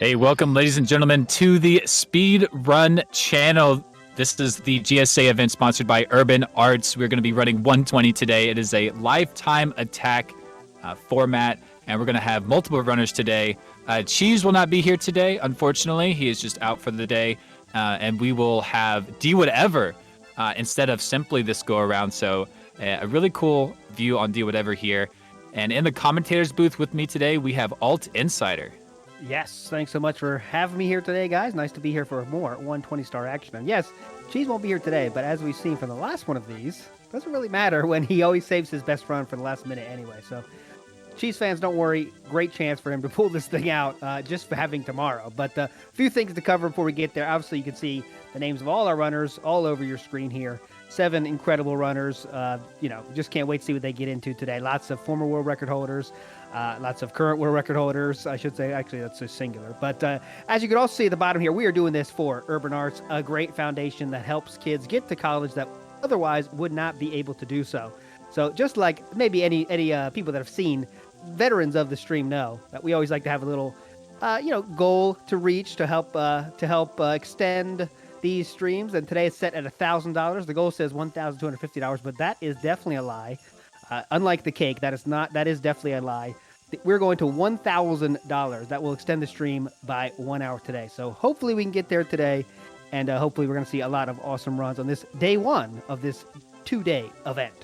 Hey, welcome, ladies and gentlemen, to the Speedrun channel. This is the GSA event sponsored by Urban Arts. We're going to be running 120 today. It is a lifetime attack format, and we're going to have multiple runners today. Cheese will not be here today, unfortunately. He is just out for the day, and we will have D Whatever instead of simply this go around. So a really cool view on D Whatever here. And in the commentators booth with me today, we have Alt Insider. Yes, thanks so much for having me here today, guys. Nice to be here for more 120-star action. And yes, Cheese won't be here today, but as we've seen from the last one of these, it doesn't really matter when he always saves his best run for the last minute anyway. So, Cheese fans, don't worry. Great chance for him to pull this thing out just for having tomorrow. But a few things to cover before we get there. Obviously, you can see the names of all our runners all over your screen here. 7 incredible runners. Just can't wait to see what they get into today. Lots of former world record holders. Lots of current world record holders, I should say. Actually, that's a singular. But as you can also see at the bottom here, we are doing this for Urban Arts, a great foundation that helps kids get to college that otherwise would not be able to do so. So just like maybe any people that have seen veterans of the stream know that we always like to have a little, goal to reach to help extend these streams. And today it's set at $1,000. The goal says $1,250, but that is definitely a lie. Unlike the cake, that is definitely a lie. We're going to $1,000. That will extend the stream by 1 hour today. So hopefully we can get there today, and hopefully we're going to see a lot of awesome runs on this day 1 of this 2-day event.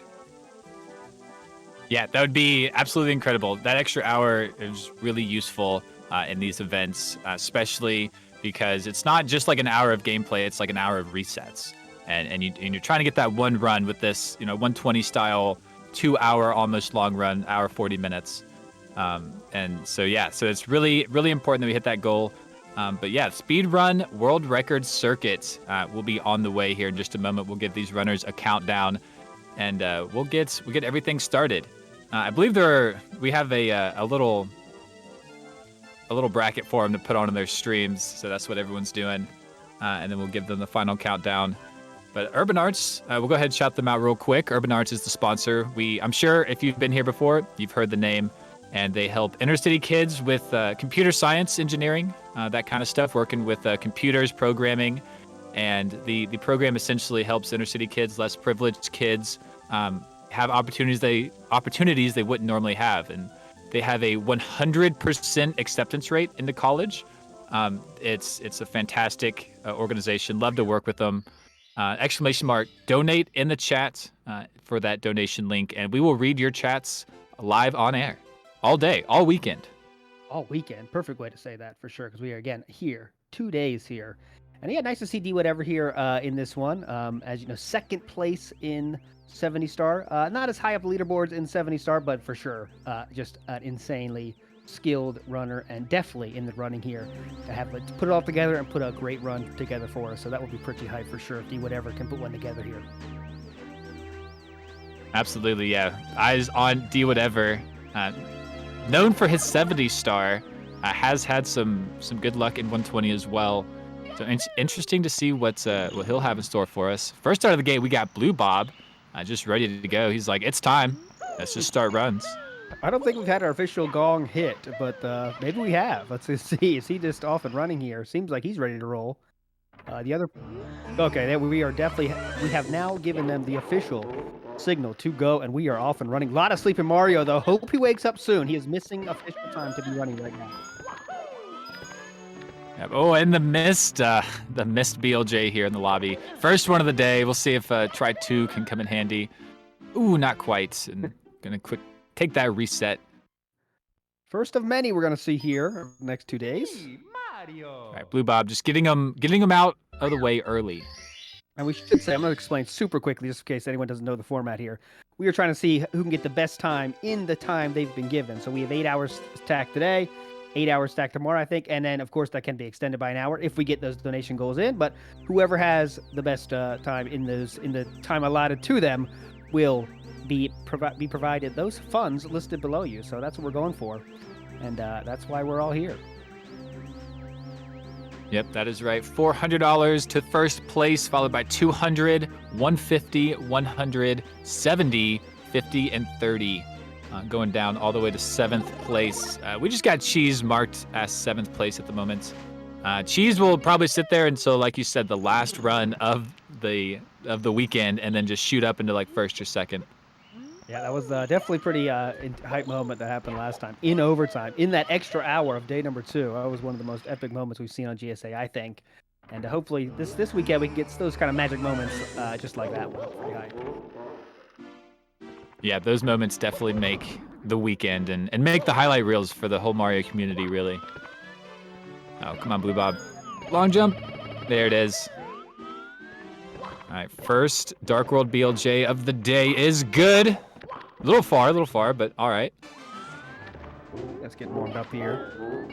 Yeah, that would be absolutely incredible. That extra hour is really useful in these events, especially because it's not just like an hour of gameplay, it's like an hour of resets. And you're trying to get that one run with this, 120 style 2-hour almost long run, hour 40 minutes. So it's really, really important that we hit that goal. But yeah, Speedrun World Record Circuit will be on the way here in just a moment. We'll give these runners a countdown, and we'll get everything started. I believe we have a little bracket for them to put on in their streams, so that's what everyone's doing, and then we'll give them the final countdown. But Urban Arts, we'll go ahead and shout them out real quick. Urban Arts is the sponsor. I'm sure if you've been here before, you've heard the name, and they help inner city kids with computer science, engineering, that kind of stuff, working with computers, programming, and the program essentially helps inner city kids, less privileged kids, have opportunities they wouldn't normally have. And they have a 100% acceptance rate into college. It's a fantastic organization. Love to work with them. ! Donate in the chat for that donation link, and we will read your chats live on air all day, all weekend. All weekend. Perfect way to say that for sure, because we are, again, here, 2 days here. And yeah, nice to see D Whatever here in this one. As you know, second place in 70 star. Not as high up the leaderboards in 70 star, but for sure, just an insanely skilled runner, and definitely in the running here to put it all together and put a great run together for us. So that will be pretty hype for sure if D Whatever can put one together here. Absolutely, yeah. Eyes on D Whatever. Known for his 70 star, has had some good luck in 120 as well. So interesting to see what he'll have in store for us. First out of the gate, we got Blue Bob, just ready to go. He's like, it's time. Let's just start runs. I don't think we've had our official gong hit, but maybe we have. Let's see. Is he just off and running here? Seems like he's ready to roll. Okay, we have now given them the official signal to go, and we are off and running. A lot of sleep in Mario, though. Hope he wakes up soon. He is missing official time to be running right now. Yep. Oh, and the missed BLJ here in the lobby. First one of the day. We'll see if try 2 can come in handy. Ooh, not quite. And gonna quick take that reset. First of many we're gonna see here next 2 days. Hey, Mario. All right, Blue Bob, just getting him out of the way early. And we should say, I'm going to explain super quickly, just in case anyone doesn't know the format here. We are trying to see who can get the best time in the time they've been given. So we have 8 hours stacked today, 8 hours stacked tomorrow, I think. And then, of course, that can be extended by an hour if we get those donation goals in. But whoever has the best time in the time allotted to them will be provided those funds listed below you. So that's what we're going for. And that's why we're all here. Yep, that is right. $400 to first place, followed by 200, 150, 100, 70, 50, and 30. going down all the way to 7th place. We just got Cheese marked as 7th place at the moment. Cheese will probably sit there until, like you said, the last run of the weekend, and then just shoot up into like 1st or 2nd. Yeah, that was definitely pretty hype moment that happened last time in overtime. In that extra hour of day number 2, that was one of the most epic moments we've seen on GSA, I think. And hopefully this weekend we can get those kind of magic moments just like that one. Pretty hype. Yeah, those moments definitely make the weekend and make the highlight reels for the whole Mario community, really. Oh, come on, Blue Bob. Long jump. There it is. All right, first Dark World BLJ of the day is good. A little far, but all right. Let's get warmed up here.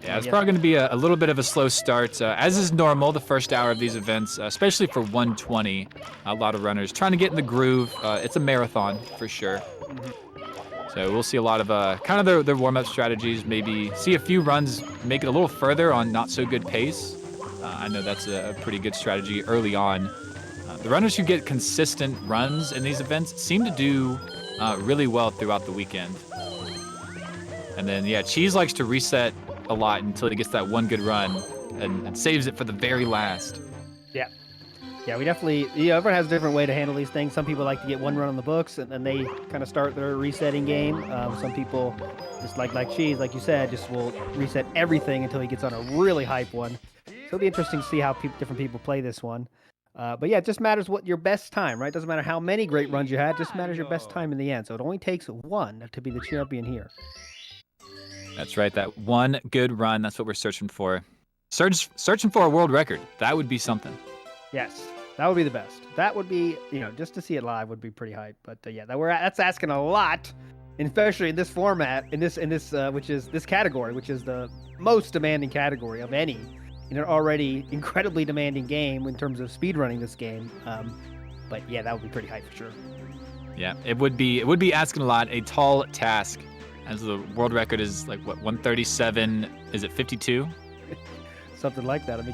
Yeah, it's probably going to be a little bit of a slow start, as is normal the first hour of these events, especially for 120. A lot of runners trying to get in the groove. It's a marathon for sure. So we'll see a lot of kind of their warm-up strategies, maybe see a few runs make it a little further on not so good pace. I know that's a pretty good strategy early on. The runners who get consistent runs in these events seem to do really well throughout the weekend. And then, yeah, Cheese likes to reset a lot until he gets that one good run and saves it for the very last. Yeah, we definitely, everyone has a different way to handle these things. Some people like to get one run on the books and then they kind of start their resetting game. Some people, just like Cheese, like you said, just will reset everything until he gets on a really hype one. So it'll be interesting to see how different people play this one. But yeah, it just matters what your best time, right? Doesn't matter how many great runs you had, it just matters your best time in the end. So it only takes one to be the champion here. That's right, that one good run, that's what we're searching for. Searching for a world record, that would be something. Yes, that would be the best. That would be, just to see it live would be pretty hype. But yeah, that's asking a lot, and especially in this format, in this which is this category, which is the most demanding category of any in an already incredibly demanding game in terms of speedrunning this game. But yeah, that would be pretty hype for sure. Yeah, it would be asking a lot, a tall task, as the world record is like what 137? Is it 52? Something like that.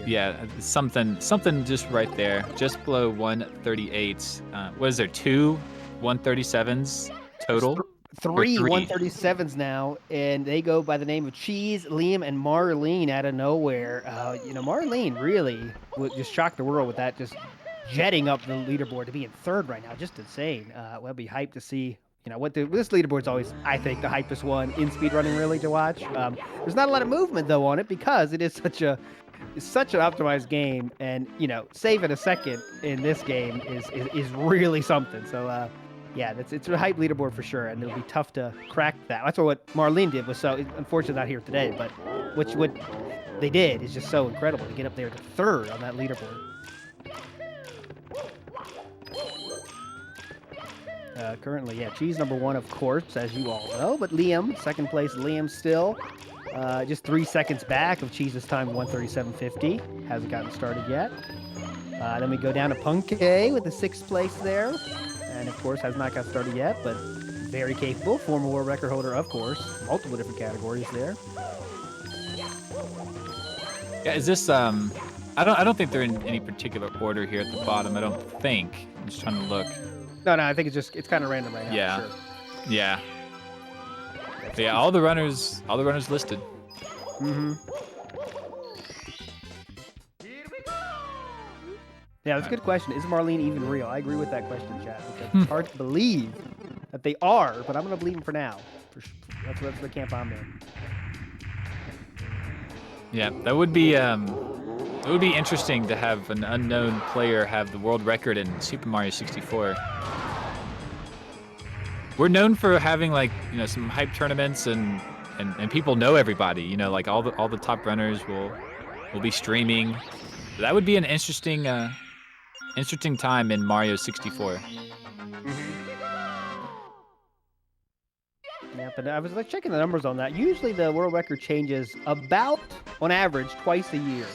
Yeah, something just right there, just below 138. What is there? 2 137s total? Three 137s now, and they go by the name of Cheese, Liam, and Marlene out of nowhere. Marlene really just shocked the world with that, just jetting up the leaderboard to be in 3rd right now. Just insane. We'll be hyped to see. This leaderboard's always, I think, the hypest one in speedrunning, really, to watch. There's not a lot of movement, though, on it because it is such an optimized game, and, saving a second in this game is really something. So, yeah, it's a hype leaderboard for sure, and it'll be tough to crack that. That's what Marlene did was so unfortunately not here today, but what they did is just so incredible to get up there to 3rd on that leaderboard. Currently, yeah, Cheese number 1, of course, as you all know, but Liam, 2nd place, Liam still just 3 seconds back of Cheese's time, 137.50. Hasn't gotten started yet. Then we go down to Punkay with the 6th place there, and of course has not got started yet, but very capable, former world record holder, of course, multiple different categories there. Yeah, is this I don't think they're in any particular order here at the bottom. I don't think. I'm just trying to look. No, I think it's kind of random right now. Yeah, for sure. Yeah. But yeah, all the runners listed. Mm-hmm. Yeah, that's a good question. Is Marlene even real? I agree with that question, chat, because it's hard to believe that they are, but I'm gonna believe them for now. That's the camp I'm in. Yeah, that would be it would be interesting to have an unknown player have the world record in Super Mario 64. We're known for having some hype tournaments and people know everybody. Like all the top runners will be streaming. So that would be an interesting time in Mario 64. Yeah, but I was checking the numbers on that. Usually the world record changes about, on average, twice a year,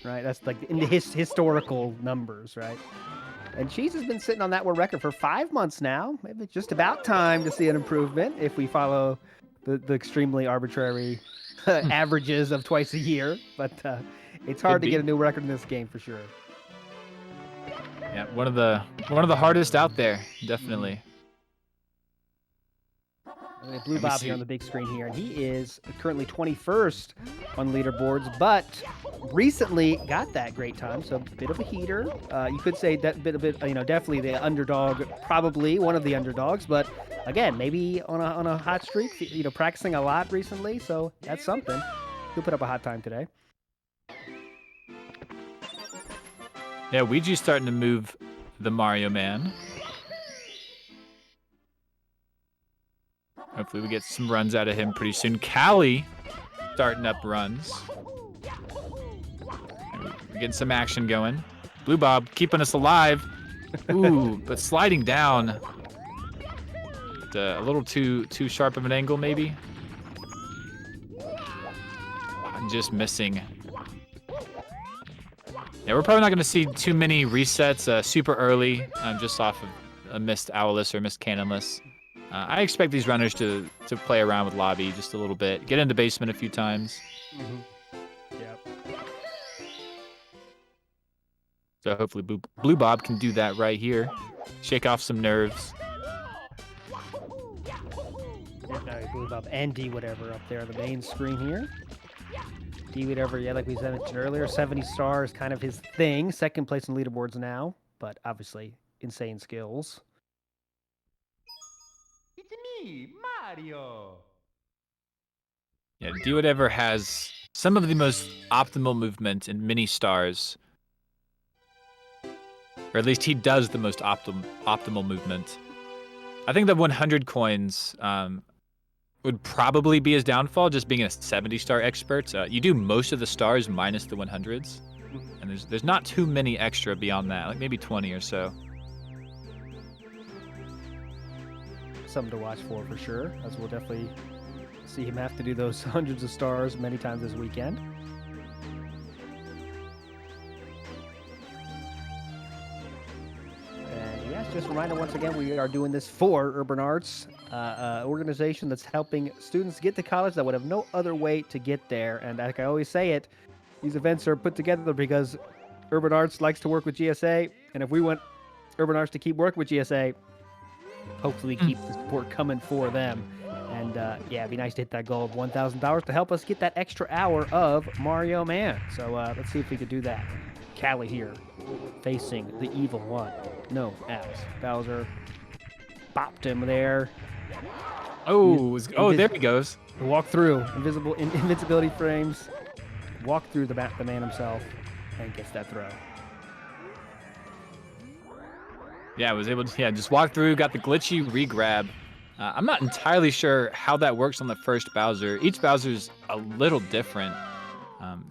right? That's like in the historical numbers, right? And Cheese has been sitting on that world record for 5 months now. Maybe it's just about time to see an improvement if we follow the extremely arbitrary averages of twice a year. But it's hard to get a new record in this game for sure. Yeah, one of the hardest out there, definitely. Blue Bob here on the big screen here, and he is currently 21st on leaderboards, but recently got that great time, so a bit of a heater. You could say that definitely the underdog, probably one of the underdogs, but again, maybe on a hot streak, practicing a lot recently, so that's something. He'll put up a hot time today. Yeah, Ouija's starting to move the Mario Man. Hopefully we get some runs out of him pretty soon. Callie starting up runs. We're getting some action going. Blue Bob keeping us alive. Ooh, but sliding down. A little too sharp of an angle, maybe. I'm just missing. Yeah, we're probably not going to see too many resets super early, just off of a missed Owless or missed Cannonless. I expect these runners to play around with lobby just a little bit, get into basement a few times. Yep. So hopefully Blue Bob can do that right here. Shake off some nerves. Blue Bob and D whatever up there on the main screen here. D whatever, yeah, like we mentioned earlier, 70 stars, kind of his thing. Second place in leaderboards now, but obviously insane skills. It's me, Mario. Yeah, D whatever has some of the most optimal movement in mini stars. Or at least he does the most optimal movement. I think the 100 coins would probably be his downfall, just being a 70-star expert. You do most of the stars minus the 100s, and there's not too many extra beyond that, like maybe 20 or so. Something to watch for sure, as we'll definitely see him have to do those hundreds of stars many times this weekend. Just a reminder once again, we are doing this for Urban Arts, organization that's helping students get to college that would have no other way to get there. And like I always say it, these events are put together because Urban Arts likes to work with GSA, and if we want Urban Arts to keep working with GSA, hopefully keep the support coming for them. And yeah, it'd be nice to hit that goal of $1,000 to help us get that extra hour of Mario Man. So let's see if we could do that. Callie here, facing the evil one, known as Bowser. Bopped him there. Oh, there he goes. Walk through invincibility frames. Walk through the man himself, and gets that throw. Yeah, I was able to just walk through, got the glitchy re-grab. I'm not entirely sure how that works on the first Bowser. Each Bowser's a little different,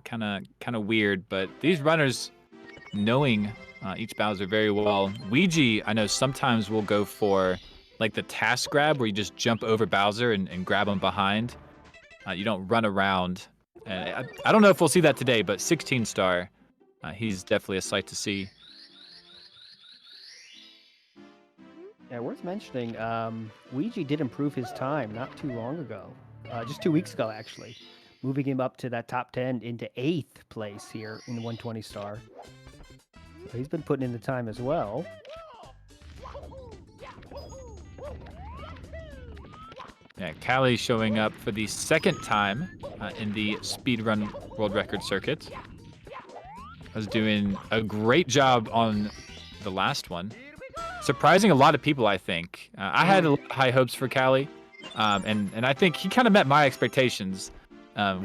kind of weird, but these runners, knowing each Bowser very well. Ouija, I know sometimes will go for like the task grab where you just jump over Bowser and grab him behind. You don't run around. I don't know if we'll see that today, but 16 star, he's definitely a sight to see. Yeah, worth mentioning, Ouija did improve his time not too long ago. Just 2 weeks ago, actually. Moving him up to that top 10 into 8th place here in the 120 star. So he's been putting in the time as well. Yeah, Callie showing up for the second time in the Speedrun World Record Circuit. Was doing a great job on the last one. Surprising a lot of people, I think. I had a lot of high hopes for Callie, and I think he kind of met my expectations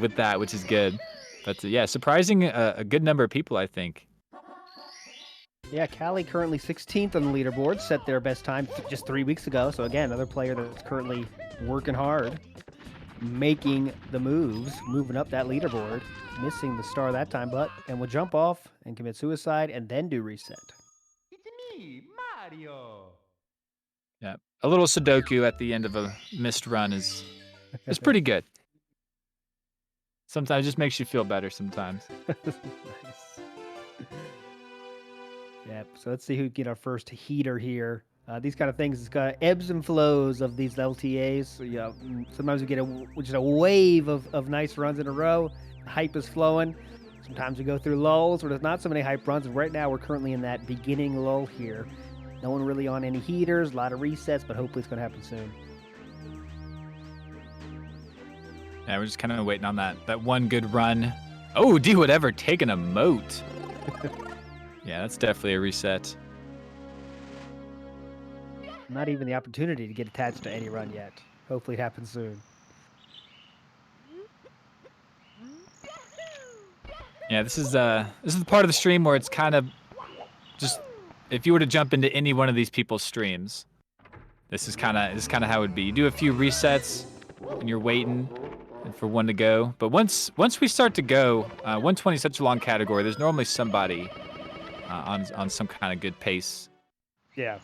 with that, which is good. But yeah, surprising a good number of people, I think. Yeah, Callie currently 16th on the leaderboard, set their best time just 3 weeks ago. So again, another player that's currently working hard, making the moves, moving up that leaderboard, missing the star that time, and will jump off and commit suicide and then do reset. It's me, Mario. Yeah, a little Sudoku at the end of a missed run is pretty good. Sometimes it just makes you feel better sometimes. Nice. Yep, so let's see who get our first heater here. These kind of things, it's got ebbs and flows of these LTAs. So, yeah, sometimes we get just a wave of nice runs in a row. Hype is flowing. Sometimes we go through lulls where there's not so many hype runs, and right now we're currently in that beginning lull here. No one really on any heaters, a lot of resets, but hopefully it's going to happen soon. Yeah, we're just kind of waiting on that one good run. Oh, do whatever, taking a moat. Yeah, that's definitely a reset. Not even the opportunity to get attached to any run yet. Hopefully it happens soon. Yeah, this is the part of the stream where it's kind of just, if you were to jump into any one of these people's streams, this is kind of how it would be. You do a few resets and you're waiting for one to go. But once we start to go, 120 is such a long category. There's normally somebody on some kind of good pace. Yeah.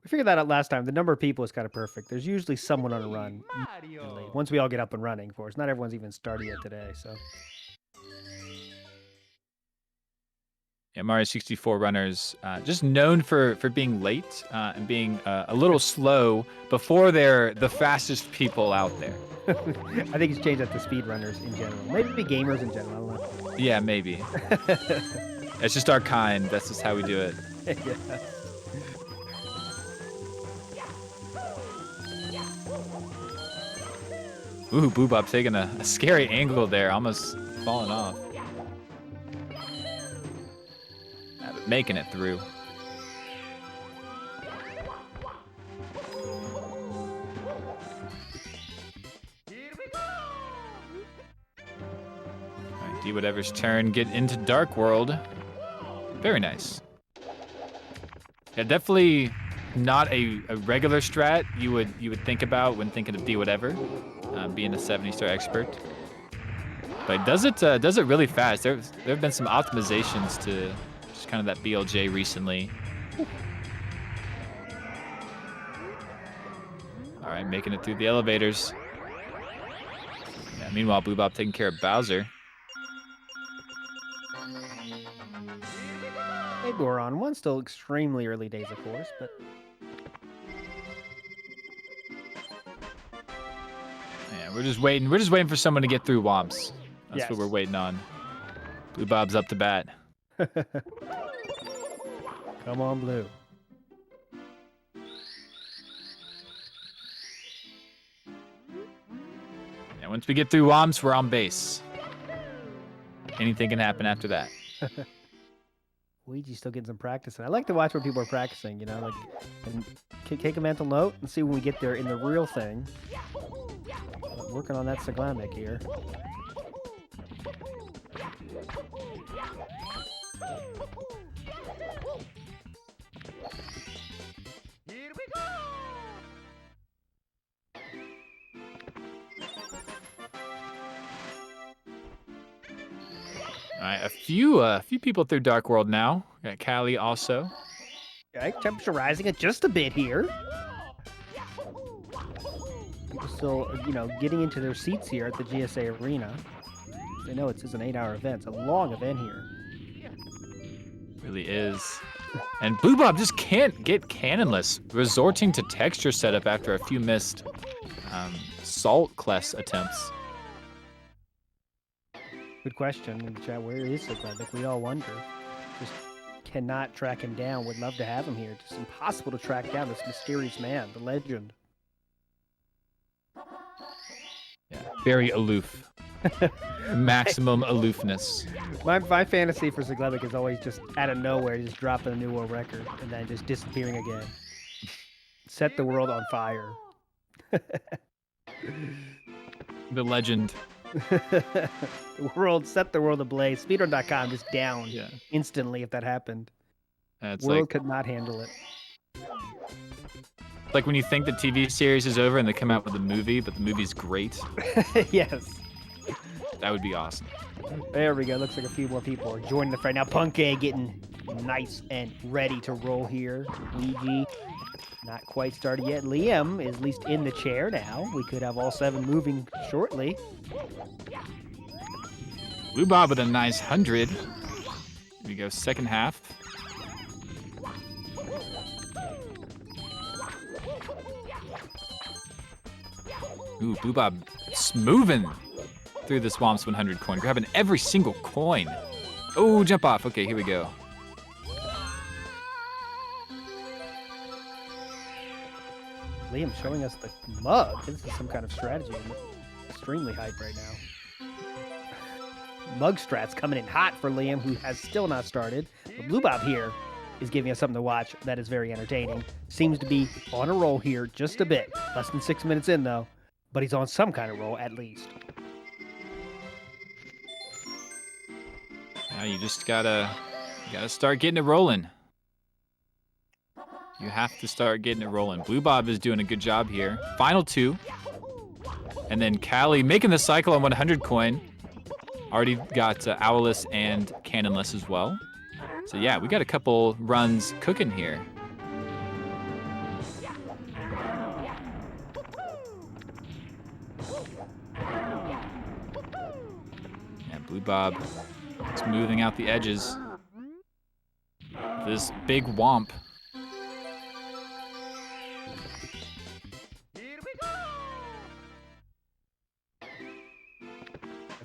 We figured that out last time. The number of people is kind of perfect. There's usually someone on a run. Mario. Once we all get up and running, of course. Not everyone's even started yet today, so. Yeah, Mario 64 runners, just known for being late and being a little slow before they're the fastest people out there. I think he's changed that to speedrunners in general. Maybe gamers in general. I don't know. Yeah, maybe. It's just our kind. That's just how we do it. Yeah. Ooh, Boobop taking a scary angle there, almost falling off. But making it through. Here we go. All right, do whatever's turn. Get into Dark World. Very nice. Yeah, definitely not a regular strat you would think about when thinking of do whatever, being a 70-star expert. But it does it really fast. There have been some optimizations to just kind of that BLJ recently. All right, making it through the elevators. Yeah, meanwhile, Boobop taking care of Bowser. Maybe we're on one. Still extremely early days, of course, but Yeah, we're just waiting. We're just waiting for someone to get through Womps. That's Yes. what we're waiting on. Blue Bob's up to bat. come on, Blue. And once we get through Womps, we're on base. Anything can happen after that. Luigi's still getting some practice, and I like to watch when people are practicing. You know, like and take a mental note and see when we get there in the real thing. Working on that Saglamic here. Here we go. All right, a few people through Dark World now. Got Callie also. Okay, temperature rising just a bit here. People still, getting into their seats here at the GSA Arena. They know it's an 8-hour event. It's a long event here. Really is. And Blue Bob just can't get cannonless, resorting to texture setup after a few missed Salt Kless attempts. Good question in the chat. Where is Saglamic? We all wonder. Just cannot track him down. Would love to have him here. Just impossible to track down this mysterious man, the legend. Yeah, very aloof. Maximum aloofness. My fantasy for Saglamic is always just out of nowhere, just dropping a new world record and then just disappearing again. Set the world on fire. The legend. Set the world ablaze. Speedrun.com just down Yeah. instantly if that happened. It's World like could not handle it. like when you think the TV series is over and they come out with a movie, but the movie's great. Yes. That would be awesome. There we go. Looks like a few more people are joining the fray. Now Punkay getting nice and ready to roll here. Luigi not quite started yet. Liam is at least in the chair now. We could have all 7 moving shortly. Blue Bob with a nice 100. Here we go, second half. Ooh, Blue Bob moving through the Swamps 100 coin, grabbing every single coin. Oh, jump off. Okay, here we go. Liam showing us the mug. This is some kind of strategy. I'm extremely hyped right now. Mug strats coming in hot for Liam, who has still not started. But Blue Bob here is giving us something to watch that is very entertaining. Seems to be on a roll here just a bit. Less than 6 minutes in, though. But he's on some kind of roll, at least. Now you just gotta start getting it rolling. You have to start getting it rolling. Blue Bob is doing a good job here. Final 2. And then Callie making the cycle on 100 coin. Already got Owless and Cannonless as well. So yeah, we got a couple runs cooking here. And Blue Bob smoothing out the edges. This big womp.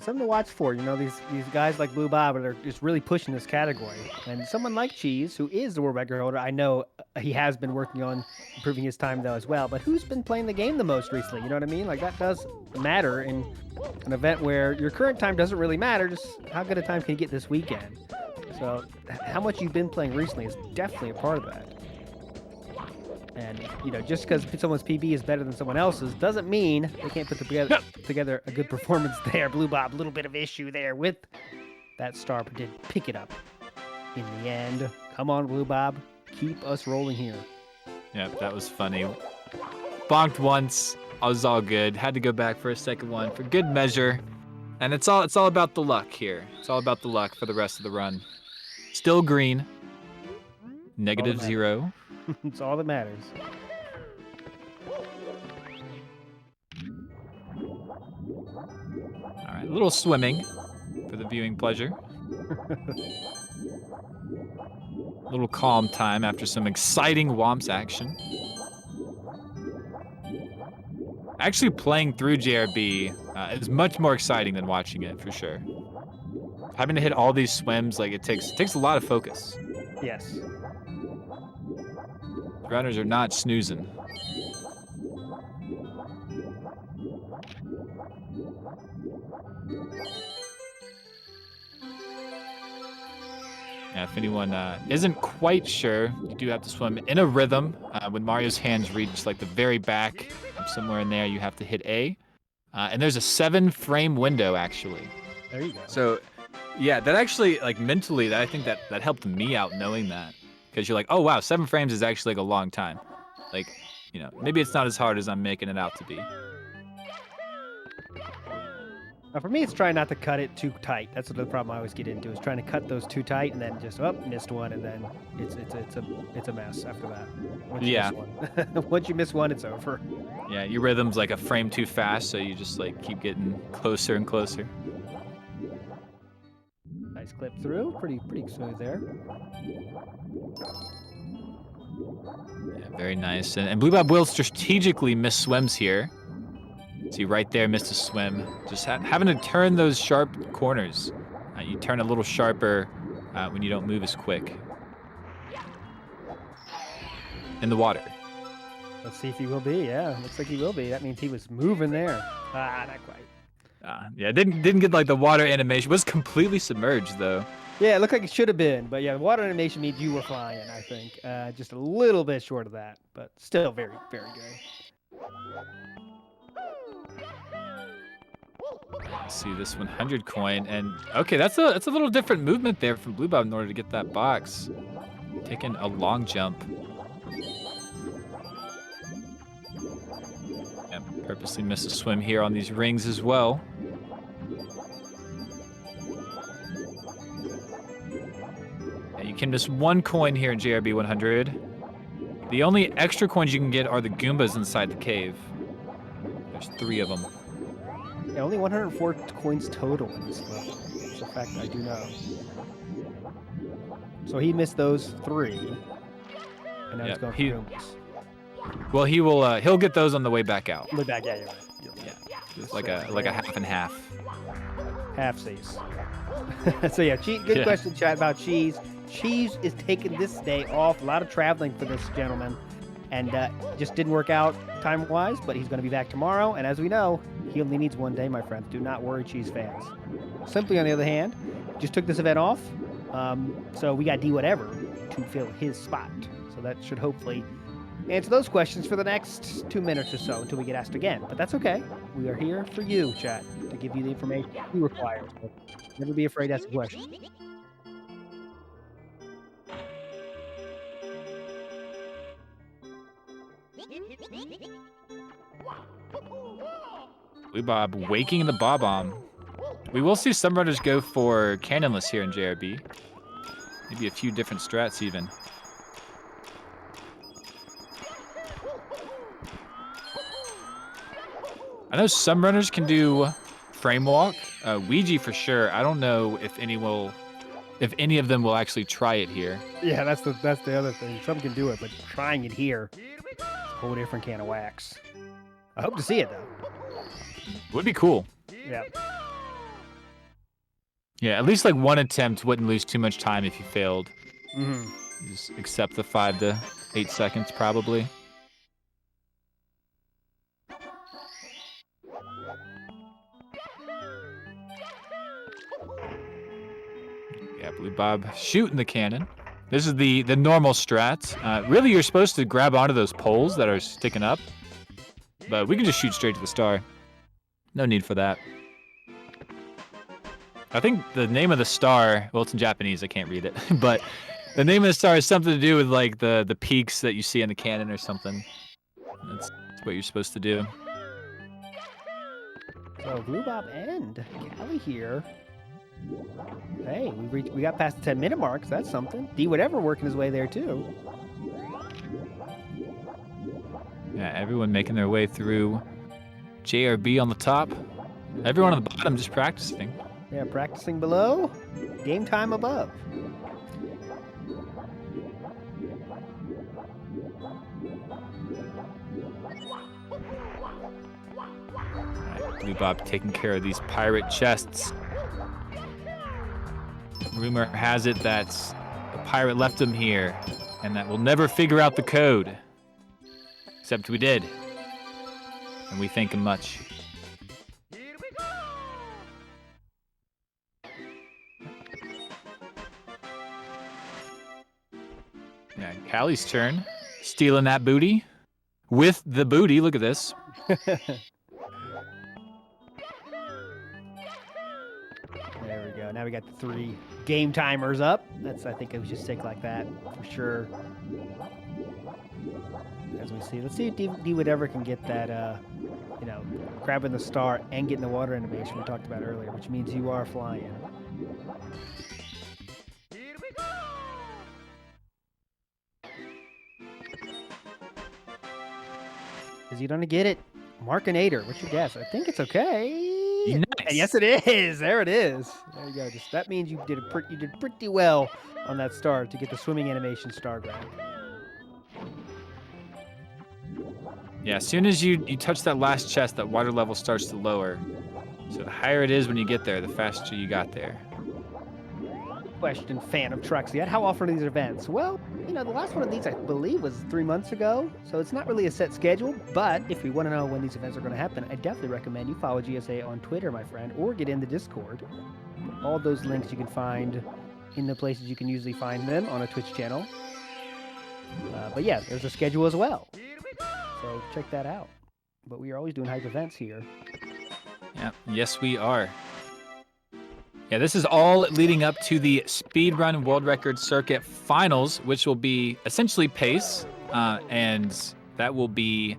Something to watch for, you know, these guys like Blue Bob are just really pushing this category. And someone like Cheese, who is the world record holder, I know he has been working on improving his time though as well, but who's been playing the game the most recently? You know what I mean? Like that does matter in an event where your current time doesn't really matter, just how good a time can you get this weekend. So how much you've been playing recently is definitely a part of that. And, you know, just because someone's PB is better than someone else's doesn't mean they can't put together a good performance there. Blue Bob, a little bit of issue there with that star, but did pick it up in the end. Come on, Blue Bob. Keep us rolling here. Yep, that was funny. Bonked once. I was all good. Had to go back for a second one for good measure. And it's all about the luck here. It's all about the luck for the rest of the run. Still green. -0. It's all that matters. All right, a little swimming for the viewing pleasure. A little calm time after some exciting Womps action. Actually playing through JRB is much more exciting than watching it, for sure. Having to hit all these swims, like it takes a lot of focus. Yes. Runners are not snoozing. Yeah, if anyone isn't quite sure, you do have to swim in a rhythm. When Mario's hands reach like the very back, somewhere in there, you have to hit A. And there's a 7-frame window, actually. There you go. So, yeah, that actually, like mentally, I think that helped me out knowing that. Because you're like, oh, wow, 7 frames is actually like a long time. Like, you know, maybe it's not as hard as I'm making it out to be. Now for me, it's trying not to cut it too tight. That's the problem I always get into, is trying to cut those too tight and then just, missed one, and then it's a mess after that. Once you miss one. Once you miss one, it's over. Yeah, your rhythm's like a frame too fast, so you just like keep getting closer and closer. Nice clip through, pretty smooth there. Yeah, very nice. And Blue Bob will strategically miss swims here. See, right there, missed a swim. Just having to turn those sharp corners. You turn a little sharper when you don't move as quick. In the water. Let's see if he will be. Yeah, looks like he will be. That means he was moving there. Not quite. Yeah, didn't get like the water animation. Was completely submerged though. Yeah, it looked like it should have been, but yeah, the water animation means you were flying, I think. Just a little bit short of that, but still very, very good. See this 100 coin, and okay, that's a little different movement there from Blue Bob in order to get that box. Taking a long jump. Yep, purposely missed a swim here on these rings as well. Yeah, you can miss 1 coin here in JRB 100. The only extra coins you can get are the Goombas inside the cave. There's 3 of them. Yeah, only 104 coins total in this level. It's a fact I do know. So he missed those 3, and now he's going for Goombas. Well, he'll get those on the way back out. Way back, yeah, you're right. Yeah, it's like a half and half. Half C's. So yeah, good question, chat, about Cheese. Cheese is taking this day off. A lot of traveling for this gentleman, and just didn't work out time-wise. But he's going to be back tomorrow. And as we know, he only needs one day, my friends. Do not worry, Cheese fans. Simply, on the other hand, just took this event off. So we got D whatever to fill his spot. So that should hopefully answer those questions for the next 2 minutes or so until we get asked again. But that's okay. We are here for you, chat, to give you the information you require. So never be afraid to ask a question. Blue Bob waking the Bob-omb. We will see some runners go for cannonless here in JRB. Maybe a few different strats even. I know some runners can do frame walk. Ouija for sure. I don't know if any of them will actually try it here. Yeah, that's the other thing. Some can do it, but trying it here is a whole different can of wax. I hope to see it though. Would be cool. Yeah. Yeah, at least like one attempt wouldn't lose too much time if you failed. Mm-hmm. You just accept the 5 to 8 seconds probably. Yeah, Blue Bob shooting the cannon. This is the normal strat. Really, you're supposed to grab onto those poles that are sticking up, but we can just shoot straight to the star. No need for that. I think the name of the star, well, it's in Japanese, I can't read it, but the name of the star has something to do with like the peaks that you see in the cannon or something. That's what you're supposed to do. So Blue Bob and Callie here. Hey, we got past the 10-minute mark, so that's something. D whatever working his way there too. Yeah, everyone making their way through JRB on the top. Everyone on the bottom just practicing. Yeah, practicing below, game time above. Alright, Blue Bob taking care of these pirate chests. Rumor has it that a pirate left them here, and that we'll never figure out the code. Except we did. And we thank him much. Yeah, Callie's turn. Stealing that booty. With the booty, look at this. There we go. Now we got the 3 game timers up. I think it was just stick like that for sure. As we see, let's see if D whatever can get that, grabbing the star and getting the water animation we talked about earlier, which means you are flying. Is he gonna get it? Markinator, what's your guess? I think it's okay. Nice. And yes, it is. There it is. There you go. That means you did pretty well on that star to get the swimming animation star grab. Yeah, as soon as you touch that last chest, that water level starts to lower. So the higher it is when you get there, the faster you got there. Question, fan of trucks yet? How often are these events? Well, the last one of these I believe was 3 months ago, so it's not really a set schedule. But if we want to know when these events are going to happen, I definitely recommend you follow GSA on Twitter, my friend, or get in the Discord. All those links you can find in the places you can usually find them on a Twitch channel. But yeah, there's a schedule as well, so check that out. But we are always doing hype events here. Yeah, yes we are. Yeah, this is all leading up to the Speedrun World Record Circuit Finals, which will be essentially pace, and that will be,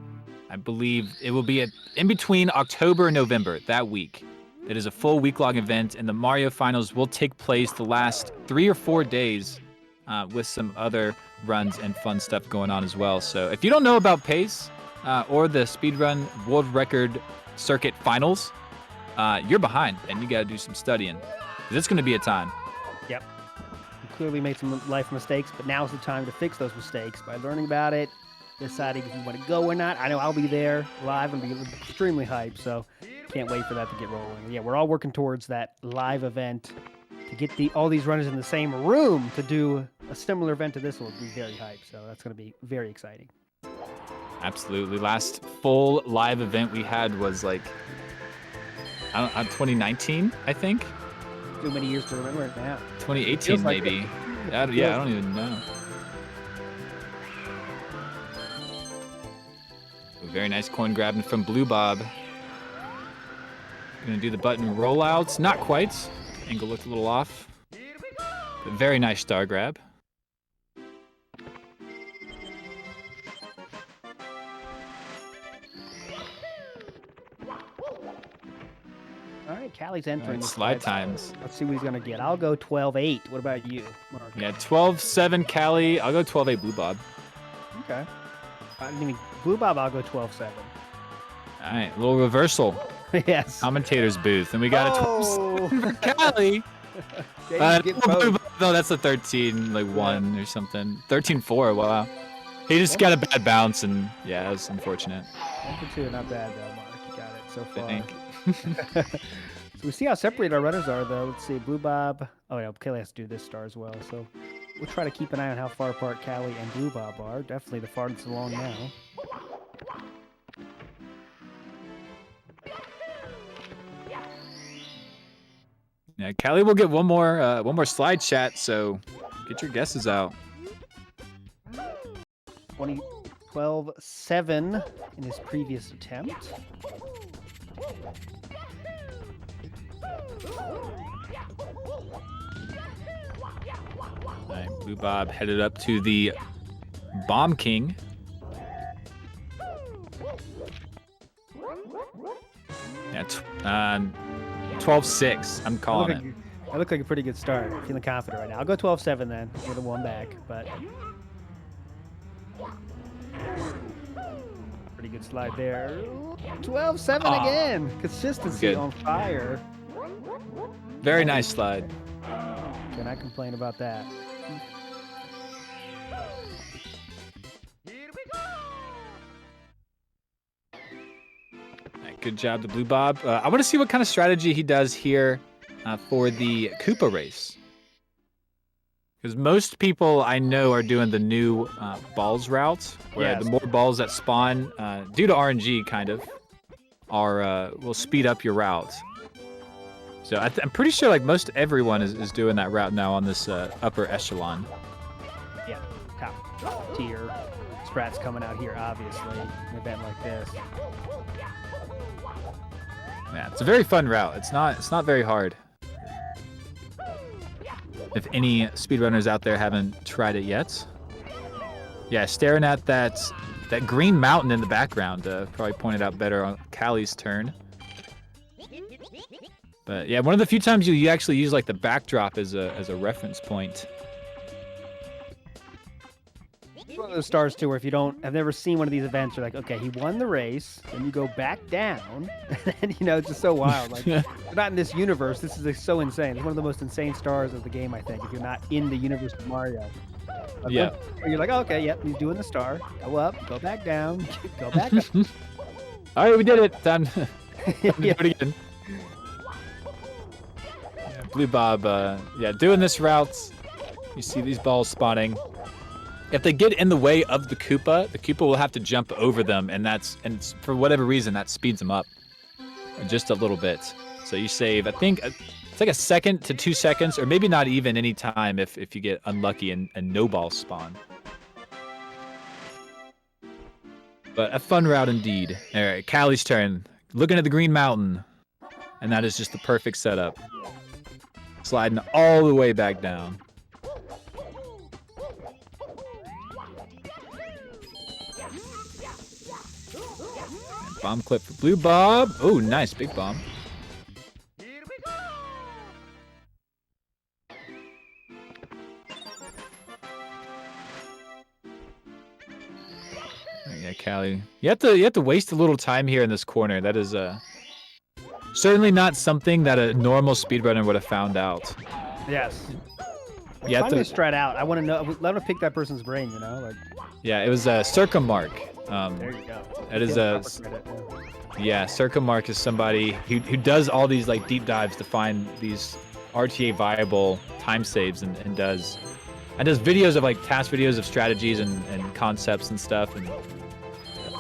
I believe, it will be in between October and November, that week. It is a full week-long event, and the Mario Finals will take place the last 3 or 4 days with some other runs and fun stuff going on as well. So if you don't know about pace or the Speedrun World Record Circuit Finals, you're behind, and you got to do some studying. It's going to be a time. Yep. You clearly made some life mistakes, but now's the time to fix those mistakes by learning about it, deciding if you want to go or not. I know I'll be there live and be extremely hyped, so can't wait for that to get rolling. Yeah, we're all working towards that live event to get all these runners in the same room to do a similar event to this one. Will be very hyped. So that's going to be very exciting. Absolutely. Last full live event we had was like, I don't 2019, I think. Too many years to remember it now. 2018 like maybe. I don't even know. Very nice coin grabbing from Blue Bob. Gonna do the button rollouts. Not quite. Angle looked a little off. But very nice star grab. All right, Callie's entering the Slide times. Let's see what he's gonna get. I'll go 12-8. What about you, Mark? Yeah, 12-7 Callie. I'll go 12-8 Blue Bob. Okay. I mean, Blue Bob, I'll go 12-7. All right, a little reversal. Yes. Commentator's booth, and we got a 12-7 for Callie. No, that's a 13, like 1 or something. 13-4, wow. He just got a bad bounce, and yeah, that was unfortunate. 1-2, not bad though, Mark. You got it so far. I think. So we see how separated our runners are, though. Let's see, Blue Bob. Oh, yeah, Callie has to do this star as well. So we'll try to keep an eye on how far apart Callie and Blue Bob are. Definitely the farthest along now. Yeah, Callie will get one more slide chat, so get your guesses out. 12-7 in his previous attempt. All right, Blue Bob headed up to the Bomb King. Yeah, 12-6. I'm calling it. I look like a pretty good start. I'm feeling confident right now. I'll go 12-7 then, with a 1 back, but pretty good slide there. 12-7 again. Consistency on fire. Very nice slide. Cannot complain about that. Good job to Blue Bob. I want to see what kind of strategy he does here for the Koopa race. Because most people I know are doing the new balls route, where the more balls that spawn, due to RNG kind of, will speed up your route. So I'm pretty sure like most everyone is doing that route now on this upper echelon. Yeah, top tier. Sprat's coming out here, obviously, an event like this. Yeah, it's a very fun route. It's not very hard. If any speedrunners out there haven't tried it yet. Yeah, staring at that green mountain in the background. Probably pointed out better on Callie's turn. But yeah, one of the few times you actually use like the backdrop as a reference point. It's one of those stars too, where if you have never seen one of these events, you're like, okay, he won the race, and you go back down, and it's just so wild. Like, you're not in this universe. This is so insane. It's one of the most insane stars of the game, I think. If you're not in the universe of Mario, yeah, you're like, oh, okay, yep, he's doing the star. Go up, go back down, go back up. All right, we did it. Done. Do it again. Yeah, Blue Bob, doing this route. You see these balls spawning. If they get in the way of the Koopa will have to jump over them, and for whatever reason that speeds them up just a little bit. So you save, I think it's like 1 second to 2 seconds, or maybe not even any time if you get unlucky and no balls spawn. But a fun route indeed. All right, Callie's turn. Looking at the green mountain, and that is just the perfect setup. Sliding all the way back down. Bomb clip for Blue Bob. Oh, nice. Big bomb. Yeah, Callie. You have to waste a little time here in this corner. That is certainly not something that a normal speedrunner would have found out. Yes. You have to strat out. I want to know. Let him pick that person's brain. Like. Yeah, it was Circummark. There you go. That is Yeah, Circa Mark is somebody who does all these like deep dives to find these RTA viable time saves and does videos of like task videos of strategies and concepts and stuff. And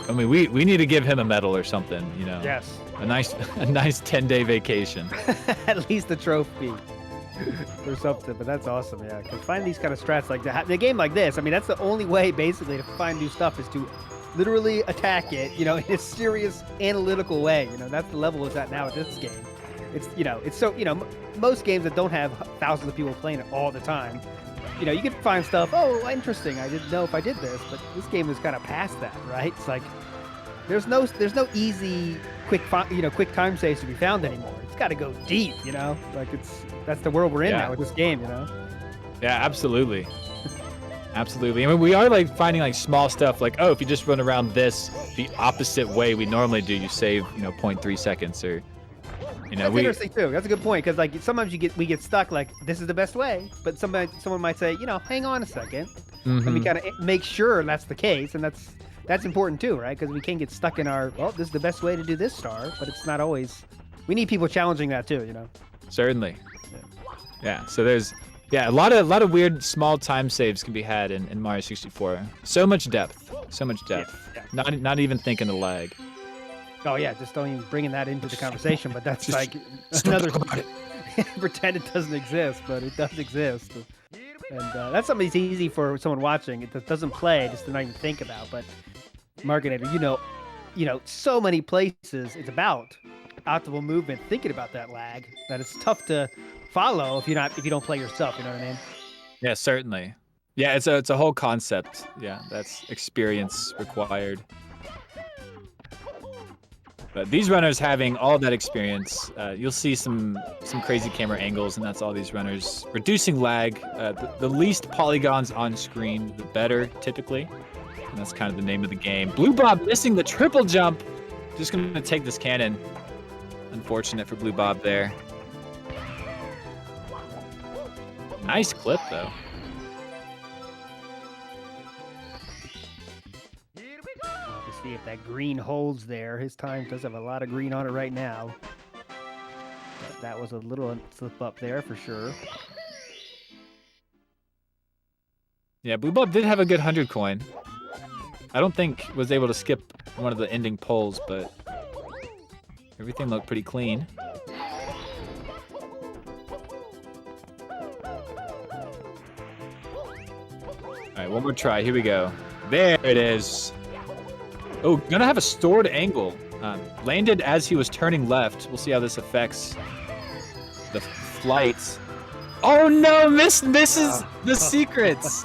I mean, we need to give him a medal or something, you know. Yes. A nice 10-day vacation. At least a trophy or something, but that's awesome, yeah. Because finding these kind of strats like that, the game like this, I mean, that's the only way basically to find new stuff is to literally attack it, you know, in a serious analytical way. You know, that's the level it's at now at this game. It's, you know, it's so, you know, most games that don't have thousands of people playing it all the time, you know, you can find stuff, oh, interesting, I didn't know if I did this, but this game is kind of past that, right? It's like, there's no easy, quick time saves to be found anymore. It's got to go deep, you know? Like, that's the world we're in now with this game, you know? Yeah, absolutely. Absolutely. I mean, we are like finding like small stuff like, oh, if you just run around this the opposite way we normally do, you save, you know, 0.3 seconds or, you know, that's interesting too. That's a good point because like sometimes we get stuck like this is the best way, but someone might say, you know, hang on a second, and we kind of make sure that's the case, and that's important too, right? Because we can't get stuck in our this is the best way to do this star, but it's not always. We need people challenging that too, you know. Certainly. Yeah. So there's a lot of weird small time saves can be had in Mario 64. So much depth. Yeah. Not even thinking the lag. Oh yeah, just don't even bringing that into the conversation. But that's like another. Pretend it doesn't exist, but it does exist, and that's something that's easy for someone watching. It doesn't play, just to not even think about. But Markinator, you know, so many places it's about optimal movement. Thinking about that lag, that it's tough to follow if you don't play yourself. You know what I mean? Yeah, certainly. Yeah, it's a whole concept. Yeah, that's experience required. But these runners having all that experience, you'll see some crazy camera angles, and that's all these runners. Reducing lag, the least polygons on screen, the better, typically. And that's kind of the name of the game. Blue Bob missing the triple jump. Just going to take this cannon. Unfortunate for Blue Bob there. Nice clip, though. See if that green holds there. His time does have a lot of green on it right now. But that was a little slip up there for sure. Yeah, Blue Bob did have a good 100 coin. I don't think was able to skip one of the ending pulls, but everything looked pretty clean. All right, one more try. Here we go. There it is. Oh, gonna have a stored angle. Landed as he was turning left. We'll see how this affects the flight. Oh no, misses the secrets.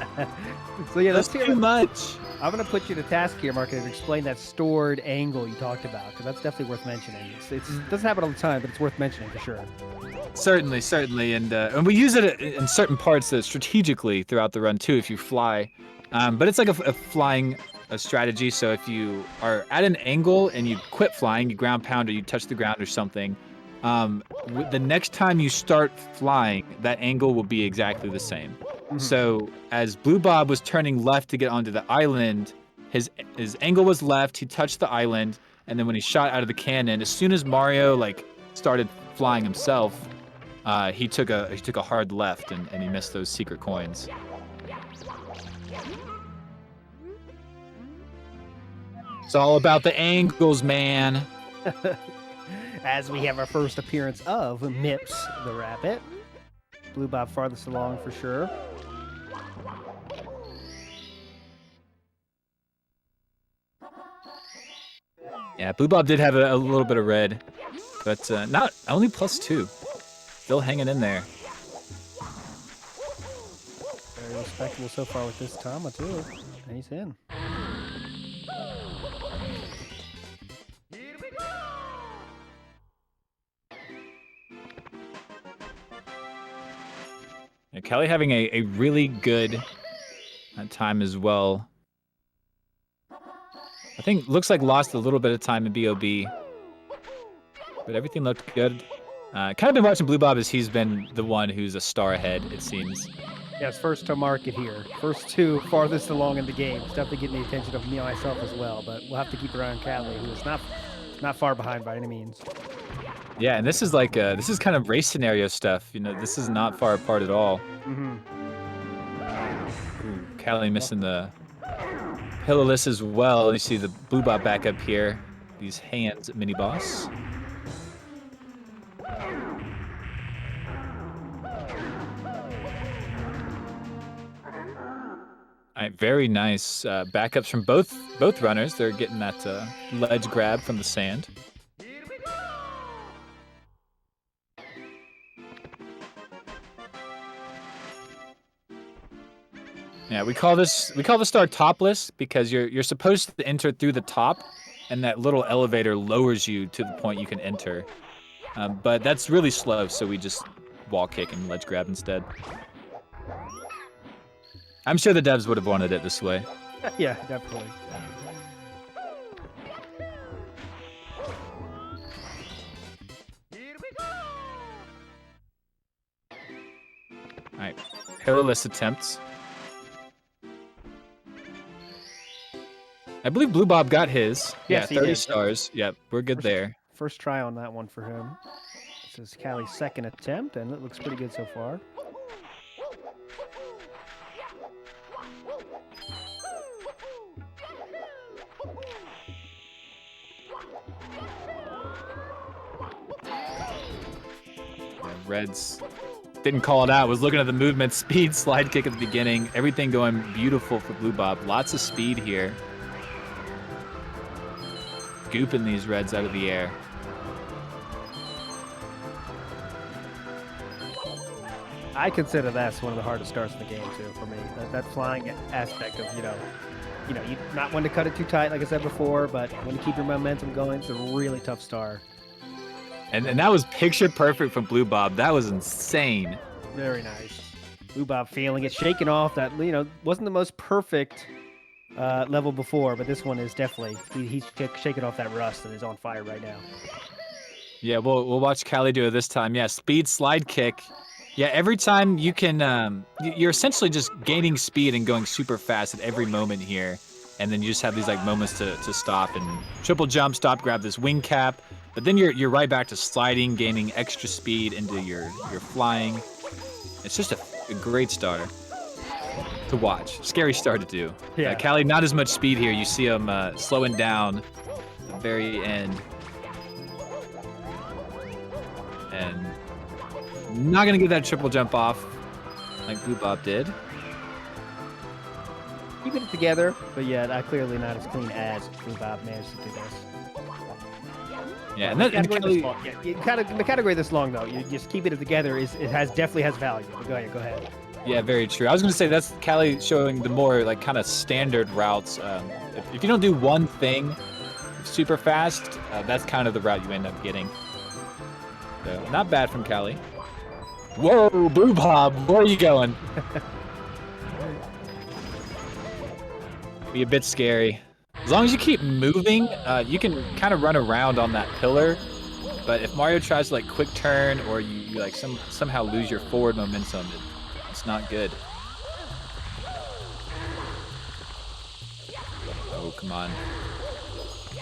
So yeah, that's too much. I'm gonna put you to task here, Mark, and explain that stored angle you talked about, because that's definitely worth mentioning. It doesn't happen all the time, but it's worth mentioning for sure. Certainly, and we use it in certain parts strategically throughout the run too. If you fly, but it's like a flying strategy. So if you are at an angle and you quit flying, you ground pound or you touch the ground or something, the next time you start flying, that angle will be exactly the same. So as Blue Bob was turning left to get onto the island, his angle was left, he touched the island, and then when he shot out of the cannon, as soon as Mario started flying himself, he took a hard left and he missed those secret coins. It's all about the angles, man. As we have our first appearance of Mips the Rabbit. Blue Bob farthest along for sure. Yeah, Blue Bob did have a little bit of red, but not only +2. Still hanging in there. Very respectable so far with this Tama too. And he's in. Yeah, Kelly having a really good time as well. I think looks like lost a little bit of time in BOB, but everything looked good. Kind of been watching Blue Bob as he's been the one who's a star ahead, it seems. Yes, first to market here. First two farthest along in the game. It's definitely getting the attention of me myself as well, but we'll have to keep an eye on Callie, who is not Not far behind by any means. Yeah, and this is like this is kind of race scenario stuff. You know, this is not far apart at all. Mm-hmm. Ooh, Callie missing the pillowless as well. You see the blue bot back up here. These hands mini boss. All right, very nice backups from both runners. They're getting that ledge grab from the sand. Yeah, we call this star topless because you're supposed to enter through the top, and that little elevator lowers you to the point you can enter. But that's really slow, so we just wall kick and ledge grab instead. I'm sure the devs would have wanted it this way. Yeah, definitely. All right, pillarless attempts. I believe Blue Bob got his. Yes, he 30 did. stars. Yep, we're good there. First try on that one for him. This is Callie's second attempt, and it looks pretty good so far. Reds didn't call it out. Was looking at the movement, speed, slide kick at the beginning. Everything going beautiful for Blue Bob. Lots of speed here. Gooping these Reds out of the air. I consider that's one of the hardest starts in the game too for me. That flying aspect of you not want to cut it too tight, like I said before, but when you keep your momentum going, it's a really tough start. And that was picture perfect from Blue Bob. That was insane. Very nice. Blue Bob feeling it, shaking off that wasn't the most perfect level before, but this one is definitely he's shaking off that rust and is on fire right now. Yeah, we'll watch Callie do it this time. Yeah, speed slide kick. Yeah, every time you can, you're essentially just gaining speed and going super fast at every moment here, and then you just have these like moments to stop and triple jump, stop, grab this wing cap, but then you're right back to sliding, gaining extra speed into your flying. It's just a great star to watch. Scary star to do. Yeah. Callie, not as much speed here. You see him slowing down at the very end. And not gonna get that triple jump off like Blue Bob did. Keeping it together, but yeah, clearly not as clean as Blue Bob managed to do this. Yeah, and Kelly, the category this long though, you just keeping it together definitely has value. But go ahead. yeah, very true. I was gonna say that's Callie showing the more like kind of standard routes. If you don't do one thing super fast, that's kind of the route you end up getting. So not bad from Callie. Whoa, Blue Bob, where are you going? Be a bit scary. As long as you keep moving, you can kind of run around on that pillar. But if Mario tries to like quick turn or you like somehow lose your forward momentum, it's not good. Oh, come on.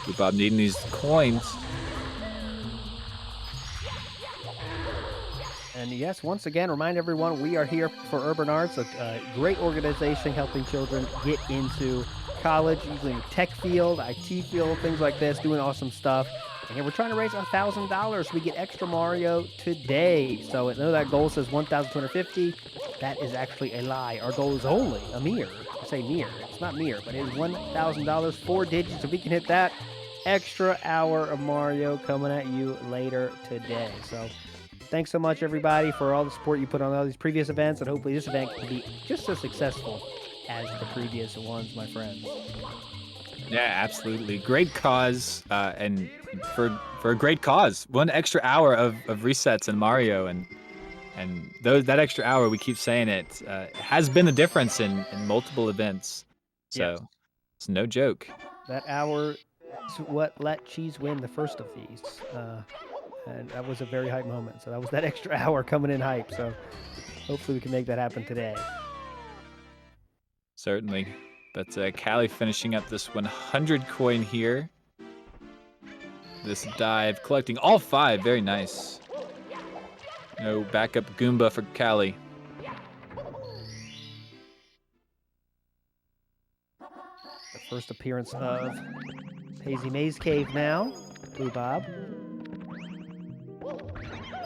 Blue Bob needing these coins. And yes, once again, remind everyone we are here for Urban Arts, a great organization helping children get into college, usually in tech field, IT field, things like this, doing awesome stuff. And we're trying to raise $1,000 so we get extra Mario today. So I know that goal says 1,250. That is actually a lie. Our goal is only a mere. I say mere. It's not mere, but it is $1,000, 4 digits. If we can hit that, extra hour of Mario coming at you later today. So thanks so much, everybody, for all the support you put on all these previous events, and hopefully this event can be just as successful as the previous ones, my friends. Yeah, absolutely. Great cause, and for a great cause. 1 extra hour of resets in Mario, and that extra hour, we keep saying it, has been the difference in multiple events. So Yes. It's no joke. That hour is what let Cheese win the first of these. And that was a very hype moment. So that was that extra hour coming in hype. So hopefully we can make that happen today. Certainly. But Callie finishing up this 100 coin here. this dive, collecting all 5. Very nice. No backup Goomba for Callie. The first appearance of Hazy Maze Cave now. Blue Bob.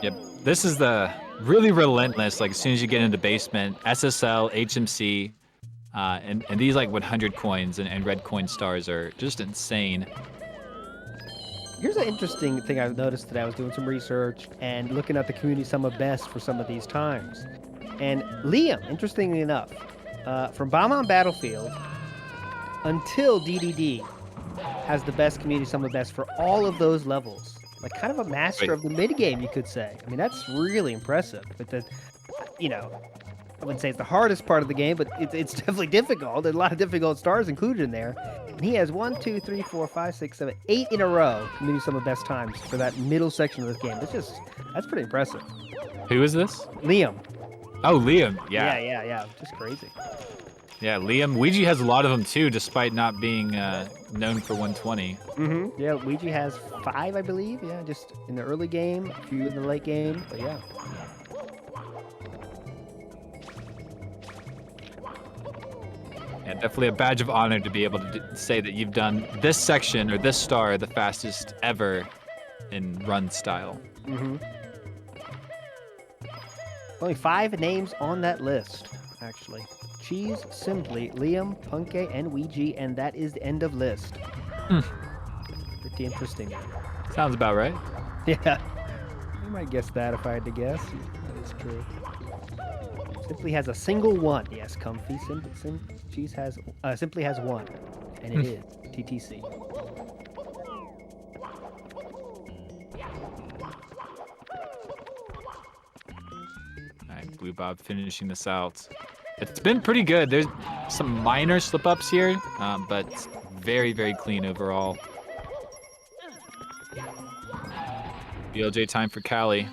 Yep. This is the really relentless, like as soon as you get into basement, SSL, HMC, and these like 100 coins and red coin stars are just insane. Here's an interesting thing I've noticed today. I was doing some research and looking at the community sum of best for some of these times. And Liam, interestingly enough, from Bomb Battlefield until DDD, has the best community sum of best for all of those levels. Like kind of a master of the mid game, you could say. I mean, that's really impressive. But the, you know, I wouldn't say it's the hardest part of the game, but it's definitely difficult. There's a lot of difficult stars included in there. And he has 1, 2, 3, 4, 5, 6, 7, 8 in a row community sum of best times for that middle section of this game. That's pretty impressive. Who is this? Liam. Oh, Liam. Yeah. Yeah. Just crazy. Yeah, Liam. Ouija has a lot of them too, despite not being known for 120. Mm-hmm. Yeah, Ouija has 5, I believe. Yeah, just in the early game, a few in the late game, but yeah. Yeah, definitely a badge of honor to be able to say that you've done this section or this star the fastest ever in run style. Mm-hmm. Only 5 names on that list, actually. Cheese, Simply, Liam, Punke, and Ouija, and that is the end of list. Pretty interesting. Sounds about right. Yeah. You might guess that if I had to guess. That is true. Simply has a single 1. Yes, Comfy. Cheese has Simply has 1, and it is TTC. All right, Blue Bob finishing this out. It's been pretty good. There's some minor slip-ups here, but very, very clean overall. BLJ time for Callie.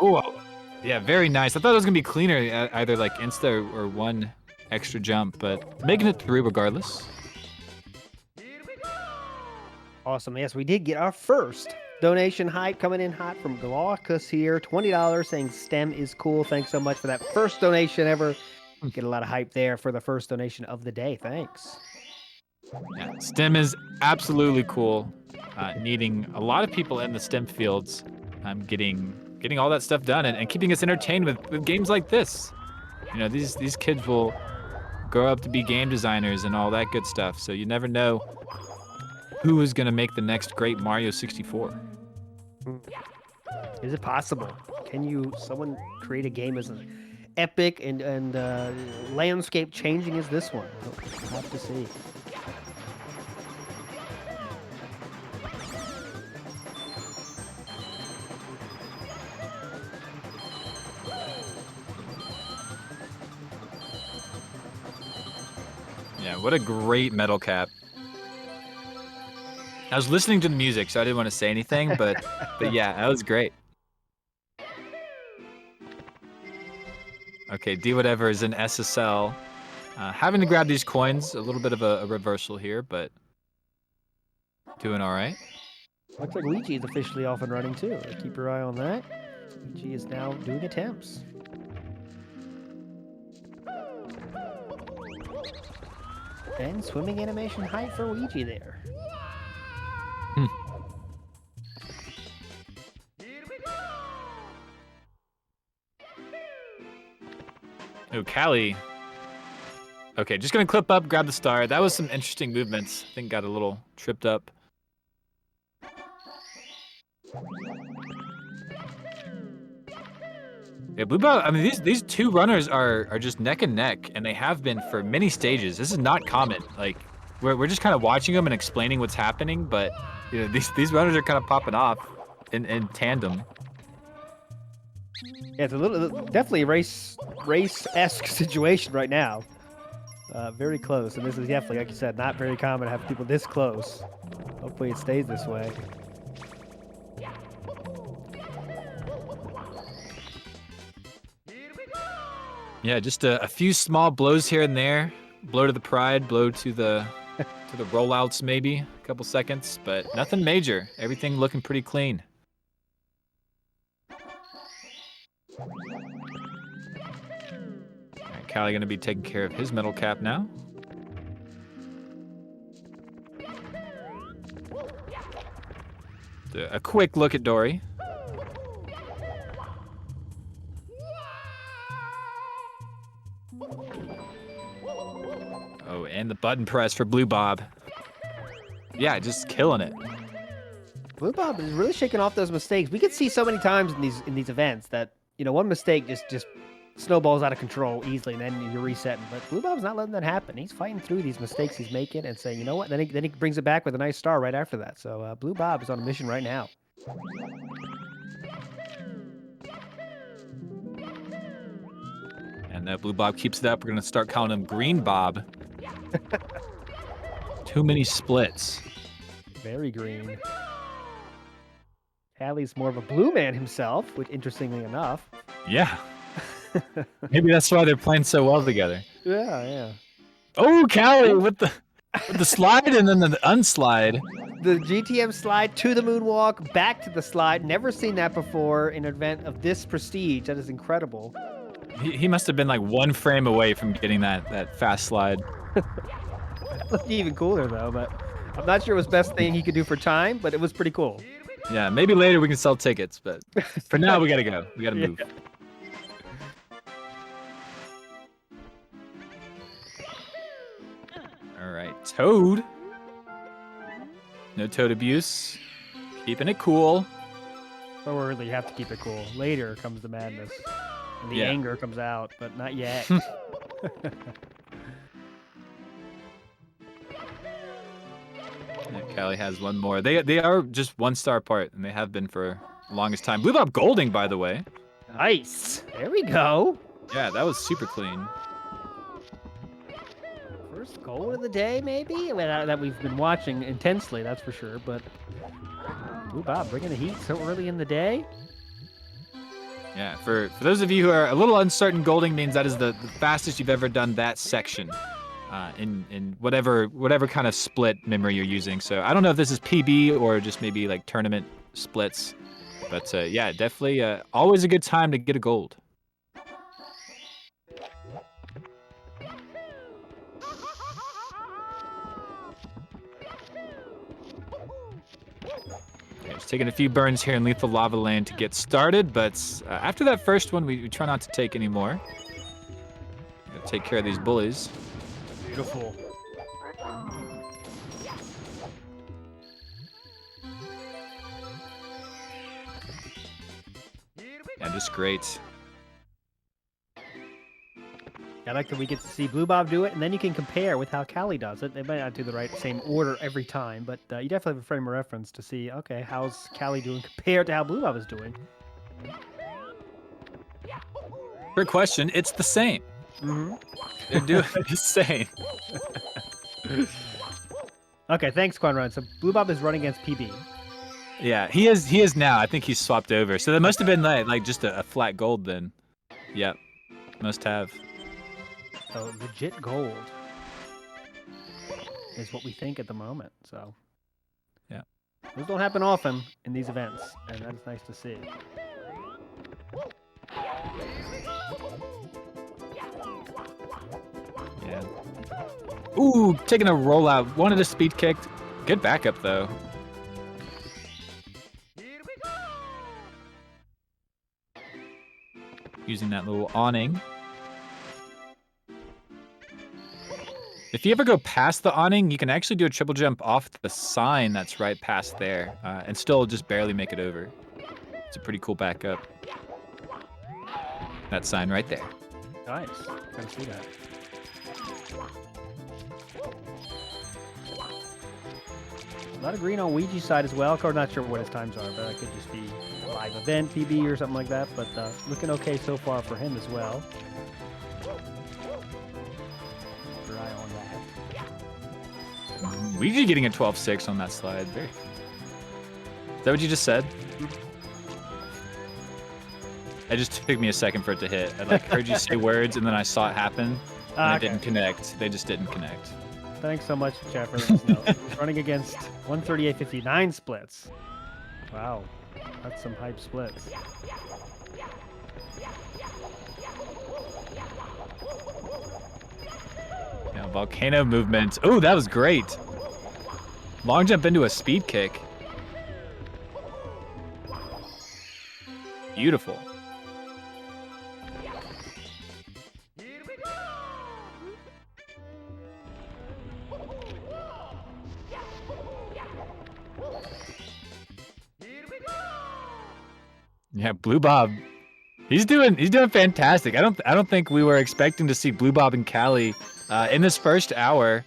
Oh, yeah, very nice. I thought it was gonna be cleaner, either like insta or 1 extra jump, but making it through regardless. Awesome. Yes, we did get our first donation hype coming in hot from Glaucus here. $20 saying STEM is cool. Thanks so much for that first donation ever. Get a lot of hype there for the first donation of the day. Thanks. Yeah, STEM is absolutely cool. Needing a lot of people in the STEM fields, getting all that stuff done and keeping us entertained with games like this. You know, these kids will grow up to be game designers and all that good stuff. So you never know who is going to make the next great Mario 64. Is it possible? Can someone create a game as epic and landscape changing as this one? We'll have to see. Yeah, what a great metal cap. I was listening to the music, so I didn't want to say anything, but yeah, that was great. Okay, D whatever is in SSL. Having to grab these coins, a little bit of a reversal here, but doing all right. Looks like Ouija is officially off and running too. Keep your eye on that. Ouija is now doing attempts. And swimming animation height for Ouija there. Oh, Callie. Okay, just gonna clip up, grab the star. That was some interesting movements. I think got a little tripped up. Yeah, Blue Bell, I mean, these 2 runners are just neck and neck, and they have been for many stages. This is not common. Like, we're just kind of watching them and explaining what's happening, but you know, these runners are kind of popping off in tandem. Yeah, it's definitely a race-esque situation right now. Very close, and this is definitely, like you said, not very common to have people this close. Hopefully it stays this way. Yeah, just a few small blows here and there, blow to the pride, blow to the to the rollouts maybe, a couple seconds, but nothing major. Everything looking pretty clean. All right, Callie gonna be taking care of his metal cap now. A quick look at Dory. Oh, and the button press for Blue Bob. Yeah, just killing it. Blue Bob is really shaking off those mistakes. We could see so many times in these events that, you know, one mistake just snowballs out of control easily, and then you're resetting. But Blue Bob's not letting that happen. He's fighting through these mistakes he's making and saying, you know what? Then he brings it back with a nice star right after that. So Blue Bob is on a mission right now. And Blue Bob keeps it up. We're gonna start calling him Green Bob. Too many splits. Very green. Callie's more of a blue man himself, which interestingly enough. Yeah. Maybe that's why they're playing so well together. Yeah. Oh, Callie with the slide and then the unslide. The GTM slide to the moonwalk, back to the slide. Never seen that before in an event of this prestige. That is incredible. He must have been like one frame away from getting that fast slide. Looked even cooler though, but I'm not sure it was the best thing he could do for time, but it was pretty cool. Yeah, maybe later we can sell tickets, but for now we gotta go. We gotta move. Yeah. All right, Toad. No Toad abuse. Keeping it cool. So early, you have to keep it cool. Later comes the madness. And the anger comes out, but not yet. Callie has one more. They are just 1 star apart, and they have been for the longest time. Blue Bob Golding, by the way. Nice. There we go. Yeah, that was super clean. First goal of the day, maybe? Well, that we've been watching intensely, that's for sure. But Blue Bob bringing the heat so early in the day. Yeah, for those of you who are a little uncertain, Golding means that is the fastest you've ever done that section in whatever kind of split memory you're using. So I don't know if this is PB or just maybe like tournament splits. But yeah, definitely always a good time to get a gold. Just taking a few burns here in Lethal Lava Land to get started, but after that first one, we try not to take any more. Gotta take care of these bullies. Beautiful. Yeah, just great. I like that we get to see Blue Bob do it, and then you can compare with how Callie does it. They might not do the same order every time, but you definitely have a frame of reference to see, okay, how's Callie doing compared to how Blue Bob is doing. Great question. It's the same. Mm-hmm. They're doing the same. Okay, thanks, Quanrun. So Blue Bob is running against PB. Yeah, he is now. I think he's swapped over. So that must have been like just a flat gold then. Yep, must have. So legit gold is what we think at the moment. So yeah, those don't happen often in these events, and that's nice to see. Yeah. Ooh, taking a rollout. Wanted a speed kick. Good backup though. Using that little awning. If you ever go past the awning, you can actually do a triple jump off the sign that's right past there and still just barely make it over. It's a pretty cool backup. That sign right there. Nice. Can see that. A lot of green on Ouija's side as well. I'm not sure what his times are, but that could just be a live event, PB, or something like that. But looking okay so far for him as well. Keep your eye on that. Ouija getting a 12-6 on that slide. Is that what you just said? It just took me a second for it to hit. I heard you say words and then I saw it happen. And Okay. it didn't connect. They just didn't connect. Thanks so much, Jeff, for letting us know. He's running against 138.59 splits. Wow, that's some hype splits. Yeah, volcano movement. Oh, that was great. Long jump into a speed kick. Beautiful. Yeah, Blue Bob. He's doing fantastic. I don't think we were expecting to see Blue Bob and Callie in this first hour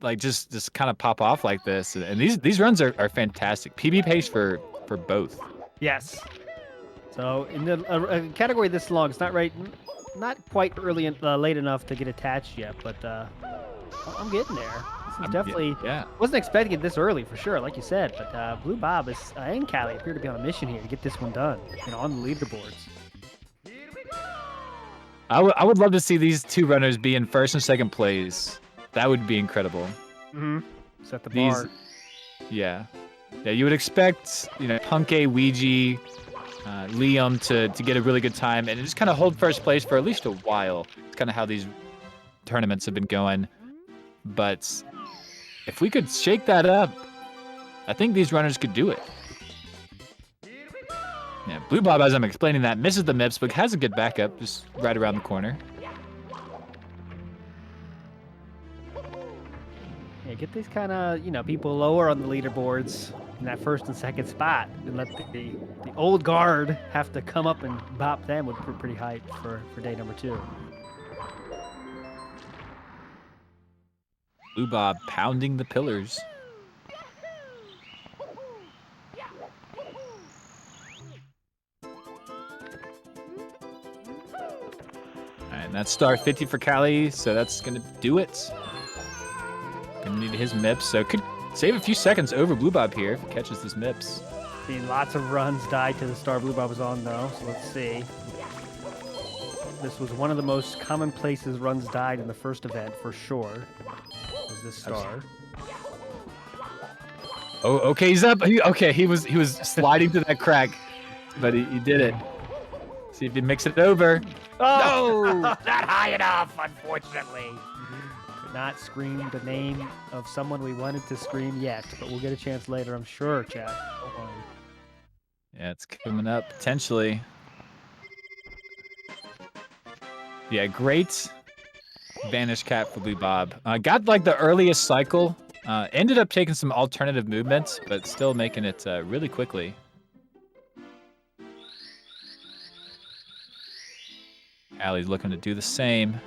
like just kind of pop off like this. And these runs are fantastic. PB pace for both. Yes. So in the category this long, it's not not quite early and late enough to get attached yet, but I'm getting there. This is definitely yeah. Wasn't expecting it this early for sure, like you said. But Blue Bob and Callie appear to be on a mission here to get this one done, on the leaderboards. I would love to see these two runners be in first and second place. That would be incredible. Mm-hmm. Set the bar. Yeah. You would expect Punke, Ouija, Liam to get a really good time and just kind of hold first place for at least a while. It's kind of how these tournaments have been going. But if we could shake that up, I think these runners could do it. Yeah, Blue Bob, as I'm explaining that, misses the MIPS, but has a good backup just right around the corner. Yeah, get these kind of, people lower on the leaderboards in that first and second spot and let the old guard have to come up and bop them with pretty hype for day number 2. Blue Bob pounding the pillars. And that's star 50 for Callie, so that's gonna do it. Gonna need his MIPS, so could save a few seconds over Blue Bob here if he catches this MIPS. Seen lots of runs die to the star Blue Bob was on though, so let's see. This was one of the most common places runs died in the first event for sure. Was this star? Oh, okay, he's up. He was sliding to that crack, but he did it. See if he mix it over. Oh, no! Not high enough, unfortunately. Could not scream the name of someone we wanted to scream yet, but we'll get a chance later, I'm sure, Chad. Don't worry. Yeah, it's coming up potentially. Yeah, great Vanish Cat for Blue Bob. Got like the earliest cycle. Ended up taking some alternative movements, but still making it really quickly. Callie's looking to do the same.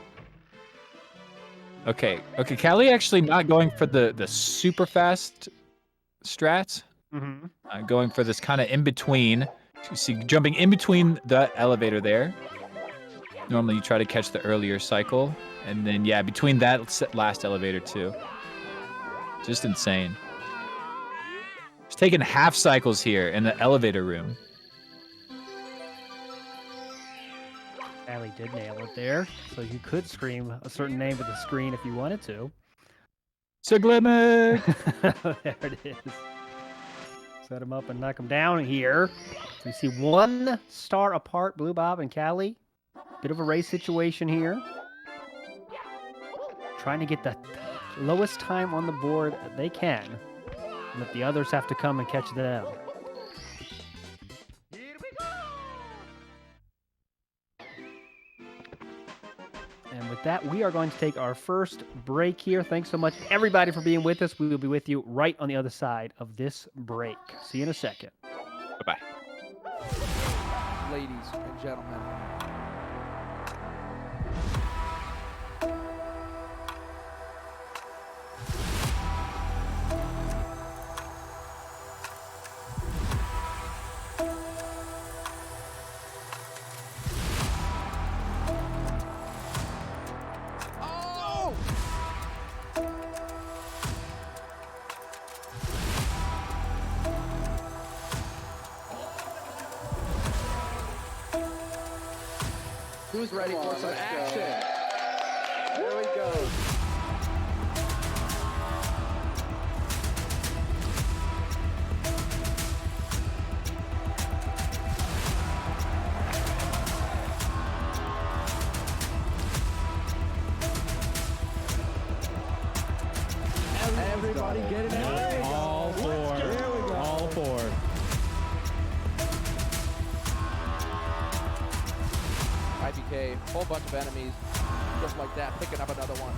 Okay, Callie actually not going for the super fast strat. Mm-hmm. Going for this kind of in between. You see, jumping in between the elevator there. Normally you try to catch the earlier cycle, and then yeah, between that last elevator too. Just insane. He's taking half cycles here in the elevator room. Callie did nail it there, so you could scream a certain name with the screen if you wanted to. Siglimmick! There it is. Set him up and knock him down here. We see 1 star apart, Blue Bob and Callie. Bit of a race situation here. Trying to get the lowest time on the board they can. But the others have to come and catch them. And with that, we are going to take our first break here. Thanks so much, everybody, for being with us. We will be with you right on the other side of this break. See you in a second. Bye-bye. Ladies and gentlemen. Who's ready for some action? goes. Everybody get it out. All four. There we go. All four. IBK, whole bunch of enemies, just like that, picking up another one.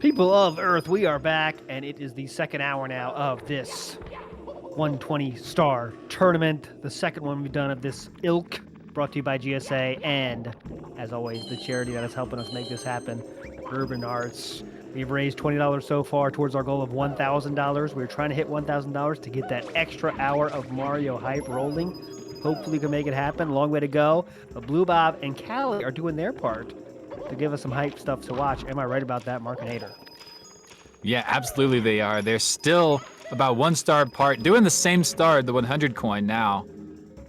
People of Earth, we are back, and it is the second hour now of this 120 star tournament. The second one we've done of this ilk, brought to you by GSA, and as always, the charity that is helping us make this happen, Urban Arts. We've raised $20 so far towards our goal of $1,000. We're trying to hit $1,000 to get that extra hour of Mario hype rolling. Hopefully, we can make it happen. Long way to go. But Blue Bob and Callie are doing their part to give us some hype stuff to watch. Am I right about that, Markinator? Yeah, absolutely they are. They're still about 1 star apart, doing the same star, the 100 coin now.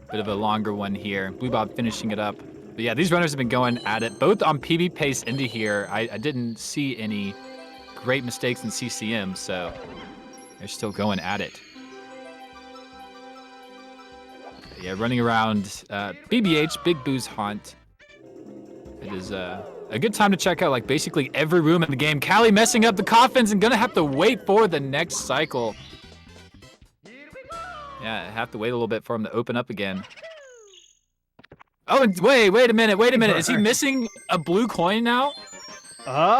Bit of a longer one here. Blue Bob finishing it up. But yeah, these runners have been going at it, both on PB pace into here. I didn't see any great mistakes in CCM, so they're still going at it. Yeah, running around BBH, Big Boo's Haunt. It is a good time to check out like basically every room in the game. Callie messing up the coffins and gonna have to wait for the next cycle. Yeah, I have to wait a little bit for him to open up again. Oh, and wait a minute. Is he missing a blue coin now? Oh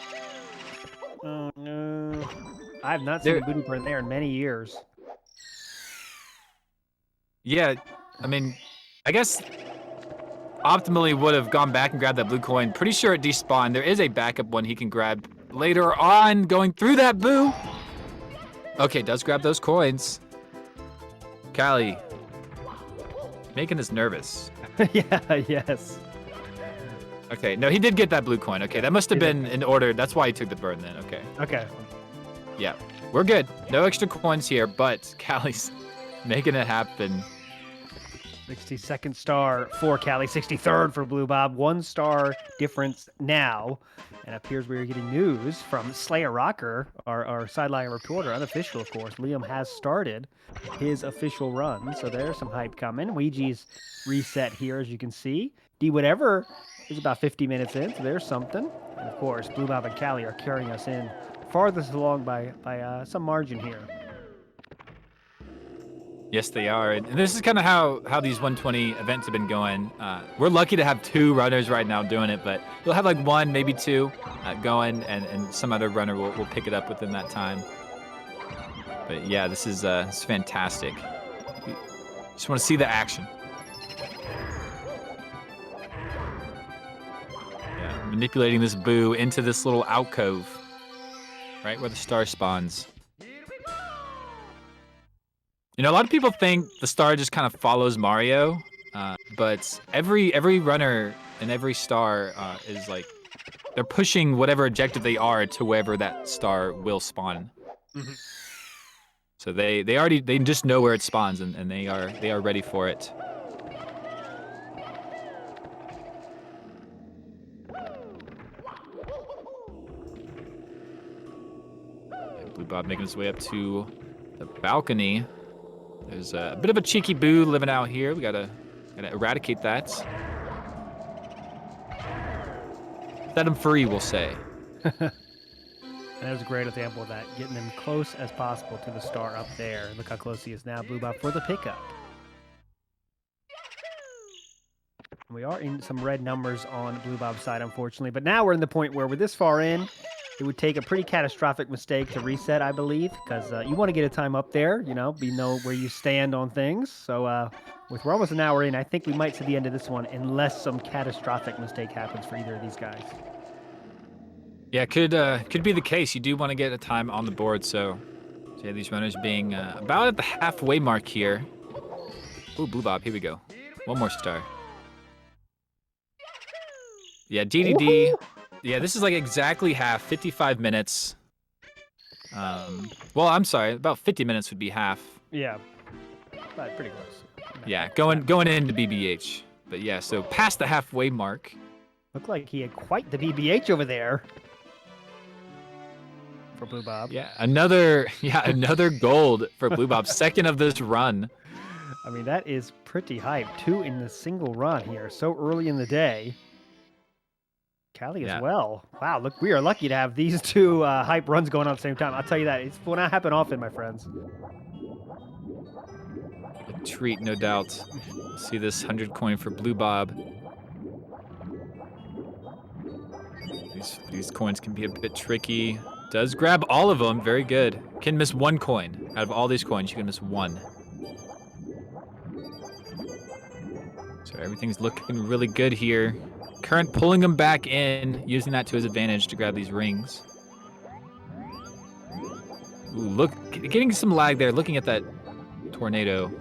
no. I have not seen a booty burn there in many years. Yeah, I mean, I guess optimally would have gone back and grabbed that blue coin. Pretty sure it despawned. There is a backup one he can grab later on going through that boo. Okay, does grab those coins. Callie, making us nervous. Yeah, yes. Okay, no, he did get that blue coin. Okay, that must have been in order. That's why he took the burn then. Okay. Okay. Yeah, we're good. No extra coins here, but Callie's making it happen. 62nd star for Callie, 63rd for Blue Bob. 1 star difference now. And it appears we are getting news from Slayer Rocker, our sideline reporter, unofficial, of course. Liam has started his official run, so there's some hype coming. Ouija's reset here, as you can see. D Whatever is about 50 minutes in, so there's something. And of course, Blue Bob and Callie are carrying us in farthest along by some margin here. Yes, they are. And this is kind of how these 120 events have been going. We're lucky to have 2 runners right now doing it, but we'll have like 1, maybe 2 going, and some other runner will pick it up within that time. But yeah, this is fantastic. Just want to see the action. Yeah, manipulating this boo into this little alcove, right where the star spawns. You know, a lot of people think the star just kind of follows Mario, but every runner and every star is like, they're pushing whatever objective they are to wherever that star will spawn. Mm-hmm. So they just know where it spawns, and they are ready for it. Blue Bob making his way up to the balcony. There's a bit of a cheeky boo living out here. We gotta eradicate that. Set him free, we'll say. That was a great example of that, getting him close as possible to the star up there. Look how close he is now, Blue Bob, for the pickup. We are in some red numbers on Blue Bob's side, unfortunately, but now we're in the point where we're this far in. It would take a pretty catastrophic mistake to reset, I believe, because you want to get a time up there, you know where you stand on things. So we're almost an hour in. I think we might see the end of this one unless some catastrophic mistake happens for either of these guys. Yeah, could be the case. You do want to get a time on the board, so yeah, these runners being about at the halfway mark here. Ooh, Blue Bob, here we go. 1 more star. Yeah, DDD. Yeah, this is like exactly half, 55 minutes. Well, I'm sorry, about 50 minutes would be half. Yeah, but pretty close. Yeah, going into BBH. But yeah, so past the halfway mark. Looked like he had quite the BBH over there for Blue Bob. Yeah, another gold for Blue Bob, second of this run. I mean, that is pretty hype. 2 in the single run here, so early in the day. Callie as well. Wow, look, we are lucky to have these 2 hype runs going on at the same time. I'll tell you that. It will not happen often, my friends. A treat, no doubt. See this 100 coin for Blue Bob. These coins can be a bit tricky. Does grab all of them. Very good. Can miss one coin. Out of all these coins, you can miss one. So everything's looking really good here. Current pulling him back in, using that to his advantage to grab these rings. Ooh, look, getting some lag there. Looking at that tornado.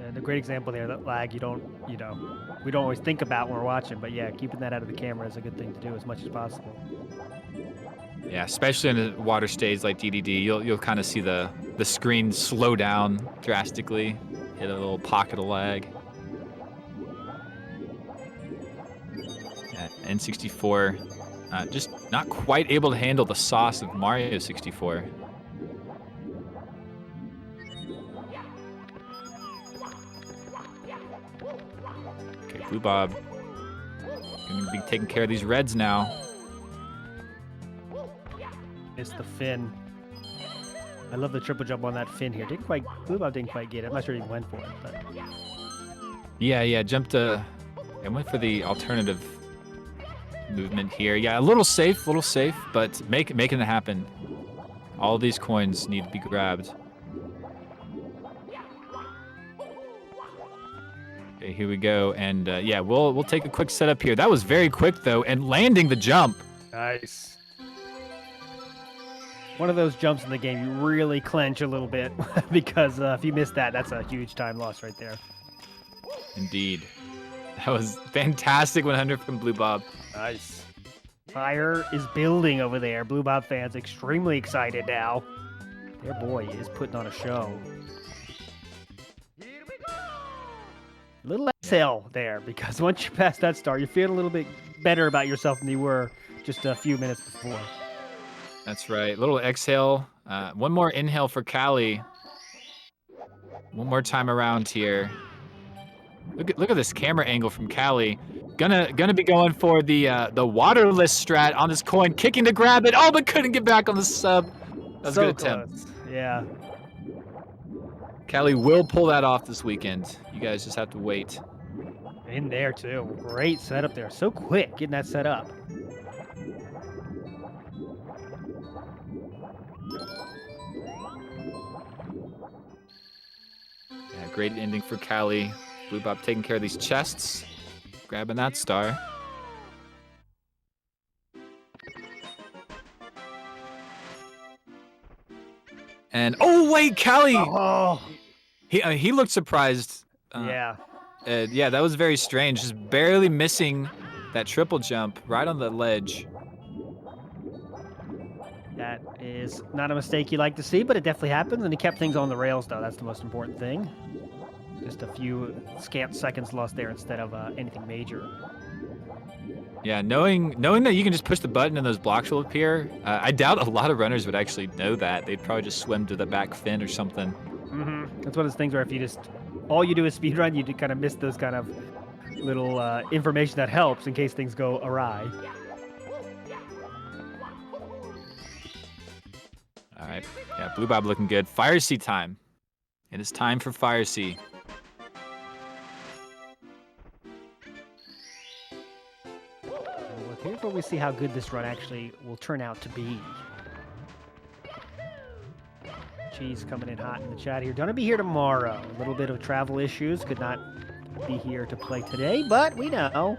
And a great example there, that lag we don't always think about when we're watching, but yeah, keeping that out of the camera is a good thing to do as much as possible. Yeah, especially in a water stage like DDD, you'll kind of see the screen slow down drastically, hit a little pocket of lag. Yeah, N64, just not quite able to handle the sauce of Mario 64. Okay, Blue Bob gonna be taking care of these reds now. It's the fin. I love the triple jump on that fin here. Blue Bob didn't quite get it. I'm not sure he went for it, but Yeah, jumped I went for the alternative movement here. Yeah, a little safe, but making it happen. All these coins need to be grabbed. Okay, here we go, and yeah, we'll take a quick setup here. That was very quick though, and landing the jump. nice. One of those jumps in the game you really clench a little bit because if you miss that, that's a huge time loss right there. Indeed. That was fantastic 100 from Blue Bob. Nice. Fire is building over there. Blue Bob fans extremely excited now. Their boy is putting on a show. Little exhale there, because once you pass that star, you feel a little bit better about yourself than you were just a few minutes before. That's right. Little exhale. One more inhale for Callie. One more time around here. Look at this camera angle from Callie. Gonna be going for the waterless strat on this coin, kicking to grab it. Oh, but couldn't get back on the sub. That was a good attempt. Close. Yeah. Callie will pull that off this weekend. You guys just have to wait. In there too. Great setup there. So quick getting that set up. Yeah, great ending for Callie. Blue Bob taking care of these chests, grabbing that star. And oh wait, Callie! Oh, He looked surprised. yeah. Yeah, that was very strange. Just barely missing that triple jump right on the ledge. That is not a mistake you like to see, but it definitely happens, and he kept things on the rails, though. That's the most important thing. Just a few scant seconds lost there instead of anything major. Yeah, knowing that you can just push the button and those blocks will appear, I doubt a lot of runners would actually know that. They'd probably just swim to the back fin or something. Mm-hmm. That's one of those things where if you just, all you do is speedrun, you do kind of miss those kind of little information that helps in case things go awry. All right, yeah, Blue Bob looking good. Fire Sea time. It is time for Fire Sea. Well, here's where we see how good this run actually will turn out to be. Cheese coming in hot in the chat here. Gonna be here tomorrow. A little bit of travel issues. Could not be here to play today, but we know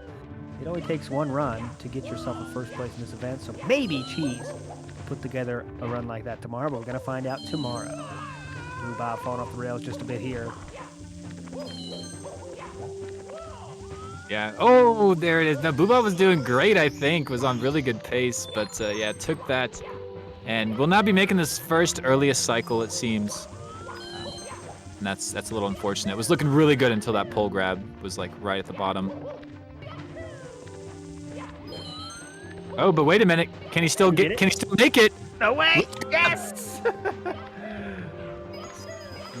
it only takes one run to get yourself a first place in this event. So maybe Cheese will put together a run like that tomorrow, but we're gonna find out tomorrow. Blue Bob falling off the rails just a bit here. Yeah. Oh, there it is. Now, Blue Bob was doing great, I think. Was on really good pace, but yeah, took that. And will now be making this first earliest cycle, it seems. And that's a little unfortunate. It was looking really good until that pole grab was like right at the bottom. Oh, but wait a minute. Can he still get? Can he still make it? No way! Yes!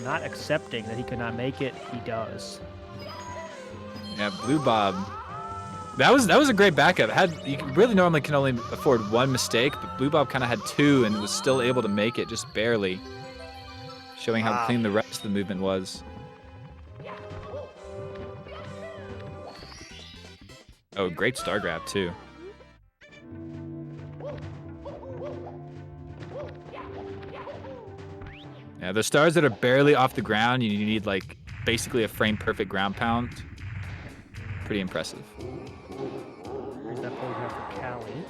Not accepting that he could not make it. He does. Yeah, Blue Bob. That was a great backup. You really normally can only afford one mistake, but Blue Bob kind of had two and was still able to make it just barely, showing how clean the rest of the movement was. Oh, great star grab too. Yeah, the stars that are barely off the ground, you need like basically a frame perfect ground pound. Pretty impressive. Here's that play here for Callie.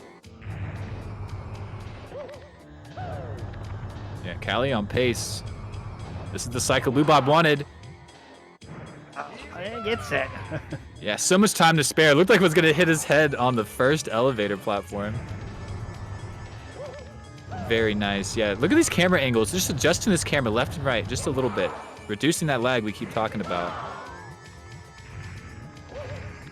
Yeah, Callie on pace. This is the cycle Blue Bob wanted. And gets it. Yeah, so much time to spare. It looked like it was gonna hit his head on the first elevator platform. Very nice. Yeah, look at these camera angles. Just adjusting this camera left and right just a little bit. Reducing that lag we keep talking about. I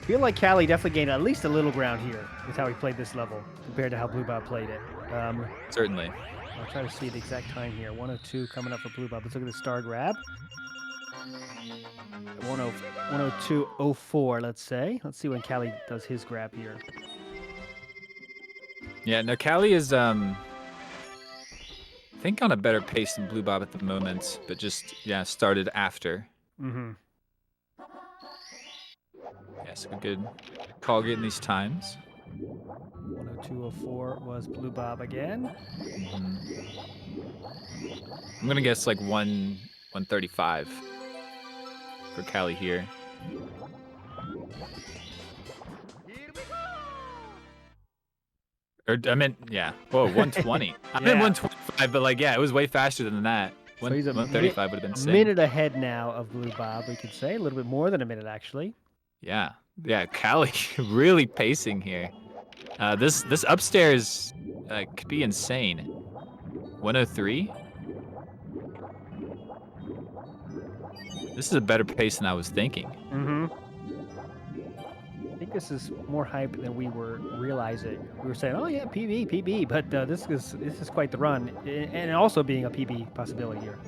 feel like Callie definitely gained at least a little ground here with how he played this level compared to how Blue Bob played it. Certainly. I'll try to see the exact time here. 102 coming up for Blue Bob. Let's look at the star grab. 102.04, let's say. Let's see when Callie does his grab here. Yeah, no, Callie is I think on a better pace than Blue Bob at the moment, but just started after. Mm-hmm. Yeah, so good call getting these times. 102.04 was Blue Bob again. I'm gonna guess like 135 for Callie here. Or I meant, yeah. Whoa, 120. I meant 125, but like, yeah, it was way faster than that. So he's 135 would have been a sick. minute ahead now of Blue Bob, we could say. A little bit more than a minute, actually. Yeah, Callie really pacing here. This upstairs could be insane. 103. This is a better pace than I was thinking. Mm-hmm. I think this is more hype than we were realizing. We were saying, "Oh yeah, PB," but this is quite the run, and also being a PB possibility here.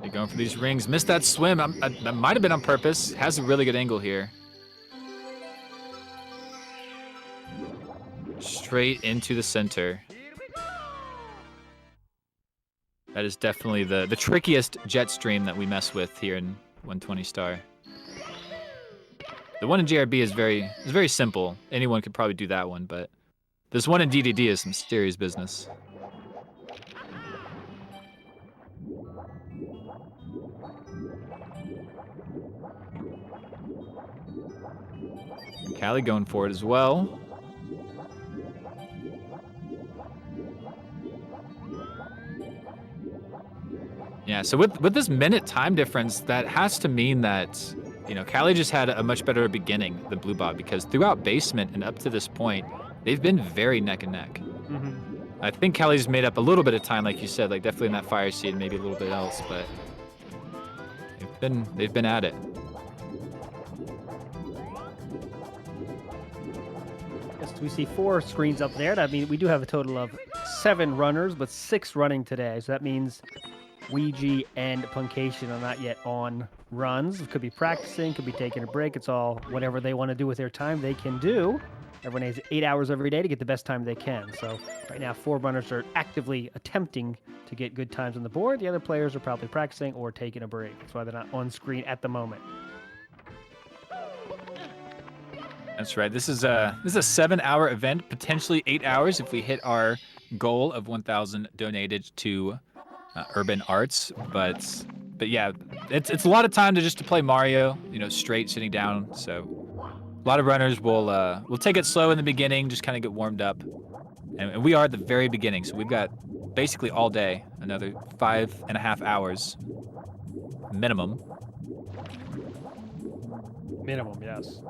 They're going for these rings. Missed that swim. That might have been on purpose. Has a really good angle here. Straight into the center. That is definitely the trickiest jet stream that we mess with here in 120 star. The one in JRB is very simple. Anyone could probably do that one, but this one in DDD is some serious business. Callie going for it as well. Yeah, so with this minute time difference, that has to mean that, Callie just had a much better beginning than Blue Bob, because throughout basement and up to this point, they've been very neck and neck. Mm-hmm. I think Callie's made up a little bit of time, like you said, like definitely in that fire seed, maybe a little bit else, but they've been at it. Yes, we see 4 screens up there. That means we do have a total of 7 runners, but 6 running today. So that means Ouija and Puncation are not yet on runs. It could be practicing, could be taking a break. It's all whatever they want to do with their time, they can do. Everyone has 8 hours every day to get the best time they can. So right now, 4 runners are actively attempting to get good times on the board. The other players are probably practicing or taking a break. That's why they're not on screen at the moment. That's right. This is a 7-hour event, potentially 8 hours if we hit our goal of 1,000 donated to Urban Arts. But yeah, it's a lot of time to play Mario, straight sitting down. So a lot of runners will take it slow in the beginning, just kind of get warmed up. And we are at the very beginning, so we've got basically all day, another 5.5 hours minimum. Minimum, yes.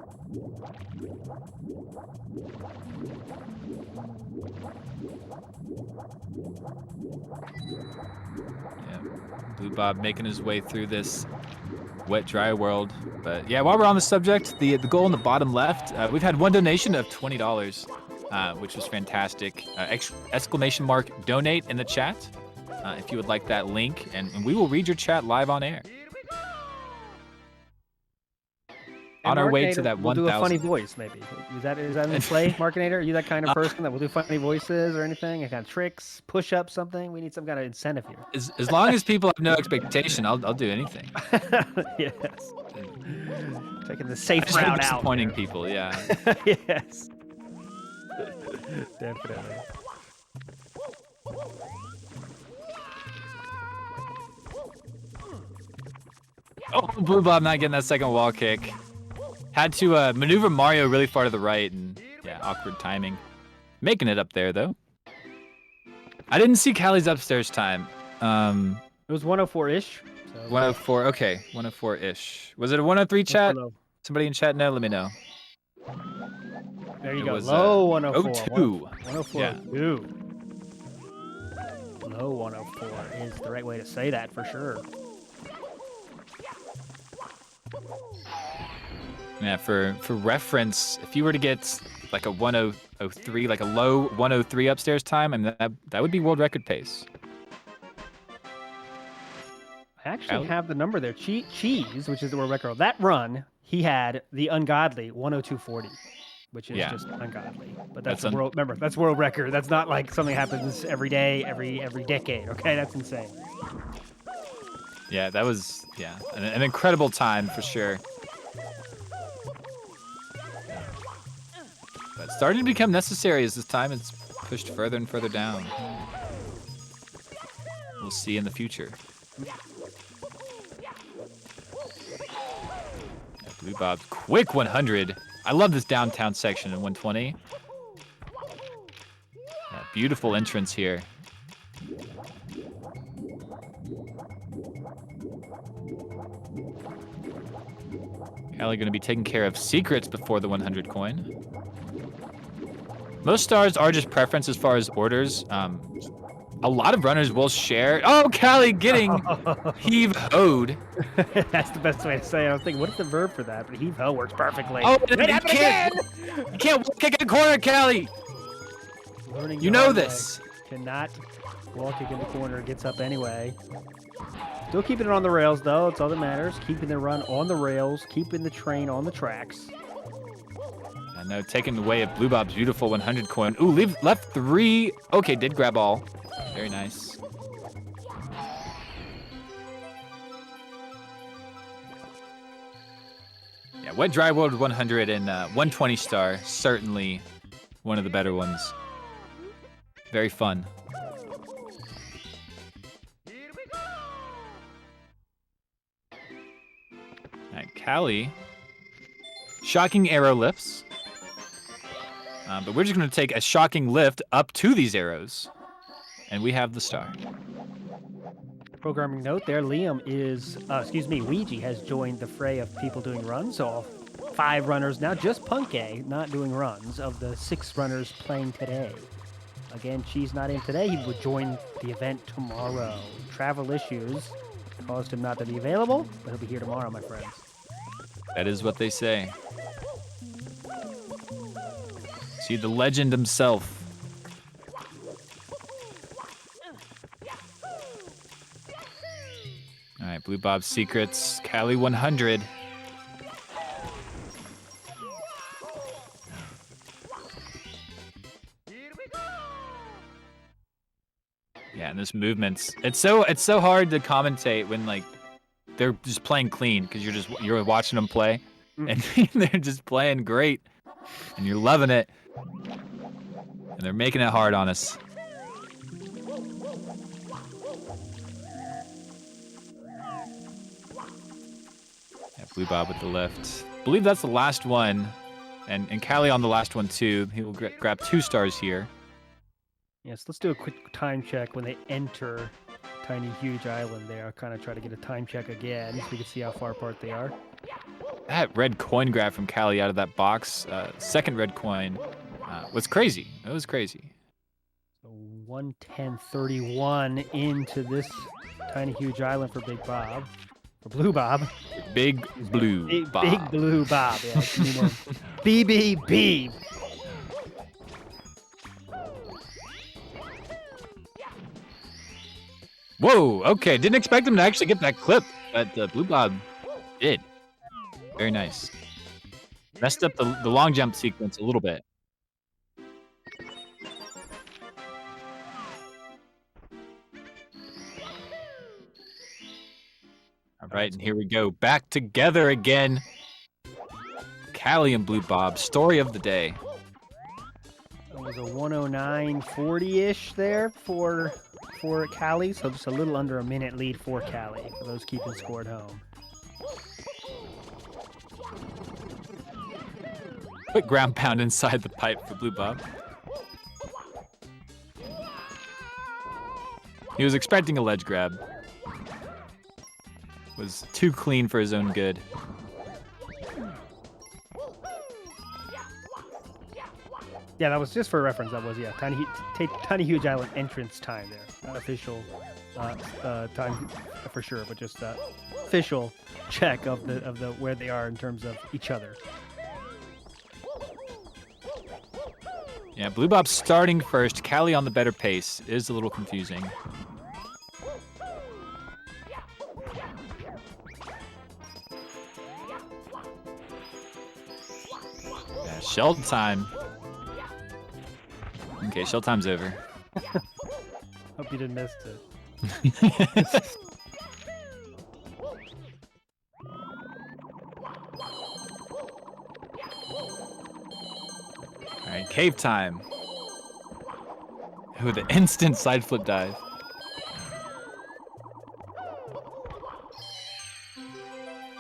Yeah, Blue Bob making his way through this wet, dry world. But yeah, while we're on the subject, the goal in the bottom left, we've had one donation of $20, which was fantastic. Exclamation mark donate in the chat if you would like that link, and we will read your chat live on air. On our way to that 1,000. We'll do a funny voice, maybe. Is that in play, Markinator? Are you that kind of person that will do funny voices or anything? Any kind of tricks, push-ups, something? We need some kind of incentive here. As long as people have no expectation, I'll do anything. Yes. Taking the safe route out. Disappointing people, yeah. Yes. Definitely. Oh, Blue Bob not getting that second wall kick. Had to maneuver Mario really far to the right, and yeah, awkward timing. Making it up there though. I didn't see Callie's upstairs time. It was 104-ish. So 104. Okay, 104-ish. Was it a 103 chat? low. Somebody in chat know? Let me know. There you It go. was, Low 104. 02. 104. Yeah. Low 104 is the right way to say that for sure. Yeah, for reference, if you were to get like a 1003, like a low 103 upstairs time, I mean that would be world record pace. I actually have the number there. Cheese, which is the world record. That run, he had the ungodly 102.40, which is just ungodly. But that's the world. Remember, that's world record. That's not like something happens every day, every decade. Okay, that's insane. Yeah, that was an incredible time for sure. But starting to become necessary as this time it's pushed further and further down. We'll see in the future. Blue Bob's quick 100. I love this downtown section in 120. Beautiful entrance here. Callie going to be taking care of secrets before the 100 coin. Most stars are just preference as far as orders. A lot of runners will share. Oh, Callie getting heave-hoed. That's the best way to say it. I was thinking, what is the verb for that? But heave-ho works perfectly. Oh, it happened again! You can't wall kick in the corner, Callie. Learning you know this. Cannot wall kick in the corner. Gets up anyway. Still keeping it on the rails, though. It's all that matters. Keeping the run on the rails. Keeping the train on the tracks. I know, taking away a Blue Bob's beautiful 100 coin. Ooh, left 3. Okay, did grab all. Very nice. Yeah, Wet Dry World 100 and 120 star. Certainly one of the better ones. Very fun. All right, Callie. Shocking arrow lifts. But we're just going to take a shocking lift up to these arrows. And we have the star. Programming note there, Liam is, Ouija has joined the fray of people doing runs. So all 5 runners now, just Punke not doing runs of the 6 runners playing today. Again, Cheese not in today. He would join the event tomorrow. Travel issues caused him not to be available, but he'll be here tomorrow, my friends. That is what they say. See the legend himself. All right, Blue Bob's secrets. Callie 100. Yeah, and this movement's it's so hard to commentate when like they're just playing clean because you're watching them play, and they're just playing great, and you're loving it, and they're making it hard on us. Yeah, Blue Bob with the lift. I believe that's the last one, and Callie on the last one too. He will grab 2 stars here. Yes, let's do a quick time check when they enter Tiny Huge Island there. I'll kind of try to get a time check again so we can see how far apart they are. That red coin grab from Callie out of that box, second red coin, was crazy. It was crazy. So 110.31 into this Tiny Huge Island for Big Bob. For Blue Bob. Big Blue Bob. Big Blue Bob, yeah. BBB. Whoa, okay. Didn't expect him to actually get that clip, but Blue Bob did. Very nice. Messed up the long jump sequence a little bit. All right, and here we go. Back together again. Callie and Blue Bob, story of the day. was a 109.40-ish there for Cali, so just a little under a minute lead for Cali, for those keeping score at home. Quick ground pound inside the pipe for Blue Bob. He was expecting a ledge grab. Was too clean for his own good. Yeah, that was just for reference. That was, yeah, Tiny Huge Island entrance time there. Not official time for sure, but just official check of the where they are in terms of each other. Yeah, Blue Bob's starting first. Cali on the better pace. Is a little confusing. Yeah, shell time. Okay, shell time's over. Hope you didn't miss it. Alright, cave time. With an instant side flip dive.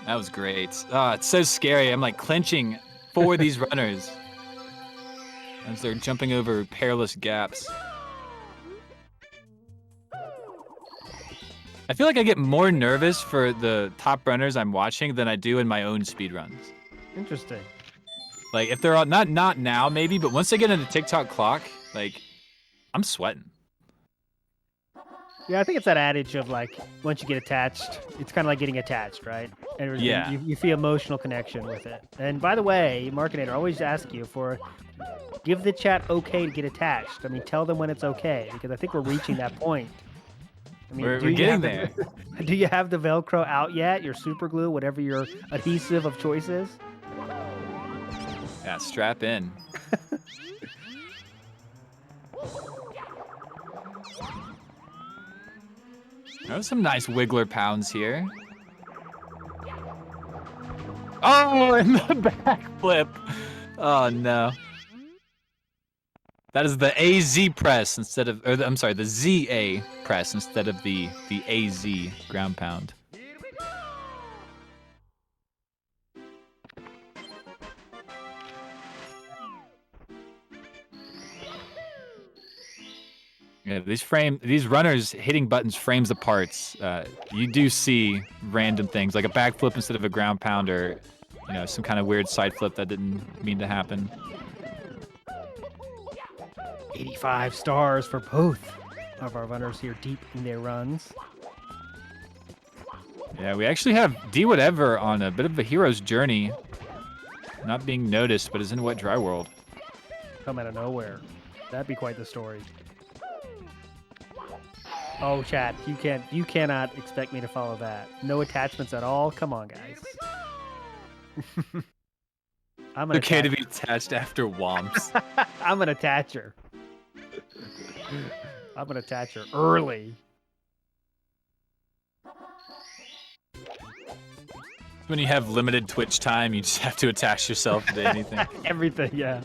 That was great. Oh, it's so scary. I'm like clenching for these runners as they're jumping over perilous gaps. I feel like I get more nervous for the top runners I'm watching than I do in my own speedruns. Interesting. Like if they're all, not now maybe, but once they get into TikTok clock, like I'm sweating. Yeah, I think it's that adage of like once you get attached, it's kind of like getting attached, right? And Yeah. you feel emotional connection with it. And by the way, Markinator, I always ask you for give the chat okay to get attached. I mean, tell them when it's okay because I think we're reaching that point. I mean, We're do you getting have there. Do you have the Velcro out yet? Your super glue, whatever your adhesive of choice is? Yeah, strap in. There's some nice wiggler pounds here. Oh, and the backflip. Oh no. That is the AZ press instead of, or the, I'm sorry, the ZA press instead of the AZ ground pound. Yeah, these runners hitting buttons frames the parts. You do see random things like a backflip instead of a ground pound, or you know, some kind of weird side flip that didn't mean to happen. 85 stars for both of our runners here deep in their runs. Yeah, we actually have D Whatever on a bit of a hero's journey, not being noticed, but is in Wet Dry World. Come out of nowhere. That'd be quite the story. Oh, chat, you cannot expect me to follow that. No attachments at all. Come on, guys. I'm an Okay to be attached after Womps. I'm an attacher. I'm an attacher early. When you have limited Twitch time, you just have to attach yourself to anything. Everything, yeah.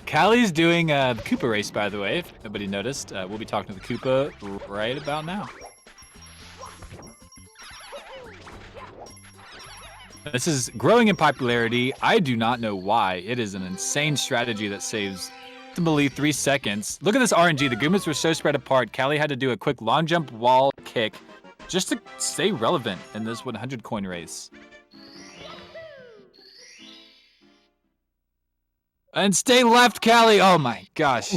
Cali's doing the Koopa race, by the way, if nobody noticed. We'll be talking to the Koopa right about now. This is growing in popularity. I do not know why. It is an insane strategy that saves, to believe, 3 seconds. Look at this RNG. The Goombas were so spread apart. Cali had to do a quick long jump wall kick just to stay relevant in this 100 coin race. And stay left, Cali. Oh my gosh.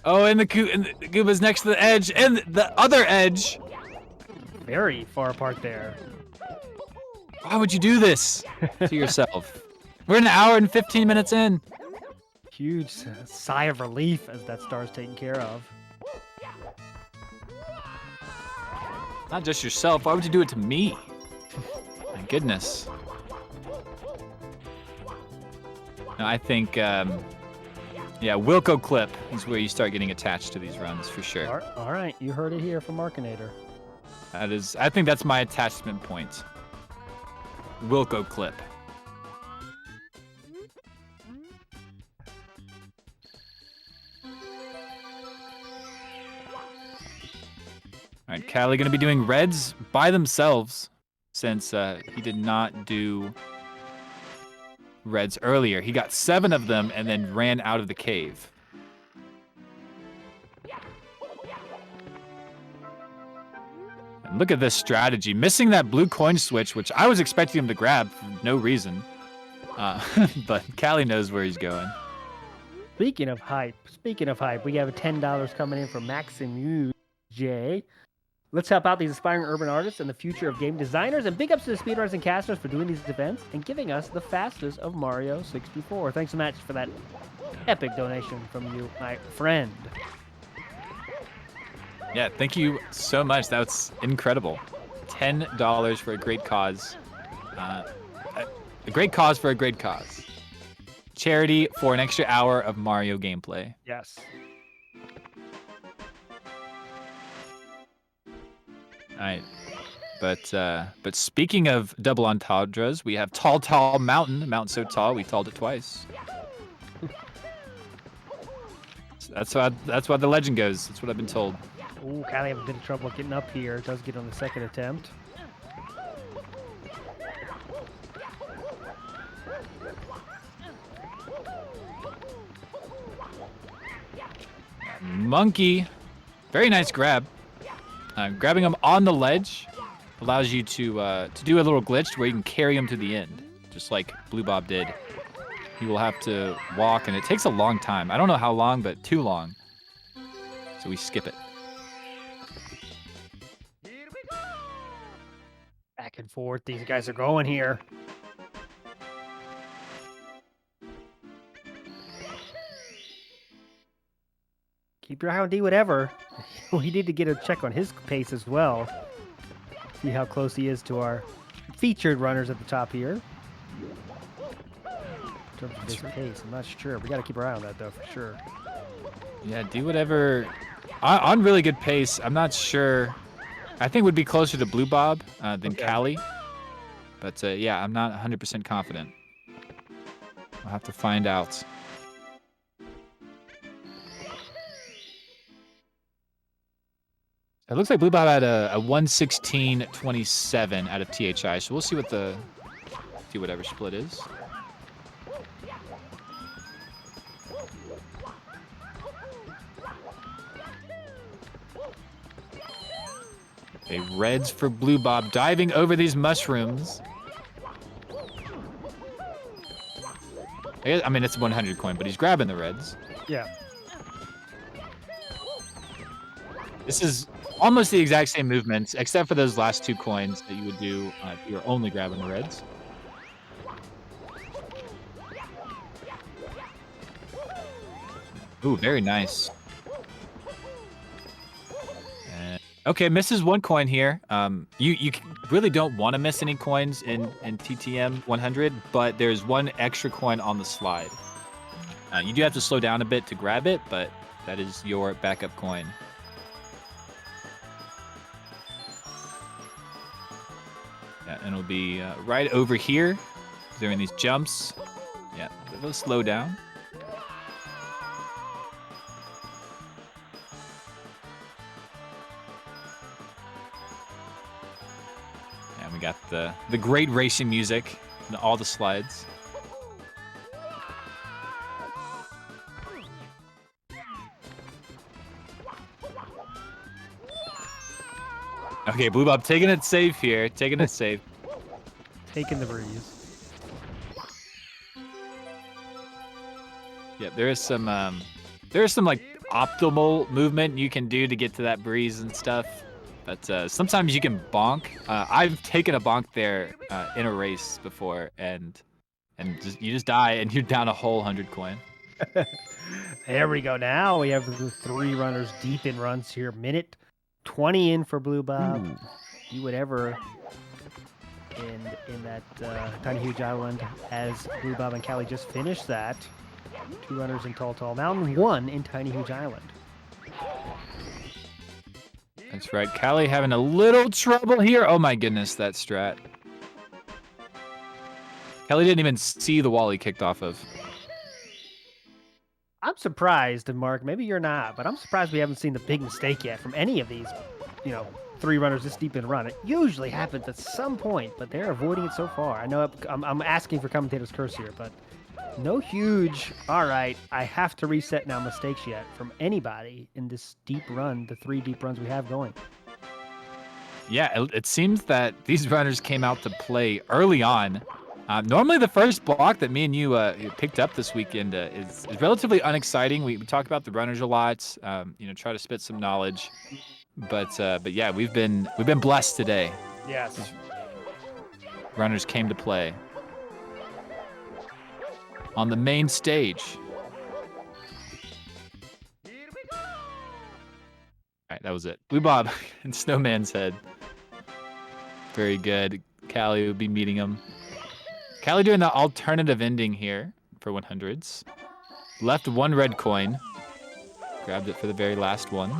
Oh, and the Goombas next to the edge, and the other edge. Very far apart there. Why would you do this to yourself? We're an hour and 15 minutes in. Huge sigh of relief as that star's taken care of. Not just yourself. Why would you do it to me? My goodness. No, I think, yeah, Wilco clip is where you start getting attached to these runs for sure. All right, you heard it here from Markinator. That is, I think that's my attachment point. Wilco clip. right, Callie gonna be doing reds by themselves since he did not do reds earlier. He got 7 of them and then ran out of the cave. And look at this strategy. Missing that blue coin switch, which I was expecting him to grab for no reason. But Callie knows where he's going. Speaking of hype, we have $10 coming in from Maxim J. Let's help out these aspiring urban artists and the future of game designers. And big ups to the speedrunners and casters for doing these events and giving us the fastest of Mario 64. Thanks so much for that epic donation from you, my friend. Yeah, thank you so much. That's incredible. $10 for a great cause. A great cause for a great cause. Charity for an extra hour of Mario gameplay. Yes. All right. But speaking of double entendres, we have Tall Mountain. A mountain so tall, we talled it twice. That's why the legend goes. That's what I've been told. Ooh, Callie having a bit of trouble getting up here. Does get on the second attempt. Monkey, very nice grab. Grabbing him on the ledge allows you to do a little glitch where you can carry him to the end, just like Blue Bob did. He will have to walk, and it takes a long time. I don't know how long, but too long. So we skip it. Back and forth, these guys are going here. Keep your eye on D, whatever. We need to get a check on his pace as well. See how close he is to our featured runners at the top here. In terms of his pace, I'm not sure. We got to keep our eye on that, though, for sure. Yeah, do whatever. On really good pace, I'm not sure. I think would be closer to Blue Bob than Callie. But yeah, I'm not 100% confident. I'll have to find out. It looks like Blue Bob had a 116.27 out of THI, so we'll see what whatever split is. Okay, reds for Blue Bob, diving over these mushrooms. I mean, it's a 100 coin, but he's grabbing the reds. Yeah. This is almost the exact same movements, except for those last 2 coins that you would do if you were only grabbing the reds. Ooh, very nice. Okay, misses 1 coin here. You really don't want to miss any coins in TTM 100, but there's 1 extra coin on the slide. You do have to slow down a bit to grab it, but that is your backup coin. Yeah, and it'll be right over here during these jumps. Yeah, they'll slow down. And we got the great racing music and all the slides. Okay, Blue Bob taking it safe here. Taking it safe. Taking the breeze. Yeah, there is some like optimal movement you can do to get to that breeze and stuff. But sometimes you can bonk. I've taken a bonk there in a race before, and you just die and you're down a whole 100 coin. There we go. Now we have the 3 runners deep in runs here. Minute 20 in for Blue Bob. Do whatever in that Tiny Huge Island as Blue Bob and Callie just finished that. 2 runners in Tall Mountain, 1 in Tiny Huge Island. That's right. Callie having a little trouble here. Oh my goodness, that strat. Callie didn't even see the wall he kicked off of. I'm surprised, and Mark, maybe you're not, but I'm surprised we haven't seen the big mistake yet from any of these, 3 runners this deep in a run. It usually happens at some point, but they're avoiding it so far. I know I'm asking for commentator's curse here, but no huge, all right, I have to reset now mistakes yet from anybody in this deep run, the 3 deep runs we have going. Yeah, it seems that these runners came out to play early on. Normally, the first block that me and you picked up this weekend is relatively unexciting. We talk about the runners a lot, try to spit some knowledge. But yeah, we've been blessed today. Yes. Runners came to play on the main stage. All right, that was it. Blue Bob and Snowman's Head. Very good. Callie will be meeting him. Callie doing the alternative ending here for 100s. Left 1 red coin. Grabbed it for the very last one.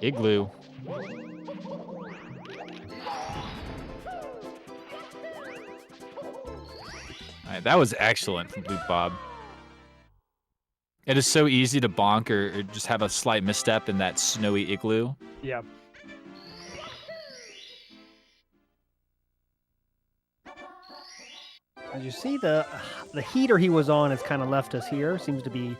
Igloo. All right, that was excellent from Blue Bob. It is so easy to bonk or just have a slight misstep in that snowy igloo. Yeah. As you see, the heater he was on has kind of left us here. Seems to be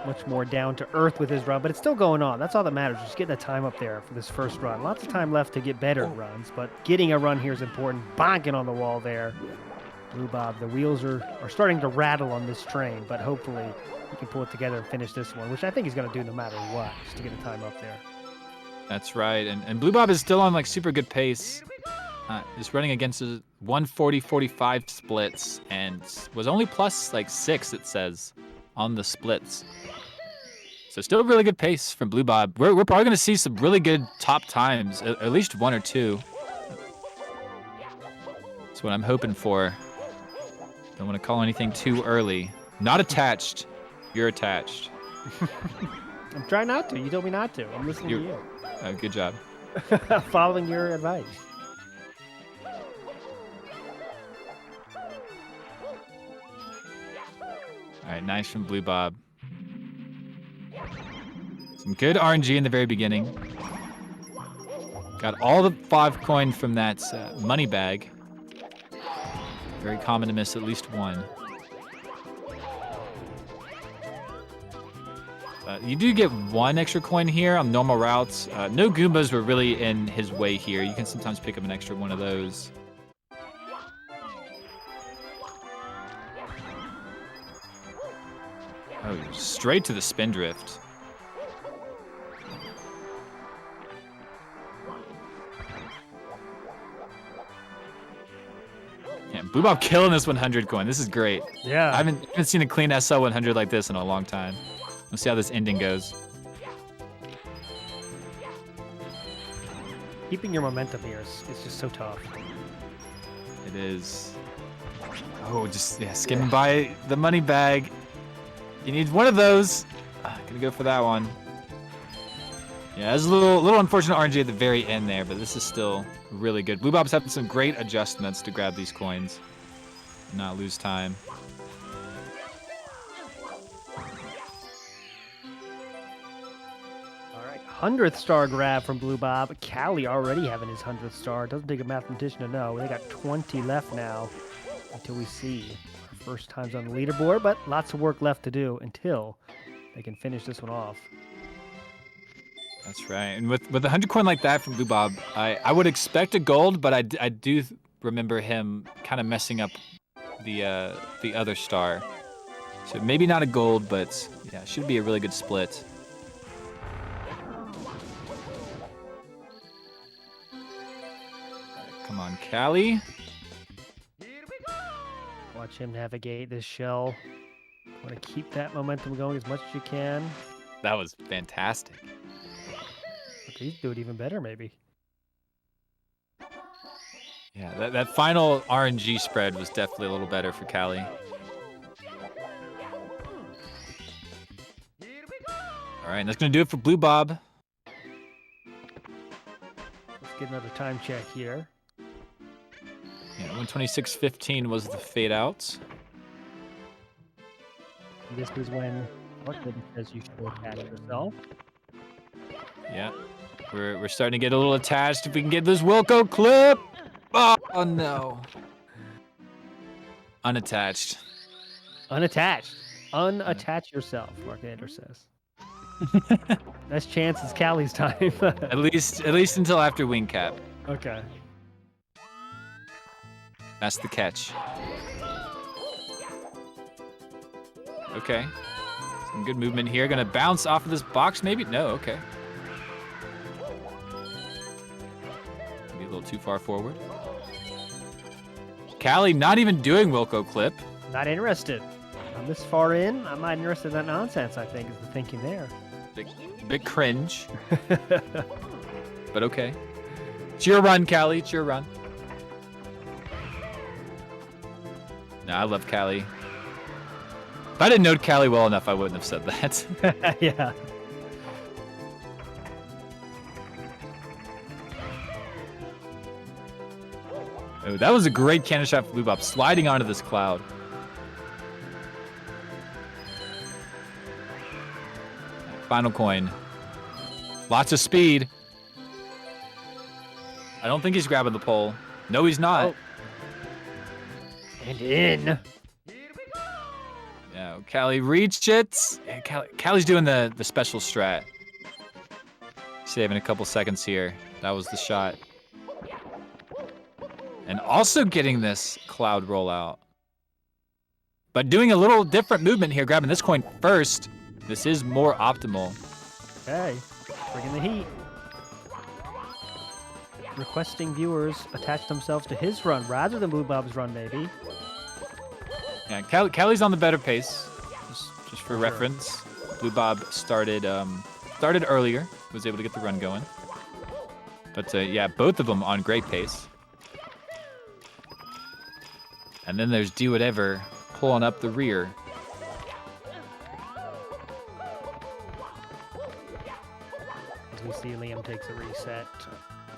much more down to earth with his run, but it's still going on. That's all that matters. Just getting the time up there for this first run. Lots of time left to get better runs, but getting a run here is important. Bonking on the wall there. Blue Bob, the wheels are starting to rattle on this train, but hopefully he can pull it together and finish this one, which I think he's going to do no matter what, just to get the time up there. That's right, and Blue Bob is still on like super good pace. Is running against a 140-45 splits and was only plus like 6, it says, on the splits. So still really good pace from Blue Bob. We're probably going to see some really good top times, at least 1 or 2. That's what I'm hoping for. Don't want to call anything too early. Not attached. You're attached. I'm trying not to. You told me not to. I'm listening to you. Good job. Following your advice. All right, nice from Blue Bob. Some good RNG in the very beginning. Got all the 5 coin from that money bag. Very common to miss at least 1. You do get 1 extra coin here on normal routes. No Goombas were really in his way here. You can sometimes pick up an extra 1 of those. Oh, straight to the spindrift. Yeah, Blue Bob killing this 100 coin. This is great. Yeah. I haven't seen a clean SL 100 like this in a long time. We'll see how this ending goes. Keeping your momentum here is just so tough. It is. Oh, just skimming by the money bag. You need 1 of those. Gonna go for that one. Yeah, there's a little unfortunate RNG at the very end there, but this is still really good. Blue Bob's having some great adjustments to grab these coins and not lose time. All right, 100th star grab from Blue Bob. Callie already having his 100th star. Doesn't take a mathematician to know. They got 20 left now until we see our first times on the leaderboard, but lots of work left to do until they can finish this one off. That's right. And with a 100 coin like that from Blue Bob, I would expect a gold, but I do remember him kind of messing up the other star. So maybe not a gold, but yeah, should be a really good split. Come on, Callie. Watch him navigate this shell. Want to keep that momentum going as much as you can. That was fantastic. He's do it even better, maybe. Yeah, that final RNG spread was definitely a little better for Callie. All right, and that's going to do it for Blue Bob. Let's get another time check here. Yeah, 126.15 was the fade out. This is when Market says you should attach yourself. Yeah. We're starting to get a little attached. If we can get this Wilco clip. Oh no. Unattached. Unattached. Unattach yourself, Market says. Best chance is Callie's time. At least until after wing cap. Okay. That's the catch. Okay. Some good movement here. Gonna bounce off of this box, maybe? No, okay. Maybe a little too far forward. Callie not even doing Wilco clip. Not interested. I'm this far in. I'm not interested in that nonsense, I think, is the thinking there. Bit cringe. But okay. It's your run, Callie. It's your run. No, I love Callie. If I didn't know Callie well enough, I wouldn't have said that. Yeah. Oh, that was a great cannon shot for Blue Bob, sliding onto this cloud. Final coin. Lots of speed. I don't think he's grabbing the pole. No, he's not. Oh. And in. Yeah, Callie reached it. Yeah, Callie's doing the special strat. Saving a couple seconds here. That was the shot. And also getting this cloud rollout. But doing a little different movement here, grabbing this coin first. This is more optimal. Okay. Bringing the heat. Requesting viewers attach themselves to his run rather than Blue Bob's run, maybe. Yeah, Callie's on the better pace. Just for reference, Blue Bob started earlier, was able to get the run going. But yeah, both of them on great pace. And then there's Do Whatever pulling up the rear. As we see, Liam takes a reset.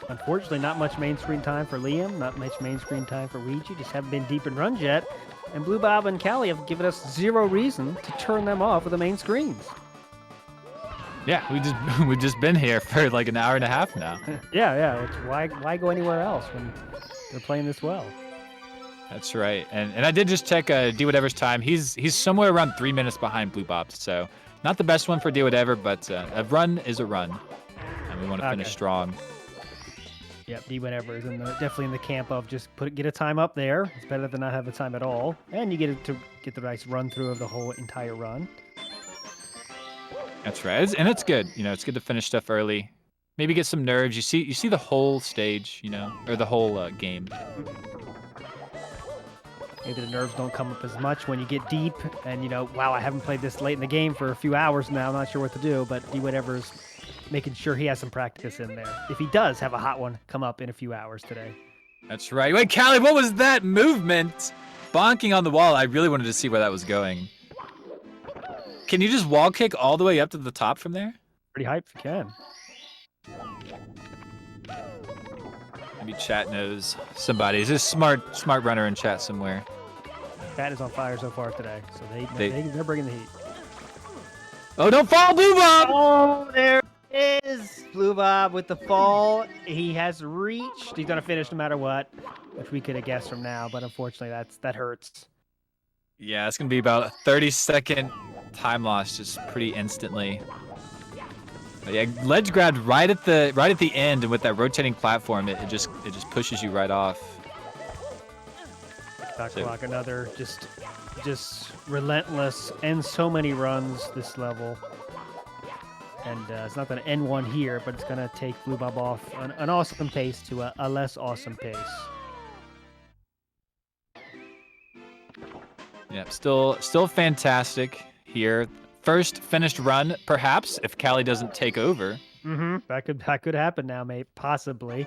Unfortunately, not much main screen time for Liam, not much main screen time for Ouija. Just haven't been deep in runs yet. And Blue Bob and Callie have given us zero reason to turn them off of the main screens. Yeah, we've just been here for like an hour and a half now. Yeah. Why go anywhere else when they're playing this well? That's right. And I did just check Do Whatever's time. He's somewhere around 3 minutes behind Blue Bob, so not the best one for Do Whatever, but a run is a run, and we want to finish strong. Yep, D whatever is definitely in the camp of just get a time up there. It's better than not have a time at all, and you get to get the nice run through of the whole entire run. That's right, and it's good. You know, it's good to finish stuff early. Maybe get some nerves. You see the whole stage, you know, or the whole game. Maybe the nerves don't come up as much when you get deep, and you know, wow, I haven't played this late in the game for a few hours now. I'm not sure what to do, but D whatever's making sure he has some practice in there. If he does have a hot one come up in a few hours today. That's right. Wait, Callie, what was that movement? Bonking on the wall. I really wanted to see where that was going. Can you just wall kick all the way up to the top from there? Pretty hype if you can. Maybe chat knows somebody. Is this smart runner in chat somewhere? Chat is on fire so far today, so they're bringing the heat. Oh, don't fall, Blue Bob! Oh, there it is! Blue Bob with the fall. He has reached. He's gonna finish no matter what, which we could have guessed from now, but unfortunately that hurts. Yeah, it's gonna be about a 30-second time loss, just pretty instantly. But yeah, ledge grabbed right at the end, and with that rotating platform, it just pushes you right off. Clock, another just relentless, and so many runs this level. And it's not going to end one here, but it's going to take Blue Bob off an awesome pace to a less awesome pace. Yeah, still fantastic here. First finished run, perhaps, if Callie doesn't take over. Mm-hmm. That could happen now, mate. Possibly.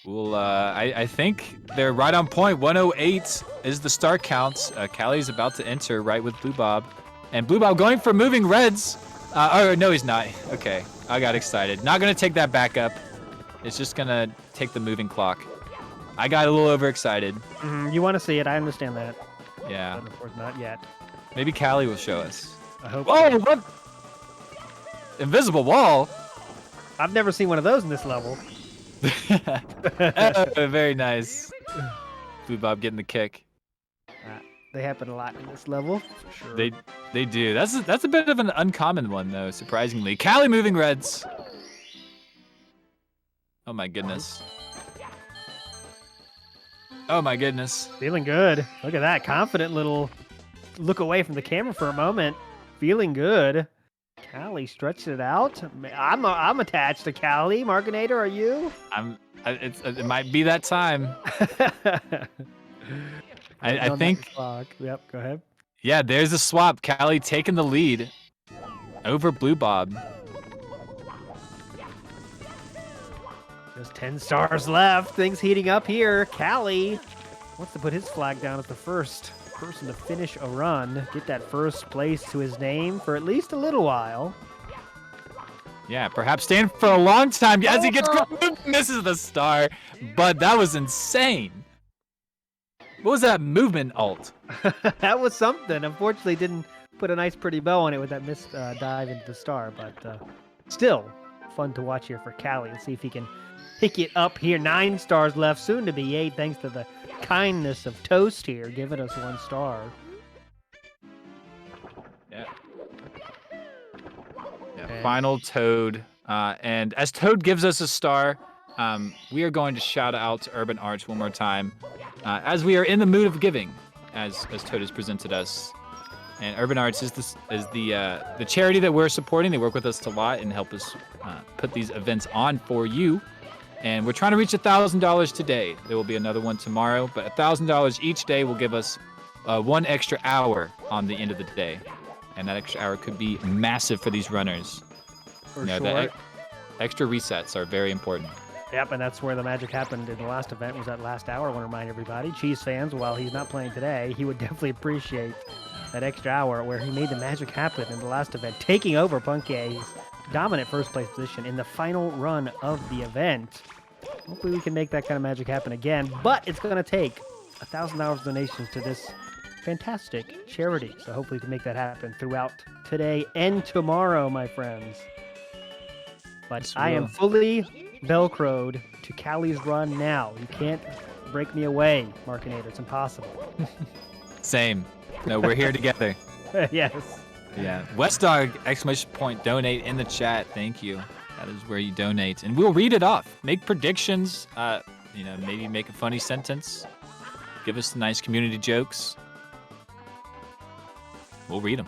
Well, I think they're right on point. 108 is the start count. Callie's about to enter right with Blue Bob. And Blue Bob going for moving reds. Oh, no, he's not. Okay, I got excited. Not going to take that back up. It's just going to take the moving clock. I got a little overexcited. You want to see it. I understand that. Yeah. But of course, not yet. Maybe Callie will show us. I hope. Oh, So. what? Invisible wall. I've never seen one of those in this level. Oh, very nice. Blue Bob getting the kick. They happen a lot in this level, for sure. They do. That's a bit of an uncommon one though, surprisingly. Callie moving reds. Oh my goodness. Oh my goodness. Feeling good. Look at that confident little look away from the camera for a moment. Feeling good. Callie stretched it out. I'm attached to Callie. Markinator, are you? It might be that time. I think. Yep. Go ahead. Yeah, there's a swap. Callie taking the lead over Blue Bob. Just 10 stars left. Things heating up here. Callie wants to put his flag down as the first person to finish a run, get that first place to his name for at least a little while. Yeah, perhaps staying for a long time as he gets misses the star, but that was insane. What was that movement alt? That was something. Unfortunately, didn't put a nice pretty bow on it with that missed dive into the star, but still fun to watch here for Callie and see if he can pick it up here. 9 stars left, soon to be 8, thanks to the kindness of Toast here, giving us 1 star. Yeah. Final Toad. And as Toad gives us a star, we are going to shout out to Urban Arts one more time, as we are in the mood of giving, as Toad has presented us. And Urban Arts is the charity that we're supporting. They work with us a lot and help us put these events on for you. And we're trying to reach $1,000 today. There will be another one tomorrow, but $1,000 each day will give us 1 extra hour on the end of the day. And that extra hour could be massive for these runners. For sure. The extra resets are very important. Yep, and that's where the magic happened in the last event, was that last hour. I want to remind everybody, Cheese fans, while he's not playing today, he would definitely appreciate that extra hour where he made the magic happen in the last event, taking over Punk's dominant first place position in the final run of the event. Hopefully we can make that kind of magic happen again, but it's going to take $1,000 donations to this fantastic charity. So hopefully we can make that happen throughout today and tomorrow, my friends. But yes, I am fully velcroed to Callie's run now. You can't break me away, Markinator. It's impossible. Same. No, we're here together. Yes. Yeah. Westdog, ! Donate in the chat. Thank you. That is where you donate. And we'll read it off. Make predictions. Maybe make a funny sentence. Give us some nice community jokes. We'll read them.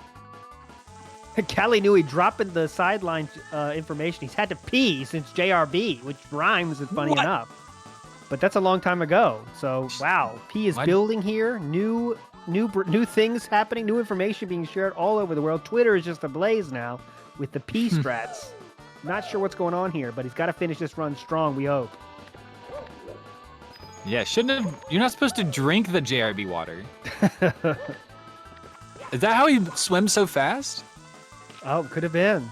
Callie knew he dropped in the sideline information. He's had to pee since JRB, which rhymes with funny enough. But that's a long time ago. So, wow. P is building here. New things happening. New information being shared all over the world. Twitter is just ablaze now with the P strats. Not sure what's going on here, but he's got to finish this run strong, we hope. Yeah, you're not supposed to drink the JRB water. Is that how he swims so fast? Oh, could have been.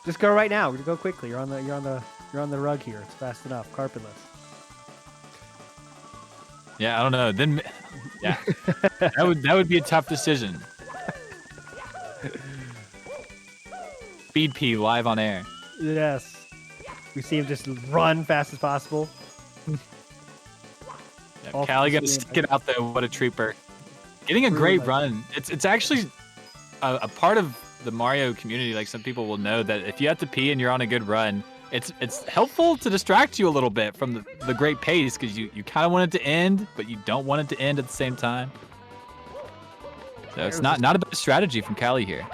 Just go right now. Go quickly. You're on the rug here. It's fast enough. Carpetless. Yeah, I don't know. Then, yeah, that would be a tough decision. Speed P live on air. Yes. We see him just run fast as possible. Yeah, Callie gonna stick it out there. What a trooper. Getting a great run. It's actually a part of the Mario community. Like, some people will know that if you have to pee and you're on a good run, it's helpful to distract you a little bit from the great pace, because you kind of want it to end, but you don't want it to end at the same time. So it's not a bad strategy from Callie here.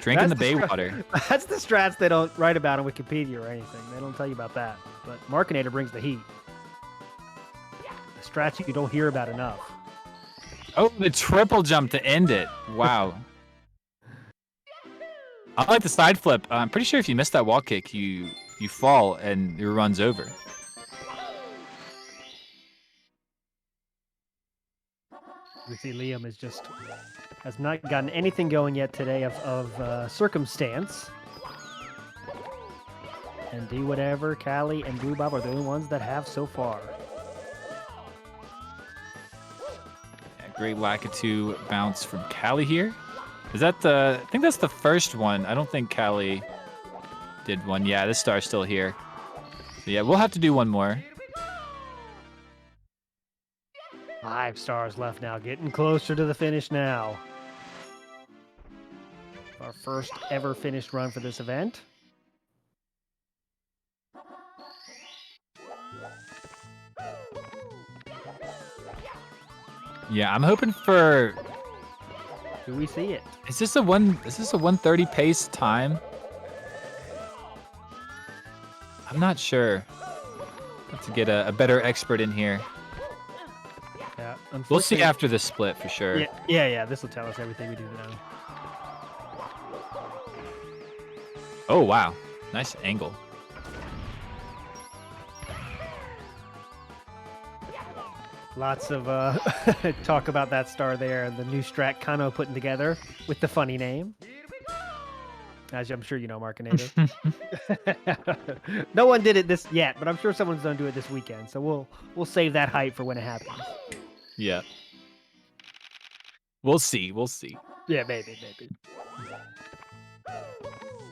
Drinking the bay water. That's the strats they don't write about on Wikipedia or anything. They don't tell you about that. But Markinator brings the heat. The strats you don't hear about enough. Oh, the triple jump to end it. Wow. I like the side flip. I'm pretty sure if you miss that wall kick, you fall and your run's over. We see Liam has not gotten anything going yet today of circumstance. And do whatever Callie and Blue Bob are the only ones that have so far. Great Lakitu bounce from Callie here. Is that the... I think that's the first one. I don't think Callie did one. Yeah, this star's still here. So yeah, we'll have to do one more. 5 stars left now. Getting closer to the finish now. Our first ever finished run for this event. Yeah, I'm hoping for... Do we see it? Is this a 130 pace time? I'm not sure. Have to get a better expert in here. Yeah, We'll see after the split for sure. Yeah. This will tell us everything we do now. Oh, wow. Nice angle. Lots of talk about that star there, the new strat Kano putting together with the funny name. As I'm sure you know, Markinator. No one did it this yet, but I'm sure someone's going to do it this weekend. So we'll save that hype for when it happens. Yeah. We'll see. Yeah, maybe.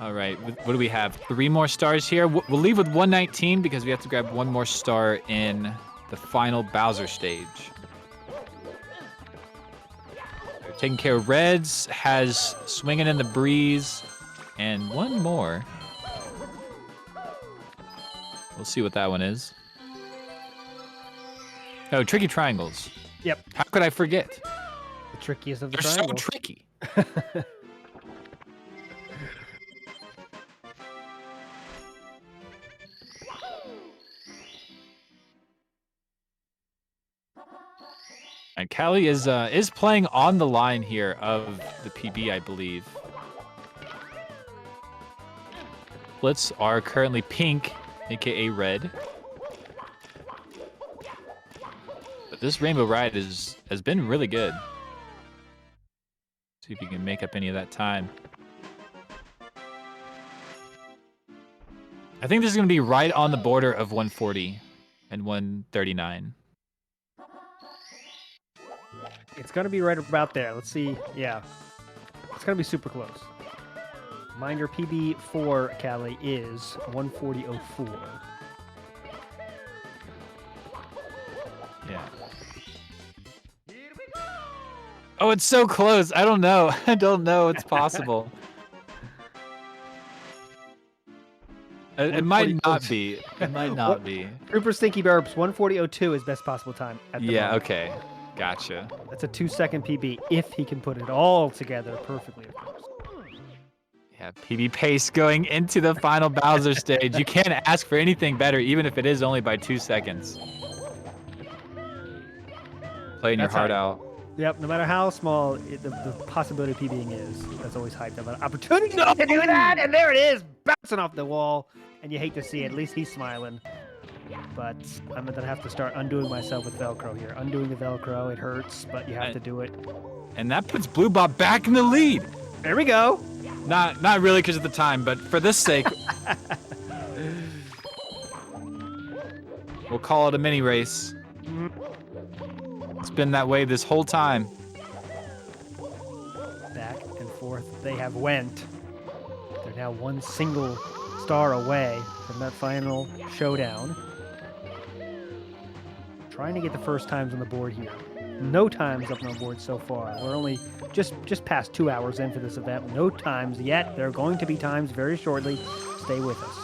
All right. What do we have? 3 more stars here. We'll leave with 119 because we have to grab 1 more star in the final Bowser stage. They're taking care of Reds, has Swinging in the Breeze, and 1 more. We'll see what that one is. Oh, Tricky Triangles. Yep. How could I forget? The trickiest of the They're so triangles. tricky. And Callie is playing on the line here of the PB, I believe. Splits are currently pink, aka red. But this Rainbow Ride has been really good. See if you can make up any of that time. I think this is going to be right on the border of 140 and 139. It's going to be right about there. Let's see. Yeah. It's going to be super close. Reminder, PB for Callie is 140.04. Yeah. Oh, it's so close. I don't know. I don't know. It's possible. It might not be. It might not be. Trooper Stinky Burps, 140.02 is best possible time at the moment. Okay. Gotcha. That's a 2-second PB if he can put it all together perfectly, of course. Yeah, PB pace going into the final Bowser stage. You can't ask for anything better, even if it is only by 2 seconds. Playing your heart out. Yep, no matter how small the possibility of PBing is, that's always hyped up. An opportunity to do that, and there it is, bouncing off the wall. And you hate to see it. At least he's smiling. But I'm gonna have to start undoing myself with Velcro here. Undoing the Velcro, it hurts, but you have to do it. And that puts Blue Bob back in the lead. There we go. Not really because of the time, but for this sake, we'll call it a mini race. It's been that way this whole time. Back and forth they have went. They're now 1 single star away from that final showdown. Trying to get the first times on the board here. No times up on the board so far. We're only just past 2 hours in for this event. No times yet. There are going to be times very shortly. Stay with us.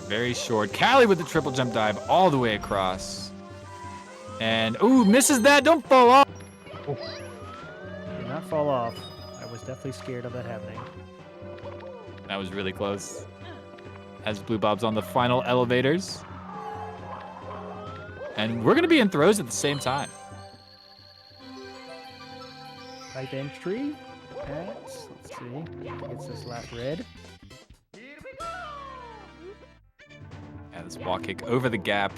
Very short. Callie with the triple jump dive all the way across. And, ooh, misses that. Don't fall off. Oh. Did not fall off. I was definitely scared of that happening. That was really close. As Blue Bob's on the final elevators. And we're going to be in throws at the same time. Type entry. Let's see. Gets this last red. Yeah, this wall kick over the gap.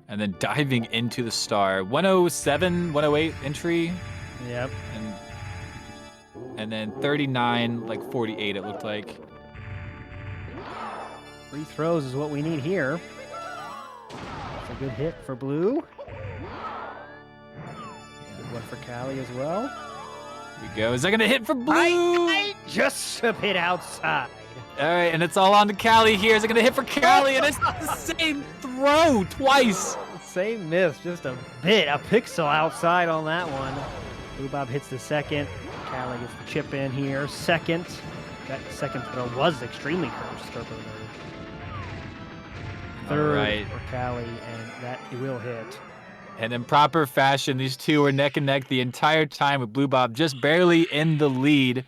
And then diving into the star. 107, 108 entry. Yep. And then 39, like 48 it looked like. Free throws is what we need here. It's a good hit for Blue. for Callie as well. Here we go. Is that going to hit for blue? Just a bit outside. All right, and it's all on to Callie here. Is it going to hit for Callie? And it's the same throw twice. Same miss, just a bit, a pixel outside on that one. Blue Bob hits the second. Callie gets the chip in here. Second. That second throw was extremely close. Third right. for Callie, and that will hit. And in proper fashion, these two were neck and neck the entire time with Blue Bob just barely in the lead.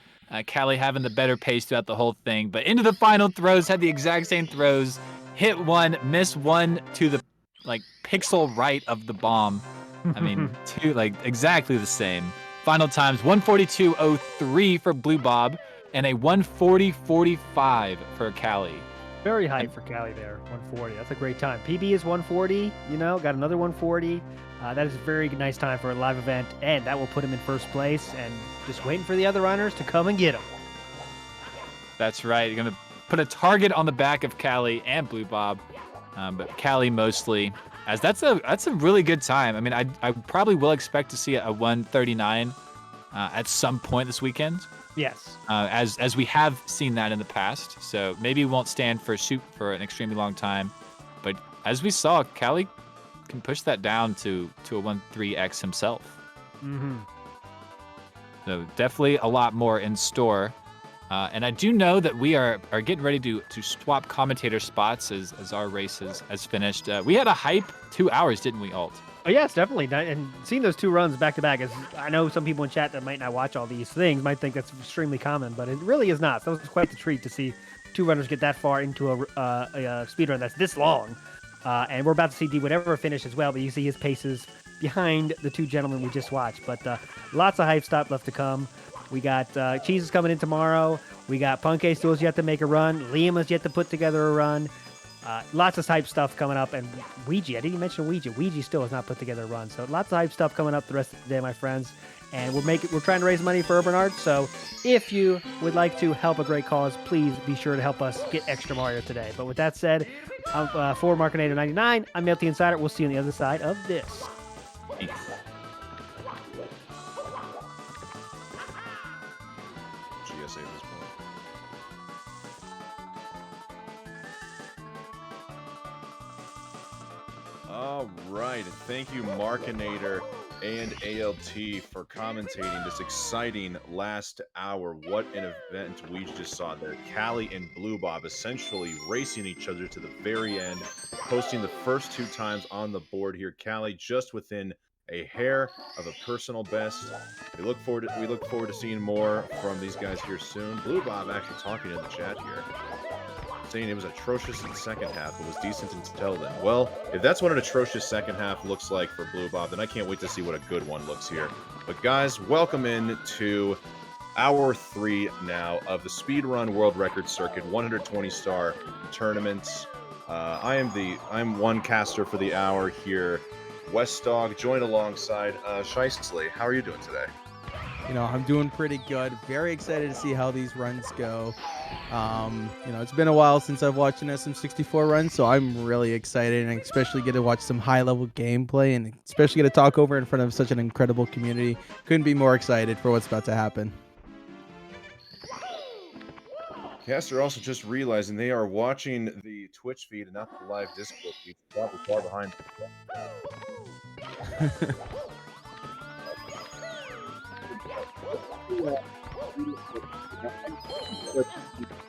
Callie having the better pace throughout the whole thing. But into the final throws, had the exact same throws. Hit one, missed one to the pixel right of the bomb. I mean, two exactly the same. Final times 142.03 for Blue Bob and a 140.45 for Callie. Very high for Callie there, 140. That's a great time. PB is 140, got another 140. That is a very nice time for a live event, and that will put him in first place, and just waiting for the other runners to come and get him. That's right. You're going to put a target on the back of Callie and Blue Bob, but Callie mostly, as that's a really good time. I mean, I probably will expect to see a 139 at some point this weekend. Yes. As we have seen that in the past. So maybe we won't stand for a shoot for an extremely long time. But as we saw, Callie can push that down to a 1.3x himself. Mm-hmm. So definitely a lot more in store. And I do know that we are getting ready to swap commentator spots as our race has finished. We had a hype 2 hours, didn't we, Alt? Oh, yes, definitely. And seeing those two runs back to back, I know some people in chat that might not watch all these things might think that's extremely common, but it really is not. So it was quite the treat to see two runners get that far into a speed run that's this long. And we're about to see D whatever finish as well, but you see his paces behind the two gentlemen we just watched. But lots of hype stuff left to come. We got Cheese is coming in tomorrow. We got Punkay still has yet to make a run. Liam has yet to put together a run. Lots of hype stuff coming up, and Ouija, I didn't even mention Ouija. Ouija still has not put together a run, so lots of hype stuff coming up the rest of the day, my friends. And we're trying to raise money for Urban Arts, so if you would like to help a great cause, please be sure to help us get Extra Mario today. But with that said, for Markinator99, I'm Melty Insider. We'll see you on the other side of this. Peace. GSA at this point. All right, thank you, Markinator and ALT, for commentating this exciting last hour. What an event we just saw there. Callie and Blue Bob essentially racing each other to the very end, posting the first two times on the board here. Callie just within a hair of a personal best. We look forward to seeing more from these guys here soon. Blue Bob actually talking in the chat here, saying it was atrocious in the second half, but was decent until then. Well, if that's what an atrocious second half looks like for Blue Bob, then I can't wait to see what a good one looks here. But guys, welcome in to hour 3 now of the Speedrun World Record Circuit 120-star tournament. I'm one caster for the hour here. West Dog, joined alongside Shiestley. How are you doing today? I'm doing pretty good. Very excited to see how these runs go. It's been a while since I've watched an SM64 run, so I'm really excited, and especially get to watch some high-level gameplay, and especially get to talk over in front of such an incredible community. Couldn't be more excited for what's about to happen. Caster also just realizing they are watching the Twitch feed and not the live Discord feed. Probably far behind.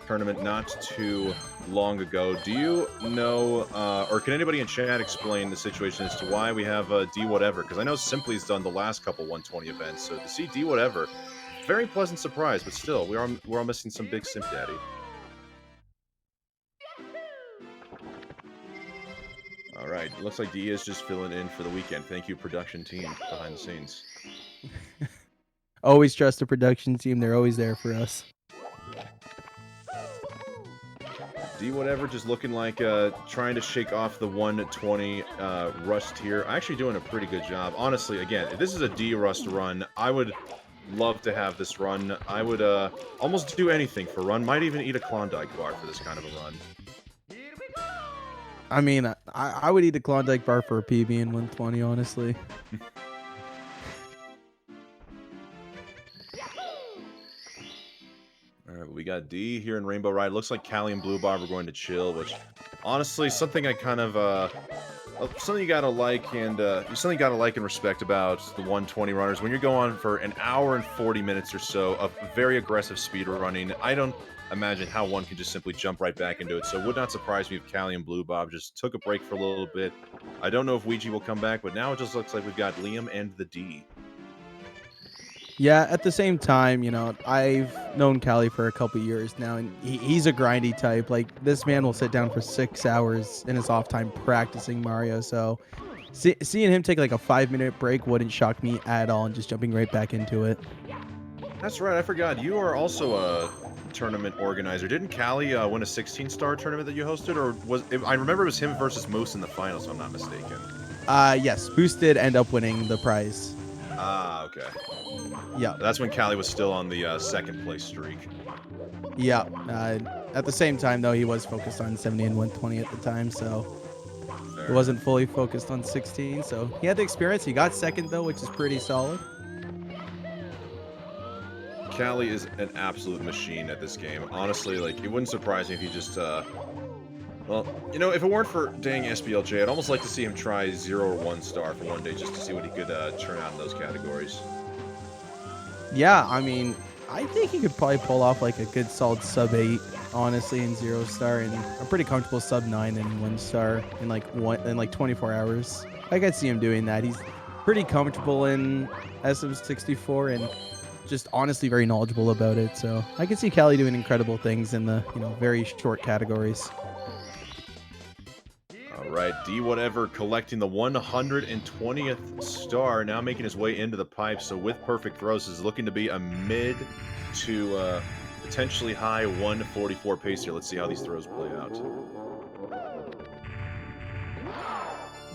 Tournament not too long ago. Do you know, or can anybody in chat explain the situation as to why we have D whatever? Because I know Simply's done the last couple 120 events, so to see D whatever, very pleasant surprise. But still, we're all missing some big Simp Daddy. All right, looks like D is just filling in for the weekend. Thank you, production team behind the scenes. Always trust the production team. They're always there for us. D whatever, just looking like trying to shake off the 120 rust here. Actually doing a pretty good job. Honestly, again, if this is a D rust run, I would love to have this run. I would almost do anything for run. Might even eat a Klondike bar for this kind of a run. I mean, I would eat a Klondike bar for a PB in 120, honestly. All right, we got D here in Rainbow Ride. Looks like Callie and Blue Bob are going to chill, which honestly, something I kind of something you gotta like and something you gotta like and respect about the 120 runners. When you're going for an hour and 40 minutes or so of very aggressive speed running, I don't imagine how one can just simply jump right back into it. So it would not surprise me if Callie and Blue Bob just took a break for a little bit. I don't know if Ouija will come back, but now it just looks like we've got Liam and the D. Yeah, at the same time, you know, I've known Callie for a couple years now, and he's a grindy type. Like, this man will sit down for 6 hours in his off time practicing Mario. So seeing him take like a 5-minute break wouldn't shock me at all, and just jumping right back into it. That's right, I forgot. You are also a tournament organizer. Didn't Callie win a 16-star tournament that you hosted? Or I remember it was him versus Moose in the finals, if I'm not mistaken. Yes, Moose did end up winning the prize. Ah, okay. Yeah. That's when Callie was still on the second place streak. Yeah. At the same time, though, he was focused on 70 and 120 at the time, so Fair. he wasn't fully focused on 16. So he had the experience. He got second, though, which is pretty solid. Callie is an absolute machine at this game. Honestly, like, it wouldn't surprise me if he just, well, you know, if it weren't for dang SBLJ, I'd almost like to see him try 0 or 1 star for one day just to see what he could turn out in those categories. Yeah, I mean, I think he could probably pull off like a good solid sub 8, honestly, in 0 star, and a pretty comfortable sub 9 and 1 star in like 24 hours. I could see him doing that. He's pretty comfortable in SM64 and just honestly very knowledgeable about it. So I could see Callie doing incredible things in the, you know, very short categories. All right, D whatever collecting the 120th star, now making his way into the pipe. So with perfect throws, is looking to be a mid to potentially high 144 pace here. Let's see how these throws play out.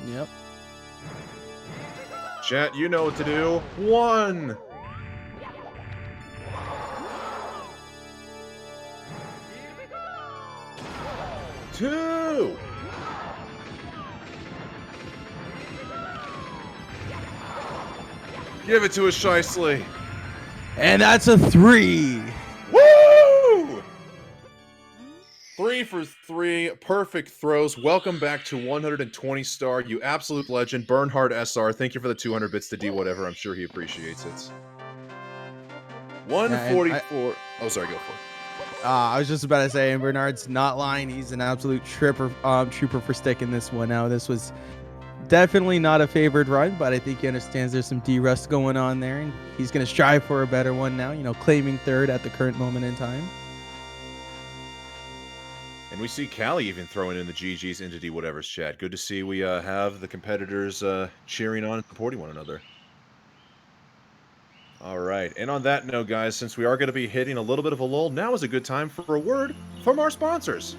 Yep. Chat, you know what to do. 1. Two. Give it to us, Shicely. And that's a 3. Woo! 3 for 3. Perfect throws. Welcome back to 120 star. You absolute legend. Bernhard SR. Thank you for the 200 bits to D whatever. I'm sure he appreciates it. 144. Oh, sorry. Go for it. I was just about to say, and Bernard's not lying. He's an absolute trooper for sticking this one out. This was definitely not a favored run, but I think he understands there's some D-rust going on there, and he's going to strive for a better one now, you know, claiming third at the current moment in time. And we see Callie even throwing in the GGs into D whatever's chat. Good to see we have the competitors cheering on and supporting one another. All right, and on that note, guys, since we are going to be hitting a little bit of a lull, now is a good time for a word from our sponsors.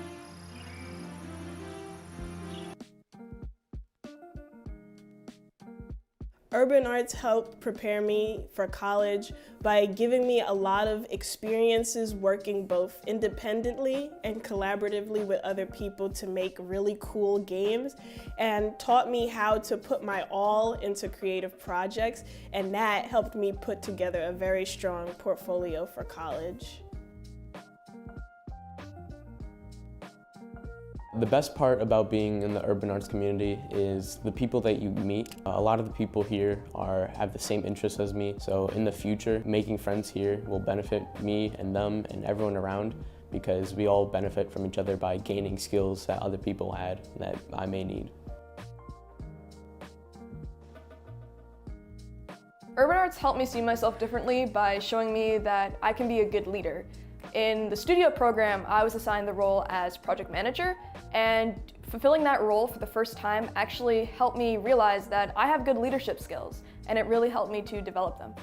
Urban Arts helped prepare me for college by giving me a lot of experiences working both independently and collaboratively with other people to make really cool games, and taught me how to put my all into creative projects, and that helped me put together a very strong portfolio for college. The best part about being in the urban arts community is the people that you meet. A lot of the people here have the same interests as me, so in the future, making friends here will benefit me and them and everyone around, because we all benefit from each other by gaining skills that other people had that I may need. Urban Arts helped me see myself differently by showing me that I can be a good leader. In the studio program, I was assigned the role as project manager, and fulfilling that role for the first time actually helped me realize that I have good leadership skills, and it really helped me to develop them.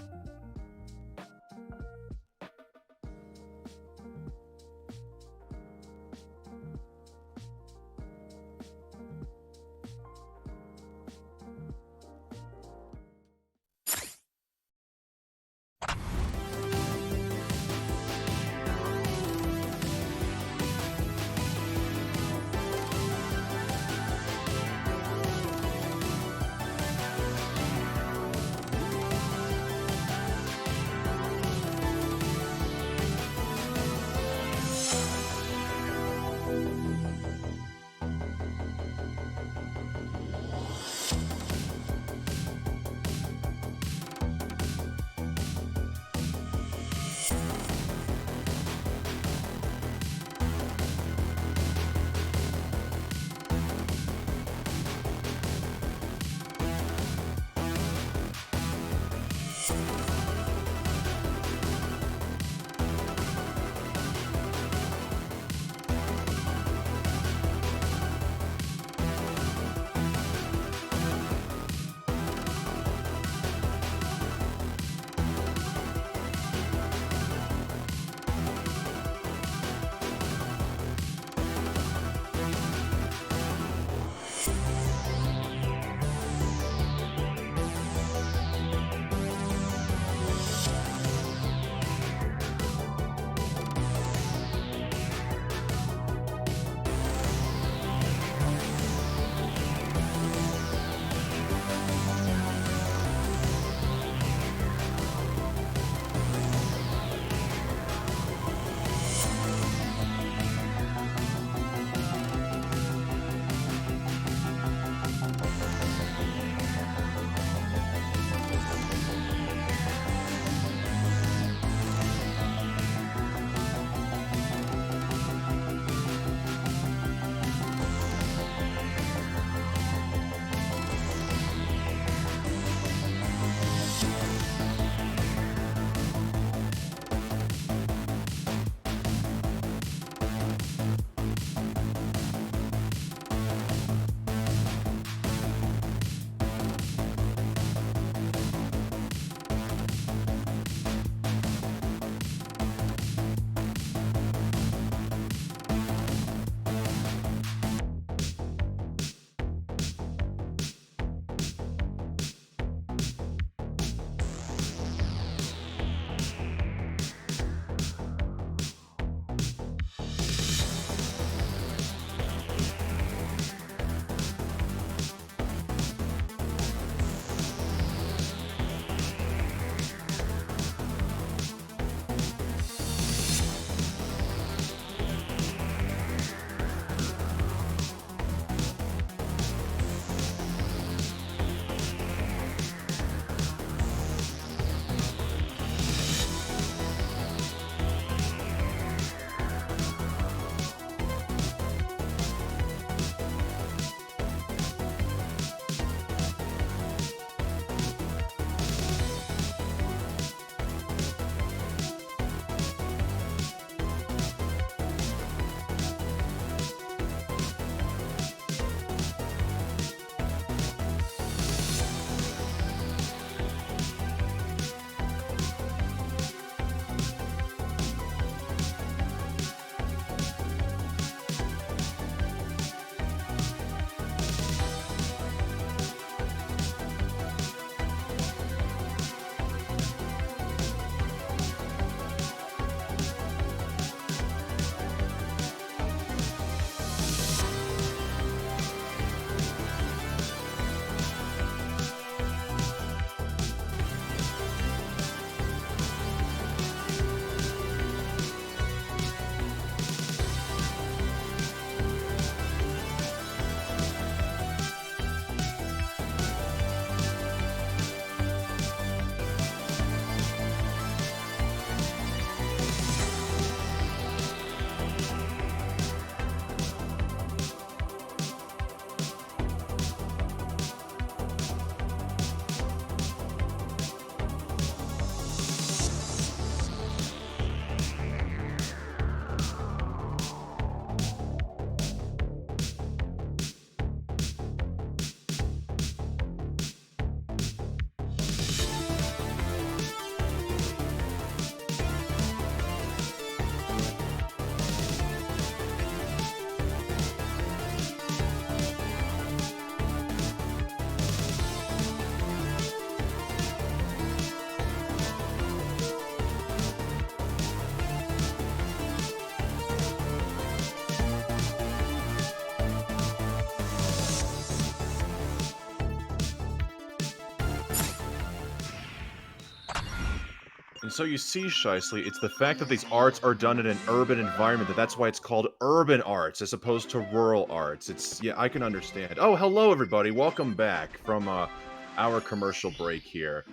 And so you see, Shicely, it's the fact that these arts are done in an urban environment that's why it's called urban arts as opposed to rural arts. It's yeah, I can understand. Oh, hello everybody. Welcome back from our commercial break here.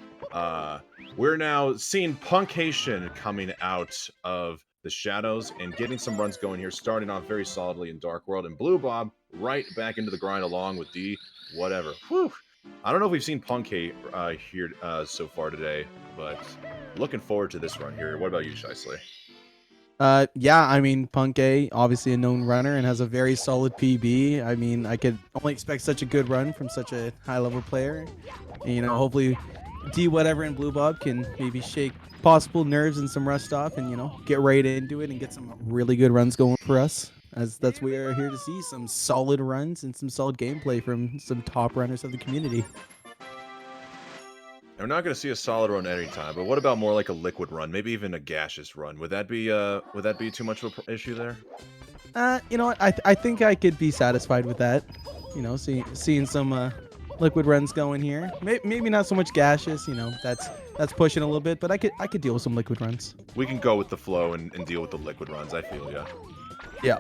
We're now seeing Punkation coming out of the shadows and getting some runs going here, starting off very solidly in Dark World, and Blue Bob right back into the grind along with D whatever. Whew. I don't know if we've seen Punkate here so far today, but looking forward to this run here. What about you, Shicely? Yeah, I mean, Punk A, obviously a known runner and has a very solid PB. I mean, I could only expect such a good run from such a high-level player. And, you know, hopefully D whatever and Blue Bob can maybe shake possible nerves and some rust off and, you know, get right into it and get some really good runs going for us. As that's what we are here to see, some solid runs and some solid gameplay from some top runners of the community. We're not going to see a solid run anytime, but what about more like a liquid run, maybe even a gaseous run? Would that be too much of an issue there? You know what? I think I could be satisfied with that. You know, seeing some liquid runs going here. Maybe not so much gaseous. You know, that's pushing a little bit, but I could deal with some liquid runs. We can go with the flow and deal with the liquid runs. I feel ya. Yeah.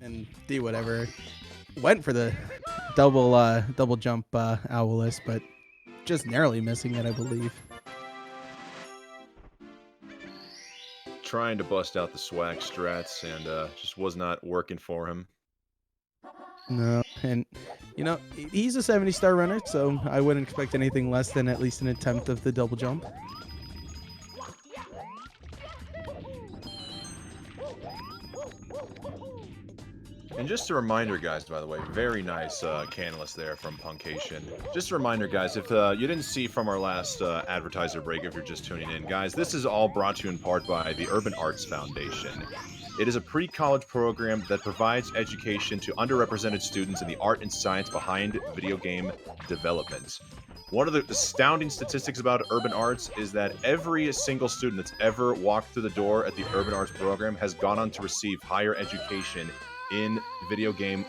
And D whatever went for the double jump Owlist, but just narrowly missing it, I believe. Trying to bust out the swag strats and just was not working for him. No, and you know, he's a 70-star runner, so I wouldn't expect anything less than at least an attempt of the double jump. And just a reminder, guys, by the way, very nice canalist there from Punkation. Just a reminder, guys, if you didn't see from our last advertiser break, if you're just tuning in, guys, this is all brought to you in part by the Urban Arts Foundation. It is a pre-college program that provides education to underrepresented students in the art and science behind video game development. One of the astounding statistics about Urban Arts is that every single student that's ever walked through the door at the Urban Arts program has gone on to receive higher education in video game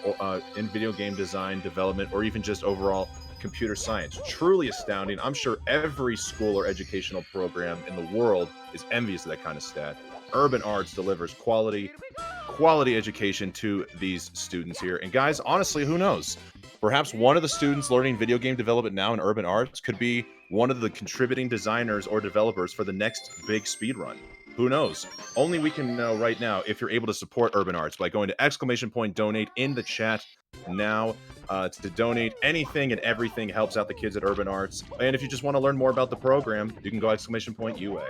design, development, or even just overall computer science. Truly astounding. I'm sure every school or educational program in the world is envious of that kind of stat. Urban Arts delivers quality education to these students here. And guys, honestly, who knows? Perhaps one of the students learning video game development now in Urban Arts could be one of the contributing designers or developers for the next big speedrun. Who knows? Only we can know right now if you're able to support Urban Arts by going to ! Donate in the chat now to donate. Anything and everything helps out the kids at Urban Arts. And if you just want to learn more about the program, you can go ! UA.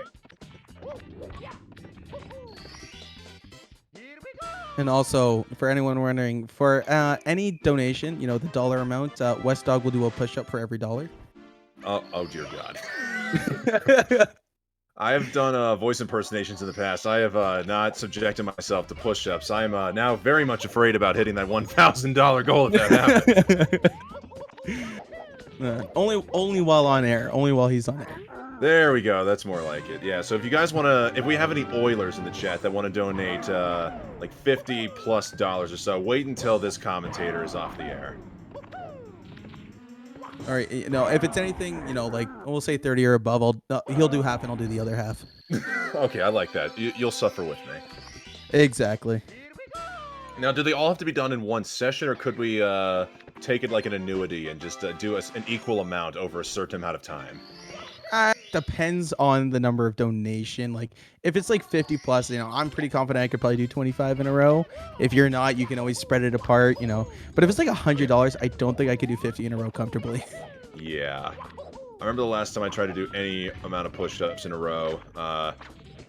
And also, for anyone wondering, for any donation, you know, the dollar amount, West Dog will do a push-up for every dollar. Oh dear God. I have done voice impersonations in the past. I have not subjected myself to push-ups. I am now very much afraid about hitting that $1,000 goal if that happens. Only while on air. Only while he's on air. There we go. That's more like it. Yeah, so if you guys want to... If we have any Oilers in the chat that want to donate like $50+ or so, wait until this commentator is off the air. All right, you know, if it's anything, you know, like we'll say 30 or above, he'll do half and I'll do the other half. Okay, I like that. You'll suffer with me. Exactly. Now, do they all have to be done in one session, or could we take it like an annuity and just do an equal amount over a certain amount of time? Depends on the number of donation. Like if it's like 50+, you know, I'm pretty confident I could probably do 25 in a row. If you're not, you can always spread it apart, you know. But if it's like $100, I don't think I could do 50 in a row comfortably. Yeah. I remember the last time I tried to do any amount of push-ups in a row.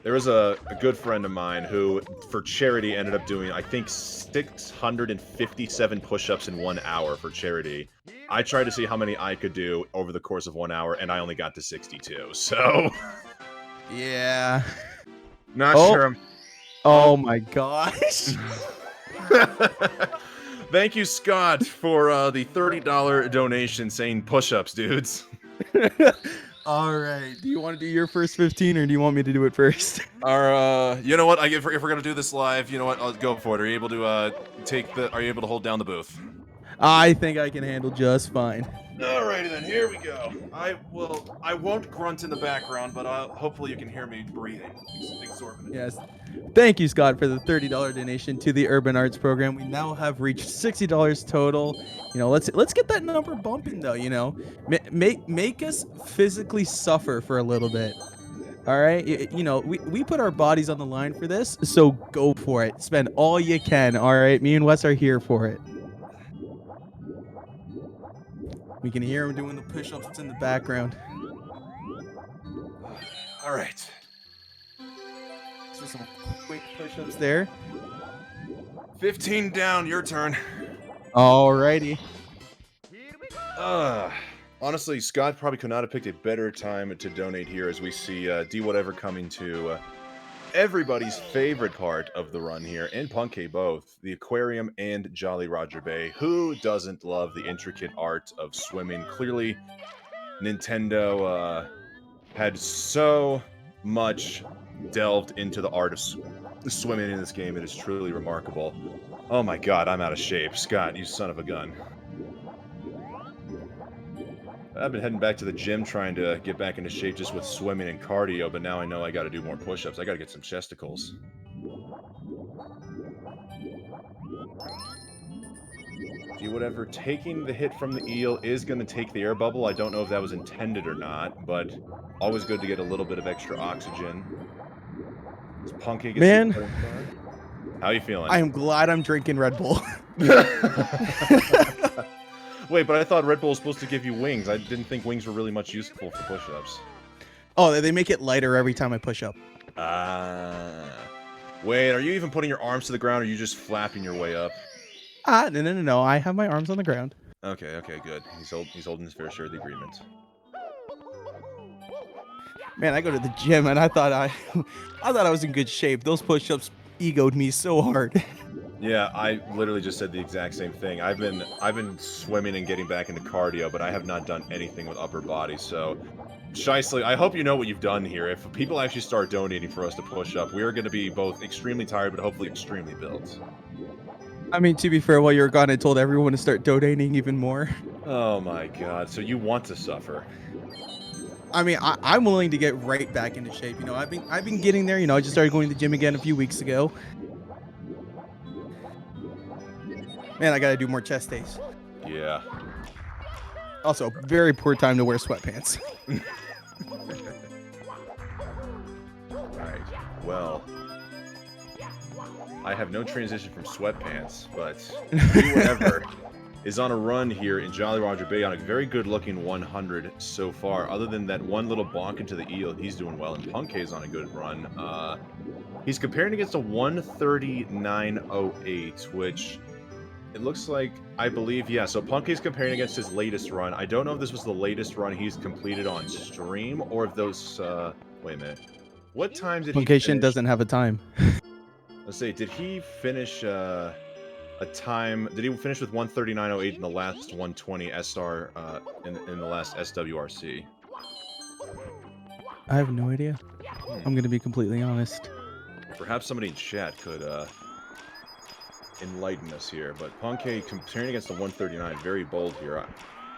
There was a good friend of mine who, for charity, ended up doing, I think, 657 push-ups in 1 hour for charity. I tried to see how many I could do over the course of 1 hour, and I only got to 62, so... Yeah. Not sure. Oh my gosh. Thank you, Scott, for the $30 donation saying push-ups, dudes. All right. Do you want to do your first 15, or do you want me to do it first? You know what? If we're gonna do this live, you know what? I'll go for it. Are you able to Are you able to hold down the booth? I think I can handle just fine. Alrighty then, here we go. I won't grunt in the background, but hopefully you can hear me breathing. Exorbitant. Yes. Thank you, Scott, for the $30 donation to the Urban Arts program. We now have reached $60 total. You know, let's get that number bumping though. You know, make us physically suffer for a little bit. All right, you know, we put our bodies on the line for this, so go for it. Spend all you can. All right, me and Wes are here for it. We can hear him doing the push-ups in the background. All right. So some quick push-ups there. 15 down, your turn. Alrighty. Honestly, Scott probably could not have picked a better time to donate here as we see D Whatever coming to everybody's favorite part of the run here, and Punkay both, the aquarium and Jolly Roger Bay. Who doesn't love the intricate art of swimming? Clearly, Nintendo had so much delved into the art of swimming in this game. It is truly remarkable. Oh my god, I'm out of shape. Scott, you son of a gun. I've been heading back to the gym trying to get back into shape just with swimming and cardio, but now I know I gotta do more push-ups. I gotta get some chesticles. Do whatever. Taking the hit from the eel is gonna take the air bubble. I don't know if that was intended or not, but always good to get a little bit of extra oxygen. Man, how you feeling? I am glad I'm drinking Red Bull. Wait, but I thought Red Bull was supposed to give you wings. I didn't think wings were really much useful for push-ups. Oh, they make it lighter every time I push up. Wait, are you even putting your arms to the ground, or are you just flapping your way up? No. I have my arms on the ground. Okay, good. He's holding his fair share of the agreement. Man, I go to the gym and I thought I was in good shape. Those push-ups egoed me so hard. Yeah, I literally just said the exact same thing. I've been swimming and getting back into cardio, but I have not done anything with upper body. So, Shicely, I hope you know what you've done here. If people actually start donating for us to push up, we are going to be both extremely tired, but hopefully extremely built. I mean, to be fair, while you were gone, I told everyone to start donating even more. Oh my god, so you want to suffer. I mean, I'm willing to get right back into shape. You know, I've been getting there. You know, I just started going to the gym again a few weeks ago. Man, I gotta do more chest days. Yeah. Also, very poor time to wear sweatpants. Alright, well. I have no transition from sweatpants, but whoever is on a run here in Jolly Roger Bay on a very good-looking 100 so far. Other than that one little bonk into the eel, he's doing well, and Punkay's on a good run. He's comparing against a 139.08, which... It looks like, I believe, yeah, so Punkay's comparing against his latest run. I don't know if this was the latest run he's completed on stream, or if those, wait a minute. What time did he finish? Doesn't have a time. Let's see, did he finish, a time, did he finish with 139.08 in the last 120 SR, in the last SWRC? I have no idea. I'm gonna be completely honest. Perhaps somebody in chat could, enlighten us here, but Punkay comparing against the 139, very bold here.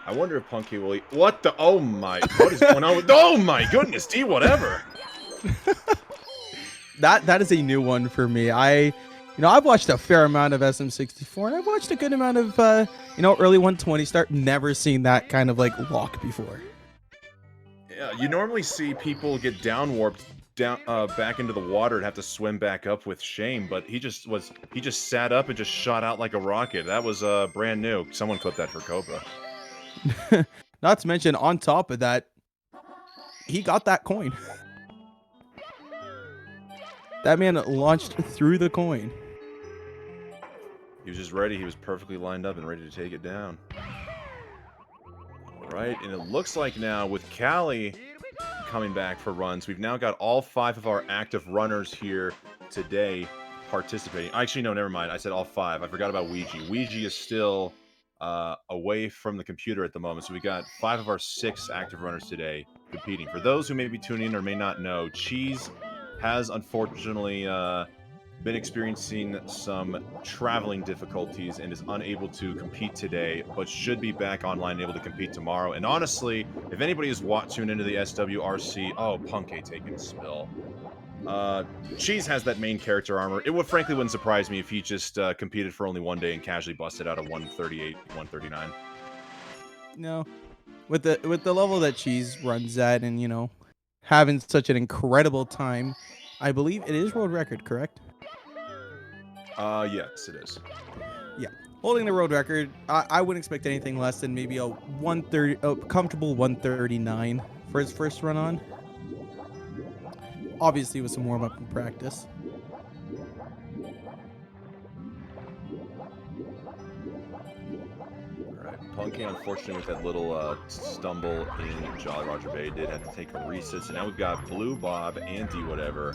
I wonder if Punkay will... What the... Oh my... What is going on with... Oh my goodness, D, whatever! That is a new one for me. I've watched a fair amount of SM64, and I've watched a good amount of, early 120 start. Never seen that kind of, like, lock before. Yeah, you normally see people get down warped back into the water and have to swim back up with shame, but he just sat up and just shot out like a rocket. That was brand new. Someone clip that for Cobra. Not to mention, on top of that, he got that coin. That man launched through the coin. He was just ready. He was perfectly lined up and ready to take it down. All right, and it looks like now with Callie coming back for runs, we've now got all 5 of our active runners here today participating. Actually, no, never mind. I said all 5. I forgot about Ouija. Ouija is still away from the computer at the moment, so we got 5 of our 6 active runners today competing. For those who may be tuning in or may not know, Cheese has unfortunately been experiencing some traveling difficulties and is unable to compete today, but should be back online and able to compete tomorrow. And honestly, if anybody is tuned into the SWRC, oh, Punkay taking a spill. Cheese has that main character armor. It frankly wouldn't surprise me if he just competed for only one day and casually busted out a 138, 139. No, with the level that Cheese runs at, and having such an incredible time, I believe it is world record, correct? Yes, it is. Yeah, holding the road record. I wouldn't expect anything less than maybe a 130, a comfortable 139 for his first run on. Obviously, with some warm up and practice. Punkay, unfortunately, with that little stumble in Jolly Roger Bay, did have to take a resets. And now we've got Blue Bob and D Whatever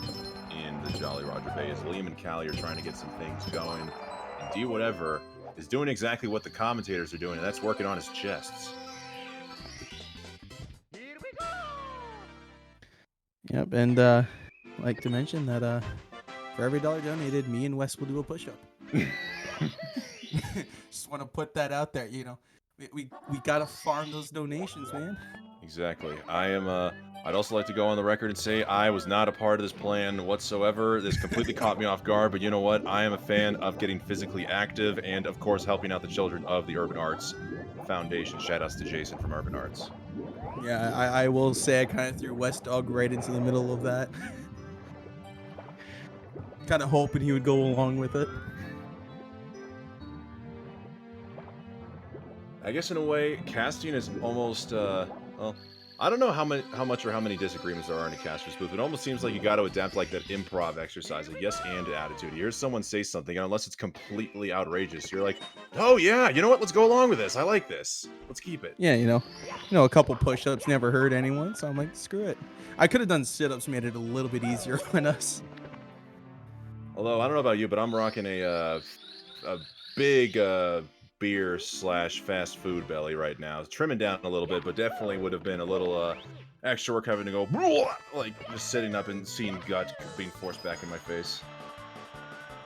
in the Jolly Roger Bay as Liam and Callie are trying to get some things going. And D Whatever is doing exactly what the commentators are doing, and that's working on his chests. Here we go. Yep, and I'd like to mention that for every $1 donated, me and Wes will do a push-up. Just want to put that out there, We gotta farm those donations, man. Exactly. I'd also like to go on the record and say I was not a part of this plan whatsoever. This completely caught me off guard, but you know what? I am a fan of getting physically active and, of course, helping out the children of the Urban Arts Foundation. Shoutouts to Jason from Urban Arts. Yeah, I will say I kind of threw West Dog right into the middle of that. Kind of hoping he would go along with it. I guess in a way, casting is almost, well, I don't know how much or how many disagreements there are in a caster's booth. It almost seems like you got to adapt like that improv exercise, a yes and attitude. You hear someone say something, and unless it's completely outrageous, you're like, oh yeah, you know what? Let's go along with this. I like this. Let's keep it. Yeah, a couple push-ups never hurt anyone, so I'm like, screw it. I could have done sit-ups, made it a little bit easier on us. Although I don't know about you, but I'm rocking a big beer / fast food belly right now. It's trimming down a little bit, but definitely would have been a little extra work having to go like just sitting up and seeing gut being forced back in my face.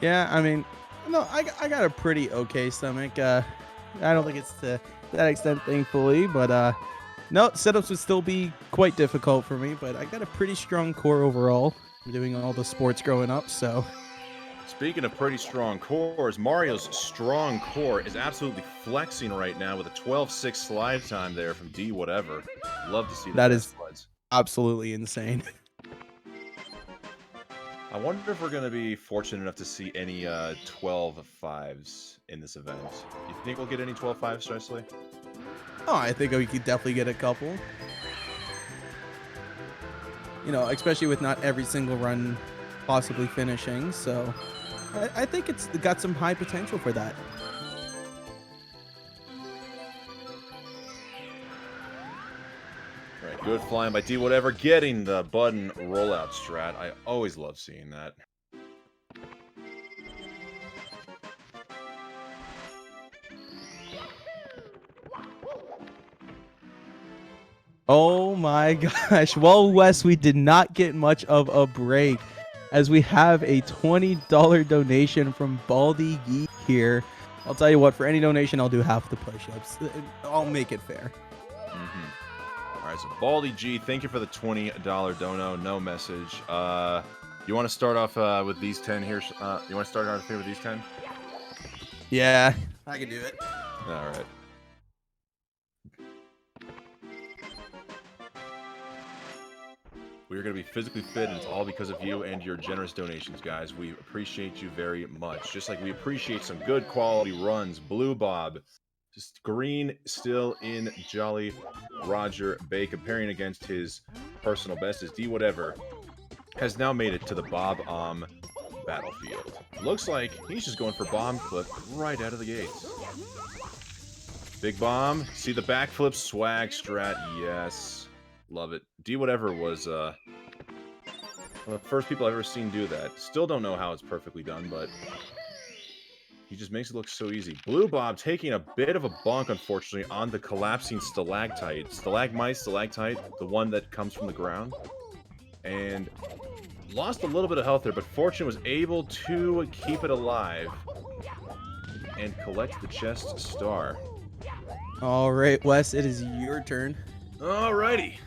Yeah, I mean, no, I got a pretty okay stomach. I don't think it's to that extent, thankfully, but no, sit-ups would still be quite difficult for me, but I got a pretty strong core overall. I'm doing all the sports growing up, so. Speaking of pretty strong cores, Mario's strong core is absolutely flexing right now with a 12-6 slide time there from D Whatever. Love to see that is slides. Absolutely insane. I wonder if we're going to be fortunate enough to see any 12-5s in this event. You think we'll get any 12-5s, Stresley? Oh, I think we could definitely get a couple. Especially with not every single run possibly finishing, so I think it's got some high potential for that. Right, good flying by D Whatever, getting the button rollout strat. I always love seeing that. Oh my gosh. Well, Wes, we did not get much of a break as we have a $20 donation from Baldy Geek here. I'll tell you what, for any donation, I'll do half the push-ups. I'll make it fair. All right, so Baldy G, thank you for the $20 dono. No message. You want to start off with these 10 here? You want to start off here with these 10? Yeah, I can do it. All right. We're going to be physically fit, and it's all because of you and your generous donations, guys. We appreciate you very much. Just like we appreciate some good quality runs. Blue Bob, just green, still in Jolly Roger Bay, comparing against his personal best as D Whatever has now made it to the Bob battlefield. Looks like he's just going for bomb clip right out of the gates. Big bomb. See the backflip swag strat. Yes. Love it. D Whatever was one of the first people I've ever seen do that. Still don't know how it's perfectly done, but he just makes it look so easy. Blue Bob taking a bit of a bonk, unfortunately, on the collapsing stalactite. Stalagmite, stalactite, the one that comes from the ground. And lost a little bit of health there, but Fortune was able to keep it alive and collect the chest star. All right, Wes, it is your turn. Alrighty.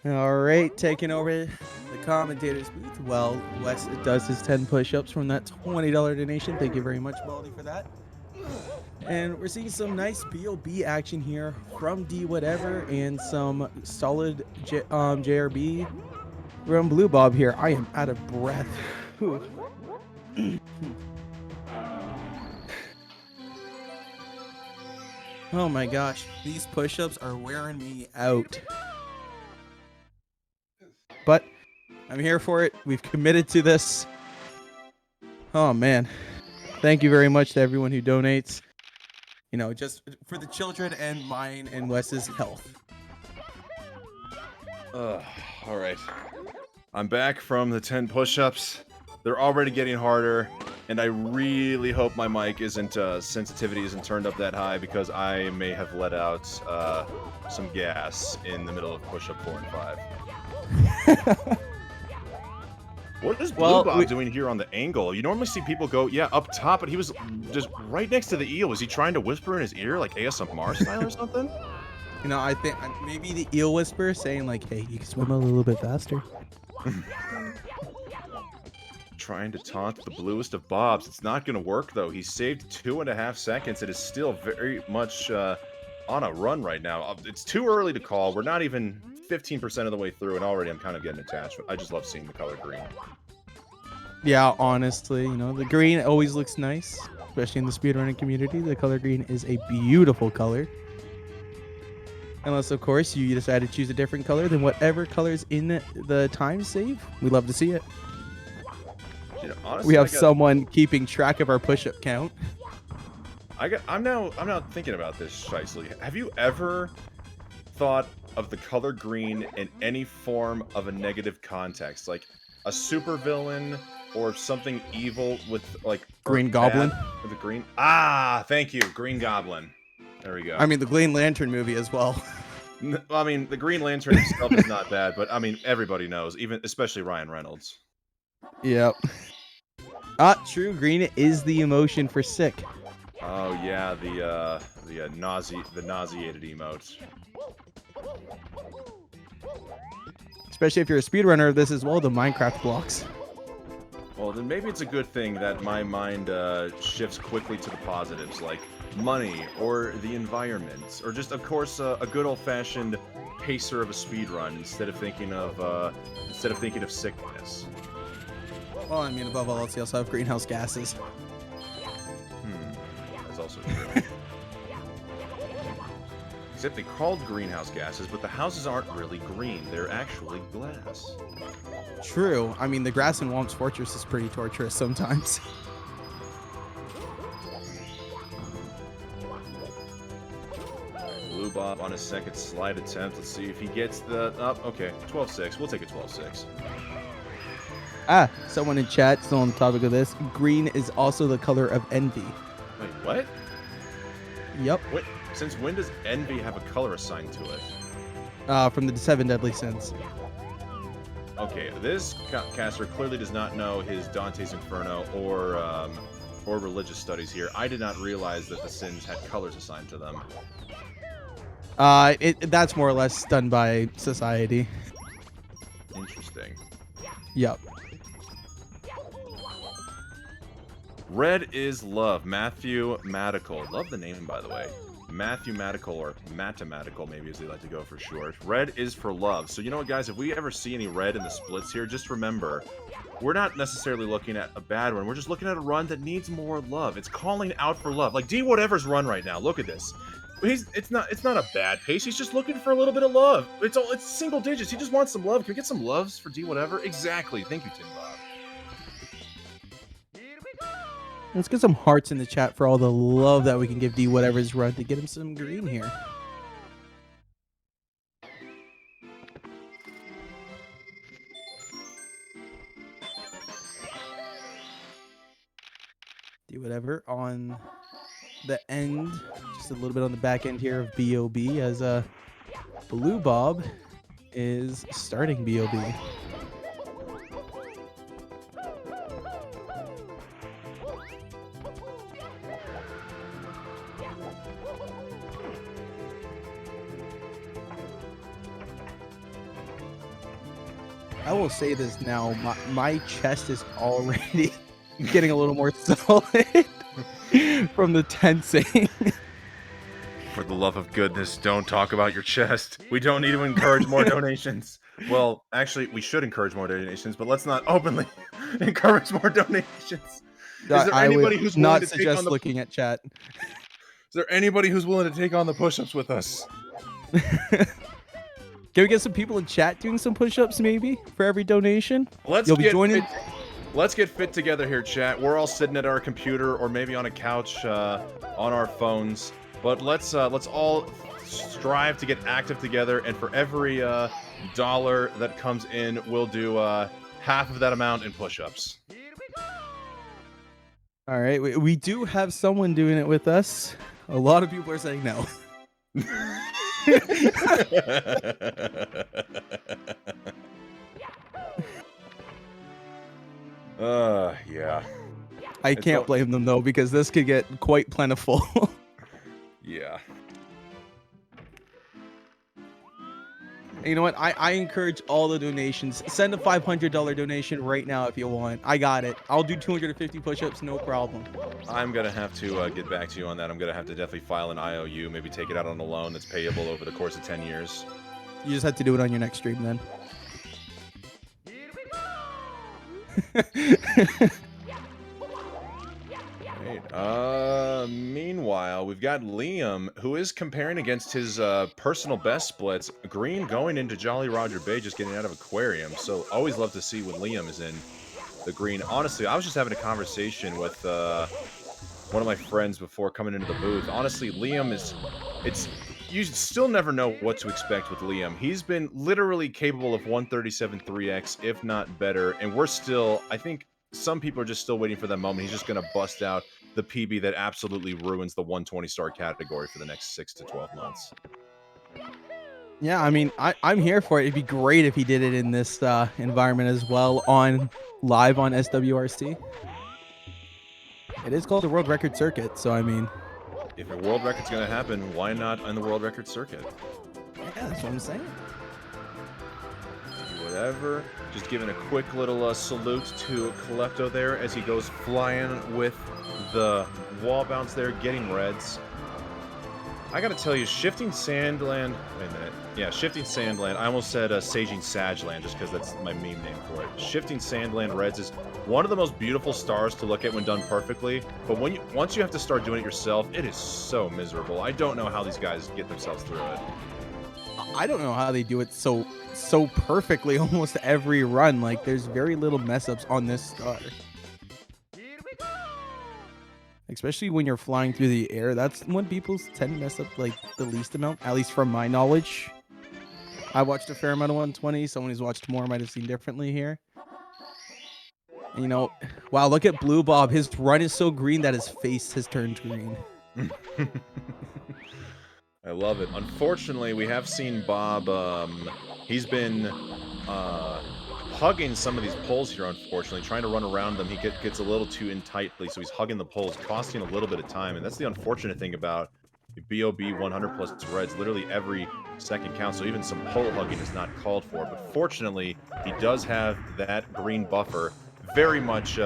All right, taking over the commentator's booth. Well, Wes does his 10 push-ups from that $20 donation. Thank you very much, Baldy, for that. And we're seeing some nice BOB action here from D Whatever and some solid JRB from Blue Bob here. I am out of breath. Oh my gosh, these push-ups are wearing me out. But I'm here for it. We've committed to this. Oh man. Thank you very much to everyone who donates. You know, just for the children and mine and Wes's health. All right. I'm back from the 10 push-ups. They're already getting harder, and I really hope my mic sensitivity isn't turned up that high because I may have let out some gas in the middle of push-up 4 and 5. What is Blue Bob doing here on the angle? You normally see people go, yeah, up top, but he was just right next to the eel. Was he trying to whisper in his ear like ASMR style or something? You know, I think maybe the eel whisper saying like, hey, you can swim a little bit faster. Trying to taunt the bluest of bobs. It's not going to work, though. He saved 2.5 seconds. It is still very much on a run right now. It's too early to call. We're not even 15% of the way through, and already I'm kind of getting attached. I just love seeing the color green. Yeah, honestly, you know, the green always looks nice, especially in the speedrunning community. The color green is a beautiful color. Unless, of course, you decide to choose a different color than whatever color's in the time save. We love to see it. You know, honestly, we have someone keeping track of our push-up count. I'm now thinking about this, Shicely. Have you ever thought of the color green in any form of a negative context, like a supervillain or something evil with like Green Goblin? With the green. Ah, thank you, Green Goblin. There we go. I mean, the Green Lantern movie as well. I mean, the Green Lantern itself is not bad, but I mean, everybody knows, especially Ryan Reynolds. Yep. True. Green is the emotion for sick. Oh yeah, the nauseated emote. Especially if you're a speedrunner of this as well, the Minecraft blocks. Well, then maybe it's a good thing that my mind shifts quickly to the positives, like money, or the environment, or just, of course, a good old-fashioned pacer of a speedrun instead of thinking of sickness. Well, I mean, above all else, you also have greenhouse gases. That's also true. Except they called greenhouse gases, but the houses aren't really green. They're actually glass. True. I mean, the grass in Womp's Fortress is pretty torturous sometimes. Blue Bob on his second slide attempt. Let's see if he gets the... okay. 12-6. We'll take a 12-6. Someone in chat, still on the topic of this. Green is also the color of envy. Wait, what? Yep. Wait, since when does envy have a color assigned to it? From the 7 Deadly Sins. Okay, this caster clearly does not know his Dante's Inferno or religious studies here. I did not realize that the sins had colors assigned to them. That's more or less done by society. Interesting. Yep. Red is love. Matthew Madical. Love the name, by the way. Matthew Madical, or Mathematical, maybe as they like to go for short. Red is for love. So you know what, guys? If we ever see any red in the splits here, just remember, we're not necessarily looking at a bad one. We're just looking at a run that needs more love. It's calling out for love. Like D Whatever's run right now. Look at this. It's not a bad pace. He's just looking for a little bit of love. It's single digits. He just wants some love. Can we get some loves for D Whatever? Exactly. Thank you, Tim Bob. Let's get some hearts in the chat for all the love that we can give D Whatever's run to get him some green here. D Whatever on the end, just a little bit on the back end here of BOB as Blue Bob is starting BOB. I will say this now. My chest is already getting a little more solid from the tensing. For the love of goodness, don't talk about your chest. We don't need to encourage more donations. Well, actually, we should encourage more donations, but let's not openly encourage more donations. Is there I anybody would who's willing not to take suggest on the? looking at chat. Is there anybody who's willing to take on the push-ups with us? Can we get some people in chat doing some push-ups maybe for every donation? Let's You'll be get joining. fit, let's get fit together here, chat. We're all sitting at our computer or maybe on a couch on our phones. But let's all strive to get active together, and for every dollar that comes in, we'll do half of that amount in push-ups. All right, we do have someone doing it with us. A lot of people are saying no. Yeah. I can't blame them though, because this could get quite plentiful. Yeah. You know what? I encourage all the donations. Send a $500 donation right now if you want. I got it. I'll do 250 push-ups, no problem. I'm gonna have to get back to you on that. I'm gonna have to definitely file an IOU, maybe take it out on a loan that's payable over the course of 10 years. You just have to do it on your next stream then. Right. Meanwhile, we've got Liam, who is comparing against his personal best splits. Green going into Jolly Roger Bay, just getting out of Aquarium. So always love to see when Liam is in the green. Honestly, I was just having a conversation with one of my friends before coming into the booth. Honestly, Liam you still never know what to expect with Liam. He's been literally capable of 137 3x, if not better. And we're still, I think some people are just still waiting for that moment. He's just going to bust out the PB that absolutely ruins the 120 star category for the next 6 to 12 months. Yeah, I mean, I'm here for it. It'd be great if he did it in this environment as well, live on SWRC. It is called the World Record Circuit, so I mean, if a world record's going to happen, why not on the World Record Circuit? Yeah, that's what I'm saying. Whatever. Just giving a quick little salute to Klepto there as he goes flying with the wall bounce there, getting reds. I gotta tell you, Shifting Sandland... Wait a minute. Yeah, Shifting Sandland. I almost said Saging Sagland just because that's my meme name for it. Shifting Sandland Reds is one of the most beautiful stars to look at when done perfectly, but once you have to start doing it yourself, it is so miserable. I don't know how these guys get themselves through it. I don't know how they do it so perfectly almost every run. Like, there's very little mess-ups on this star. Especially when you're flying through the air. That's when people tend to mess up, like, the least amount, at least from my knowledge. I watched a fair amount of 120. Someone who's watched more might have seen differently here. And, you know, wow, look at Blue Bob. His run is so green that his face has turned green. I love it. Unfortunately, we have seen Bob, he's been hugging some of these poles here, unfortunately, trying to run around them. He gets a little too in tightly, so he's hugging the poles, costing a little bit of time, and that's the unfortunate thing about BOB 100 plus reds. Literally every second counts, so even some pole hugging is not called for, but fortunately, he does have that green buffer very much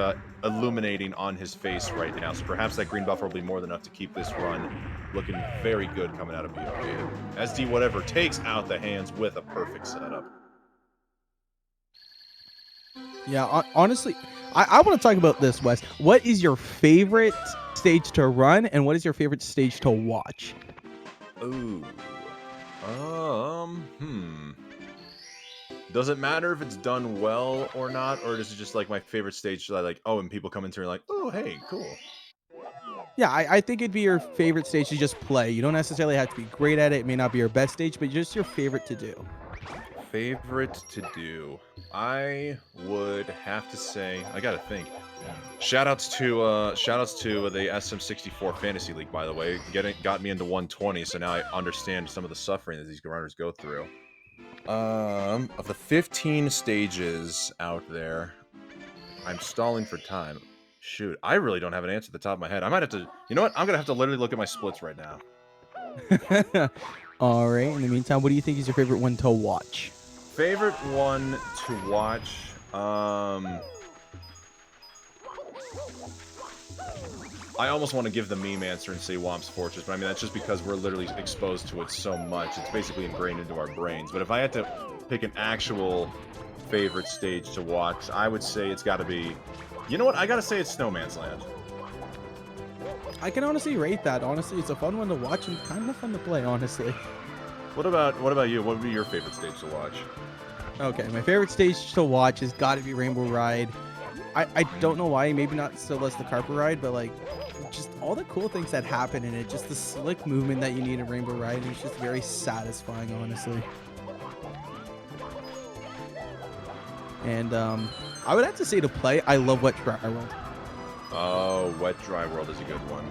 illuminating on his face right now, so perhaps that green buffer will be more than enough to keep this run looking very good coming out of BOB. SD whatever takes out the hands with a perfect setup. Yeah, honestly, I want to talk about this, Wes. What is your favorite stage to run, and what is your favorite stage to watch? Ooh. Does it matter if it's done well or not, or is it just like my favorite stage that I like, oh, and people come into it like, oh, hey, cool. Yeah, I think it'd be your favorite stage to just play. You don't necessarily have to be great at it. It may not be your best stage, but just your favorite to do. Favorite to do. I would have to say, I gotta think. Shoutouts to the SM64 Fantasy League, by the way. Got me into 120, so now I understand some of the suffering that these runners go through. Of the 15 stages out there, I'm stalling for time. Shoot, I really don't have an answer at the top of my head. I might have to, you know what? I'm gonna have to literally look at my splits right now. All right. In the meantime, what do you think is your favorite one to watch? favorite one to watch, I almost want to give the meme answer and say Womp's Fortress, but I mean, that's just because we're literally exposed to it so much. It's basically ingrained into our brains. But if I had to pick an actual favorite stage to watch, I would say it's got to be... You know what? I got to say it's Snowman's Land. I can honestly rate that. Honestly, it's a fun one to watch and kind of fun to play, honestly. What about you? What would be your favorite stage to watch? Okay, my favorite stage to watch has got to be Rainbow Ride. I don't know why, maybe not still as the Carpet Ride, but like just all the cool things that happen in it, just the slick movement that you need in Rainbow Ride, it's just very satisfying, honestly. And I would have to say to play, I love Wet Dry World. Oh, Wet Dry World is a good one.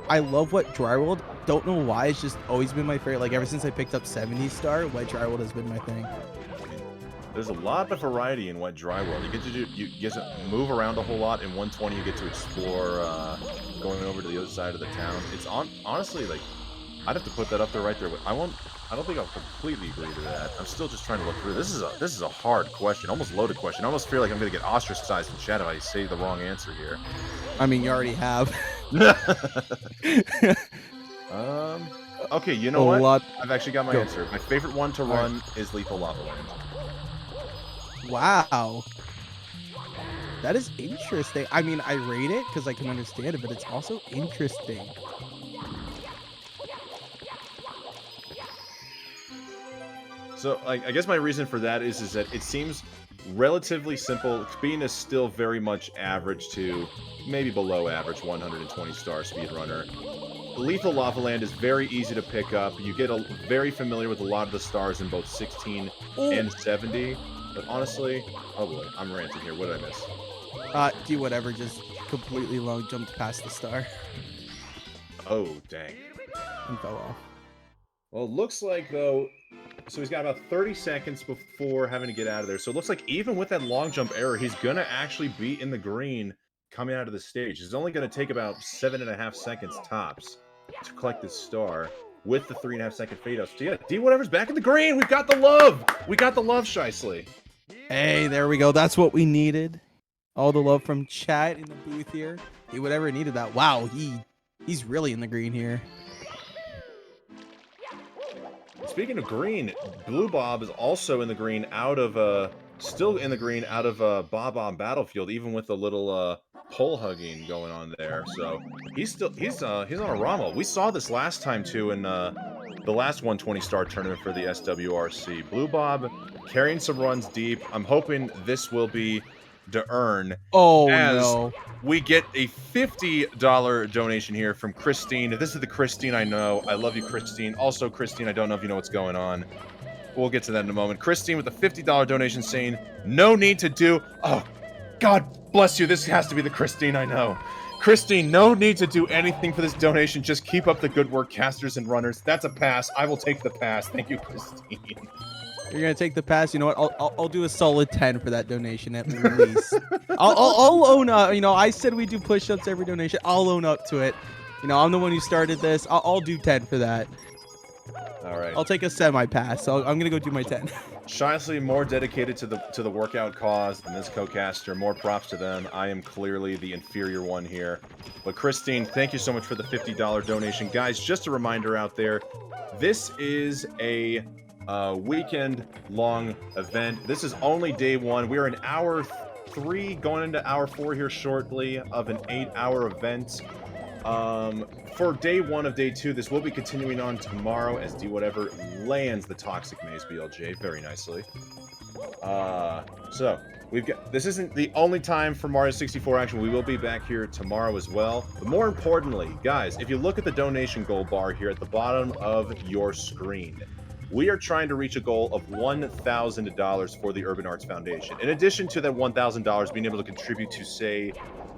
I love Wet Dry World. Don't know why, it's just always been my favorite. Like ever since I picked up 70 Star, Wet Dry World has been my thing. There's a lot of variety in Wet Dry World. You get to move around a whole lot. In 120, you get to explore going over to the other side of the town. It's honestly, like, I'd have to put that up there right there. I don't think I'll completely agree to that. I'm still just trying to look through. This is a hard question, almost loaded question. I almost feel like I'm gonna get ostracized in chat if I say the wrong answer here. I mean, you already have. Okay, you know what? I've actually got my answer. My favorite one to run is Lethal Lava Land. Wow. That is interesting. I mean, I rate it because I can understand it, but it's also interesting. So, I guess my reason for that is that it seems relatively simple. Being is still very much average to maybe below average 120 star speedrunner. Lethal Lava Land is very easy to pick up. You get very familiar with a lot of the stars in both 16 and 70. But honestly, oh boy, I'm ranting here. What did I miss? Do whatever, just completely long jumped past the star. Oh, dang. And fell off. Well, it looks like, though, so he's got about 30 seconds before having to get out of there. So it looks like even with that long jump error, he's going to actually be in the green coming out of the stage. It's only going to take about 7.5 seconds tops to collect this star with the 3.5 second fade out. So yeah, D whatever's back in the green. We've got the love. We got the love, Shicely. Hey, there we go. That's what we needed. All the love from chat in the booth here. D whatever needed that. Wow, he's really in the green here. Speaking of green, Blue Bob is also in the green still in the green out of Bob on Battlefield, even with a little pole hugging going on there. So he's on a rommel. We saw this last time too in the last 120 star tournament for the SWRC. Blue Bob carrying some runs deep. I'm hoping this will be to earn. Oh as no. We get a $50 donation here from Christine. This is the Christine I know. I love you, Christine. Also, Christine, I don't know if you know what's going on. We'll get to that in a moment. Christine with a $50 donation saying, no need to do... Oh, God bless you. This has to be the Christine I know. Christine, no need to do anything for this donation. Just keep up the good work, casters and runners. That's a pass. I will take the pass. Thank you, Christine. You're gonna take the pass. You know what? I'll do a solid 10 for that donation at least. I'll own up. You know, I said we do push-ups every donation. I'll own up to it. You know, I'm the one who started this. I'll do 10 for that. All right. I'll take a semi-pass. So I'm gonna go do my 10. Shicely more dedicated to the workout cause than this co-caster. More props to them. I am clearly the inferior one here. But Christine, thank you so much for the $50 donation. Guys, just a reminder out there, this is a weekend-long event. This is only day one. We are in hour 3, going into hour 4 here shortly of an 8-hour event. For day 1 of day 2, this will be continuing on tomorrow as D Whatever lands the Toxic Maze BLJ very nicely. So this isn't the only time for Mario 64 action. We will be back here tomorrow as well. But more importantly, guys, if you look at the donation goal bar here at the bottom of your screen, we are trying to reach a goal of $1,000 for the Urban Arts Foundation. In addition to that $1,000 being able to contribute to, say,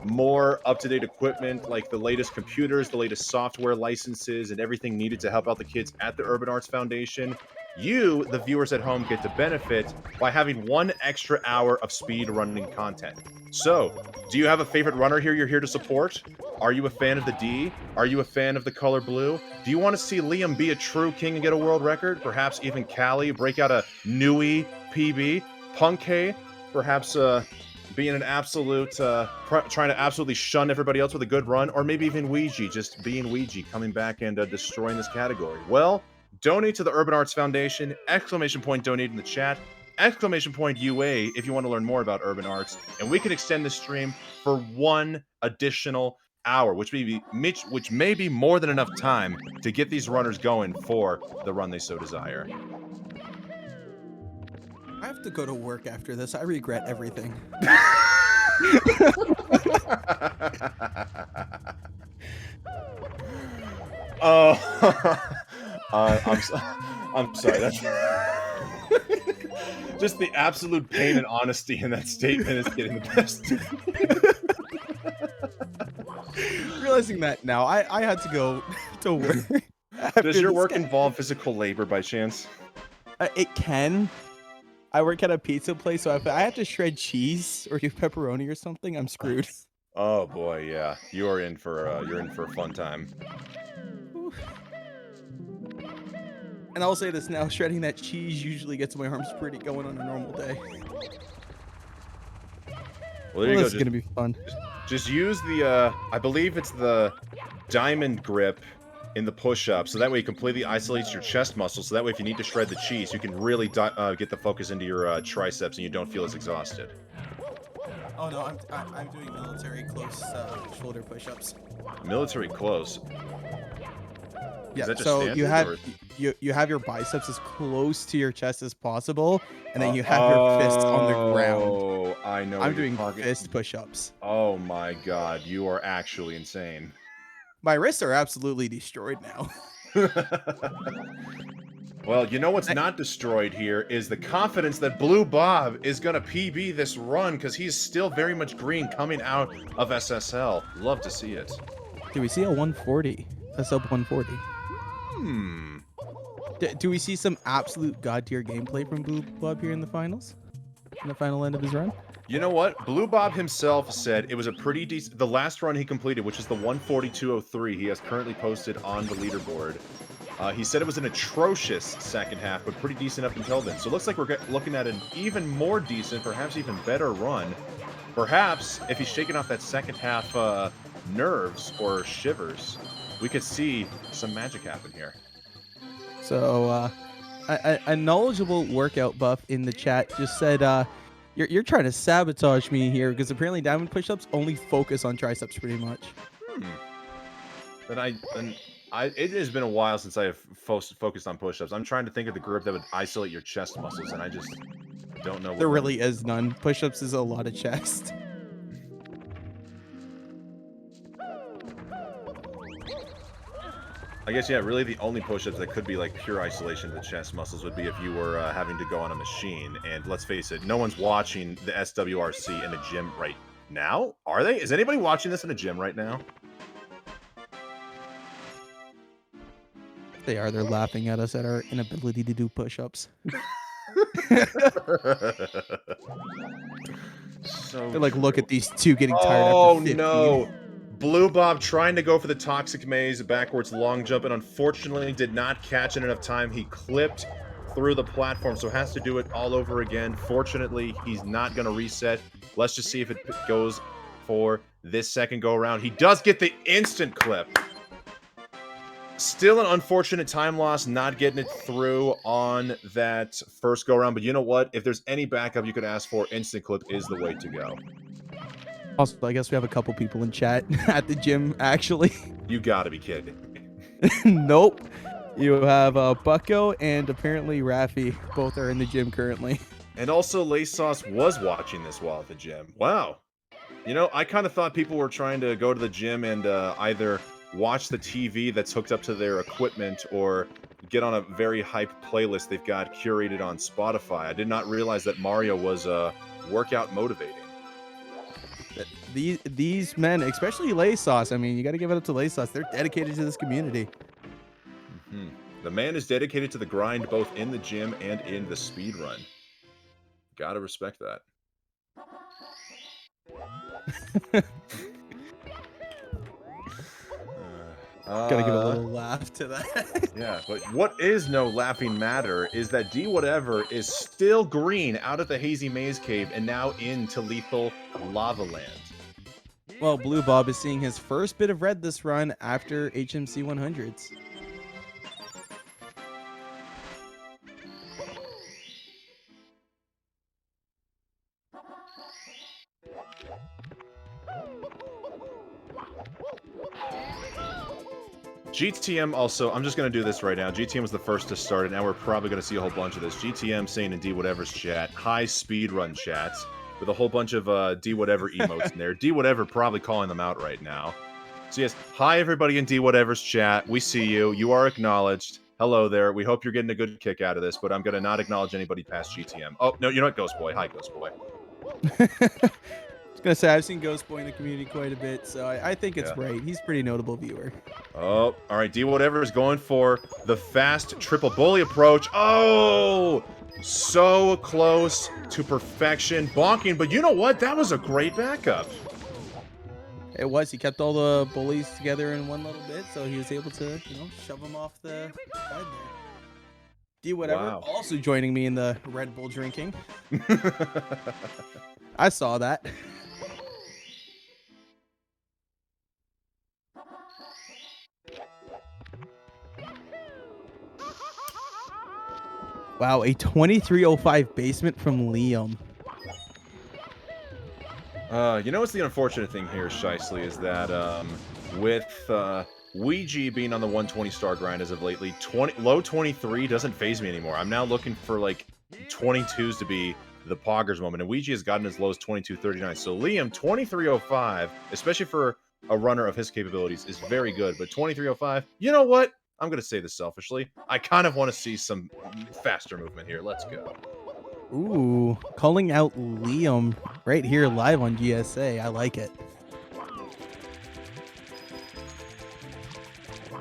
more up-to-date equipment, like the latest computers, the latest software licenses, and everything needed to help out the kids at the Urban Arts Foundation, you, the viewers at home, get to benefit by having 1 extra hour of speed running content. So, do you have a favorite runner here you're here to support? Are you a fan of the D? Are you a fan of the color blue? Do you want to see Liam be a true king and get a world record? Perhaps even Callie break out a Nui PB? Punk K, perhaps being an absolute, trying to absolutely shun everybody else with a good run? Or maybe even Ouija, just being Ouija, coming back and destroying this category? Well, donate to the Urban Arts Foundation, ! Donate in the chat, ! UA if you want to learn more about urban arts, and we can extend the stream for 1 additional hour, which may be more than enough time to get these runners going for the run they so desire. I have to go to work after this. I regret everything. Oh, I'm sorry. That's just the absolute pain and honesty in that statement is getting the best. Realizing that now, I had to go to work. Does your work involve physical labor by chance? It can. I work at a pizza place, so if I have to shred cheese or do pepperoni or something, I'm screwed. Oh boy, yeah, you're in for a fun time. And I'll say this now: shredding that cheese usually gets my arms pretty going on a normal day. Well, there you go. This is gonna be fun. Just use the, I believe it's the diamond grip in the push-up, so that way it completely isolates your chest muscles, so that way if you need to shred the cheese, you can really get the focus into your triceps and you don't feel as exhausted. Oh no, I'm doing military close shoulder push-ups. Military close? Yeah, Is that just so standard, you have your biceps as close to your chest as possible, and then you have your fists on the ground. Oh, I know. I'm doing fist push-ups. Oh my god, you are actually insane. My wrists are absolutely destroyed now. Well, you know what's not destroyed here is the confidence that Blue Bob is going to PB this run, because he's still very much green coming out of SSL. Love to see it. Do we see a 140? A sub 140? Do we see some absolute god tier gameplay from Blue Bob here in the finals? In the final end of his run? You know what? Blue Bob himself said it was a pretty decent... The last run he completed, which is the 142.03, he has currently posted on the leaderboard. He said it was an atrocious second half, but pretty decent up until then. So it looks like we're looking at an even more decent, perhaps even better run. Perhaps, if he's shaking off that second half nerves or shivers, we could see some magic happen here. So, a knowledgeable workout buff in the chat just said, you're trying to sabotage me here, because apparently diamond push-ups only focus on triceps pretty much. It has been a while since I have focused on push-ups. I'm trying to think of the group that would isolate your chest muscles, and I just don't know. There really is none. Push-ups is a lot of chest. I guess, yeah, really the only push-ups that could be like pure isolation of the chest muscles would be if you were having to go on a machine. And let's face it, no one's watching the SWRC in a gym right now. Are they? Is anybody watching this in a gym right now? They are. They're laughing at us at our inability to do push-ups. So they're like, true. look at these two getting tired Oh after 15. no! Blue Bob trying to go for the toxic maze, backwards long jump, and unfortunately did not catch it in enough time. He clipped through the platform, so has to do it all over again. Fortunately, he's not going to reset. Let's just see if it goes for this second go around. He does get the instant clip. Still an unfortunate time loss, not getting it through on that first go around. But you know what? If there's any backup you could ask for, instant clip is the way to go. Also, I guess we have a couple people in chat at the gym, actually. You gotta be kidding. Nope. You have Bucko and apparently Rafi. Both are in the gym currently. And also, Lace Sauce was watching this while at the gym. Wow. You know, I kind of thought people were trying to go to the gym and either watch the TV that's hooked up to their equipment or get on a very hype playlist they've got curated on Spotify. I did not realize that Mario was workout motivating. These men, especially Lace Sauce, I mean, you got to give it up to Lace Sauce. They're dedicated to this community. The man is dedicated to the grind both in the gym and in the speed run. Gotta respect that. Gotta give a little laugh to that. Yeah, but what is no laughing matter is that D Whatever is still green out of the Hazy Maze Cave and now into Lethal Lava Land. Well, Blue Bob is seeing his first bit of red this run after HMC 100s. GTM also, I'm just going to do this right now. GTM was the first to start it. Now we're probably going to see a whole bunch of this. GTM saying in D Whatever's chat, hi speedrun chats, with a whole bunch of D Whatever emotes in there. D Whatever probably calling them out right now. So yes, hi everybody in D Whatever's chat. We see you. You are acknowledged. Hello there. We hope you're getting a good kick out of this, but I'm going to not acknowledge anybody past GTM. Oh, no, you know what? Ghost Boy. Hi, Ghost Boy. I was gonna say I've seen Ghost Boy in the community quite a bit, so I think it's right. He's a pretty notable viewer. Oh, all right. D Whatever is going for the fast triple bully approach. Oh, so close to perfection, bonking. But you know what? That was a great backup. It was. He kept all the bullies together in one little bit, so he was able to, shove them off the side there. D Whatever also joining me in the Red Bull drinking. I saw that. Wow, a 2305 basement from Liam. You know what's the unfortunate thing here, Shicely, is that with Ouija being on the 120 star grind as of lately, low 23 doesn't phase me anymore. I'm now looking for like 22s to be the poggers moment, and Ouija has gotten as low as 2239. So Liam, 2305, especially for a runner of his capabilities, is very good. But 2305, you know what? I'm gonna say this selfishly. I kind of want to see some faster movement here. Let's go. Ooh, calling out Liam right here live on GSA. I like it. All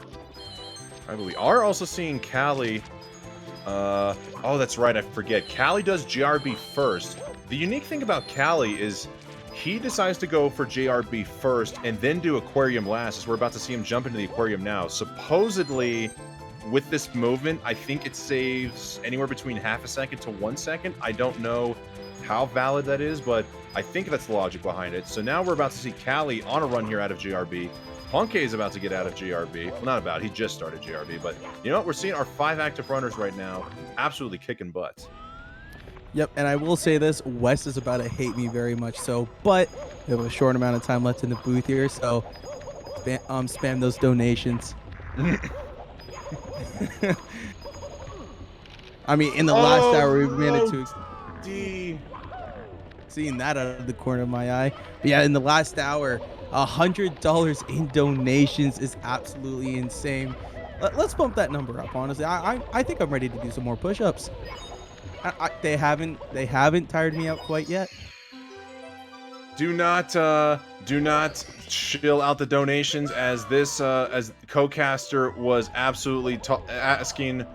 right, but we are also seeing Callie. Oh, that's right. I forget. Callie does JRB first. The unique thing about Callie is he decides to go for JRB first and then do Aquarium last, as we're about to see him jump into the Aquarium now. Supposedly, with this movement, I think it saves anywhere between half a second to 1 second. I don't know how valid that is, but I think that's the logic behind it. So now we're about to see Callie on a run here out of JRB. Honke is about to get out of JRB. Well, not about. He just started JRB. But you know what? We're seeing our 5 active runners right now absolutely kicking butt. Yep, and I will say this, Wes is about to hate me very much so, but we have a short amount of time left in the booth here, so spam those donations. I mean, in the last hour, we've managed to... Seeing that out of the corner of my eye. But yeah, in the last hour, $100 in donations is absolutely insane. Let's bump that number up, honestly. I think I'm ready to do some more push-ups. They haven't tired me out quite yet. Do not chill out the donations, as this as co-caster was absolutely asking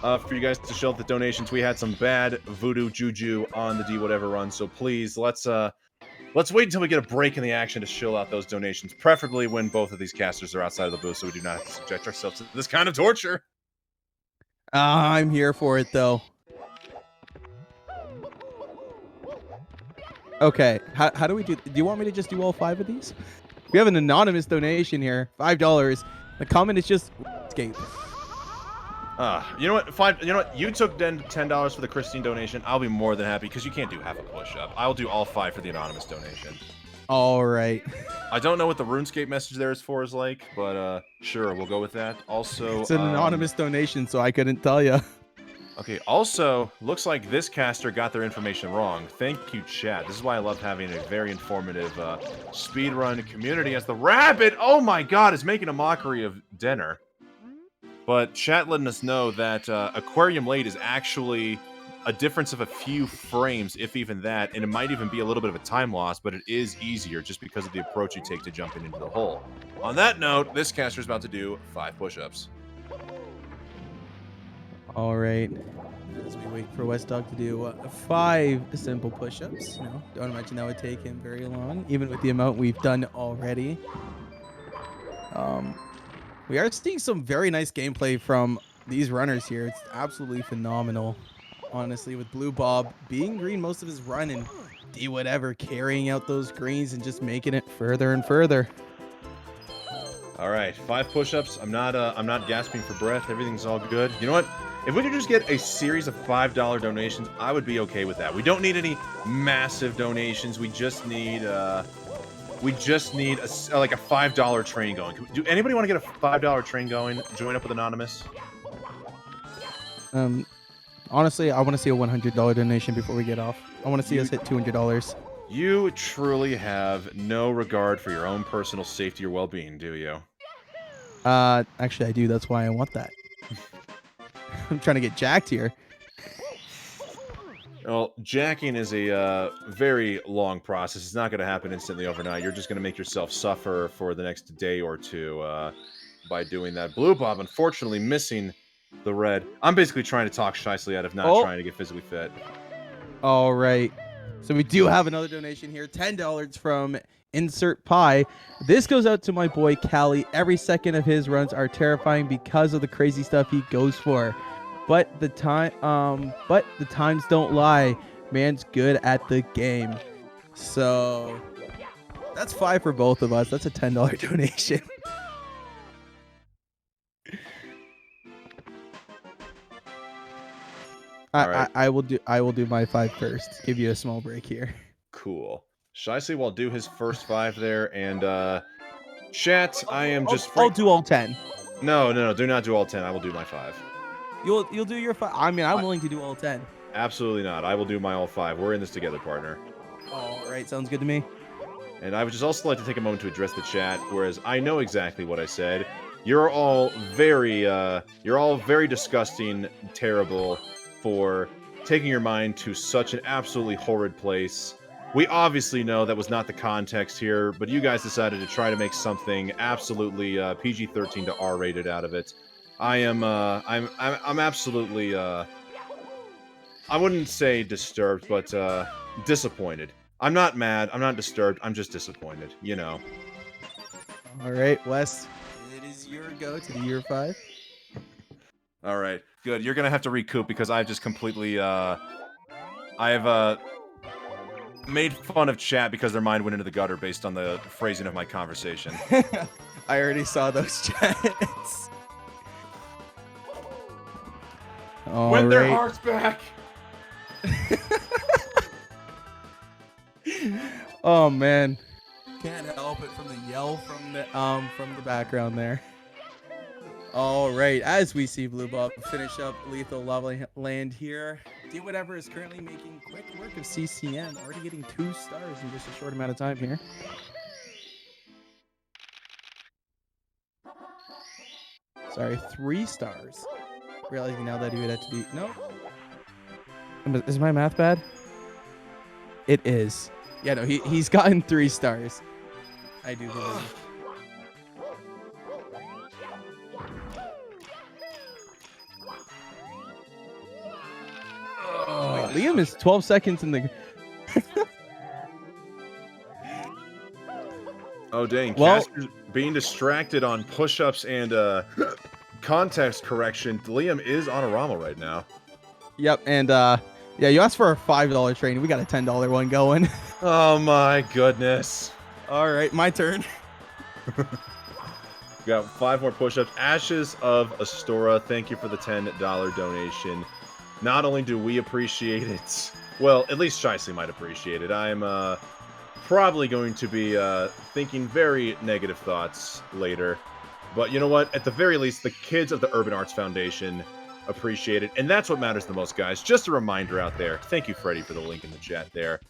for you guys to chill out the donations. We had some bad voodoo juju on the D Whatever run, so please let's wait until we get a break in the action to chill out those donations, preferably when both of these casters are outside of the booth, so we do not have to subject ourselves to this kind of torture. I'm here for it though. Okay, how do we do? Do you want me to just do all 5 of these? We have an anonymous donation here, $5. The comment is just escape. You know what? You know what? You took $10 for the Christine donation. I'll be more than happy because you can't do half a push-up. I'll do all 5 for the anonymous donation. All right. I don't know what the RuneScape message there is for like, but sure, we'll go with that. Also, it's an anonymous donation, so I couldn't tell you. Okay, also, looks like this caster got their information wrong. Thank you, chat. This is why I love having a very informative speedrun community, as the rabbit, oh my god, is making a mockery of Denner. But chat letting us know that Aquarium Late is actually a difference of a few frames, if even that, and it might even be a little bit of a time loss, but it is easier just because of the approach you take to jumping into the hole. On that note, this caster is about to do 5 push-ups. All right, as we wait for West Dog to do 5 simple push-ups. Don't imagine that would take him very long, even with the amount we've done already. We are seeing some very nice gameplay from these runners here. It's absolutely phenomenal. Honestly, with Blue Bob being green most of his run and D whatever carrying out those greens and just making it further and further. All right, 5 push-ups. I'm not gasping for breath. Everything's all good. You know what? If we could just get a series of $5 donations, I would be okay with that. We don't need any massive donations. We just need like a $5 train going. Do anybody want to get a $5 train going? Join up with Anonymous. Honestly, I want to see a $100 donation before we get off. I want to see us hit $200. You truly have no regard for your own personal safety or well-being, do you? Actually, I do. That's why I want that. I'm trying to get jacked here. Well, jacking is a very long process. It's not going to happen instantly overnight. You're just going to make yourself suffer for the next day or two by doing that. Blue Bob, unfortunately, missing the red. I'm basically trying to talk Shicely out of not trying to get physically fit. All right. So we do have another donation here. $10 from Insert Pie. This goes out to my boy, Callie. Every second of his runs are terrifying because of the crazy stuff he goes for. But the times don't lie. Man's good at the game. So that's 5 for both of us. That's a $10 donation. I will do my 5 first. Give you a small break here. Cool. Shicely will do his first 5 there, and chat, I am just I'll do all 10. No, do not do all 10. I will do my 5. You'll do your 5. I mean, I'm willing to do all 10. Absolutely not. I will do my all 5. We're in this together, partner. All right, sounds good to me. And I would just also like to take a moment to address the chat, whereas I know exactly what I said. You're all very disgusting, terrible for taking your mind to such an absolutely horrid place. We obviously know that was not the context here, but you guys decided to try to make something absolutely PG-13 to R-rated out of it. I'm absolutely I wouldn't say disturbed, but disappointed. I'm not mad. I'm not disturbed. I'm just disappointed. You know. All right, Wes. It is your go to do your 5. All right, good. You're gonna have to recoup because I've just completely I've made fun of chat because their mind went into the gutter based on the phrasing of my conversation. I already saw those chats. Win their hearts back. Oh man, can't help it from the yell from the background there. All right, as we see Blue Bob finish up Lethal Lava Land here, Do Whatever is currently making quick work of CCM, already getting 2 stars in just a short amount of time here. Sorry, 3 stars. Realizing now that he would have to be... No. Is my math bad? It is. Yeah, no, he's gotten 3 stars. I do believe. Wait, Liam is 12 seconds in the... Oh, dang. Well, Casper's being distracted on push-ups and context correction. Liam is on a Rommel right now. Yep, and yeah, you asked for a $5 train. We got a $10 one going. Oh my goodness. All right, my turn. We got 5 more push-ups. Ashes of Astora, thank you for the $10 donation. Not only do we appreciate it, well, at least Shicely might appreciate it. I'm probably going to be thinking very negative thoughts later. But you know what? At the very least, the kids of the Urban Arts Foundation appreciate it. And that's what matters the most, guys. Just a reminder out there. Thank you, Freddie, for the link in the chat there.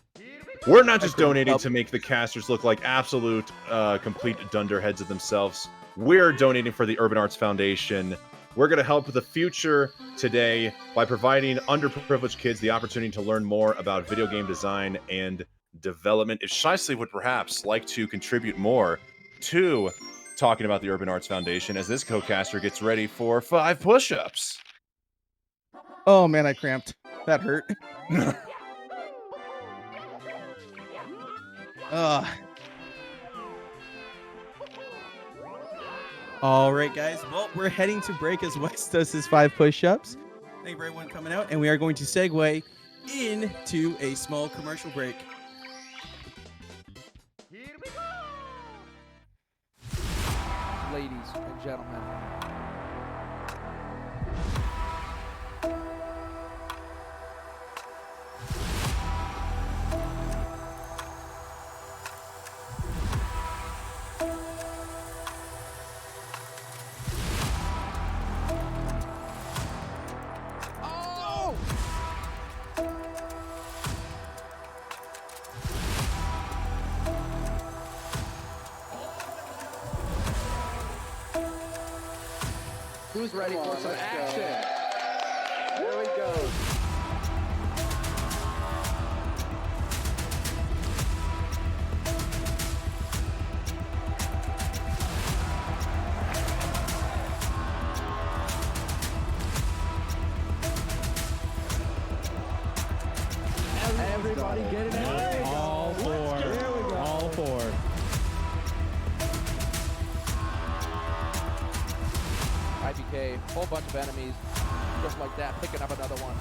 We're not just donating to make the casters look like absolute, complete dunderheads of themselves. We're donating for the Urban Arts Foundation. We're going to help the future today by providing underprivileged kids the opportunity to learn more about video game design and development. If Shicely would perhaps like to contribute more to talking about the Urban Arts Foundation as this co-caster gets ready for 5 push-ups. Oh man, I cramped. That hurt. All right, guys. Well, we're heading to break as Wes does his 5 push-ups. Thank you for everyone coming out, and we are going to segue into a small commercial break. Here we go. Ladies and gentlemen. Oh! Who's ready for some action? There we go. Everybody get it out. All four. There we go. All four. IBK, whole bunch of enemies, just like that, picking up another one.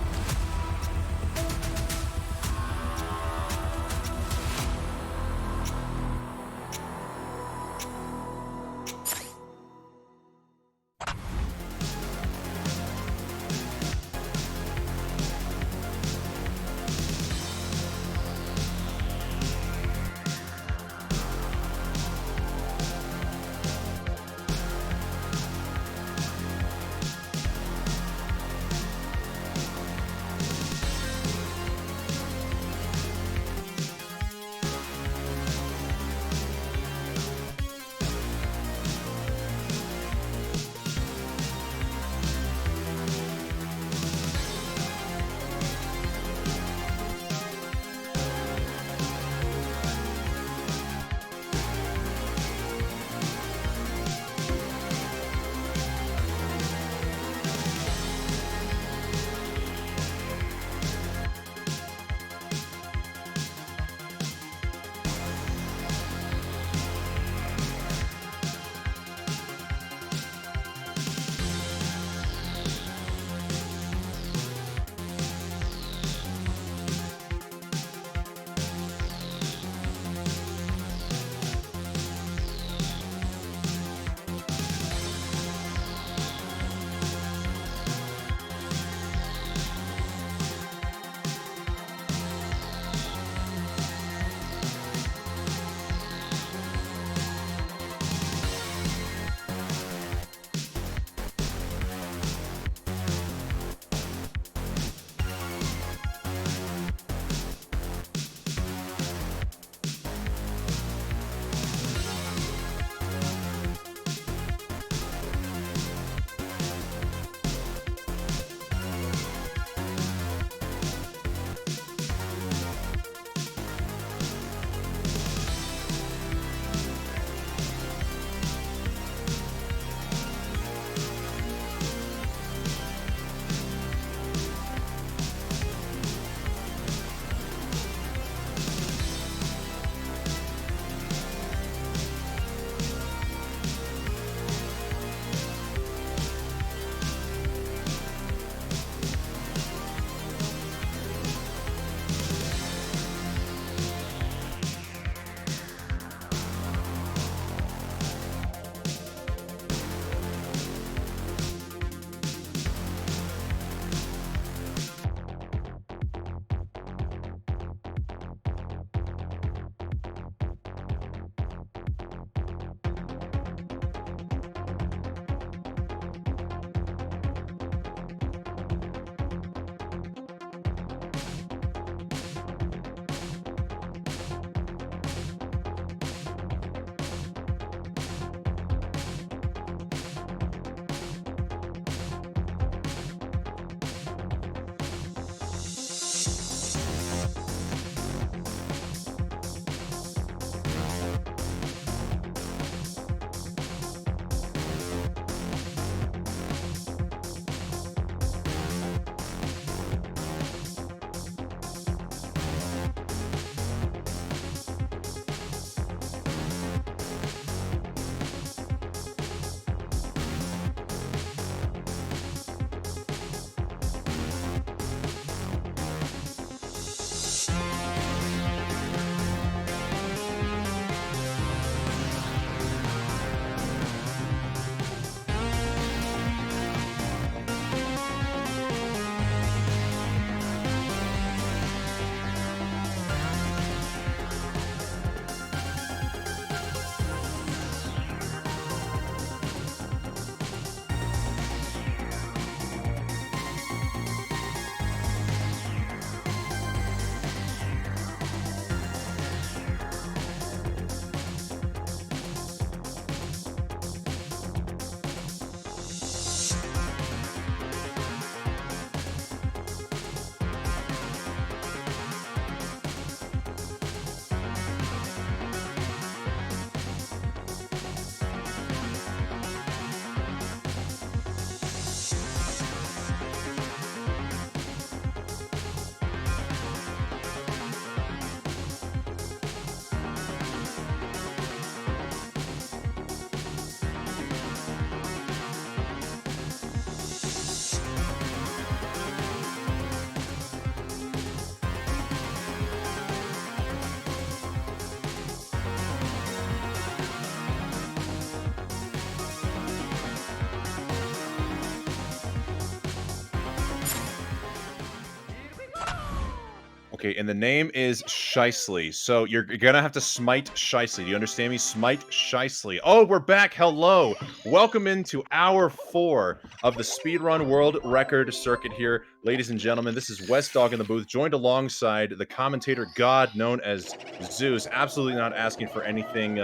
Okay, and the name is Shicely. So you're gonna have to smite Shicely. Do you understand me? Smite Shicely. Oh, we're back. Hello. Welcome into hour 4 of the Speedrun World Record Circuit here. Ladies and gentlemen, this is West Dog in the booth, joined alongside the commentator god known as Zeus. Absolutely not asking for anything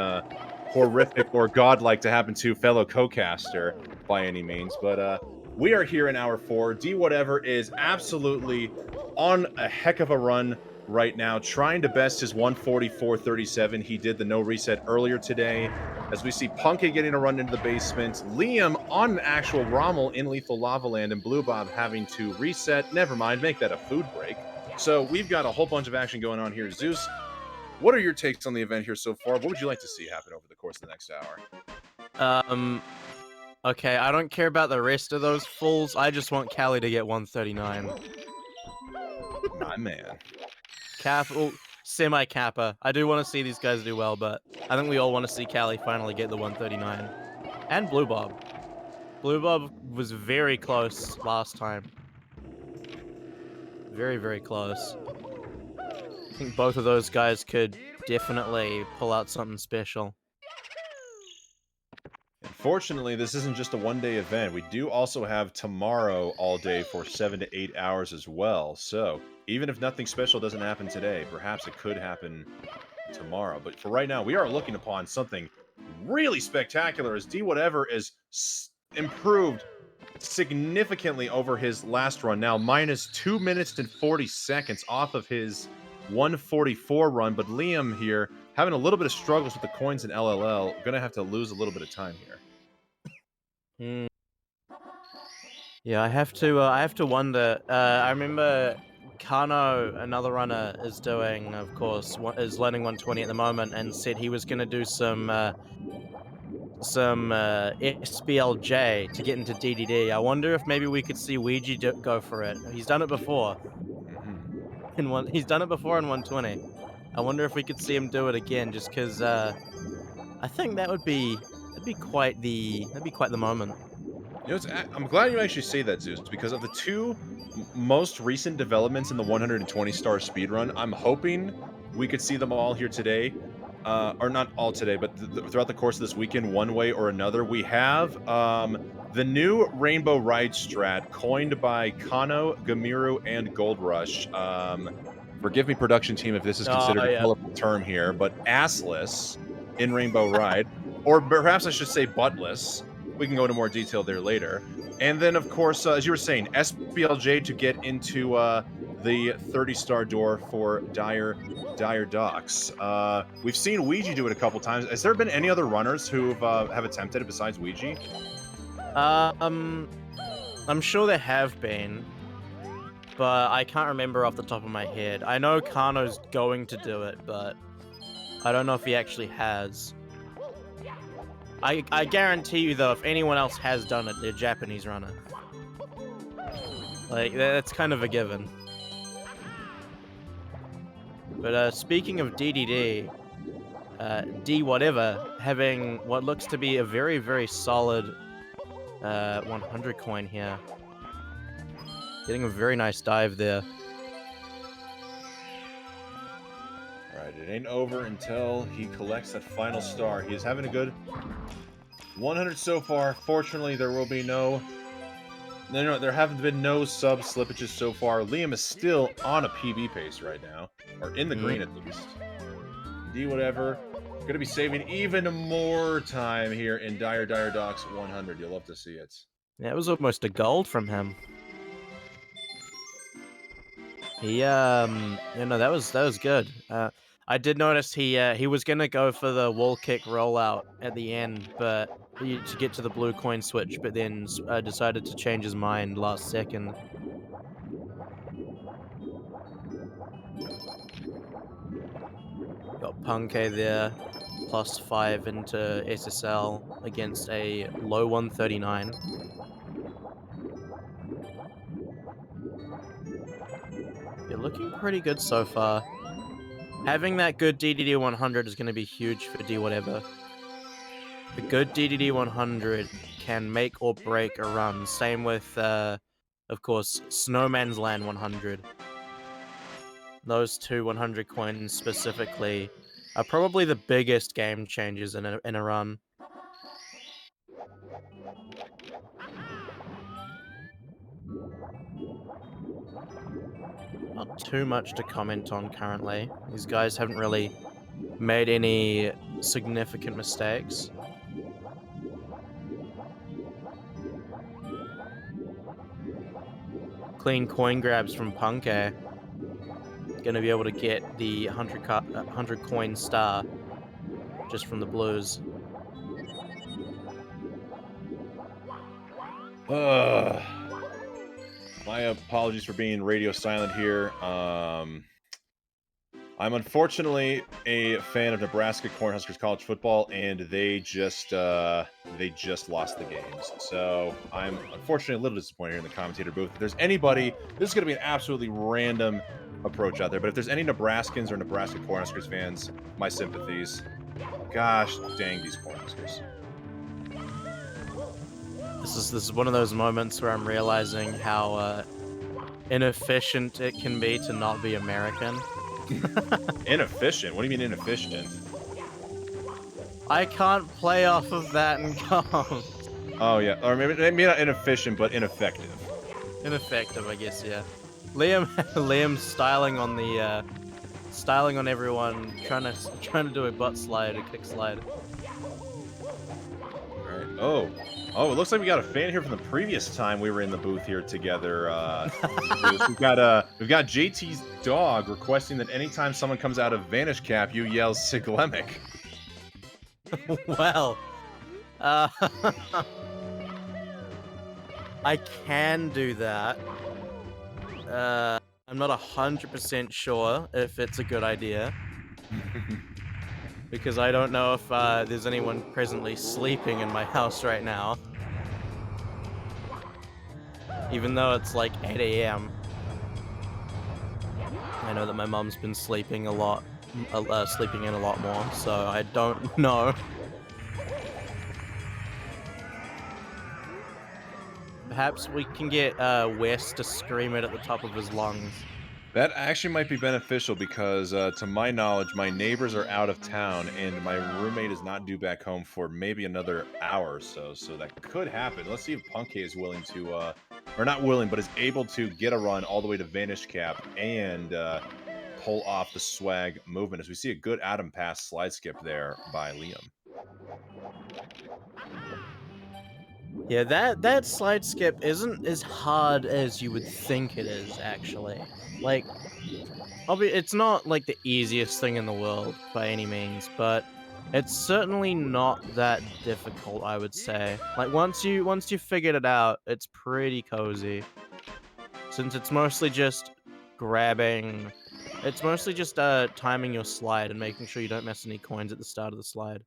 horrific or godlike to happen to fellow co-caster by any means. But we are here in hour 4. D Whatever is absolutely on a heck of a run right now, trying to best his 144.37. He did the no reset earlier today. As we see Punky getting a run into the basement, Liam on an actual Rommel in Lethal Lava Land, and Blue Bob having to reset. Never mind, make that a food break. So we've got a whole bunch of action going on here. Zeus, what are your takes on the event here so far? What would you like to see happen over the course of the next hour? Okay, I don't care about the rest of those fools. I just want Callie to get 139. My man. Semi-Kappa. I do want to see these guys do well, but I think we all want to see Callie finally get the 139. And Blue Bob. Blue Bob was very close last time. Very, very close. I think both of those guys could definitely pull out something special. Unfortunately, this isn't just a one-day event. We do also have tomorrow all day for 7 to 8 hours as well. So even if nothing special doesn't happen today, perhaps it could happen tomorrow. But for right now, we are looking upon something really spectacular as D Whatever is improved significantly over his last run. Now minus 2 minutes and 40 seconds off of his 144 run. But Liam here having a little bit of struggles with the coins in LLL. Gonna have to lose a little bit of time here. Yeah, I have to wonder. I remember Kano, another runner, is doing, of course, is learning 120 at the moment, and said he was going to do some SBLJ to get into DDD. I wonder if maybe we could see Ouija go for it. He's done it before. He's done it before in 120. I wonder if we could see him do it again, just because I think that'd be quite the moment. You know, I'm glad you actually say that, Zeus, because of the two most recent developments in the 120-star speedrun, I'm hoping we could see them all here today. Or not all today, but throughout the course of this weekend, one way or another. We have the new Rainbow Ride strat coined by Kano, Gamiru, and Gold Rush. Forgive me, production team, if this is considered a colorful term here, but assless in Rainbow Ride, or perhaps I should say buttless. We can go into more detail there later. And then, of course, as you were saying, SBLJ to get into the 30-star door for Dire Docks. We've seen Ouija do it a couple times. Has there been any other runners who have attempted it besides Ouija? I'm sure there have been, but I can't remember off the top of my head. I know Kano's going to do it, but I don't know if he actually has. I guarantee you, though, if anyone else has done it, they're Japanese runner. Like, that's kind of a given. But speaking of DDD, D Whatever having what looks to be a very, very solid 100 coin here. Getting a very nice dive there. Alright, it ain't over until he collects that final star. He is having a good 100 so far. Fortunately, there will be there haven't been no sub slippages so far. Liam is still on a PB pace right now, or in the green at least. D Whatever gonna be saving even more time here in Dire Docks 100. You'll love to see it. Yeah, it was almost a gold from him. He that was good. I did notice he was gonna go for the wall kick rollout at the end, but to get to the blue coin switch, but then decided to change his mind last second. Got Punke there, +5 into SSL against a low 139. You're looking pretty good so far. Having that good DDD 100 is going to be huge for D Whatever. The good DDD 100 can make or break a run. Same with, of course, Snowman's Land 100. those two 100 coins specifically are probably the biggest game changers in a run. Not too much to comment on currently. These guys haven't really made any significant mistakes. Clean coin grabs from Punke. Gonna be able to get the 100 coin star just from the blues. My apologies for being radio silent here. I'm unfortunately a fan of Nebraska Cornhuskers college football, and they just lost the games. So I'm unfortunately a little disappointed here in the commentator booth. If there's anybody, this is going to be an absolutely random approach out there, but if there's any Nebraskans or Nebraska Cornhuskers fans, my sympathies. Gosh dang these Cornhuskers. This is one of those moments where I'm realizing how inefficient it can be to not be American. Inefficient? What do you mean inefficient? I can't play off of that and come. Oh yeah, or maybe not inefficient, but ineffective. Ineffective, I guess. Yeah. Liam's styling on the styling on everyone, trying to do a butt slide, a kick slide. All right. Oh, it looks like we got a fan here from the previous time we were in the booth here together. We've got JT's dog requesting that anytime someone comes out of Vanish Cap, you yell Siglemic. Well, I can do that. I'm not 100% sure if it's a good idea. Because I don't know if there's anyone presently sleeping in my house right now. Even though it's like 8 AM. I know that my mom's been sleeping a lot, sleeping in a lot more, so I don't know. Perhaps we can get Wes to scream it at the top of his lungs. That actually might be beneficial because, to my knowledge, my neighbors are out of town and my roommate is not due back home for maybe another hour or so. So that could happen. Let's see if Punke is willing to, or not willing, but is able to get a run all the way to Vanish Cap and pull off the swag movement. As we see a good Adam pass slide skip there by Liam. Yeah, that slide skip isn't as hard as you would think it is, actually. Like, it's not like the easiest thing in the world by any means, but it's certainly not that difficult, I would say. Like, once you figured it out, it's pretty cozy. Since it's mostly just grabbing, it's mostly just timing your slide and making sure you don't miss any coins at the start of the slide.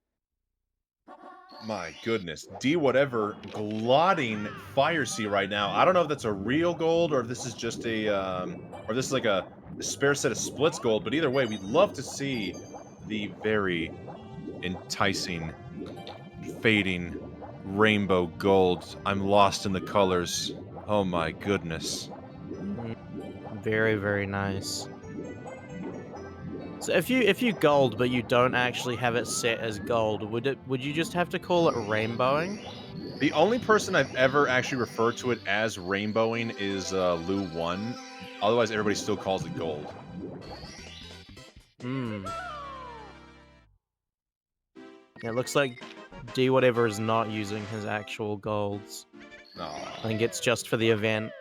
My goodness. D whatever glotting Fire Sea right now. I don't know if that's a real gold or if this is just a or this is like a spare set of splits gold, but either way, we'd love to see the very enticing fading rainbow gold. I'm lost in the colors. Oh my goodness. Very, very nice. So if you gold but you don't actually have it set as gold, would you just have to call it rainbowing? The only person I've ever actually referred to it as rainbowing is Lou1. Otherwise, everybody still calls it gold. It looks like D whatever is not using his actual golds. No. I think it's just for the event.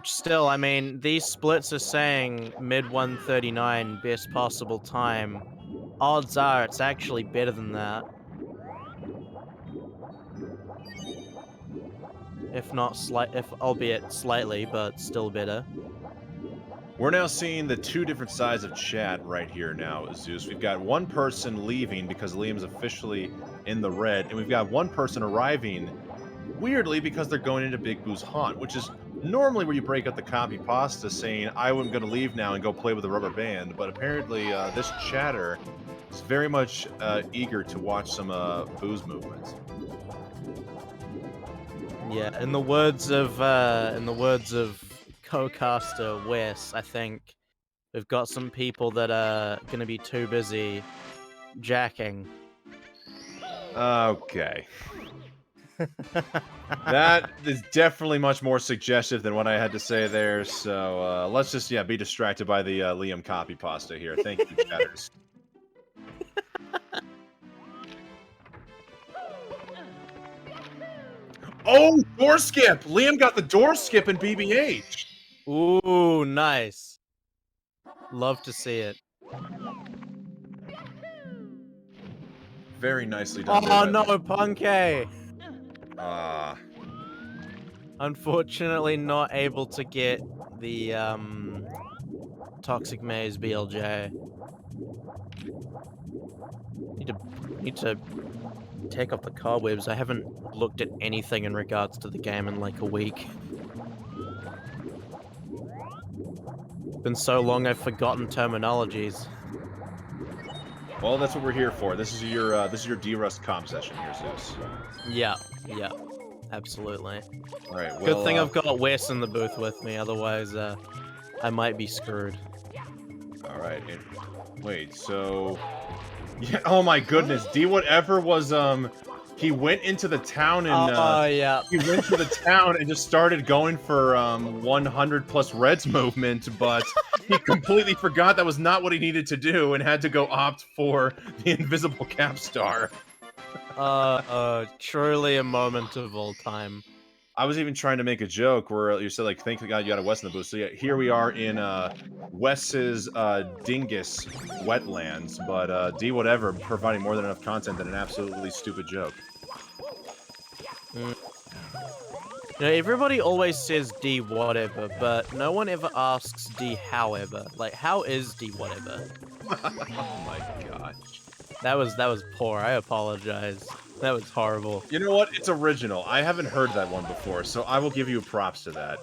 Still, I mean, these splits are saying mid 139, best possible time. Odds are it's actually better than that. If not albeit slightly, but still better. We're now seeing the two different sides of chat right here now, Zeus. We've got one person leaving because Liam's officially in the red, and we've got one person arriving weirdly because they're going into Big Boo's haunt, which is normally where you break up the copy pasta saying, I'm going to leave now and go play with a rubber band, but apparently this chatter is very much eager to watch some Boo's movements. Yeah, in the words of co-caster Wes, I think we've got some people that are gonna be too busy jacking. Okay. That is definitely much more suggestive than what I had to say there. So let's just be distracted by the Liam copy pasta here. Thank you, chatters. Oh, door skip! Liam got the door skip in BBH. Ooh, nice. Love to see it. Very nicely done. Oh no, Punkay! Unfortunately, not able to get the Toxic Maze BLJ. Need to take off the cobwebs. I haven't looked at anything in regards to the game in like a week. Been so long I've forgotten terminologies. Well, that's what we're here for. This is your D-Rust comp session here, Zeus. Yeah, absolutely. All right. Well, good thing I've got Wes in the booth with me, otherwise I might be screwed. All right. Wait. So, yeah. Oh my goodness. D whatever was he went into the town and yeah. He went to the town and just started going for 100 plus Reds movement, but he completely forgot that was not what he needed to do and had to go opt for the invisible Capstar. Truly a moment of all time. I was even trying to make a joke where you said, like, thank God you got a Wes in the booth. So yeah, here we are in Wes's Dingus wetlands, but D whatever providing more than enough content than an absolutely stupid joke. You know, everybody always says D whatever, but no one ever asks D however. Like, how is D whatever? Oh my gosh. That was poor. I apologize. That was horrible. You know what? It's original. I haven't heard that one before, so I will give you props to that.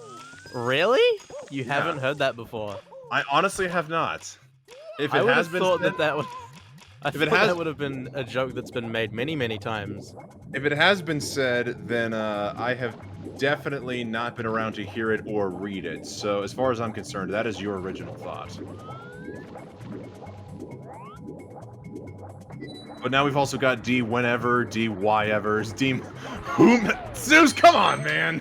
Really? You haven't heard that before? I honestly have not. If it I would has have been thought said, that would. I if it thought has, that would have been a joke that's been made many, many times. if it has been said, then I have definitely not been around to hear it or read it. So as far as I'm concerned, that is your original thought. But now we've also got D whenever, D why-evers, D whom Zeus, come on, man.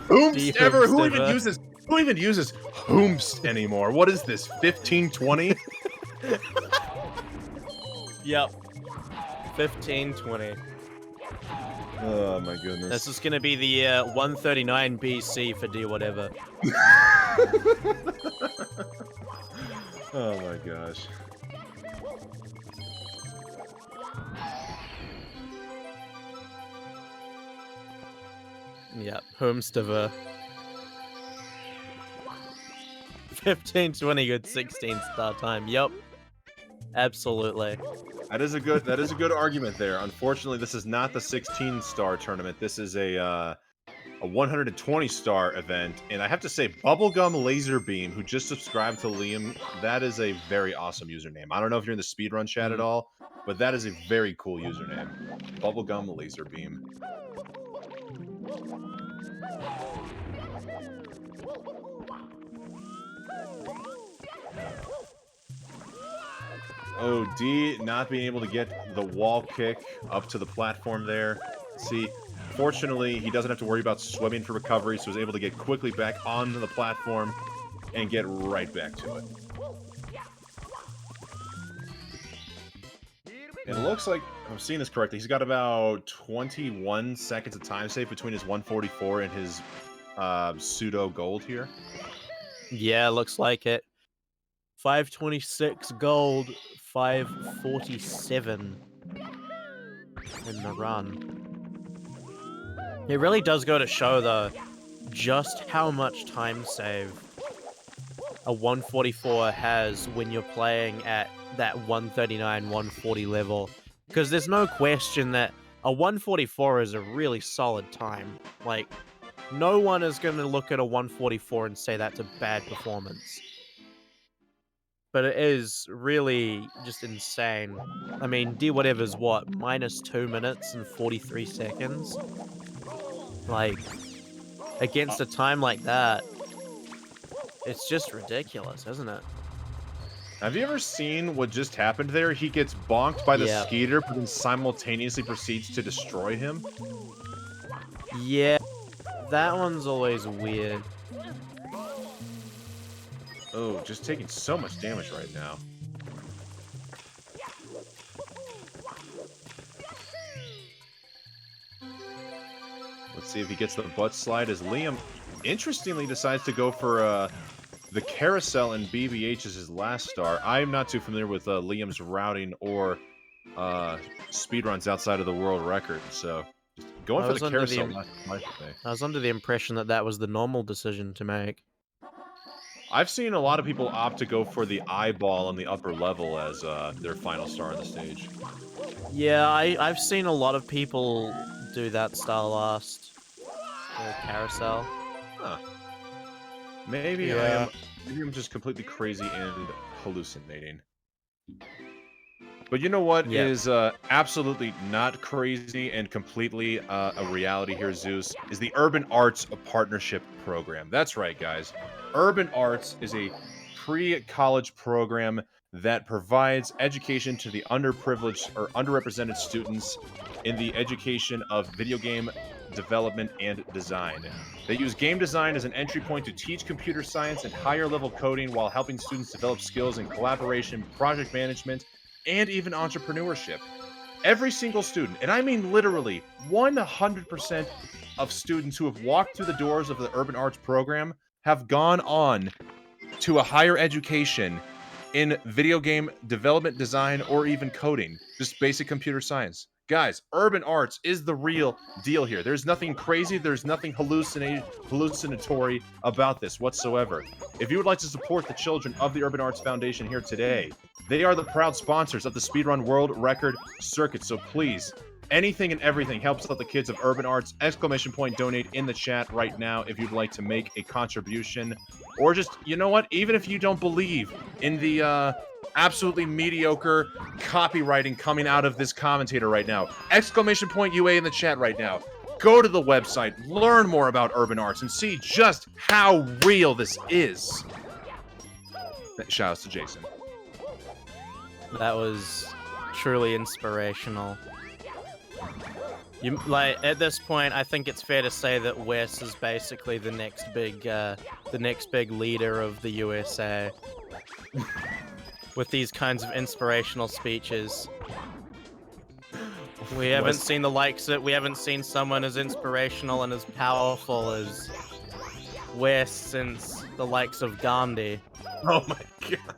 Whomst ever, who even uses whomst anymore? What is this, 1520? Yep. 1520. Oh my goodness. This is gonna be the 139 BC for D whatever. Oh my gosh. Yep, Homestever. 1520 good 16 star time. Yep. Absolutely. That is a good argument there. Unfortunately, this is not the 16-star tournament. This is a 120-star event, and I have to say, Bubblegum Laserbeam, who just subscribed to Liam, that is a very awesome username. I don't know if you're in the speedrun chat at all, but that is a very cool username. Bubblegum Laserbeam. Oh, D not being able to get the wall kick up to the platform there. See, fortunately, he doesn't have to worry about swimming for recovery, so he's able to get quickly back onto the platform and get right back to it. And it looks like, if I'm seeing this correctly, he's got about 21 seconds of time save between his 144 and his pseudo gold here. Yeah, looks like it. 526 gold, 547 in the run. It really does go to show, though, just how much time save a 144 has when you're playing at that 139, 140 level. Because there's no question that a 144 is a really solid time. Like, no one is going to look at a 144 and say that's a bad performance. But it is really just insane. I mean, D whatever's what, minus 2 minutes and 43 seconds? Like, against a time like that, it's just ridiculous, isn't it? Have you ever seen what just happened there? He gets bonked by the Yeah. Skeeter, but then simultaneously proceeds to destroy him. Yeah, that one's always weird. Oh, just taking so much damage right now. Let's see if he gets the butt slide as Liam, interestingly, decides to go for the carousel and BBH as his last star. I am not too familiar with Liam's routing or speedruns outside of the world record, so just going for the carousel. I was under the impression that that was the normal decision to make. I've seen a lot of people opt to go for the eyeball on the upper level as their final star on the stage. Yeah, I've seen a lot of people do that style last. The carousel. Huh. Maybe Yeah. maybe I'm just completely crazy and hallucinating. But you know what is absolutely not crazy and completely a reality here, Zeus, is the Urban Arts Partnership Program. That's right, guys. Urban Arts is a pre-college program that provides education to the underprivileged or underrepresented students in the education of video game development and design. They use game design as an entry point to teach computer science and higher level coding while helping students develop skills in collaboration, project management, and even entrepreneurship. Every single student, and I mean literally 100% of students who have walked through the doors of the Urban Arts program have gone on to a higher education in video game development, design, or even coding. Just basic computer science. Guys, Urban Arts is the real deal here. There's nothing crazy, there's nothing hallucinatory about this whatsoever. If you would like to support the children of the Urban Arts Foundation here today, they are the proud sponsors of the Speedrun World Record Circuit, so please, anything and everything helps out the kids of Urban Arts. ! Donate in the chat right now if you'd like to make a contribution. Or just, you know what, even if you don't believe in the absolutely mediocre copywriting coming out of this commentator right now, ! UA in the chat right now. Go to the website, learn more about Urban Arts, and see just how real this is. Shoutouts to Jason. That was truly inspirational. At this point, I think it's fair to say that Wes is basically the next big leader of the USA. With these kinds of inspirational speeches. We haven't seen the likes of we haven't seen someone as inspirational and as powerful as Wes since the likes of Gandhi. Oh my god.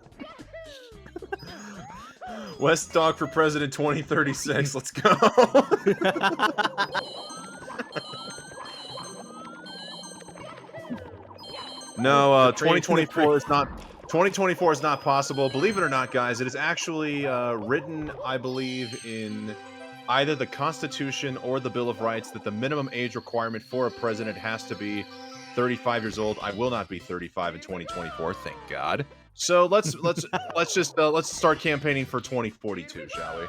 West Dog for President 2036. Let's go. No, 2024 is not. 2024 is not possible. Believe it or not, guys, it is actually written, I believe, in either the Constitution or the Bill of Rights that the minimum age requirement for a president has to be 35 years old. I will not be 35 in 2024, thank God. So let's start campaigning for 2042, shall we?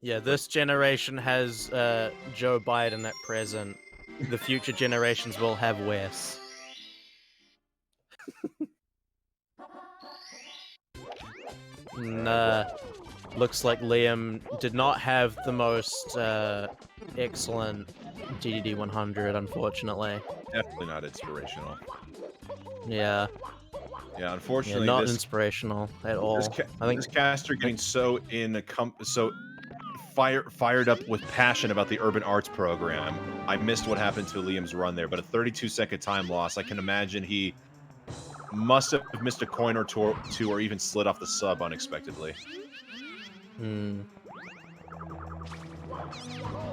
Yeah, this generation has Joe Biden at present. The future generations will have Wes. Looks like Liam did not have the most excellent GDD 100, unfortunately. Definitely not inspirational. Yeah. Yeah, unfortunately, not inspirational at all. I think this caster getting so fired up with passion about the Urban Arts program. I missed what happened to Liam's run there, but a 32-second time loss. I can imagine he must have missed a coin or two, or even slid off the sub unexpectedly.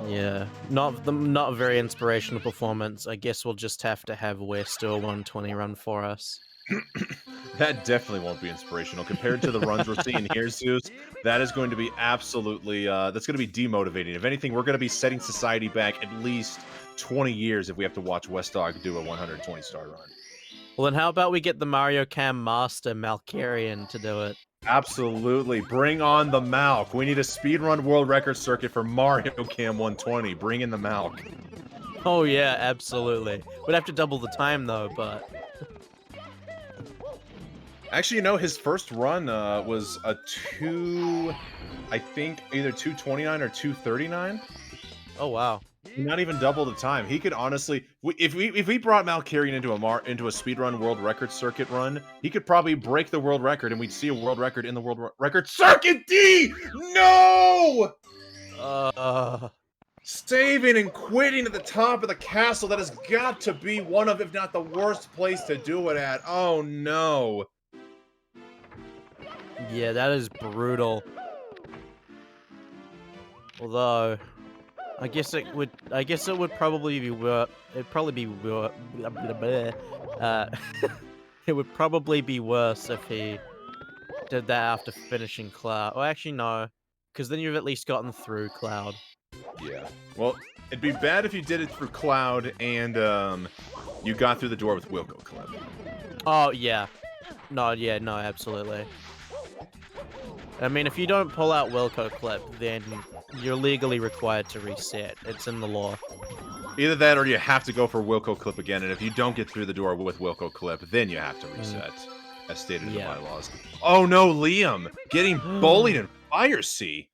Yeah, not a very inspirational performance. I guess we'll just have to have Wes do a 120 run for us. That definitely won't be inspirational compared to the runs we're seeing here, Zeus. That is going to be absolutely that's going to be demotivating. If anything, we're going to be setting society back at least 20 years if we have to watch West Dog do a 120-star run. Well, then how about we get the Mario Cam master Malkarian to do it? Absolutely. Bring on the Malk. We need a speedrun world record circuit for Mario Cam 120. Bring in the Malk. Oh yeah, absolutely. We'd have to double the time though, but Actually, you know, his first run was a I think either 229 or 239. oh wow. Not even double the time. He could honestly, if we brought Malkarian into a speedrun world record circuit run, he could probably break the world record, and we'd see a world record in the world record circuit. D, no, saving and quitting at the top of the castle. That has got to be one of, if not the worst place to do it at. Oh no. Yeah, that is brutal. Although, I guess it would probably be worth. It'd probably be worth. It would probably be worse if he did that after finishing Cloud. Well, actually, no, because then you've at least gotten through Cloud. Yeah. Well, it'd be bad if you did it through Cloud and you got through the door with Wilco Clip. Oh yeah, no, absolutely. I mean, if you don't pull out Wilco Clip, then you're legally required to reset. It's in the law. Either that or you have to go for Wilco Clip again, and if you don't get through the door with Wilco Clip, then you have to reset, as stated in the bylaws. Oh no, Liam! Getting bullied in Fire Sea!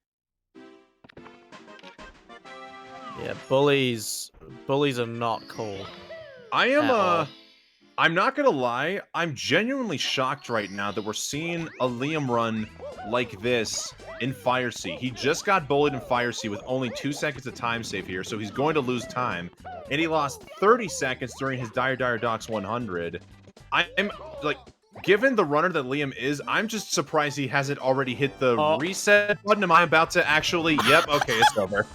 Yeah, bullies are not cool. I'm not gonna lie, I'm genuinely shocked right now that we're seeing a Liam run like this in Fire Sea. He just got bullied in Fire Sea with only 2 seconds of time save here, so he's going to lose time. And he lost 30 seconds during his Dire Docks 100. I'm, like, given the runner that Liam is, I'm just surprised he hasn't already hit the reset button. Am I about to actually... Yep, okay, it's over.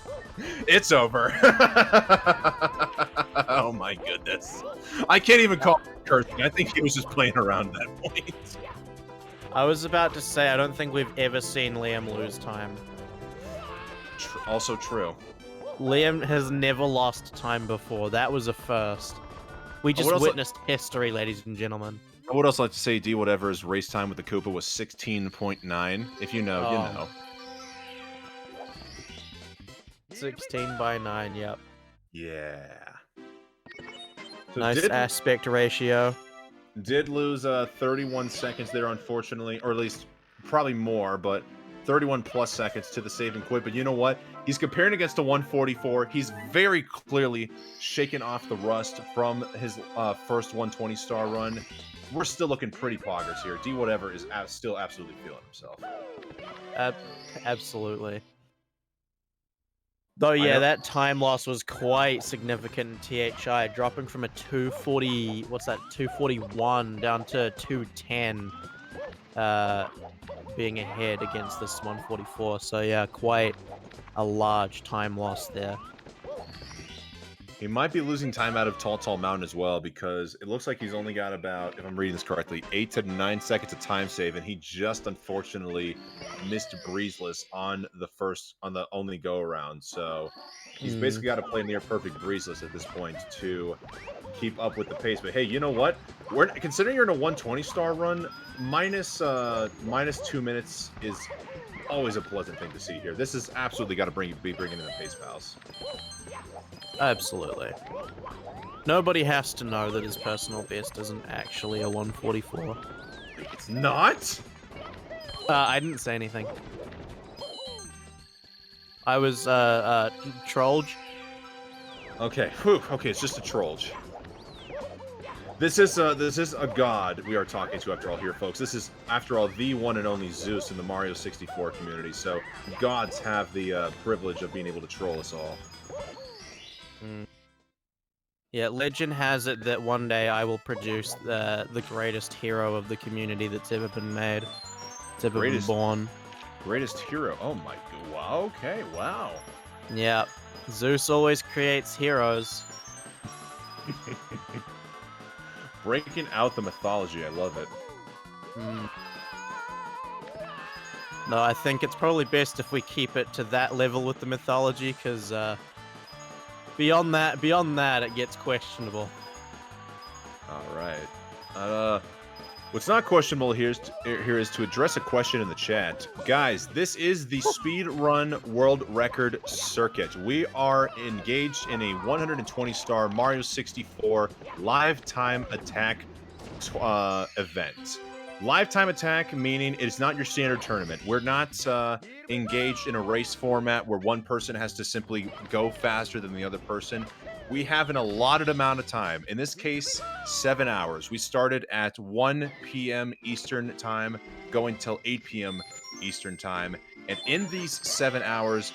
It's over. Oh my goodness. I can't even call it cursing. I think he was just playing around at that point. I was about to say, I don't think we've ever seen Liam lose time. Also true. Liam has never lost time before. That was a first. We just witnessed history, ladies and gentlemen. I would also like to say D whatever's race time with the Koopa was 16.9. If you know, you know. 16 by 9, yep. Yeah. So nice aspect ratio. Did lose 31 seconds there, unfortunately, or at least probably more, but 31 plus seconds to the save and quit. But you know what? He's comparing against a 144. He's very clearly shaken off the rust from his first 120 star run. We're still looking pretty poggers here. D whatever is still absolutely feeling himself. Absolutely. Though, yeah, that time loss was quite significant in THI, dropping from a 241 down to 210, being ahead against this 144. So, yeah, quite a large time loss there. He might be losing time out of Tall Mountain as well, because it looks like he's only got about, if I'm reading this correctly, 8 to 9 seconds of time save, and he just unfortunately missed Breezeless on the only go around. So he's basically got to play near perfect Breezeless at this point to keep up with the pace. But hey, you know what? Considering you're in a 120 star run, minus 2 minutes is always a pleasant thing to see here. This is absolutely got to be bringing in the pace pals. Absolutely. Nobody has to know that his personal best isn't actually a 144. It's not? I didn't say anything. I was, trolled. Okay, whew. Okay, it's just a trollge. This is a god we are talking to after all here, folks. This is, after all, the one and only Zeus in the Mario 64 community, so gods have the privilege of being able to troll us all. Yeah, legend has it that one day I will produce the greatest hero of the community that's ever been made. It's ever been born. Greatest hero? Oh my god. Wow, okay, wow. Yeah, Zeus always creates heroes. Breaking out the mythology, I love it. No, I think it's probably best if we keep it to that level with the mythology, because beyond that, it gets questionable. All right. What's not questionable here is to address a question in the chat. Guys, this is the Speedrun World Record Circuit. We are engaged in a 120-star Mario 64 live time attack event. Live time attack meaning it is not your standard tournament. We're not engaged in a race format where one person has to simply go faster than the other person. We have an allotted amount of time. In this case, 7 hours. We started at 1 p.m. Eastern time, going till 8 p.m. Eastern time. And in these 7 hours,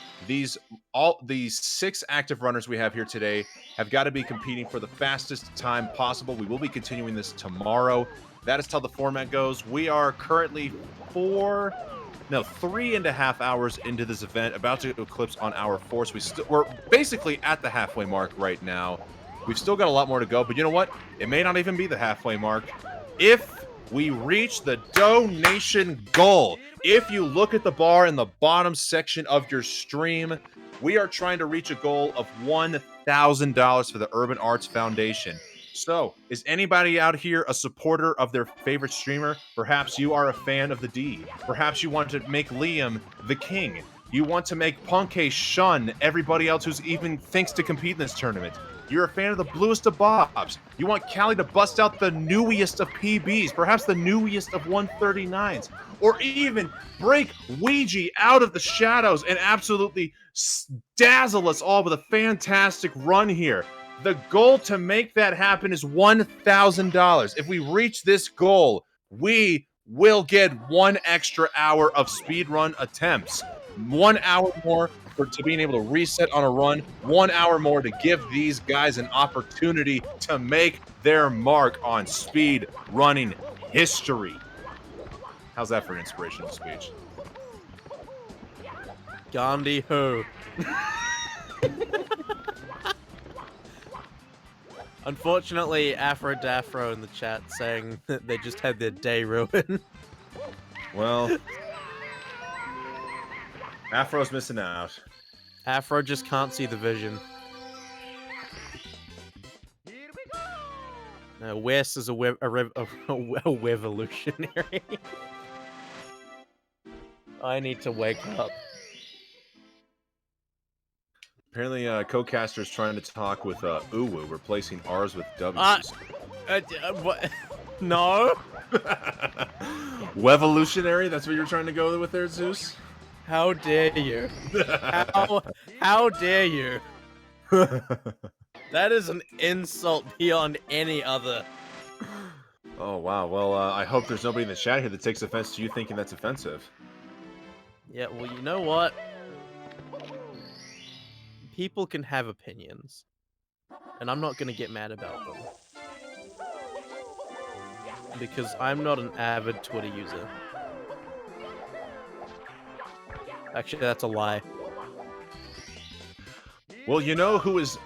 all these 6 active runners we have here today have got to be competing for the fastest time possible. We will be continuing this tomorrow. That is how the format goes. We are currently 3.5 hours into this event, about to eclipse on hour 4. So we're basically at the halfway mark right now. We've still got a lot more to go, but you know what? It may not even be the halfway mark. If we reach the donation goal, if you look at the bar in the bottom section of your stream, we are trying to reach a goal of $1,000 for the Urban Arts Foundation. So, is anybody out here a supporter of their favorite streamer? Perhaps you are a fan of the D. Perhaps you want to make Liam the king. You want to make Punkay shun everybody else who's even thinks to compete in this tournament. You're a fan of the bluest of bobs. You want Callie to bust out the newiest of PBs, perhaps the newiest of 139s, or even break Ouija out of the shadows and absolutely dazzle us all with a fantastic run here. The goal to make that happen is $1,000. If we reach this goal, we will get 1 extra hour of speedrun attempts. 1 hour more to being able to reset on a run. 1 hour more to give these guys an opportunity to make their mark on speed running history. How's that for an inspirational speech? Gandhi ho. Unfortunately, Afro in the chat saying that they just had their day ruined. Well, Afro's missing out. Afro just can't see the vision. Wes is a revolutionary. I need to wake up. Apparently, co-caster's trying to talk with Uwu, replacing R's with W's. What? No. Wevolutionary? That's what you're trying to go with there, Zeus? How dare you? How dare you? That is an insult beyond any other. Oh, wow. Well, I hope there's nobody in the chat here that takes offense to you thinking that's offensive. Yeah, well, you know what? People can have opinions, and I'm not gonna get mad about them. Because I'm not an avid Twitter user. Actually, that's a lie. Well, you know who is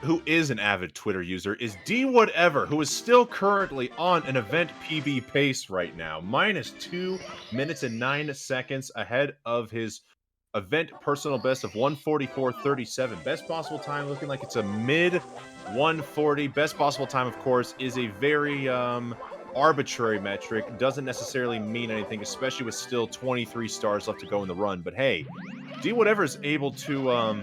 an avid Twitter user is D Whatever, who is still currently on an event PB pace right now, minus 2 minutes and 9 seconds ahead of his event personal best of 1:44.37. Best possible time looking like it's a mid 140. Best possible time, of course, is a very arbitrary metric. Doesn't necessarily mean anything, especially with still 23 stars left to go in the run. But hey, D Whatever is able to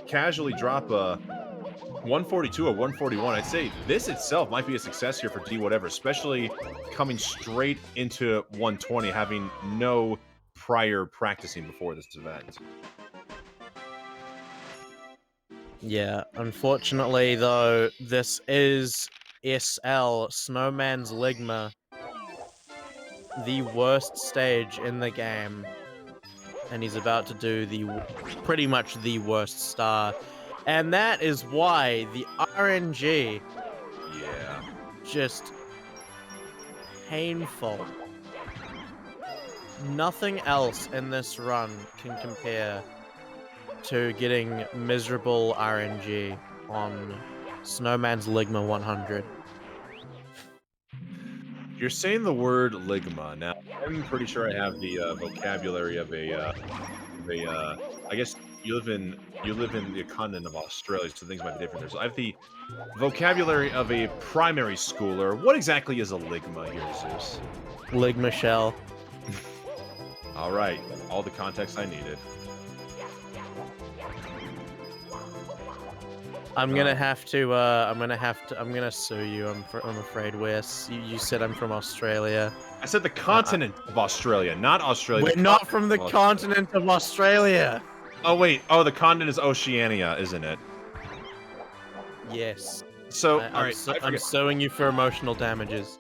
casually drop a 142 or 141. I'd say this itself might be a success here for D Whatever, especially coming straight into 120, having no prior practicing before this event. Yeah, unfortunately though, this is SL, Snowman's Ligma, the worst stage in the game, and he's about to do pretty much the worst star, and that is why the RNG, just painful. Nothing else in this run can compare to getting miserable RNG on Snowman's Ligma 100. You're saying the word Ligma. Now, I'm pretty sure I have the vocabulary of I guess, you live in the continent of Australia, so things might be different there. So I have the vocabulary of a primary schooler. What exactly is a ligma here, Zeus? Ligma shell. All right, all the context I needed. I'm gonna have to. I'm gonna sue you. I'm afraid, Wes. You said I'm from Australia. I said the continent of Australia, not Australia. We're not from the continent of Australia. Oh wait. Oh, the continent is Oceania, isn't it? Yes. So, I'm all right. I'm suing you for emotional damages.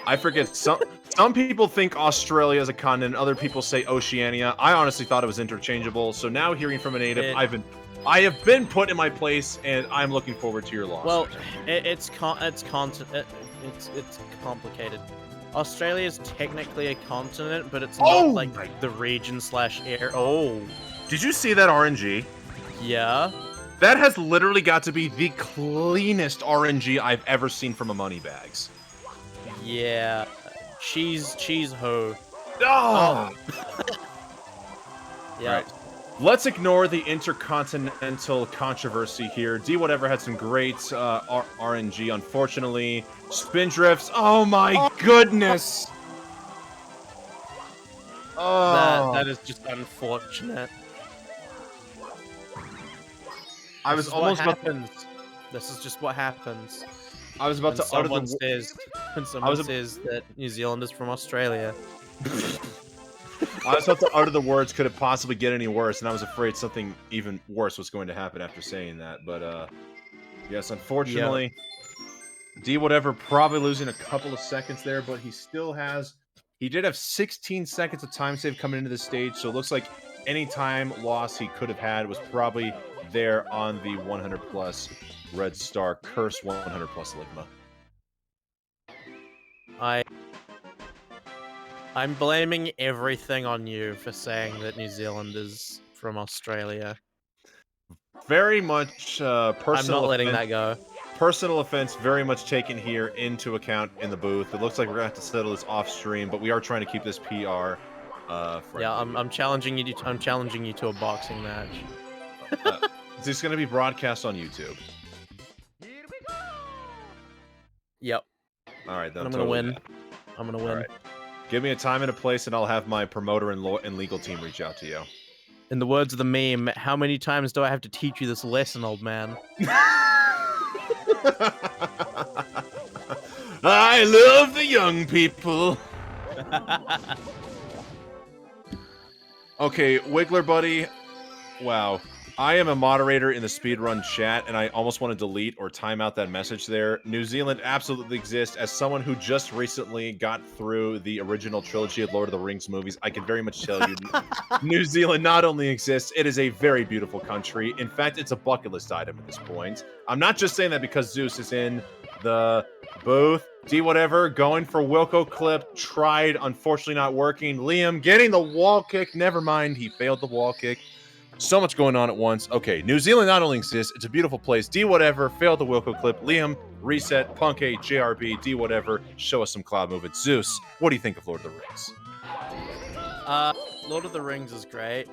I forget. Some people think Australia is a continent. Other people say Oceania. I honestly thought it was interchangeable. So now, hearing from a native, I have been put in my place, and I'm looking forward to your loss. Well, it's complicated. Australia is technically a continent, but it's not like the region / air. Oh, did you see that RNG? Yeah. That has literally got to be the cleanest RNG I've ever seen from a Moneybags. Yeah. Cheese ho. Oh! Yeah. Right. Let's ignore the intercontinental controversy here. D Whatever had some great RNG, unfortunately. Spin drifts. Oh my goodness! Oh. That is just unfortunate. I was almost about to... This is just what happens. I was about to utter the... When someone says that New Zealand is from Australia. I was about to utter the words, could it possibly get any worse? And I was afraid something even worse was going to happen after saying that. But, yes, unfortunately, D Whatever probably losing a couple of seconds there, but he still has... He did have 16 seconds of time save coming into the stage, so it looks like any time loss he could have had was probably there on the 100+ Red Star Curse 100+ Ligma. I'm blaming everything on you for saying that New Zealand is from Australia. Very much personal. I'm not letting that go. Personal offense very much taken here into account in the booth. It looks like we're gonna have to settle this off stream, but we are trying to keep this PR friendly. Yeah, I'm challenging you to a boxing match. Is this gonna be broadcast on YouTube? Yep. All right, then I'm gonna win. I'm gonna win. Right. Give me a time and a place, and I'll have my promoter and legal team reach out to you. In the words of the meme, how many times do I have to teach you this lesson, old man? I love the young people. Okay, Wiggler buddy. Wow. I am a moderator in the Speedrun chat, and I almost want to delete or time out that message there. New Zealand absolutely exists. As someone who just recently got through the original trilogy of Lord of the Rings movies, I can very much tell you New Zealand not only exists, it is a very beautiful country. In fact, it's a bucket list item at this point. I'm not just saying that because Zeus is in the booth. D Whatever, going for Wilco clip, tried, unfortunately not working. Liam getting the wall kick. Never mind, he failed the wall kick. So much going on at once. Okay, New Zealand not only exists, it's a beautiful place. D Whatever, failed the Wilco clip. Liam, reset. Punk A, JRB, D Whatever, show us some cloud movement. Zeus, what do you think of Lord of the Rings? Lord of the Rings is great,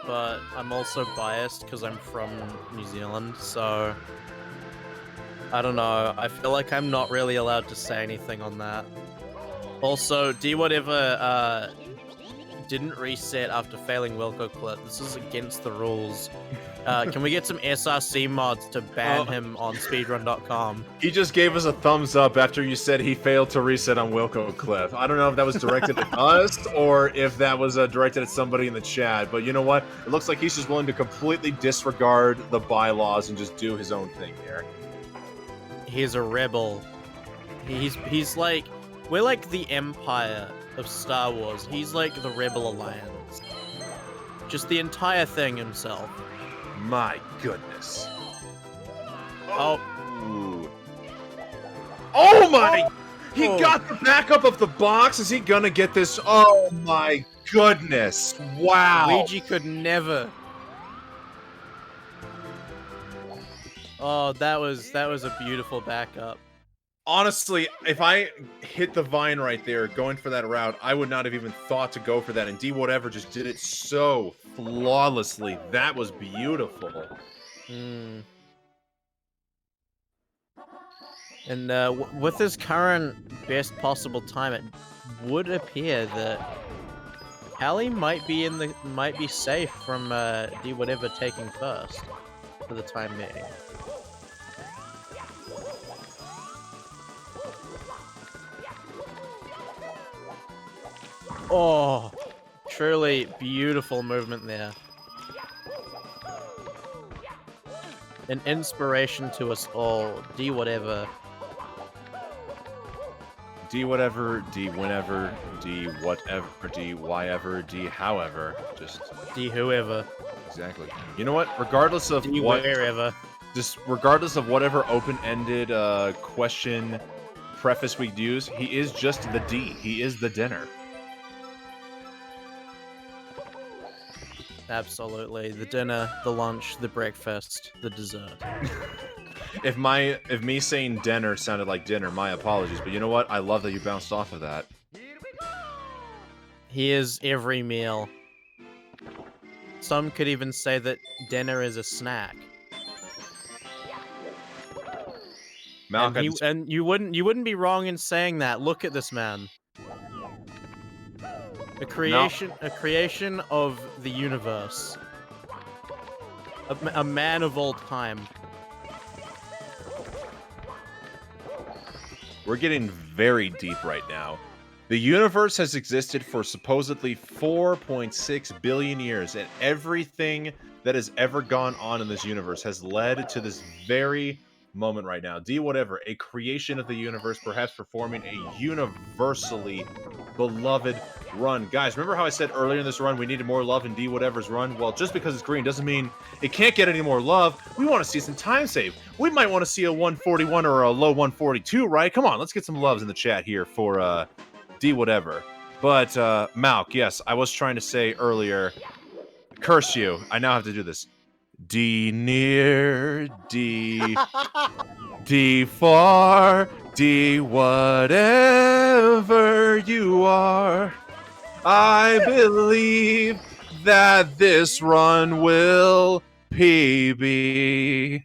but I'm also biased because I'm from New Zealand, so... I don't know. I feel like I'm not really allowed to say anything on that. Also, D Whatever, didn't reset after failing Wilco clip. This is against the rules. Can we get some SRC mods to ban him on speedrun.com? He just gave us a thumbs up after you said he failed to reset on Wilco clip. I don't know if that was directed at us or if that was directed at somebody in the chat, but you know what? It looks like he's just willing to completely disregard the bylaws and just do his own thing here. He's a rebel. He's like... We're like the Empire of Star Wars. He's like the Rebel Alliance. Just the entire thing himself. My goodness. Oh. Ooh. Oh my! He got the backup of the box. Is he gonna get this? Oh my goodness! Wow. Luigi could never. Oh, that was a beautiful backup. Honestly, if I hit the vine right there, going for that route, I would not have even thought to go for that. And D whatever just did it so flawlessly. That was beautiful. Hmm. And with his current best possible time, it would appear that Callie might be safe from D whatever taking first for the time being. Oh, truly beautiful movement there. An inspiration to us all. D whatever. D whatever, D whenever, D whatever, D why-ever, D however. Just D whoever. exactly. You know what? Regardless of D what, wherever. just regardless of whatever open-ended question preface we use, he is just the D. He is the dinner. Absolutely. The dinner, the lunch, the breakfast, the dessert. If me saying dinner sounded like dinner, my apologies. But you know what? I love that you bounced off of that. He is every meal. Some could even say that dinner is a snack. Malcolm, And you wouldn't be wrong in saying that. Look at this man. A creation of the universe. A man of all time. we're getting very deep right now. The universe has existed for supposedly 4.6 billion years, and everything that has ever gone on in this universe has led to this very moment right now. D whatever, a creation of the universe, perhaps performing a universally beloved run. Guys, remember how I said earlier in this run we needed more love in D whatever's run? Well, just because it's green doesn't mean it can't get any more love. We want to see some time save. We might want to see a 141 or a low 142, right? Come on, let's get some loves in the chat here for D whatever. But Malk, yes, I was trying to say earlier, curse you. I now have to do this. D near, D D far, D whatever you are. I believe that this run will PB.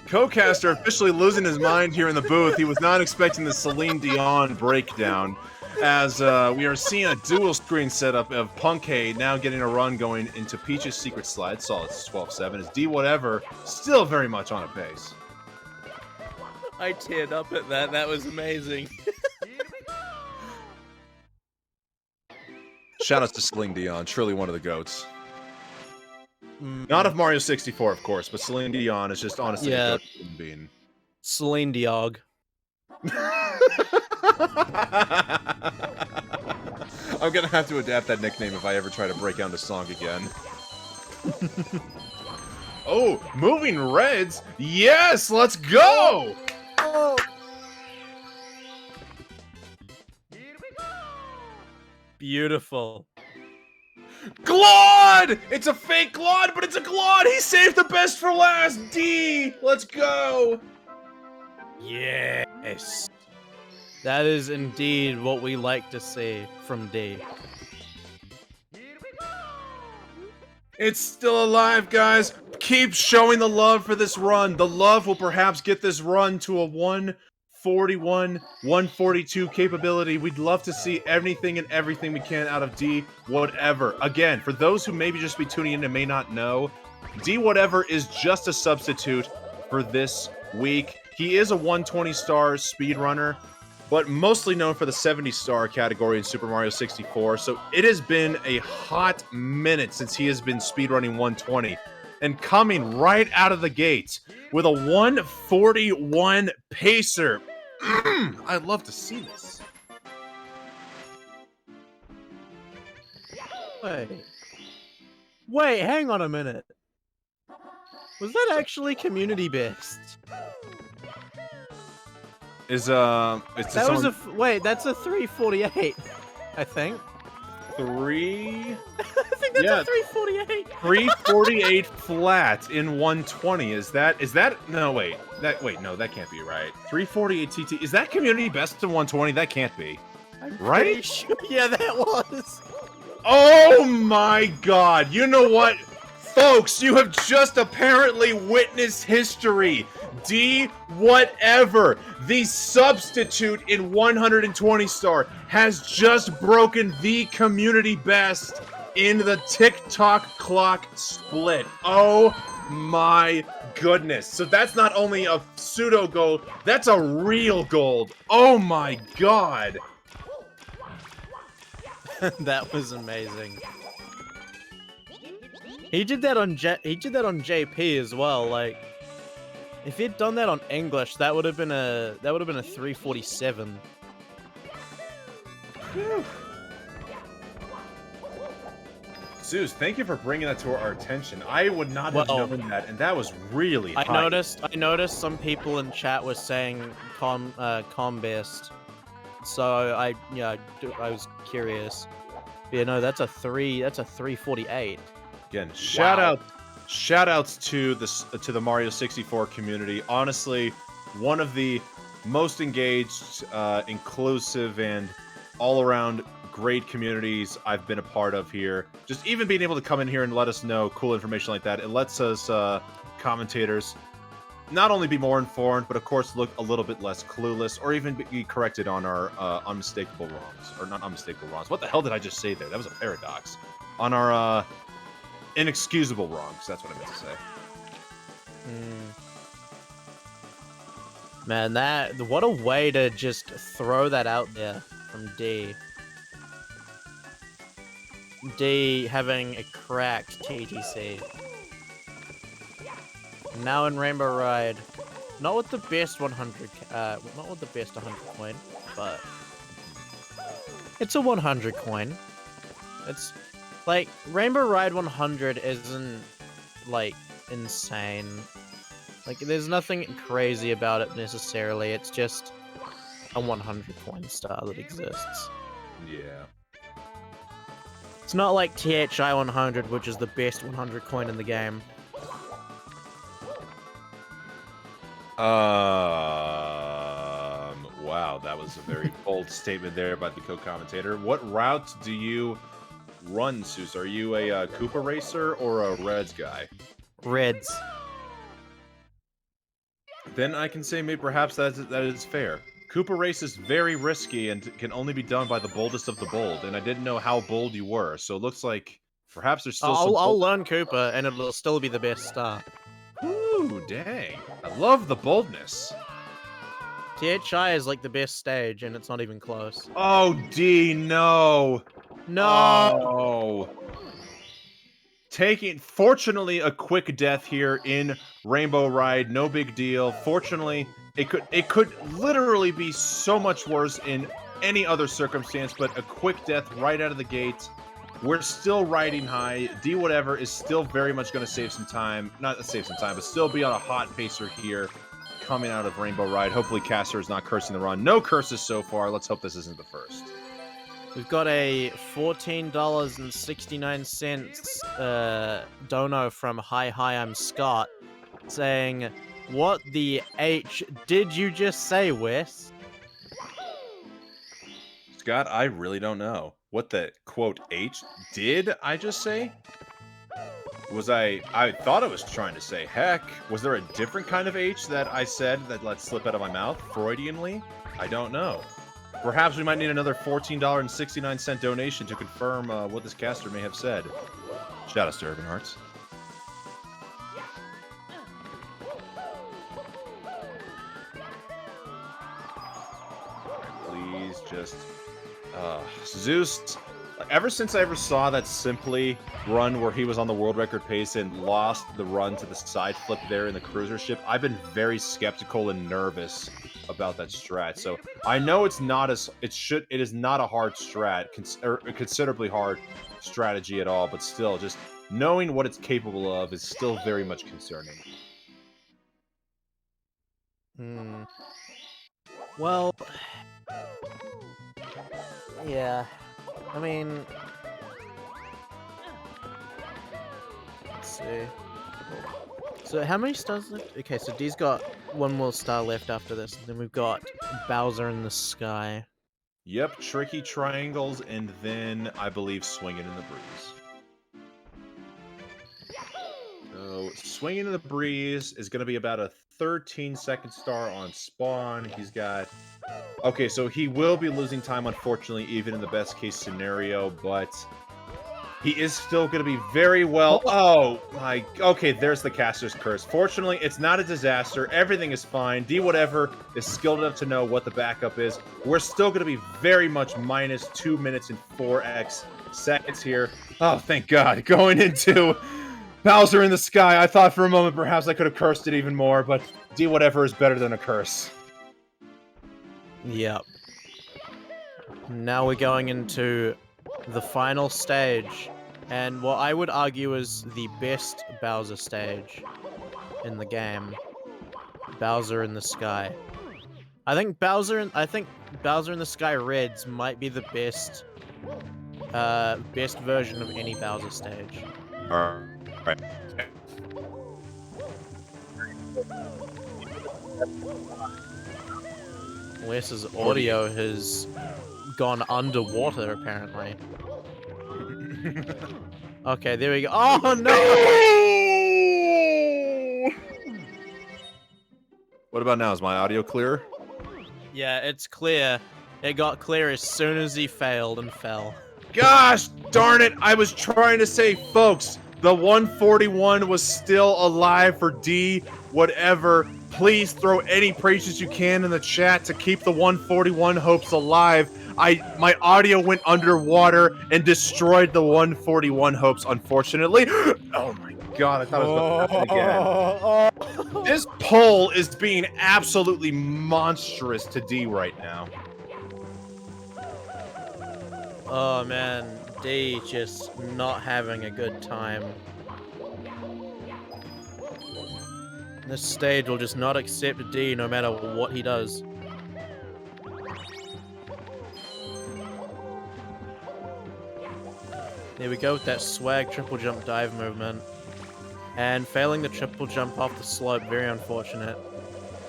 Co-caster officially losing his mind here in the booth. He was not expecting the Celine Dion breakdown, as we are seeing a dual screen setup of Punkade now getting a run going into Peach's Secret Slide. Solid 12-7. Is D whatever still very much on a pace. I teared up at that. That was amazing. Shout out to Celine Dion, truly one of the GOATs. Not of Mario 64, of course, but Celine Dion is just honestly a GOAT human being. Celine Diog. I'm gonna have to adapt that nickname if I ever try to break out into song again. Oh, moving reds! Yes, let's go! Oh. Beautiful. Glod! It's a fake Glod, but it's a Glod! He saved the best for last! D! Let's go! Yes. That is indeed what we like to see from D. It's still alive, guys. Keep showing the love for this run. The love will perhaps get this run to a 141, 142 capability. We'd love to see anything and everything we can out of D whatever. Again, for those who maybe just be tuning in and may not know, D whatever is just a substitute for this week. He is a 120-star speedrunner, but mostly known for the 70-star category in Super Mario 64. So it has been a hot minute since he has been speedrunning 120. And coming right out of the gates with a 141 pacer. I'd love to see this. Wait, hang on a minute. Was that actually community best? Is That was a wait. That's a 348. I think. 3? I think that's a 348. 348 flat in 120. Is that no wait. No, that can't be right. 348 TT. Is that community best in 120? That can't be. I'm right? pretty sure. Yeah, that was. Oh my god. You know what? Folks, you have just apparently witnessed history. D whatever. The substitute in 120 star has just broken the community best in the TikTok clock split. Oh my goodness. So that's not only a pseudo gold, that's a real gold. Oh my god. That was amazing. He did that on JP as well. Like, if he'd done that on English, that would have been a 347. Whew. Zeus, thank you for bringing that to our attention. I would not have known that, and that was really high. I noticed some people in chat were saying com-based. So I was curious. But, you know, that's a 348. Again, shout outs to the Mario 64 community. Honestly, one of the most engaged, inclusive, and all-around great communities I've been a part of here. Just even being able to come in here and let us know cool information like that, it lets us commentators not only be more informed, but of course look a little bit less clueless, or even be corrected on our unmistakable wrongs. Or not unmistakable wrongs. What the hell did I just say there? That was a paradox. On our inexcusable wrongs. That's what I meant to say. Man, what a way to just throw that out there from D. D having a cracked TTC. Now in Rainbow Ride, not with the best 100, not with the best 100 coin, but it's a 100 coin. It's like Rainbow Ride 100 isn't like insane. Like there's nothing crazy about it necessarily. It's just a 100 coin star that exists. Yeah. It's not like THI 100, which is the best 100 coin in the game. Wow, that was a very bold statement there by the co-commentator. What route do you run, Zeus? Are you a Koopa racer or a Reds guy? Reds. Then I can say maybe perhaps that is fair. Koopa race is very risky and can only be done by the boldest of the bold, and I didn't know how bold you were, so it looks like perhaps there's still some... I'll learn Koopa, and it'll still be the best star. Ooh, dang. I love the boldness. THI is like the best stage, and it's not even close. Oh, D, no. No. Fortunately, a quick death here in Rainbow Ride. No big deal. Fortunately, it could literally be so much worse in any other circumstance, but a quick death right out of the gate. We're still riding high. D whatever is still very much going to save some time. Not save some time, but still be on a hot pacer here coming out of Rainbow Ride. Hopefully Caster is not cursing the run. No curses so far. Let's hope this isn't the first. We've got a $14.69 dono from Hi, I'm Scott saying, "What the H did you just say, Wes?" Scott, I really don't know. What the, quote, H did I just say? I thought I was trying to say heck. Was there a different kind of H that I said that let slip out of my mouth, Freudianly? I don't know. Perhaps we might need another $14.69 donation to confirm what this caster may have said. Shout out to Urban Hearts. Please just... Zeus... Ever since I ever saw that Simply run where he was on the world record pace and lost the run to the side flip there in the cruiser ship, I've been very skeptical and nervous about that strat. So I know it's not as it is not a hard strat, or a considerably hard strategy at all, but still, just knowing what it's capable of is still very much concerning. Well, yeah. I mean, let's see. So how many stars left? Okay, so D's got one more star left after this. Then we've got Bowser in the Sky. Yep, tricky triangles, and then I believe swinging in the breeze. So swinging in the breeze is going to be about a 13-second star on spawn. He's got... Okay, so he will be losing time, unfortunately, even in the best case scenario, but he is still going to be very well... Oh, my... Okay, there's the caster's curse. Fortunately, it's not a disaster. Everything is fine. D whatever is skilled enough to know what the backup is. We're still going to be very much minus 2 minutes and 4x seconds here. Oh, thank God. Going into Bowser in the Sky, I thought for a moment perhaps I could have cursed it even more, but D whatever is better than a curse. Yep. Now we're going into the final stage, and what I would argue is the best Bowser stage in the game. Bowser in the Sky. I think Bowser in the Sky Reds might be the best version of any Bowser stage. Alright. Wes's audio has gone underwater, apparently. Okay, there we go. Oh, no! What about now? Is my audio clear? Yeah, it's clear. It got clear as soon as he failed and fell. Gosh darn it! I was trying to say, folks, the 141 was still alive for D whatever. Please throw any praises you can in the chat to keep the 141 hopes alive. My audio went underwater and destroyed the 141 hopes, unfortunately. Oh my God, I thought it was about to happen again. This poll is being absolutely monstrous to D right now. Oh man, D just not having a good time. This stage will just not accept D no matter what he does. There we go with that swag triple jump dive movement. And failing the triple jump off the slope, very unfortunate.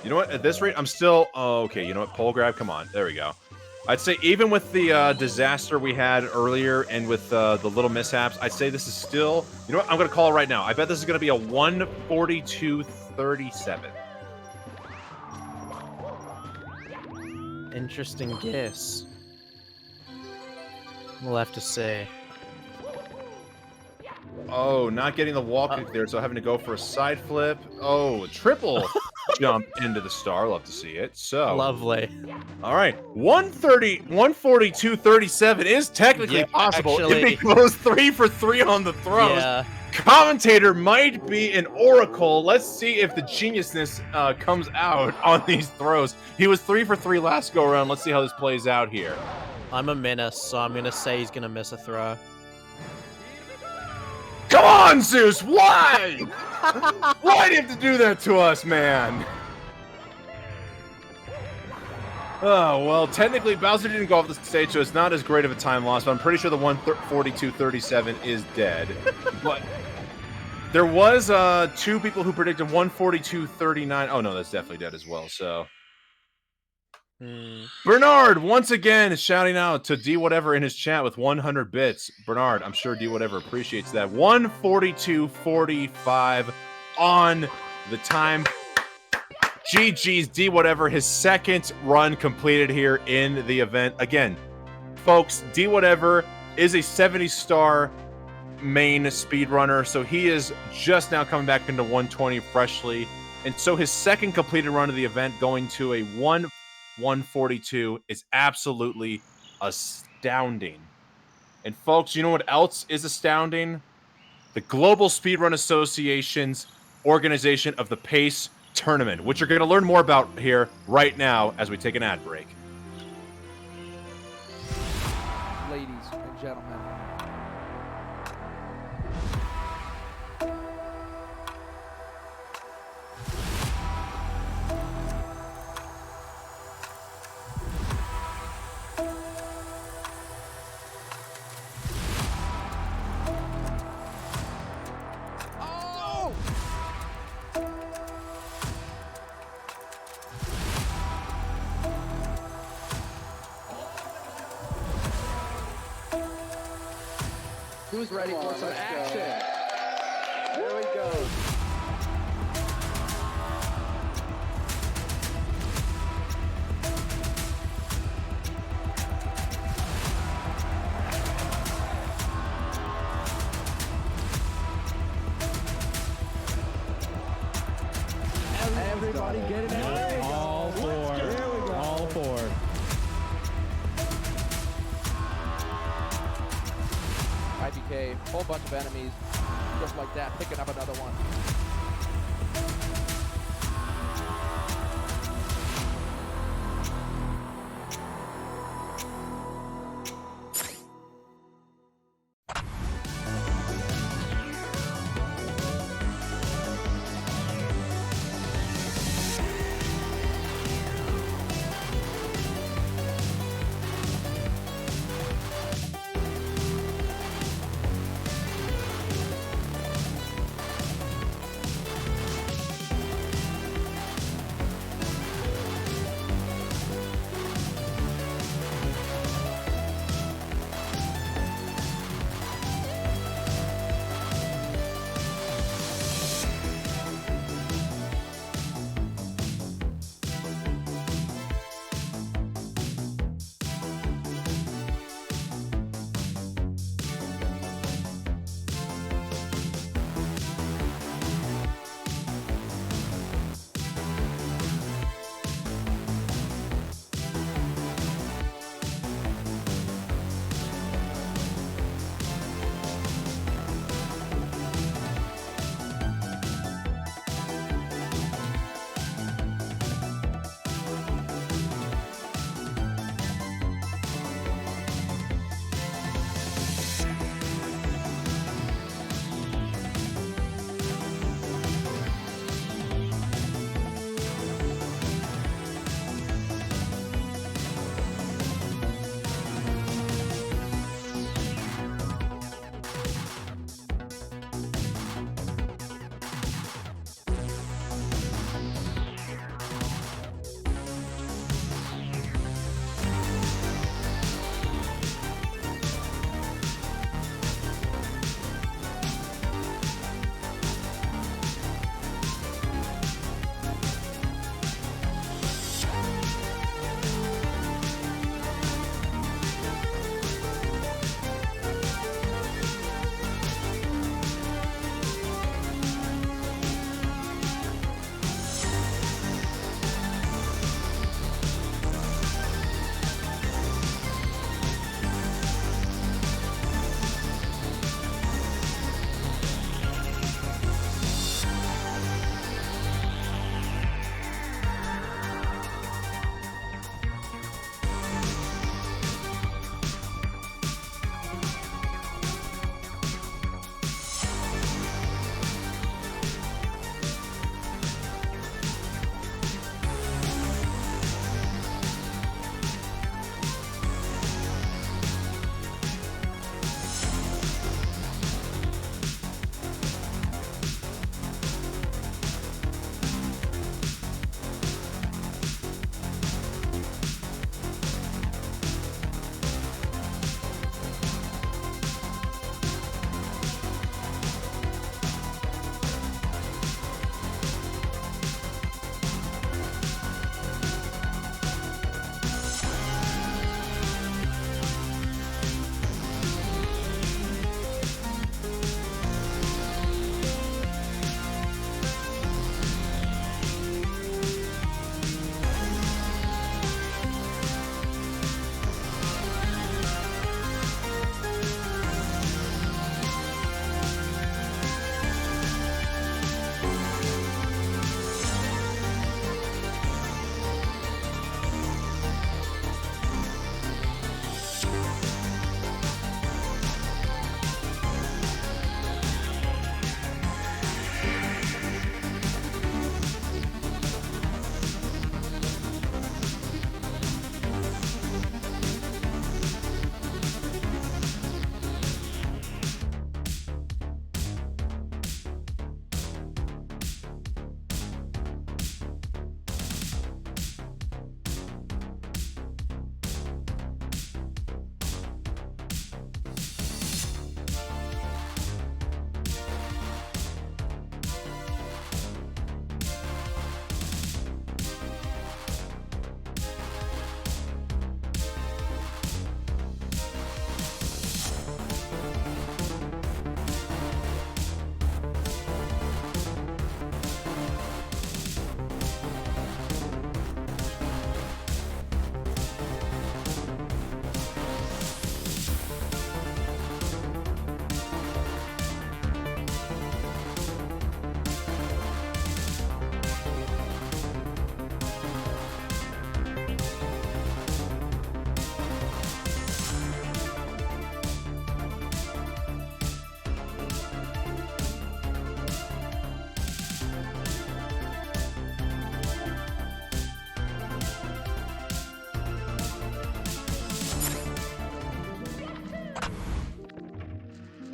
You know what? At this rate, I'm still... Oh, okay, you know what? Pole grab, come on. There we go. I'd say even with the disaster we had earlier and with the little mishaps, I'd say this is still... You know what? I'm going to call it right now. I bet this is going to be a 142.37. Interesting guess. We'll have to see. Oh, not getting the wall kick there, so having to go for a side flip. Oh, a triple jump into the star. Love to see it. So lovely. All right, 142.37 is technically possible. Actually, if he goes 3 for 3 on the throws. Yeah. Commentator might be an oracle. Let's see if the geniusness comes out on these throws. He was 3 for 3 last go around. Let's see how this plays out here. I'm a menace, so I'm gonna say he's gonna miss a throw. Come on, Zeus! Why? Why do you have to do that to us, man? Oh, well, technically, Bowser didn't go off the stage, so it's not as great of a time loss, but I'm pretty sure the 142.37 is dead. But there was 2 people who predicted 142.39. Oh, no, that's definitely dead as well, so... Bernard, once again, is shouting out to D Whatever in his chat with 100 bits. Bernard, I'm sure D Whatever appreciates that. 142.45 on the time. GG's D Whatever, his second run completed here in the event. Again, folks, D Whatever is a 70-star main speedrunner, so he is just now coming back into 120 freshly. And so his second completed run of the event going to a 142 is absolutely astounding. And folks, you know what else is astounding? The Global Speedrun Association's organization of the PACE tournament, which you're going to learn more about here right now as we take an ad break. Ladies and gentlemen. Who's ready for some action? There we go. Everybody get it in. All four. There we go. All four. IBK, whole bunch of enemies, just like that, picking up another one.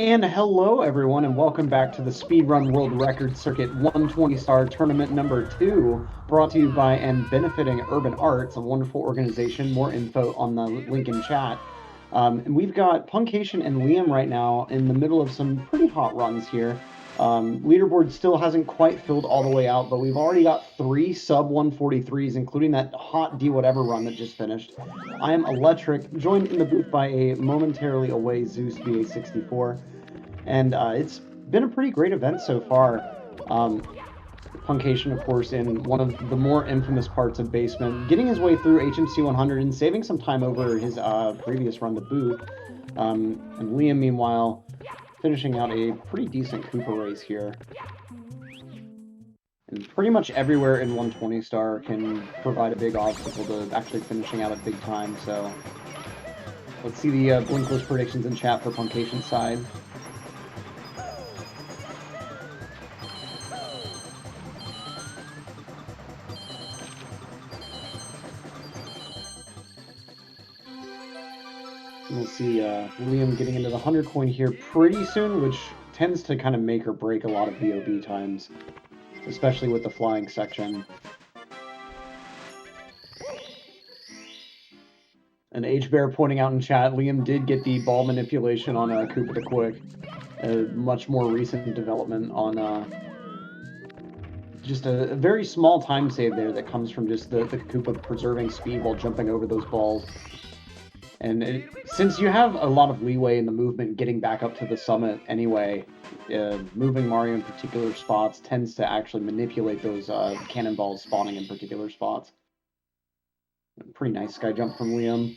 And hello, everyone, and welcome back to the Speedrun World Record Circuit 120 Star Tournament number 2, brought to you by and benefiting Urban Arts, a wonderful organization. More info on the link in chat. And we've got Punkation and Liam right now in the middle of some pretty hot runs here. Leaderboard still hasn't quite filled all the way out, but we've already got 3 sub 143s, including that hot D whatever run that just finished. I am Electric, joined in the booth by a momentarily away Zeus VA64. And it's been a pretty great event so far. Punkation, of course, in one of the more infamous parts of Basement, getting his way through HMC 100 and saving some time over his previous run to boot. And Liam, meanwhile, finishing out a pretty decent Cooper race here. And pretty much everywhere in 120 Star can provide a big obstacle to actually finishing out at big time, so let's see the Blinkless predictions in chat for Punkation's side. We'll see Liam getting into the 100 coin here pretty soon, which tends to kind of make or break a lot of BOB times, especially with the flying section. And H-Bear pointing out in chat, Liam did get the ball manipulation on Koopa the Quick. A much more recent development on just a very small time save there that comes from just the Koopa preserving speed while jumping over those balls. And since you have a lot of leeway in the movement getting back up to the summit anyway, moving Mario in particular spots tends to actually manipulate those cannonballs spawning in particular spots. Pretty nice sky jump from Liam.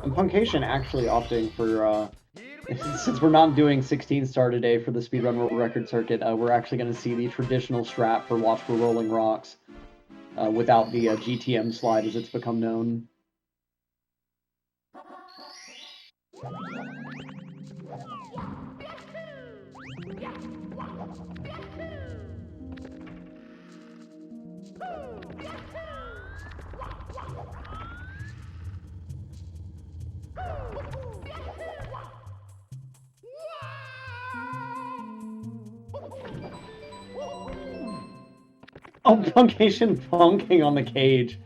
And Punkation actually opting for, since we're not doing 16 star today for the Speedrun World Record Circuit, we're actually going to see the traditional strat for Watch for Rolling Rocks without the GTM slide as it's become known. Oh, Punkation funking on the cage.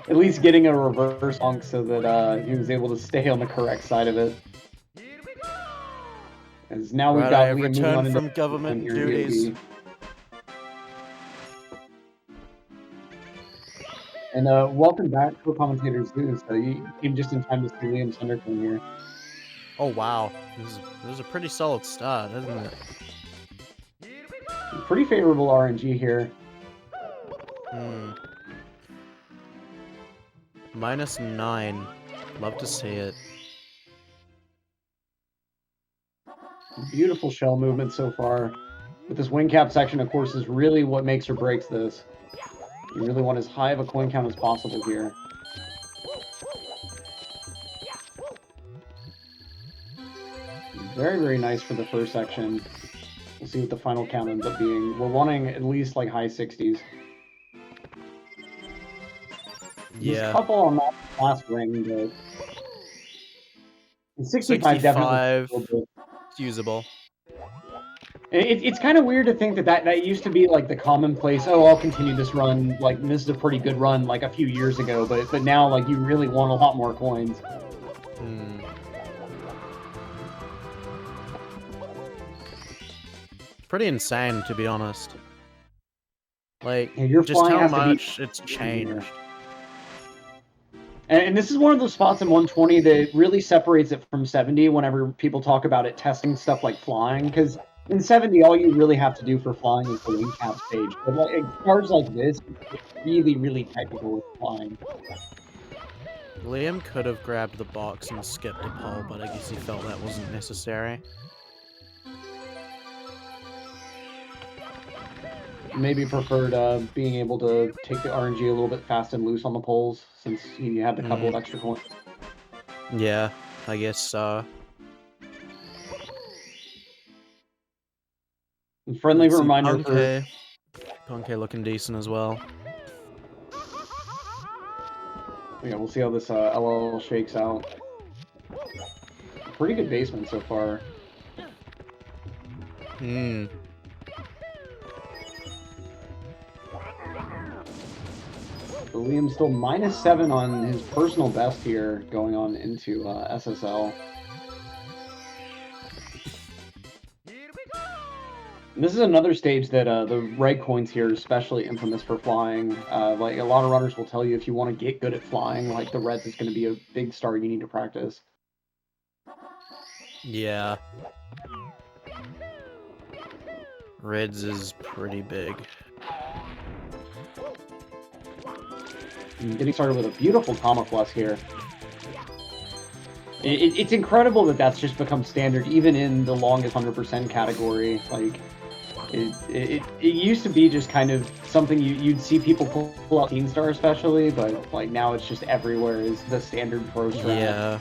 At least getting a reverse funk so that he was able to stay on the correct side of it. As now we've got Liam moving on from government duties. And welcome back to commentator Zeus. You came just in time to see Liam's undercone here. Oh wow, this is a pretty solid start, isn't it? Pretty favorable RNG here. -9. Love to see it. Beautiful shell movement so far. But this wing cap section, of course, is really what makes or breaks this. You really want as high of a coin count as possible here. Very, very nice for the first section. We'll see what the final count ends up being. We're wanting at least like high 60s. Yeah. There's a couple on that last ring, but 65 definitely usable. It's kind of weird to think that used to be like the commonplace. Oh, I'll continue this run. Like this is a pretty good run, like a few years ago. But now, like you really want a lot more coins. Pretty insane, to be honest. Like, your just flying how has to be- much it's changed. And this is one of those spots in 120 that really separates it from 70 whenever people talk about it testing stuff like flying, because in 70, all you really have to do for flying is the wing cap stage. But like, cars like this, it's really, really technical with flying. Liam could have grabbed the box and skipped the pole, but I guess he felt that wasn't necessary. Maybe preferred being able to take the RNG a little bit fast and loose on the poles, since he had a couple of extra coins. Yeah, I guess so. Friendly Let's see, reminder for Punkay looking decent as well. yeah, we'll see how this LL shakes out. Pretty good basement so far. Hmm. Liam's still -7 on his personal best here, going on into SSL. And this is another stage that the red coins here are especially infamous for flying. Like a lot of runners will tell you, if you want to get good at flying, like the reds is going to be a big star you need to practice. Yeah. Reds is pretty big. And getting started with a beautiful Tama Plus here. It's incredible that that's just become standard, even in the longest 100% category. Like, it used to be just kind of something you'd see people pull out Teen Star especially, but like now it's just everywhere is the standard pro strat. Yeah.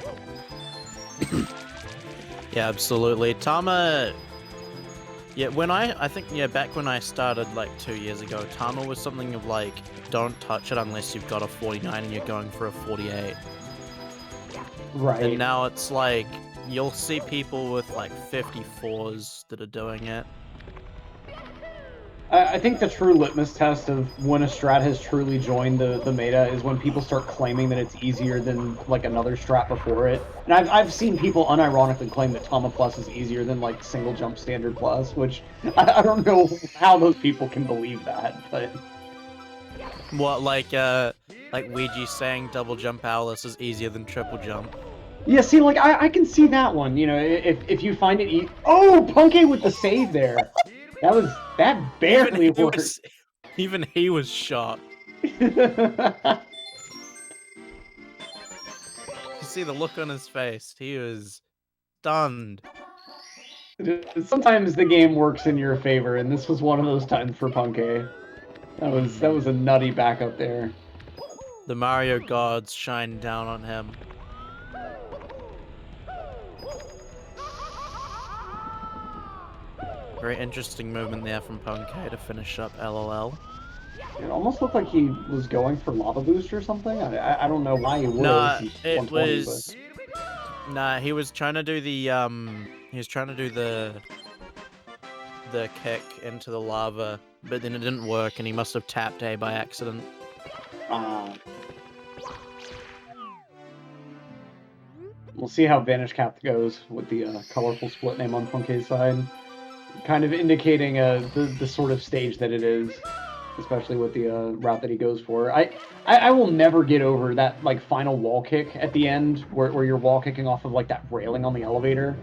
Yeah, absolutely. Tama. Yeah, I think back when I started like 2 years ago, Tama was something of like, don't touch it unless you've got a 49 and you're going for a 48. Right. And now it's like, you'll see people with like 54s that are doing it. I think the true litmus test of when a strat has truly joined the meta is when people start claiming that it's easier than like another strat before it. And I've seen people unironically claim that Tama Plus is easier than like single jump standard plus, which I don't know how those people can believe that, but What, like Ouija saying double jump powerless is easier than triple jump. yeah, see, like I can see that one. You know, if you find it, oh, Punkay with the save there. That barely worked. Even he was shocked. You see the look on his face. He was stunned. Sometimes the game works in your favor, and this was one of those times for Punkay. That was a nutty backup there. The Mario gods shine down on him. Very interesting movement there from Punkay to finish up LOL. It almost looked like he was going for Lava Boost or something. I don't know why he would. Nah, it was. But... Nah, he was trying to do the the kick into the lava, but then it didn't work, and he must have tapped A by accident. We'll see how Vanish Cap goes with the colorful split name on Punkay's side. Kind of indicating the sort of stage that it is, especially with the route that he goes for. I will never get over that like final wall kick at the end where you're wall kicking off of like that railing on the elevator.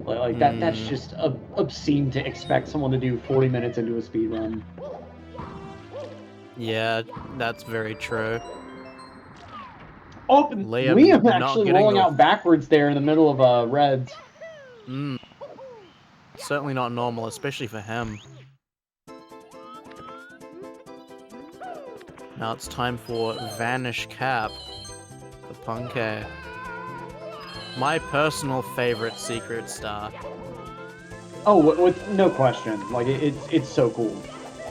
Like that's just obscene to expect someone to do 40 minutes into a speed run. Yeah, that's very true. Oh, Liam actually rolling out backwards there in the middle of Reds. Certainly not normal, especially for him. Now it's time for Vanish Cap for Punkay. My personal favorite secret star. Oh, with no question. Like it's so cool.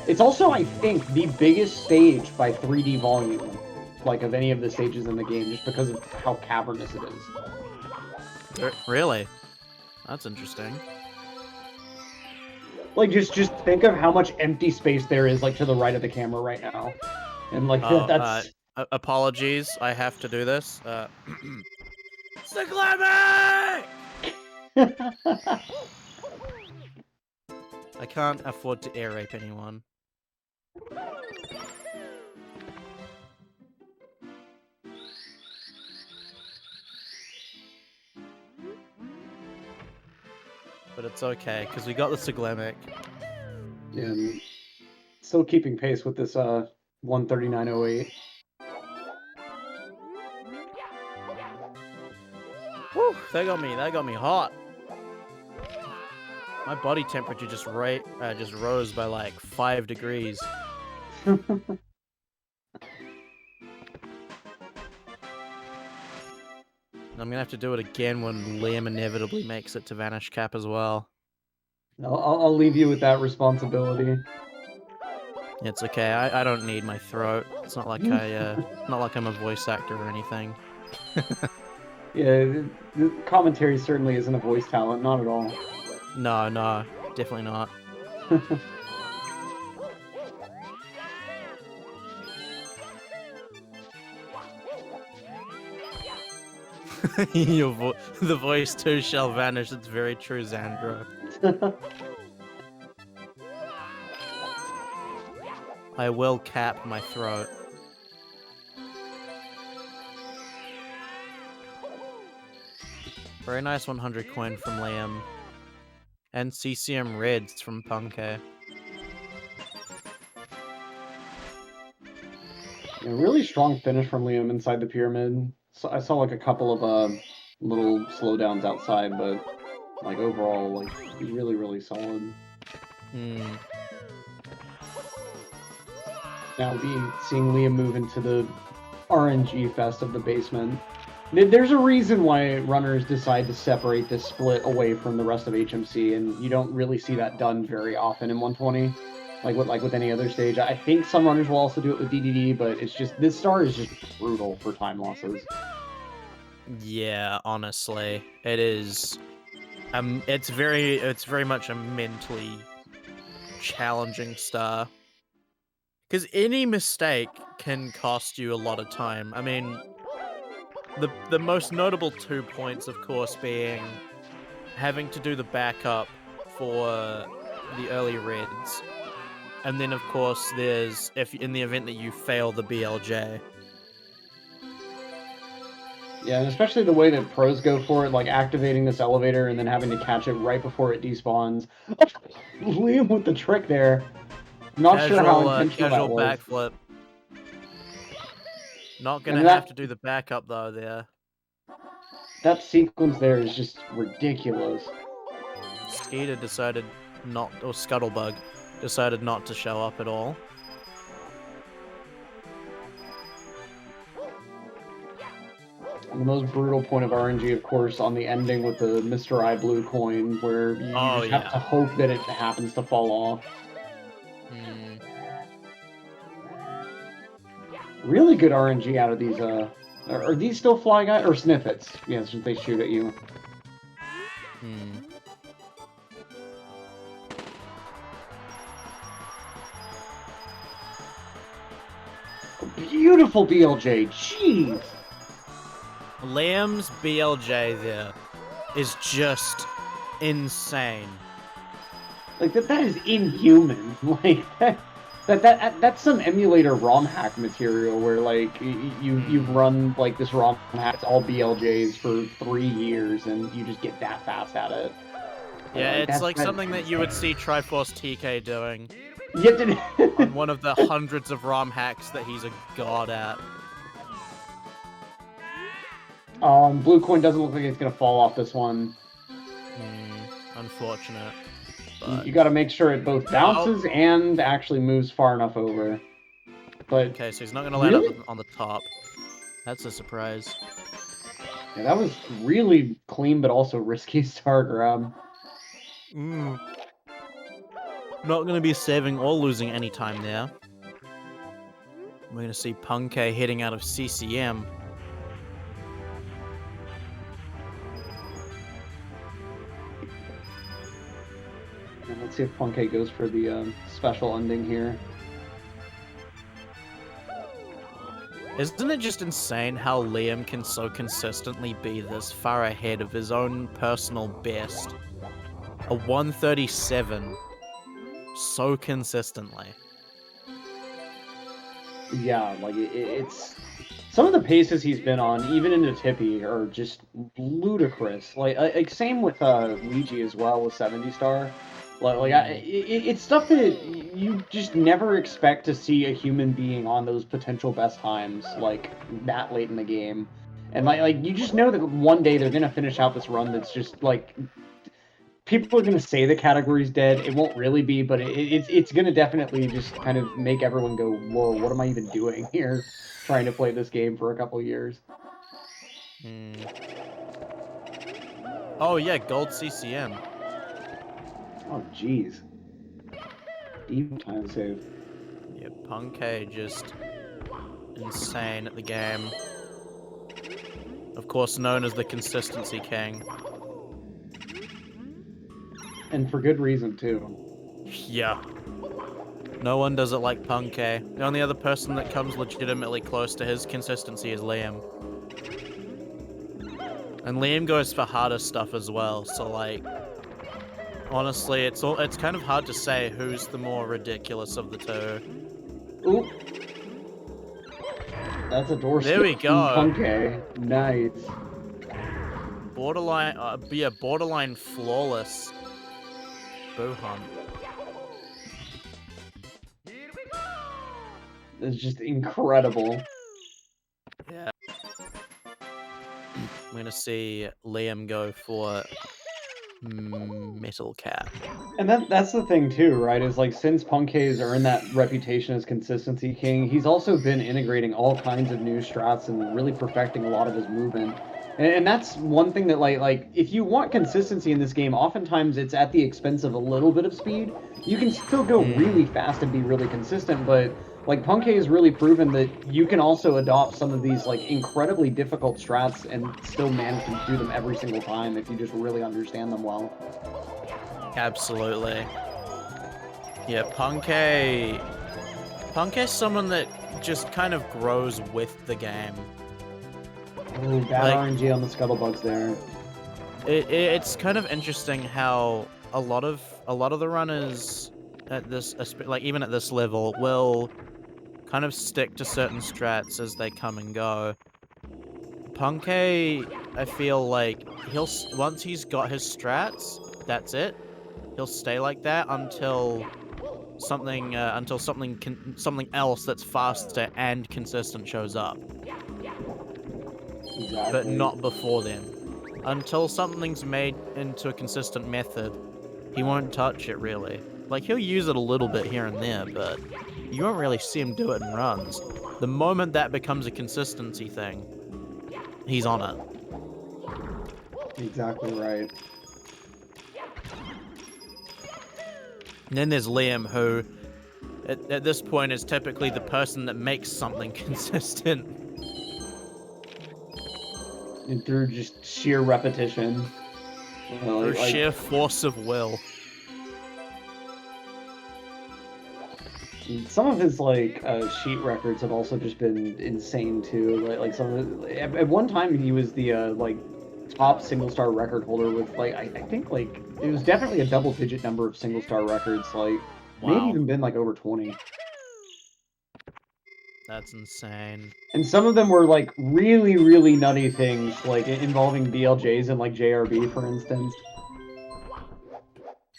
It's also, I think, the biggest stage by 3D volume, like of any of the stages in the game, just because of how cavernous it is. Really? That's interesting. Like just think of how much empty space there is, like to the right of the camera right now, and like that's. Apologies, I have to do this. Cyclamic! I can't afford to air rape anyone. But it's okay, because we got the Cyclamic. Yeah, and still keeping pace with this 139.08. Whew, they got me hot. My body temperature just rose by like 5 degrees. I'm gonna have to do it again when Liam inevitably makes it to Vanish Cap as well. I'll leave you with that responsibility. It's okay. I don't need my throat. It's not like not like I'm a voice actor or anything. Yeah, the commentary certainly isn't a voice talent, not at all. No, no, definitely not. The voice too shall vanish. It's very true, Xandro. I will cap my throat. Very nice 100 coin from Liam. And CCM Reds from Punkay. Yeah, really strong finish from Liam inside the pyramid. So I saw like a couple of little slowdowns outside, but like overall, like really, really solid. Now seeing Liam move into the RNG fest of the basement. There's a reason why runners decide to separate this split away from the rest of HMC, and you don't really see that done very often in 120, like with any other stage. I think some runners will also do it with DDD, but it's just this star is just brutal for time losses. Yeah, honestly, it is. It's very much a mentally challenging star. Because any mistake can cost you a lot of time. I mean, the most notable 2 points, of course, being having to do the backup for the early reds, and then of course there's if in the event that you fail the BLJ. Yeah, and especially the way that pros go for it, like activating this elevator and then having to catch it right before it despawns. Liam with the trick there. Not sure how intentional that was. Backflip. Not gonna have to do the backup though there. That sequence there is just ridiculous. Skeeter decided not, or Scuttlebug decided not to show up at all. And the most brutal point of RNG, of course, on the ending with the Mr. I Blue coin, where you just have to hope that it happens to fall off. Really good RNG out of these, are these still fly guys? Or snippets? Yeah, since they shoot at you. Beautiful BLJ, jeez! Liam's BLJ there is just insane. Like, that is inhuman. Like, that's some emulator ROM hack material where, like, you've run, like, this ROM hack, it's all BLJs for 3 years, and you just get that fast at it. Yeah, it's like something that you would see Triforce TK doing. On one of the hundreds of ROM hacks that he's a god at. Blue coin doesn't look like it's gonna fall off this one. Unfortunate. You gotta make sure it both bounces and actually moves far enough over. But okay, so he's not gonna land up on the top. That's a surprise. Yeah, that was really clean but also risky star grab. Not going to be saving or losing any time there. We're going to see Punkay heading out of CCM. And let's see if Punkay goes for the special ending here. Isn't it just insane how Liam can so consistently be this far ahead of his own personal best? A 137. So consistently. Yeah, like it's some of the paces he's been on, even into Tippy, are just ludicrous. Like same with Luigi as well with 70 star. It's stuff that you just never expect to see a human being on those potential best times like that late in the game, and like you just know that one day they're gonna finish out this run that's just like. People are going to say the category's dead. It won't really be, but it's going to definitely just kind of make everyone go, whoa, what am I even doing here? Trying to play this game for a couple years. Oh yeah, gold CCM. Oh, jeez. Deep time save. Yeah, Punkay just insane at the game. Of course, known as the Consistency King. And for good reason, too. Yeah. No one does it like Punkay. The only other person that comes legitimately close to his consistency is Liam. And Liam goes for harder stuff as well, so like... Honestly, it's kind of hard to say who's the more ridiculous of the two. Ooh. That's a door There we go. Punkay. Nice. Borderline, yeah, borderline flawless. Boo hunt. It's just incredible. Yeah. I'm gonna see Liam go for Metal Cat. And that's the thing too, right? Is like since Punkay's earned that reputation as consistency king, he's also been integrating all kinds of new strats and really perfecting a lot of his movement. And that's one thing that like if you want consistency in this game, oftentimes it's at the expense of a little bit of speed. You can still go really fast and be really consistent, but like Punkay has really proven that you can also adopt some of these like incredibly difficult strats and still manage to do them every single time if you just really understand them well. Absolutely. Yeah, Punkay's someone that just kind of grows with the game. Ooh, bad RNG on the scuttlebugs there. It's kind of interesting how a lot of the runners at this, like even at this level, will kind of stick to certain strats as they come and go. Punkay, I feel like once he's got his strats, that's it. He'll stay like that until something else that's faster and consistent shows up. Exactly. But not before then. Until something's made into a consistent method, he won't touch it really. Like, he'll use it a little bit here and there, but you won't really see him do it in runs. The moment that becomes a consistency thing, he's on it. Exactly right. And then there's Liam, who, at this point, is typically the person that makes something consistent. And through just sheer repetition. Through sheer force of will. Some of his sheet records have also just been insane too. Like some of at one time he was the top single star record holder with I think it was definitely a double digit number of single star records. Maybe even been over 20. That's insane. And some of them were really, really nutty things, involving BLJs and JRB, for instance.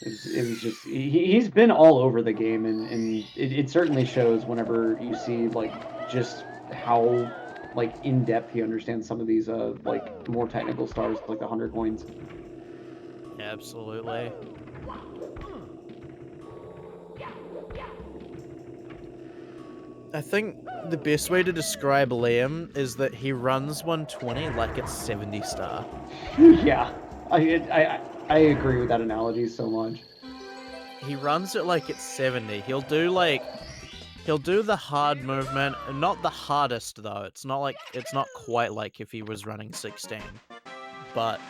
It was just he's been all over the game, and it certainly shows whenever you see just how in depth he understands some of these more technical stars, like the 100 coins. Absolutely. I think the best way to describe Liam is that he runs 120 like it's 70 star. Yeah, I agree with that analogy so much. He runs it like it's 70. He'll do the hard movement, not the hardest though. It's not quite like if he was running 16. But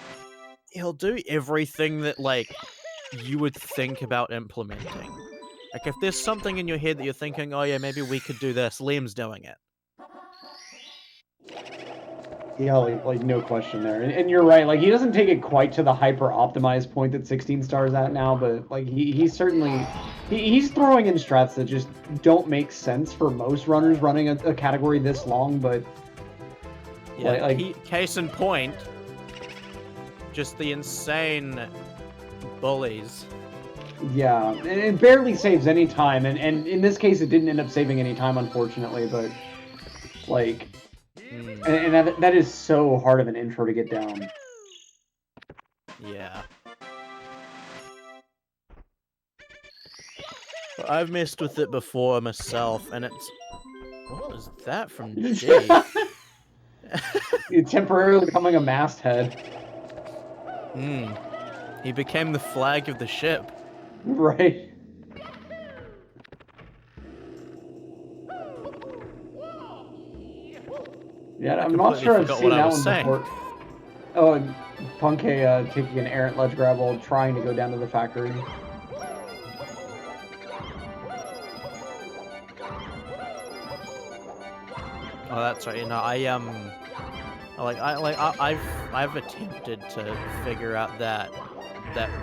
he'll do everything that you would think about implementing. If there's something in your head that you're thinking, oh yeah, maybe we could do this, Liam's doing it. Yeah, no question there. And you're right, he doesn't take it quite to the hyper-optimized point that 16 stars at now, but he's certainly... He's throwing in strats that just don't make sense for most runners running a category this long, but... Yeah, case in point, just the insane bullies. Yeah, and it barely saves any time, and in this case it didn't end up saving any time, unfortunately, but and that is so hard of an intro to get down. Yeah. I've messed with it before myself, and it's... What was that from G? You're temporarily becoming a masthead. He became the flag of the ship. Right. Yeah, I'm not completely sure I've forgot seen what I that was one saying. before. Oh, and Punkei taking an errant ledge grapple, trying to go down to the factory. Oh, that's right. You know, I've attempted to figure out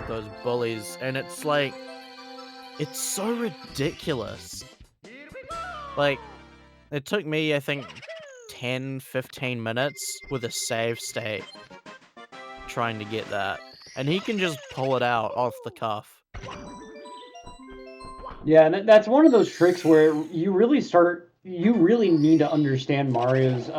those bullies, and it's like, it's so ridiculous. Like, it took me, I think, 10, 15 minutes with a save state trying to get that, and he can just pull it out off the cuff. Yeah, and that's one of those tricks where you really need to understand Mario's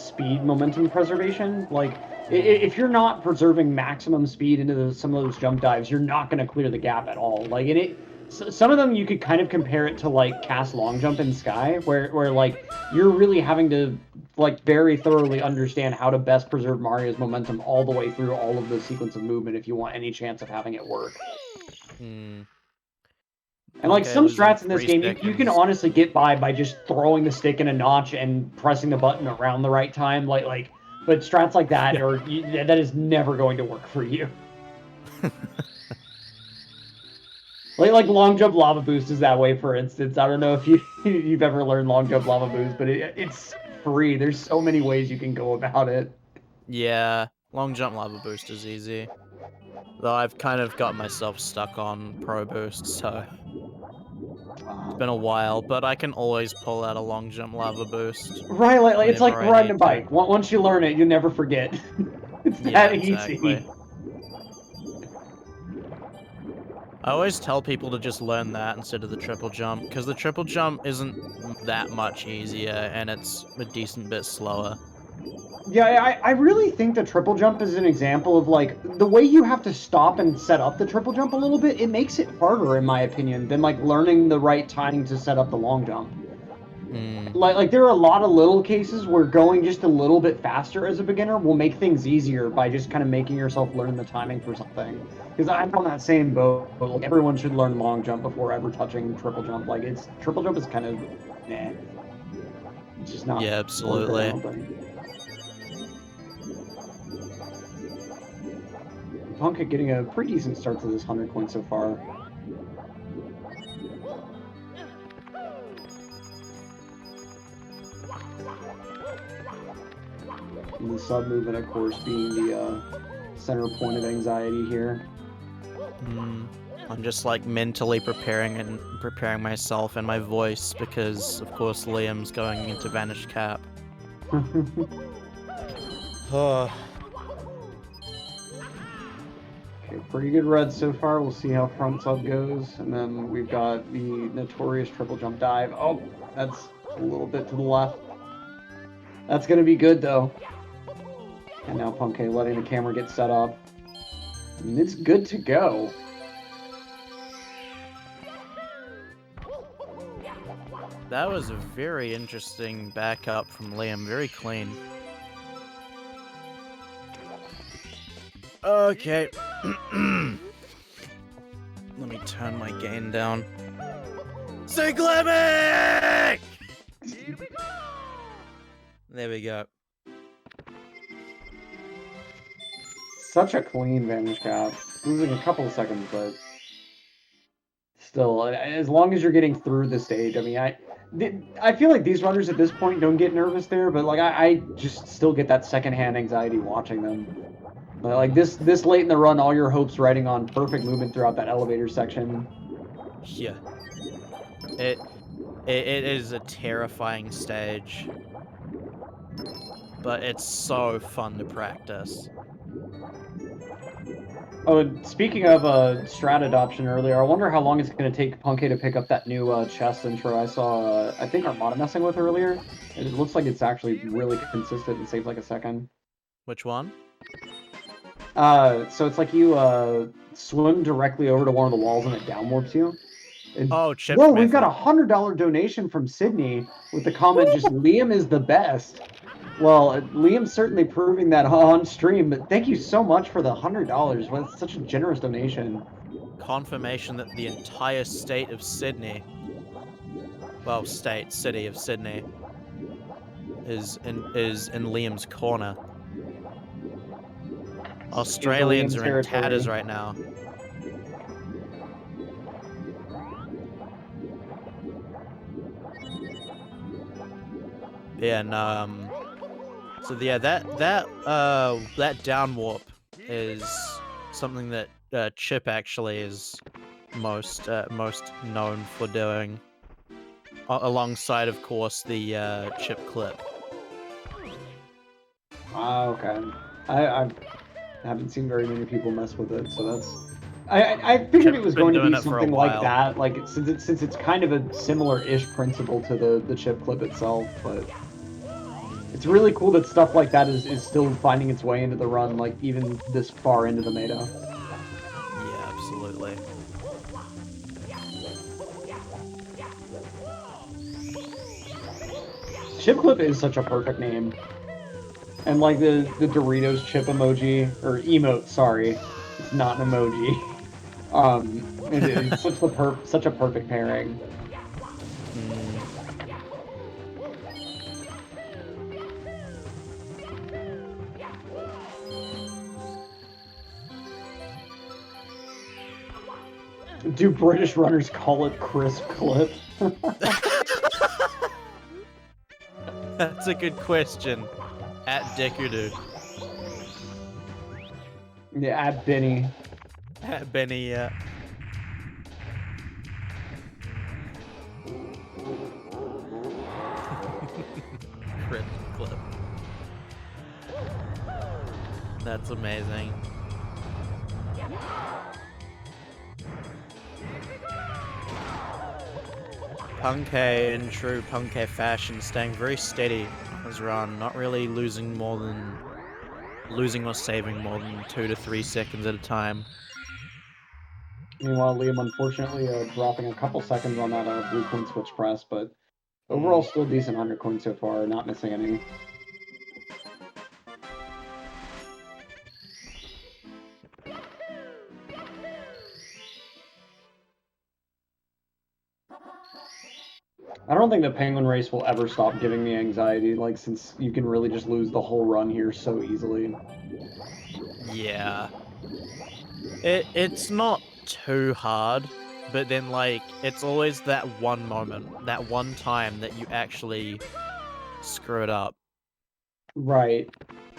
speed momentum preservation. Like, if you're not preserving maximum speed into some of those jump dives, you're not going to clear the gap at all. Like, some of them you could kind of compare it to like cast long jump in Sky, where like you're really having to like very thoroughly understand how to best preserve Mario's momentum all the way through all of the sequence of movement if you want any chance of having it work. Hmm. And like some losing strats in this 3 game, you can seconds. honestly get by just throwing the stick in a notch and pressing the button around the right time. But strats like that that is never going to work for you. like long jump lava boost is that way, for instance. I don't know if you've ever learned long jump lava boost, but it's free. There's so many ways you can go about it. Yeah, long jump lava boost is easy. Though I've kind of got myself stuck on pro boost, so it's been a while, but I can always pull out a long jump lava boost. Right, like it's like whenever I riding a need to. bike. Once you learn it, you never forget. It's Yeah, that exactly. easy. I always tell people to just learn that instead of the triple jump, because the triple jump isn't that much easier, and it's a decent bit slower. Yeah, I really think the triple jump is an example of like the way you have to stop and set up the triple jump a little bit. It makes it harder, in my opinion, than like learning the right timing to set up the long jump. Like there are a lot of little cases where going just a little bit faster as a beginner will make things easier by just kind of making yourself learn the timing for something. Because I'm on that same boat. Like everyone should learn long jump before ever touching triple jump. Like triple jump is kind of it's just not. Yeah, absolutely. Punkei getting a pretty decent start to this 100 coin so far. And the sub movement, of course, being the center point of anxiety here. I'm just like mentally preparing myself and my voice because, of course, Liam's going into Vanish Cap. Okay, pretty good red so far. We'll see how front sub goes. And then we've got the notorious triple jump dive. Oh, that's a little bit to the left. That's going to be good, though. And now Punkei letting the camera get set up. And it's good to go. That was a very interesting backup from Liam. Very clean. Okay. Let me turn my gain down. Cyclemic! There we go. Such a clean Vanish Cap. Losing a couple of seconds, but still, as long as you're getting through the stage, I mean, I feel like these runners at this point don't get nervous there, but like I just still get that secondhand anxiety watching them. But like this late in the run, all your hopes riding on perfect movement throughout that elevator section. Yeah. It is a terrifying stage. But it's so fun to practice. Oh, speaking of strat adoption earlier, I wonder how long it's going to take Punkei to pick up that new chest intro I saw, I think Armada messing with earlier. It looks like it's actually really consistent and saves like a second. Which one? So it's like you swim directly over to one of the walls and it downwarps you. Oh, chip Whoa, method. we've got a $100 donation from Sydney with the comment just Liam is the best. Well, Liam's certainly proving that on stream, but thank you so much for the $100. Well, it's such a generous donation. confirmation that the entire state of Sydney, well, city of Sydney, is in Liam's corner. Australians are in tatters right now. Yeah, and so yeah, that down warp is something that Chip actually is most known for doing, alongside, of course, the Chip clip. Okay. I haven't seen very many people mess with it, so that's. I figured it was going to be something like that, like since it's kind of a similar-ish principle to the chip clip itself, but it's really cool that stuff like that is still finding its way into the run, like even this far into the meta. Yeah, absolutely. Chip clip is such a perfect name. And like the Doritos chip emoji, or emote, sorry. It's not an emoji. It's such a perfect pairing. Do British runners call it crisp clip? That's a good question. At Deku Yeah, at Benny. At Benny, yeah. Crisp clip. That's amazing. Punkei, in true Punkei fashion, staying very steady on his run, not really losing or saving more than 2 to 3 seconds at a time. Meanwhile, Liam unfortunately dropping a couple seconds on that blue coin switch press, but overall still decent 100 coins so far, not missing any. I don't think the Penguin race will ever stop giving me anxiety, like, since you can really just lose the whole run here so easily. Yeah. It's not too hard, but then, like, it's always that one moment, that one time that you actually screw it up. Right.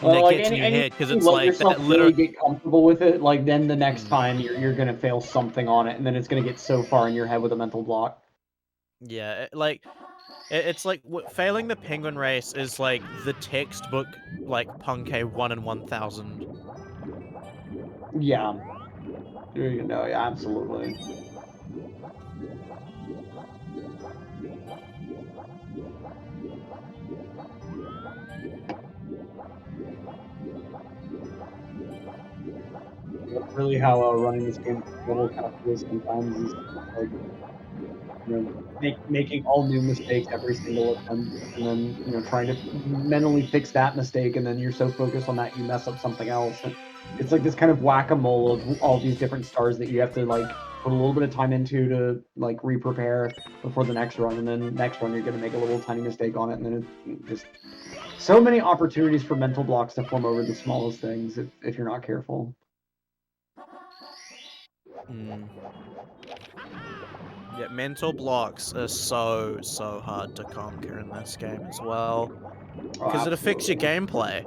And it gets in your head, because it's like yourself that really get comfortable with it, like, then the next time you're gonna fail something on it, and then it's gonna get so far in your head with a mental block. Yeah, it's like failing the Penguin race is like the textbook, like, Punkei 1 in 1,000. Yeah. You know, yeah, absolutely. That's really how running this game level kind of feels sometimes, is like, you know, making all new mistakes every single attempt, and then, you know, trying to mentally fix that mistake, and then you're so focused on that you mess up something else. And it's like this kind of whack-a-mole of all these different stars that you have to, like, put a little bit of time into to, like, re-prepare before the next run, and then next run you're going to make a little tiny mistake on it, and then it just so many opportunities for mental blocks to form over the smallest things if you're not careful. Yeah, mental blocks are so hard to conquer in this game as well, because it affects your gameplay.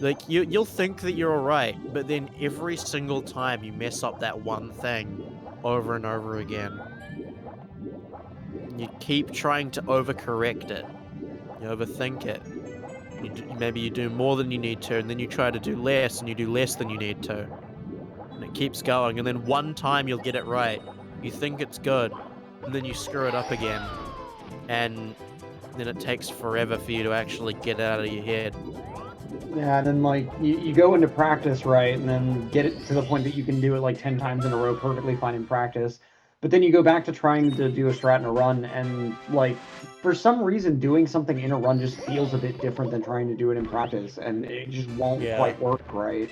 Like, you'll think that you're alright, but then every single time you mess up that one thing over and over again, you keep trying to overcorrect it. You overthink it. Maybe you do more than you need to, and then you try to do less, and you do less than you need to. And it keeps going, and then one time you'll get it right. You think it's good, and then you screw it up again. And then it takes forever for you to actually get it out of your head. Yeah, and then, like, you go into practice, right, and then get it to the point that you can do it, like, 10 times in a row perfectly fine in practice. But then you go back to trying to do a strat in a run, and, like, for some reason, doing something in a run just feels a bit different than trying to do it in practice, and it just won't quite work right.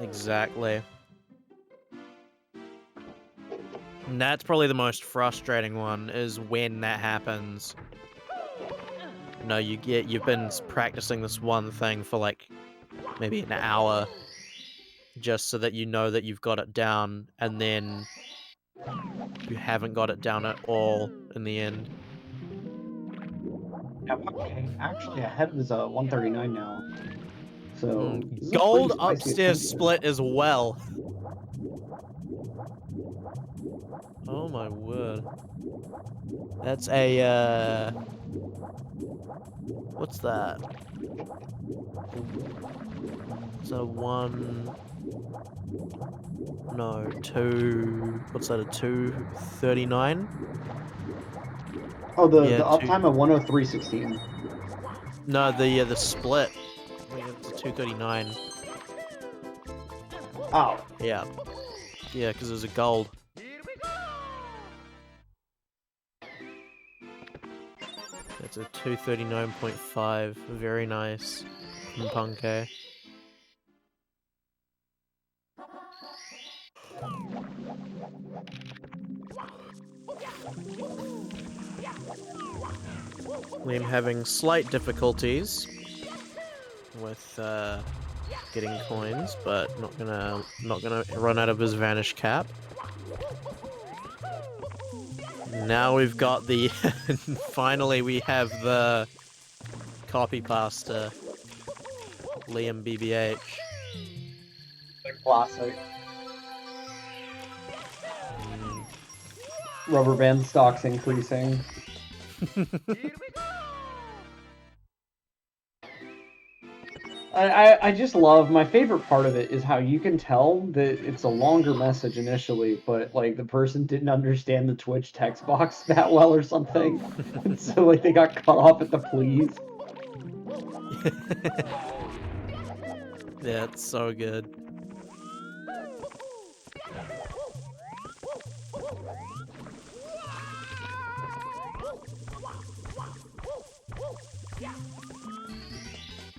Exactly. And that's probably the most frustrating one, is when that happens. No, you've been practicing this one thing for like maybe an hour, just so that you know that you've got it down, and then you haven't got it down at all in the end. Yeah, okay, actually ahead is 139 now. So this is a pretty Gold spicy upstairs attempt here. split as well. Oh my word. That's a, what's that? It's a what's that, a 239? Oh, the Yeah, uptime of 103.16. No, the split. I think it's a 239. Oh. Yeah. Yeah, because there's a gold. That's a 239.5. Very nice from Punke. Liam having slight difficulties with getting coins, but not gonna run out of his vanish cap. Now we've got the finally we have the copy pasta Liam BBH. Classic. Rubber band stocks increasing. I just love, my favorite part of it is how you can tell that it's a longer message initially, but like the person didn't understand the Twitch text box that well or something. And so like they got cut off at the please. Yeah, it's so good.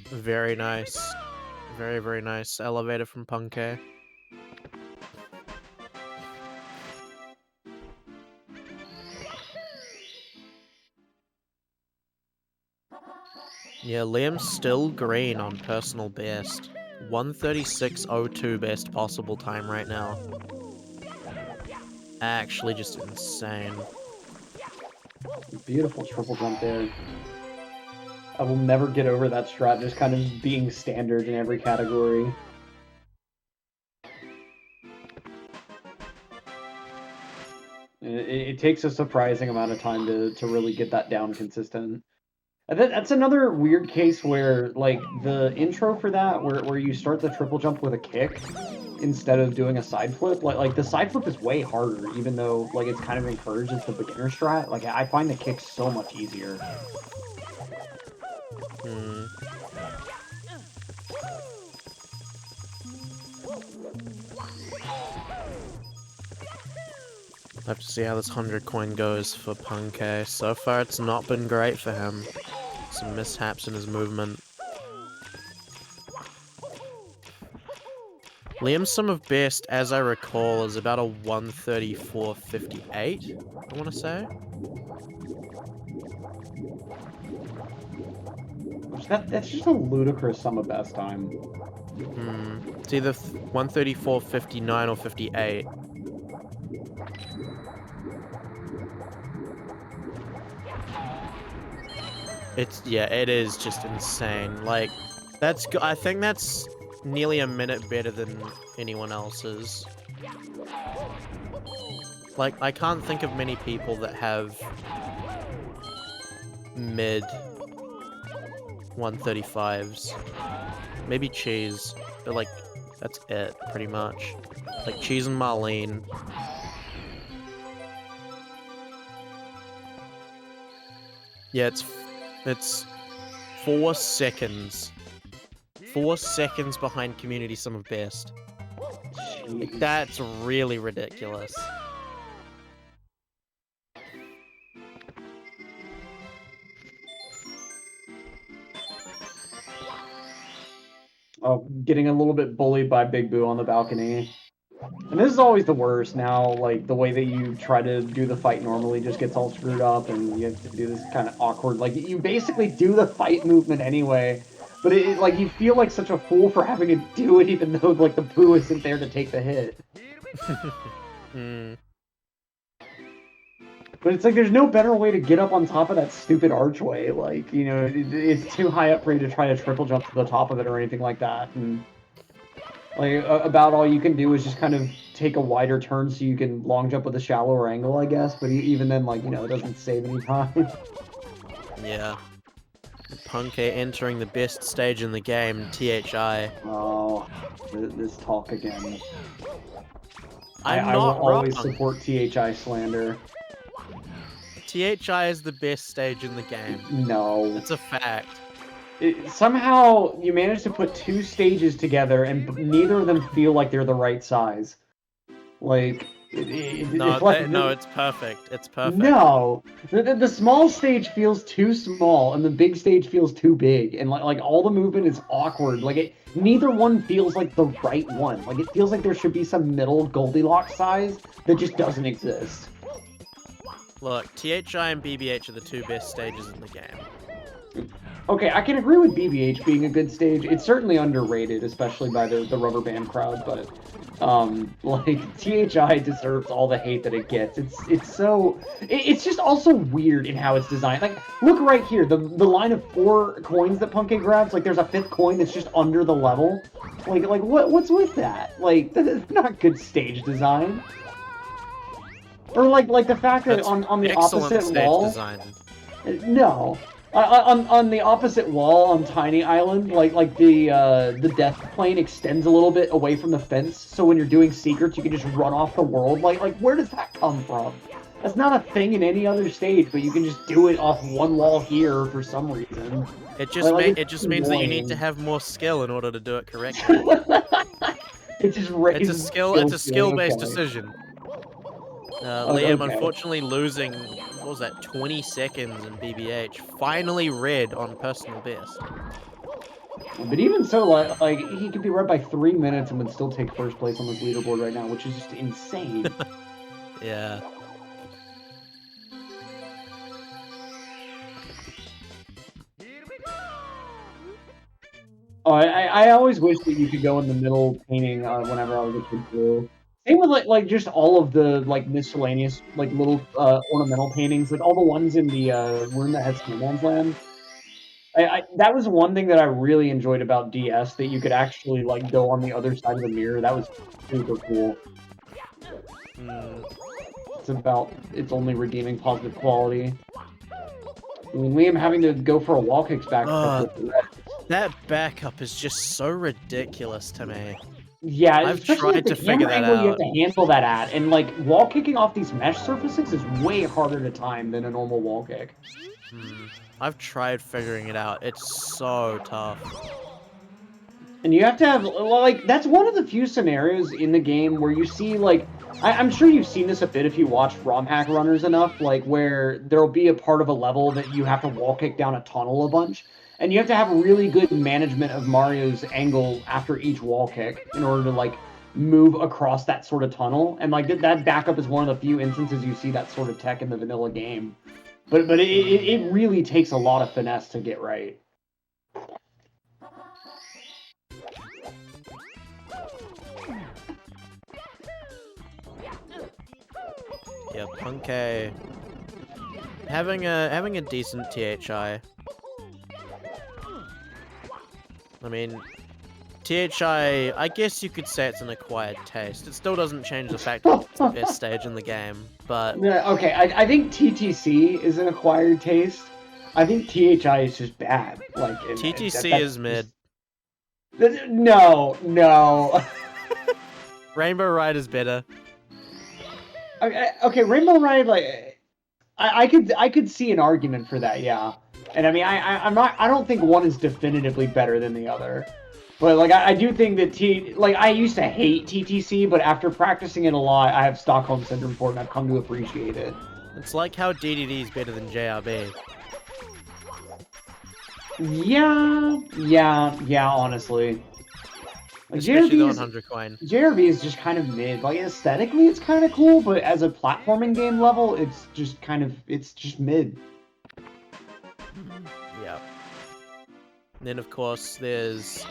Very nice. Very, very nice elevator from Punke. Yeah, Liam's still green on personal best. 136.02 best possible time right now. Actually just insane. Beautiful triple jump there. I will never get over that strat just kind of being standard in every category. It takes a surprising amount of time to really get that down consistent. And that's another weird case where, like, the intro for that, where you start the triple jump with a kick instead of doing a side flip, like the side flip is way harder, even though, like, it's kind of encouraged as the beginner strat. Like, I find the kick so much easier. I'll have to see how this 100 coin goes for Punke. So far, it's not been great for him. Some mishaps in his movement. Liam's sum of best, as I recall, is about a 134.58, I want to say. That's just a ludicrous sum of best time. It's either 134.59 or 58. It is just insane. Like, I think that's nearly a minute better than anyone else's. Like, I can't think of many people that have mid 135s. Maybe Cheese, but like, that's it, pretty much. Like, Cheese and Marlene. Yeah, it's 4 seconds. 4 seconds behind community sum of best. Like, that's really ridiculous. Oh, getting a little bit bullied by Big Boo on the balcony. And this is always the worst now, like, the way that you try to do the fight normally just gets all screwed up, and you have to do this kind of awkward, like, you basically do the fight movement anyway, but like, you feel like such a fool for having to do it even though, like, the Boo isn't there to take the hit. But it's like, there's no better way to get up on top of that stupid archway, like, you know, it's too high up for you to try to triple jump to the top of it or anything like that, and... Like, about all you can do is just kind of take a wider turn so you can long jump with a shallower angle, I guess. But even then, like, you know, it doesn't save any time. Yeah. Punkay entering the best stage in the game, THI. Oh, this talk again. I'm I not will always wrong. support THI slander. THI is the best stage in the game. No. It's a fact. Somehow you managed to put two stages together and neither of them feel like they're the right size. Like, No, it's perfect. It's perfect. No, the small stage feels too small and the big stage feels too big, and like all the movement is awkward. Like neither one feels like the right one. Like it feels like there should be some middle Goldilocks size that just doesn't exist. Look, THI and BBH are the two best stages in the game. Okay, I can agree with BBH being a good stage. It's certainly underrated, especially by the rubber band crowd, but like THI deserves all the hate that it gets. It's just also weird in how it's designed. Like, look right here, the line of 4 coins that Punkay grabs, like there's a 5th coin that's just under the level. Like what's with that? Like, that's not good stage design. Or like the fact that on the opposite wall. Design. No. On the opposite wall on Tiny Island, like the death plane extends a little bit away from the fence, so when you're doing secrets, you can just run off the world. Like where does that come from? That's not a thing in any other stage, but you can just do it off one wall here for some reason. It just means that you need to have more skill in order to do it correctly. It's a skill-based decision. Liam, unfortunately, losing, what was that, 20 seconds in BBH. Finally red on personal best. But even so, like he could be red by 3 minutes and would still take first place on this leaderboard right now, which is just insane. Yeah. Oh, I always wish that you could go in the middle painting whenever I was a kid too. Same with like just all of the like miscellaneous like little ornamental paintings, like all the ones in the room that had Snowman's Land. That was one thing that I really enjoyed about DS, that you could actually like go on the other side of the mirror. That was super cool. It's about its only redeeming positive quality. I mean, Liam having to go for a wall kicks back. That backup is just so ridiculous to me. Yeah, I've tried to figure that out. You have to handle that at, and like wall kicking off these mesh surfaces is way harder to time than a normal wall kick. I've tried figuring it out. It's so tough. And you have to have, like, that's one of the few scenarios in the game where you see, like, I'm sure you've seen this a bit if you watch ROM hack runners enough, like, where there'll be a part of a level that you have to wall kick down a tunnel a bunch. And you have to have really good management of Mario's angle after each wall kick in order to, like, move across that sort of tunnel. And, like, that backup is one of the few instances you see that sort of tech in the vanilla game. But it really takes a lot of finesse to get right. Yeah, Punkay having a decent THI. I mean, THI, I guess you could say it's an acquired taste. It still doesn't change the fact that it's the best stage in the game, but... Yeah, okay, I think TTC is an acquired taste. I think THI is just bad. Like TTC is mid. No. Rainbow Ride is better. Okay, Rainbow Ride, like, I could see an argument for that, yeah. And I mean, I don't think one is definitively better than the other. But like, I do think that I used to hate TTC, but after practicing it a lot, I have Stockholm Syndrome for it, and I've come to appreciate it. It's like how DDD is better than JRB. Yeah, honestly. Like Especially the JRB is 100 coin. JRB is just kind of mid. Like aesthetically, it's kind of cool, but as a platforming game level, it's just mid. Yeah. And then of course there's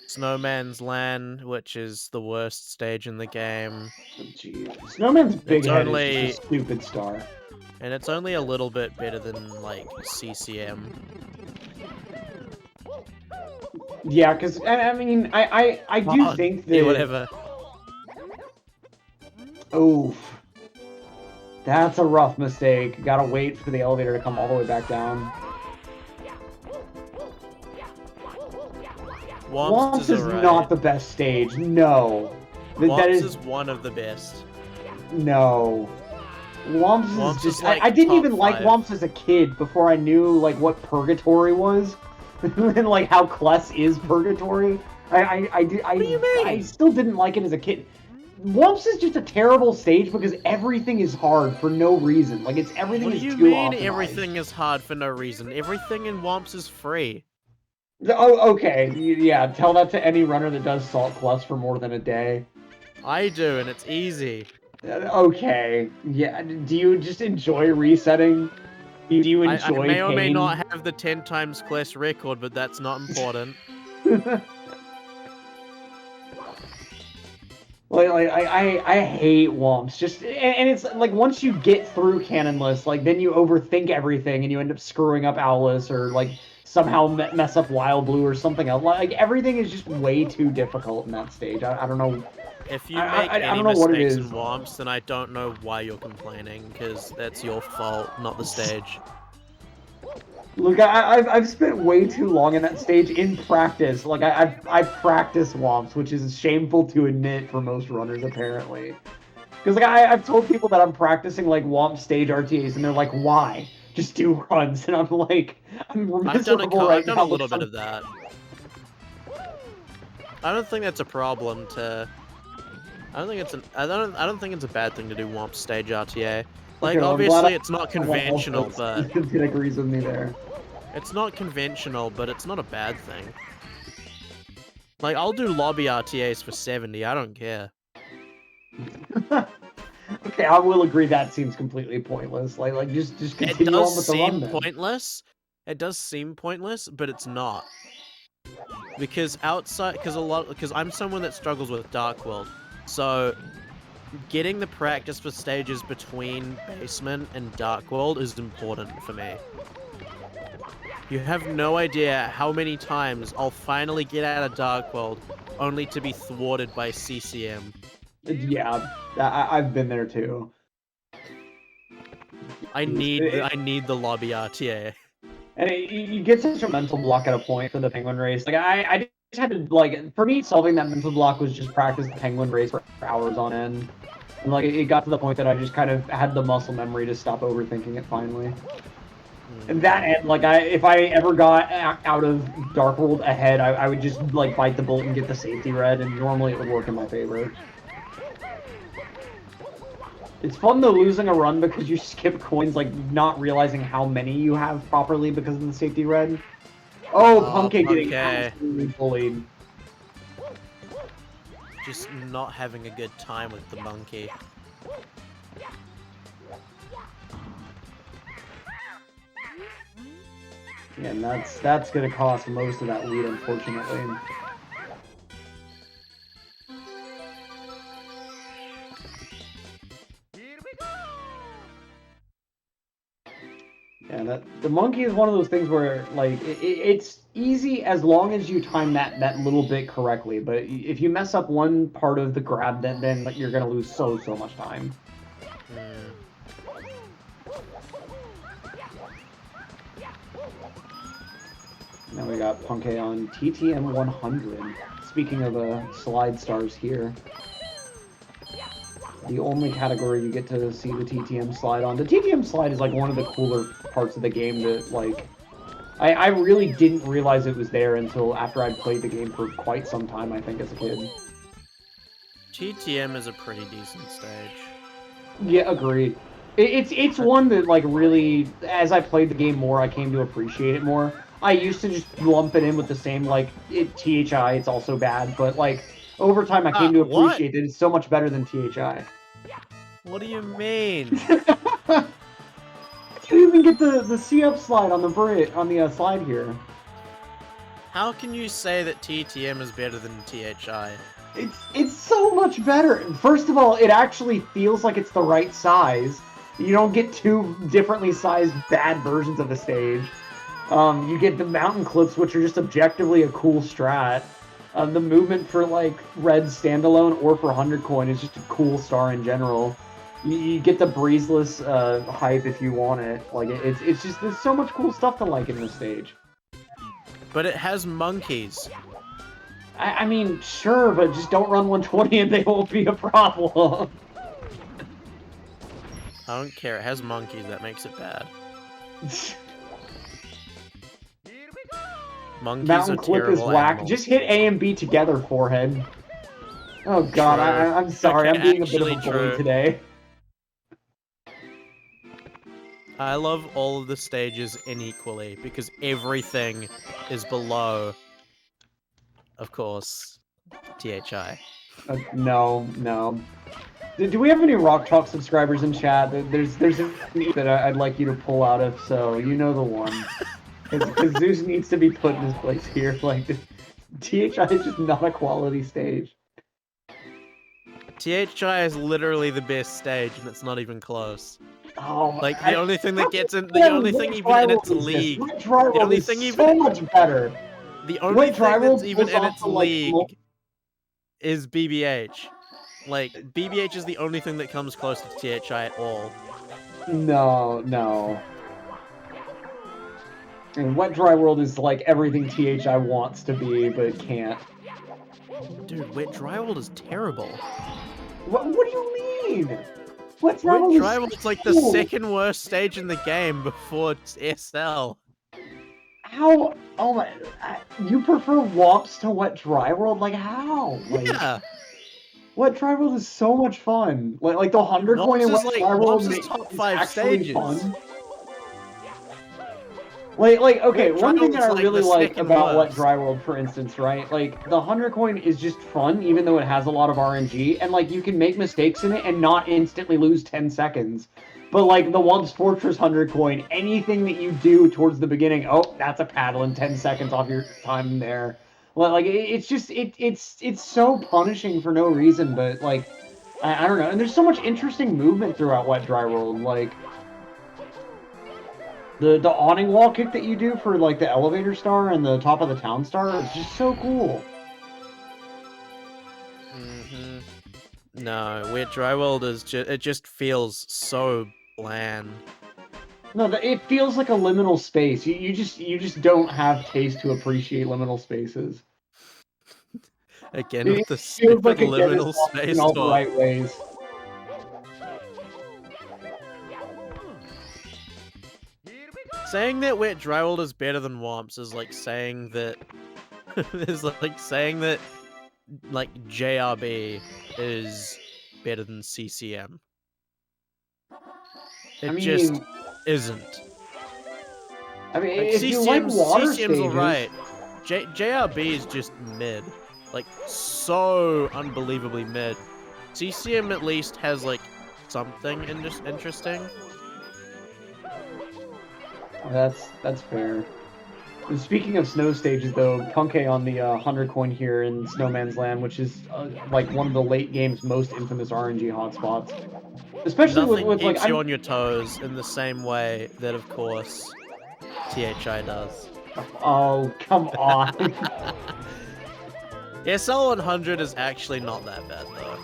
Snowman's Land, which is the worst stage in the game. Oh, gee. Snowman's big It's head only- is just a stupid star. And it's only a little bit better than, like, CCM. Yeah, because I mean, I do think that. Yeah, whatever. Oof. That's a rough mistake. Gotta wait for the elevator to come all the way back down. Womps is alright. not the best stage. No. That Womps is one of the best. no. Womps Womps is just. is, like, I didn't top even like 5. Womps as a kid before I knew like what Purgatory was, and like how Kless is Purgatory. What do you mean? I still didn't like it as a kid. Womps is just a terrible stage because everything is hard for no reason. Like everything What is do you too mean optimized. everything is hard for no reason? Everything in Womps is free. Oh, okay. Yeah, tell that to any runner that does Salt Plus for more than a day. I do, and it's easy. Okay. Yeah. Do you just enjoy resetting? Do you I enjoy may or may pain? not have the 10 times class record, but that's not important. I hate Womps. And it's like once you get through Canonless, like then you overthink everything and you end up screwing up Owless or like somehow mess up Wild Blue or something else. Like everything is just way too difficult in that stage. I don't know. If you I make don't any know what it mistakes is. in Womps, then I don't know why you're complaining, because that's your fault, not the stage. Look, I've spent way too long in that stage in practice. Like I practice Womps, which is shameful to admit for most runners apparently. Because like I've told people that I'm practicing like Womp stage RTAs, and they're like, "Why? Just do runs." And I'm like, I'm miserable right I've done now a little bit because of that. I don't think that's a problem to. I don't think it's I don't think it's a bad thing to do Womp stage RTA. Like, Okay, well, I'm glad obviously it's not someone else conventional, but agrees with me there. it's not conventional, but it's not a bad thing. Like, I'll do lobby RTAs for 70. I don't care. Okay, I will agree that seems completely pointless. Like just It continue on does with the run seem then. pointless. It does seem pointless, but it's not. Because because I'm someone that struggles with Dark World, so getting the practice for stages between Basement and Dark World is important for me. You have no idea how many times I'll finally get out of Dark World, only to be thwarted by CCM. Yeah, I've been there too. I need the lobby RTA. And you get such a mental block at a point for the penguin race. Like I just had to like for me solving that mental block was just practice the penguin race for hours on end. And like it got to the point that I just kind of had the muscle memory to stop overthinking it finally. And that end, like if I ever got out of Dark World ahead, I would just like bite the bullet and get the safety red, and normally it would work in my favor. It's fun though losing a run because you skip coins, like not realizing how many you have properly because of the safety red. Oh, Pumpkin getting absolutely bullied. Just not having a good time with the monkey. Yeah, and that's gonna cost most of that lead, unfortunately. Yeah, the monkey is one of those things where like it's easy as long as you time that little bit correctly. But if you mess up one part of the grab, then like, you're gonna lose so much time. Now we got Punkei on TTM 100. Speaking of slide stars here. The only category you get to see the TTM slide on. The TTM slide is like one of the cooler parts of the game that like I really didn't realize it was there until after I'd played the game for quite some time, I think, as a kid. TTM is a pretty decent stage. Yeah, agreed. It's one that like really, as I played the game more, I came to appreciate it more. I used to just lump it in with the same, like, THI, it's also bad, but, like, over time I came to What? appreciate it. It's so much better than THI. What do you mean? You even get the C-up slide on the slide here. How can you say that TTM is better than THI? It's so much better. First of all, it actually feels like it's the right size. You don't get two differently sized bad versions of the stage. You get the mountain clips, which are just objectively a cool strat. The movement for like red standalone or for 100 coin is just a cool star in general. You get the breezeless hype if you want it. Like it's just there's so much cool stuff to like in this stage. But it has monkeys. I mean, sure, but just don't run 120 and they won't be a problem. I don't care. It has monkeys. That makes it bad. Monkeys Mountain are clip is terrible whack. animals. Just hit A and B together, forehead. Oh god, I'm sorry. Okay, I'm being a bit of a actually bully true. today. I love all of the stages unequally because everything is below, of course, THI. No. Do we have any Rock Talk subscribers in chat? There's a need that I'd like you to pull out of, so you know the one. Because Zeus needs to be put in his place here. Like, THI is just not a quality stage. THI is literally the best stage, and it's not even close. Oh, Like the only thing that gets in, the Yeah, only Wet thing even Dry in its World is this. league, Wet Dry the World only is thing so even, much better. the only Wet Dry thing World that's even pulls in off its the, like, league is BBH. Like BBH is the only thing that comes close to THI at all. No. And Wet Dry World is like everything THI wants to be, but can't. Dude, Wet Dry World is terrible. What do you mean? Wet Dry Wet World Dry is World is like cool. the second worst stage in the game before SL. How? Oh my! You prefer Womps to Wet Dry World? Like how? Like, Yeah. Wet Dry World is so much fun. Like the 100 coin in Wet Dry World Womps is is top 5 actually stages. fun. Like okay, Wet one Dry thing that I World's, like, really the like second about Wet worst. Dry World, for instance, right? Like the 100 coin is just fun, even though it has a lot of RNG, and like you can make mistakes in it and not instantly lose 10 seconds. But like the Wumps Fortress 100 coin, anything that you do towards the beginning, oh, that's a paddle and 10 seconds off your time there. Like it's just it's so punishing for no reason, but like I don't know. And there's so much interesting movement throughout Wet Dry World, like. The awning wall kick that you do for like the elevator star and the top of the town star is just so cool. No, Wet Dry World is just, it just feels so bland. No, it feels like a liminal space. You just don't have taste to appreciate liminal spaces. Again, with It the feels stupid like a liminal Genesis space in all the talk. right ways. Saying that Wet Dry World is better than Womps is like saying that like JRB is better than CCM. It just isn't. I mean, Like, if you like water CCM's stages, alright. JRB is just mid. Like, so unbelievably mid. CCM at least has, like, something interesting. That's fair. And speaking of snow stages, though, Punke on the 100 coin here in Snowman's Land, which is like one of the late game's most infamous RNG hotspots. Especially Nothing with like keeps you on your toes in the same way that, of course, THI does. Oh, come on. SL 100 is actually not that bad, though.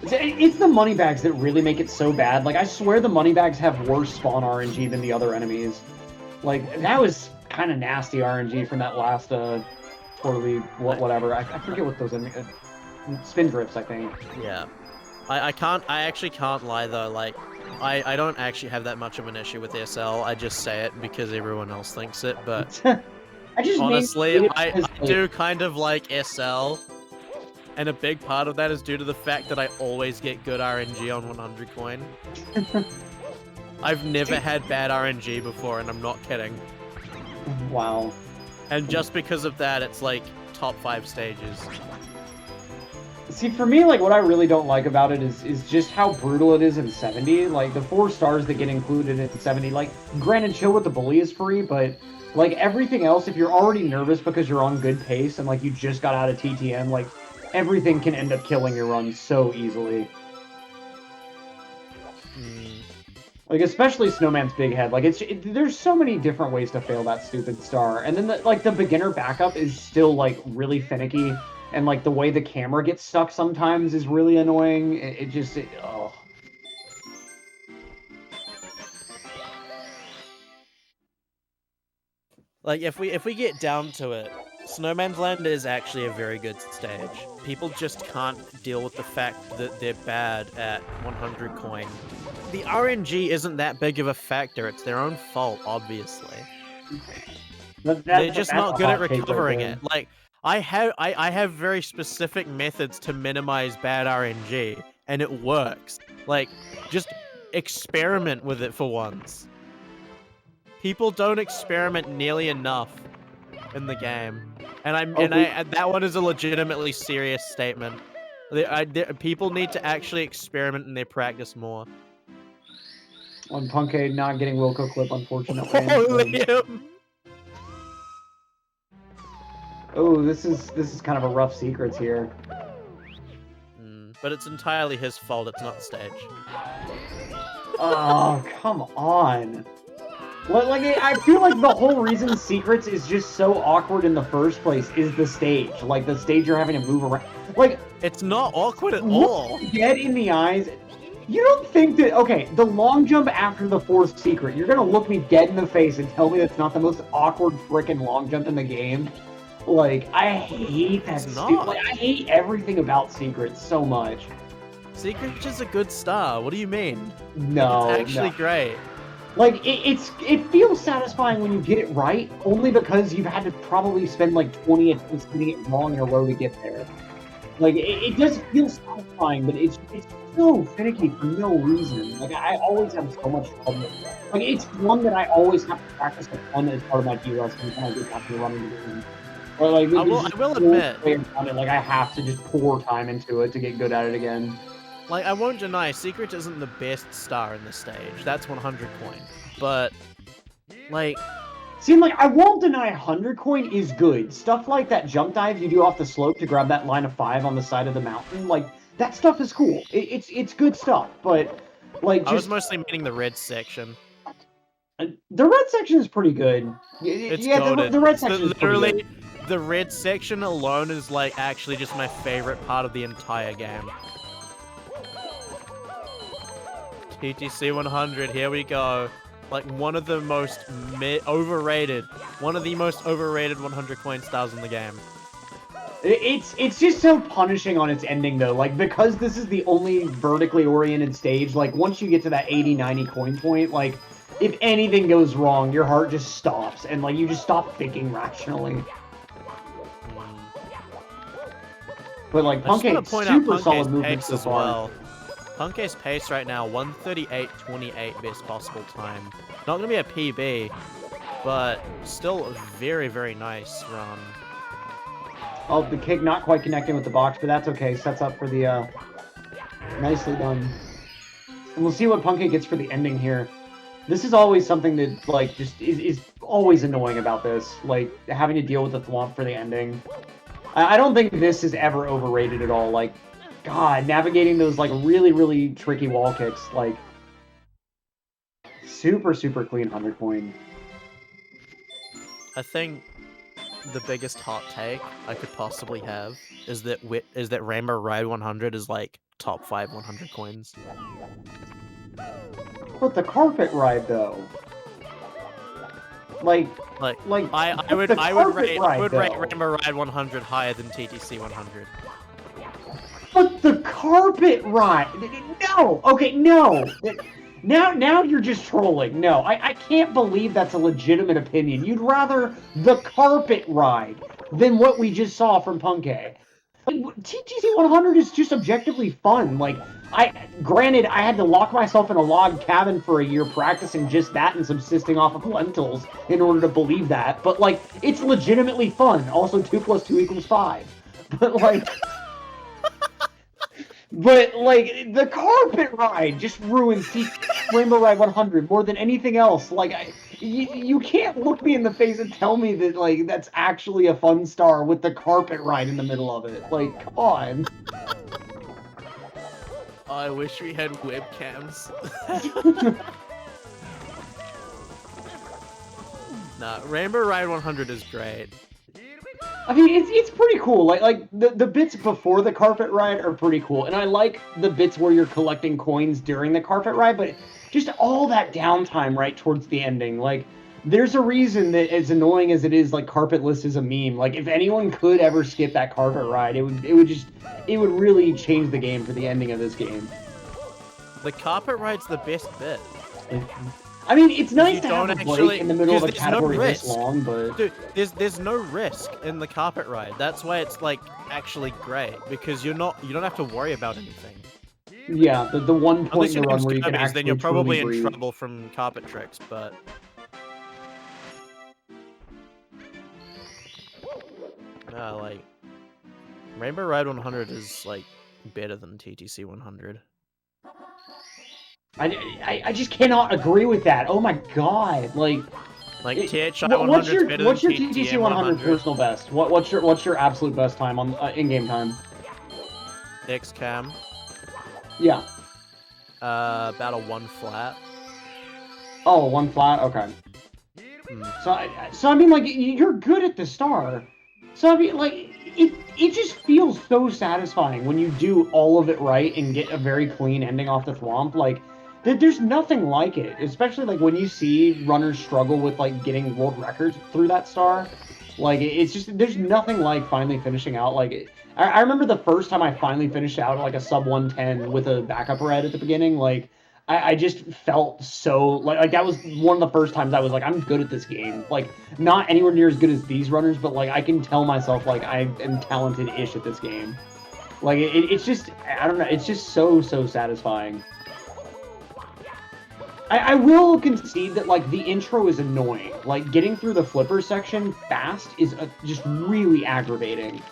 It's the money bags that really make it so bad. Like, I swear the money bags have worse spawn RNG than the other enemies. Like, that was kind of nasty RNG from that last, totally, whatever. I forget what those spin drifts, I think. Yeah. I actually can't lie, though. Like, I don't actually have that much of an issue with SL. I just say it because everyone else thinks it, but honestly, I do kind of like SL. And a big part of that is due to the fact that I always get good RNG on 100 coin. I've never had bad RNG before, and I'm not kidding. Wow. And just because of that, it's like top 5 stages. See, for me, like, what I really don't like about it is just how brutal it is in 70. Like, the 4 stars that get included in 70, like, granted, Chill with the Bully is free, but, like, everything else, if you're already nervous because you're on good pace and, like, you just got out of TTM, like, everything can end up killing your run so easily. Like, especially Snowman's Big Head. Like, there's so many different ways to fail that stupid star. And then, the beginner backup is still, like, really finicky. And, like, the way the camera gets stuck sometimes is really annoying. Oh. Like, if we get down to it, Snowman's Land is actually a very good stage. People just can't deal with the fact that they're bad at 100 coin. The RNG isn't that big of a factor. It's their own fault, obviously. They're just not good at recovering it. Like, I have very specific methods to minimize bad RNG, and it works. Like, just experiment with it for once. People don't experiment nearly enough in the game, and that one is a legitimately serious statement. People need to actually experiment and they practice more. On Punkade not getting Wilco clip, unfortunately. Liam! Oh, this is kind of a rough secrets here. But it's entirely his fault. It's not the stage. Oh, come on. Like, I feel like the whole reason Secrets is just so awkward in the first place is the stage. Like, the stage you're having to move around. Like, it's not awkward at all. Dead in the eyes. You don't think that, okay, the long jump after the 4th secret, you're gonna look me dead in the face and tell me that's not the most awkward frickin' long jump in the game? Like, I hate that stupid. Like, I hate everything about Secrets so much. Secrets is a good star. What do you mean? No, like, it's actually great. Like, it feels satisfying when you get it right, only because you've had to probably spend like 20 attempts getting it wrong in a row to get there. Like, it does feel satisfying, but it's so finicky for no reason. Like, I always have so much trouble with that. Like, it's one that I always have to practice a ton as part of my DRS when I get back to running the game. Or like, I will admit, like, I have to just pour time into it to get good at it again. Like, I won't deny, Secret isn't the best star in this stage. That's 100 coin. But, like... See, like, I won't deny 100 coin is good. Stuff like that jump dive you do off the slope to grab that line of 5 on the side of the mountain, like, that stuff is cool. It's good stuff, but, like, just... I was mostly meaning the red section. The red section is pretty good. It's goated. The red section is literally, pretty good. The red section alone is, like, actually just my favorite part of the entire game. TTC 100, here we go. Like, one of the most overrated 100 coin stars in the game. It's just so punishing on its ending, though. Like, because this is the only vertically oriented stage, like, once you get to that 80, 90 coin point, like, if anything goes wrong, your heart just stops, and, like, you just stop thinking rationally. But, like, Punkade's super solid movement so far. Well. Punkade's pace right now, 138.28 best possible time. Not gonna be a PB, but still a very, very nice run. Oh, the kick not quite connecting with the box, but that's okay. Sets up for the, nicely done. And we'll see what Punkade gets for the ending here. This is always something that, like, just is always annoying about this. Like, having to deal with the thwomp for the ending. I don't think this is ever overrated at all. Like, God, navigating those, like, really, really tricky wall kicks, like, super, super clean 100 coin. I think the biggest hot take I could possibly have is that Rainbow Ride 100 is, like, top 5 100 coins. But the carpet ride, though. I would rate Rainbow Ride 100 higher than TTC 100. But the carpet ride, no, okay, no. Now you're just trolling. No, I can't believe that's a legitimate opinion. You'd rather the carpet ride than what we just saw from Punkade. Like, TTC 100 is just objectively fun. Like, granted, I had to lock myself in a log cabin for a year practicing just that and subsisting off of lentils in order to believe that. But like, it's legitimately fun. Also, 2 + 2 = 5. But like. But, like, the carpet ride just ruins Rainbow Ride 100 more than anything else. Like, you can't look me in the face and tell me that, like, that's actually a fun star with the carpet ride in the middle of it. Like, come on. I wish we had webcams. Nah, Rainbow Ride 100 is great. I mean, it's pretty cool. Like the bits before the carpet ride are pretty cool, and I like the bits where you're collecting coins during the carpet ride. But just all that downtime right towards the ending, like there's a reason that as annoying as it is, like carpetless is a meme. Like if anyone could ever skip that carpet ride, it would really change the game for the ending of this game. The carpet ride's the best bit. I mean, it's nice to don't have a break actually- in the middle of a because there's no category this risk. long, but Dude, there's no risk in the carpet ride. That's why it's like actually great because you don't have to worry about anything. yeah, the one Unless point in your the run name's where you can Kirby's, actually then you're probably truly in breathe. trouble from carpet tricks, but like Rainbow Ride 100 is like better than TTC 100. I just cannot agree with that. Oh my god! Like THI what's 100 your is better what's your than TTC TTM 100 personal best? What's your absolute best time on in-game time? XCam. Yeah. About a 1 flat. Oh, 1 flat. Okay. So I mean, like you're good at the star. So I mean, like it just feels so satisfying when you do all of it right and get a very clean ending off the thwomp. Like there's nothing like it, especially like when you see runners struggle with like getting world records through that star. Like it's just there's nothing like finally finishing out. Like I remember the first time I finally finished out like a sub 110 with a backup red at the beginning. Like I just felt so like that was one of the first times I was like I'm good at this game. Like not anywhere near as good as these runners, but like I can tell myself like I am talented-ish at this game. Like it's just I don't know. It's just so satisfying. I will concede that like the intro is annoying. Like getting through the flipper section fast is just really aggravating.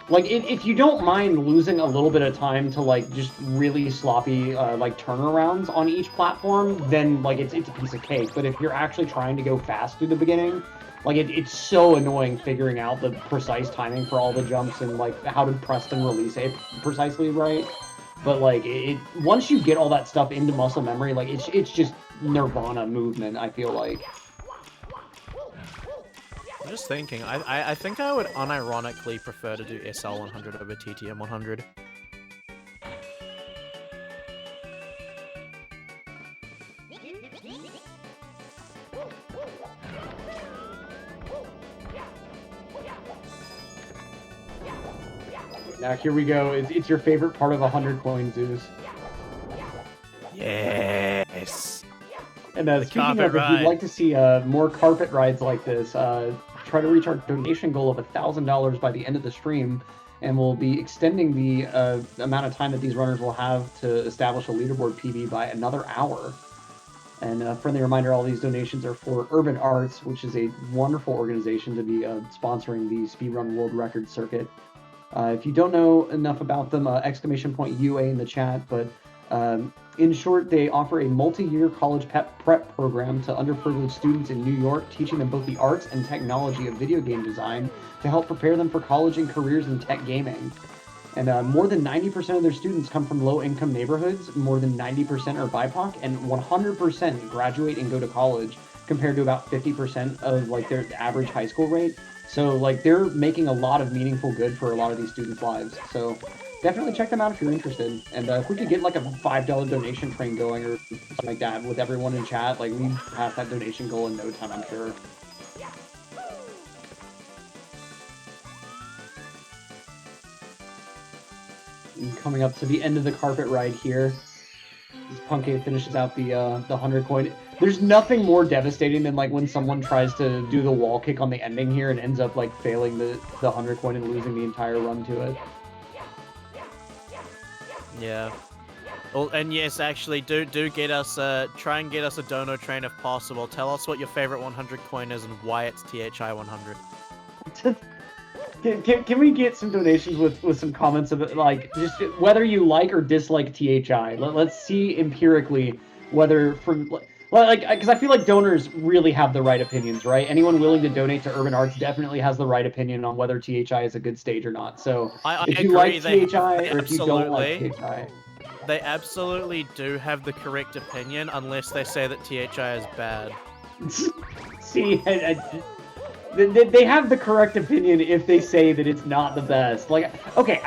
Like if you don't mind losing a little bit of time to like just really sloppy like turnarounds on each platform, then like it's a piece of cake. But if you're actually trying to go fast through the beginning, like it's so annoying figuring out the precise timing for all the jumps and like how to press and release it precisely right. But like once you get all that stuff into muscle memory, like it's just nirvana movement. I feel like. I'm just thinking, I think I would unironically prefer to do SL 100 over TTM 100. Now here we go. It's your favorite part of 100 coin Zeus. Yes. And speaking of, if you'd like to see more carpet rides like this, try to reach our donation goal of $1,000 by the end of the stream, and we'll be extending the amount of time that these runners will have to establish a leaderboard PB by another hour. And a friendly reminder, all these donations are for Urban Arts, which is a wonderful organization to be sponsoring the Speedrun World Record Circuit. If you don't know enough about them, !UA in the chat, but in short, they offer a multi-year college prep program to underprivileged students in New York, teaching them both the arts and technology of video game design to help prepare them for college and careers in tech gaming. And more than 90% of their students come from low-income neighborhoods, more than 90% are BIPOC, and 100% graduate and go to college, compared to about 50% of like their average high school rate. So like they're making a lot of meaningful good for a lot of these students' lives. So definitely check them out if you're interested. And if we could get like a $5 donation train going or something like that with everyone in chat, like we'd pass that donation goal in no time, I'm sure. And coming up to the end of the carpet ride here, as Punkade finishes out the 100 coin. There's nothing more devastating than like when someone tries to do the wall kick on the ending here and ends up like failing the 100 coin and losing the entire run to it. Yeah. Well, and yes, actually, do get us try and get us a dono train if possible. Tell us what your favorite 100 coin is and why it's THI 100. Can we get some donations with some comments of it, like just whether you like or dislike THI? Let's see empirically whether from like because I feel like donors really have the right opinions, right? Anyone willing to donate to Urban Arts definitely has the right opinion on whether THI is a good stage or not. So I if you agree, like they THI or if you don't like absolutely- THI, They absolutely do have the correct opinion, unless they say that THI is bad. see, they have the correct opinion if they say that it's not the best. Like, okay,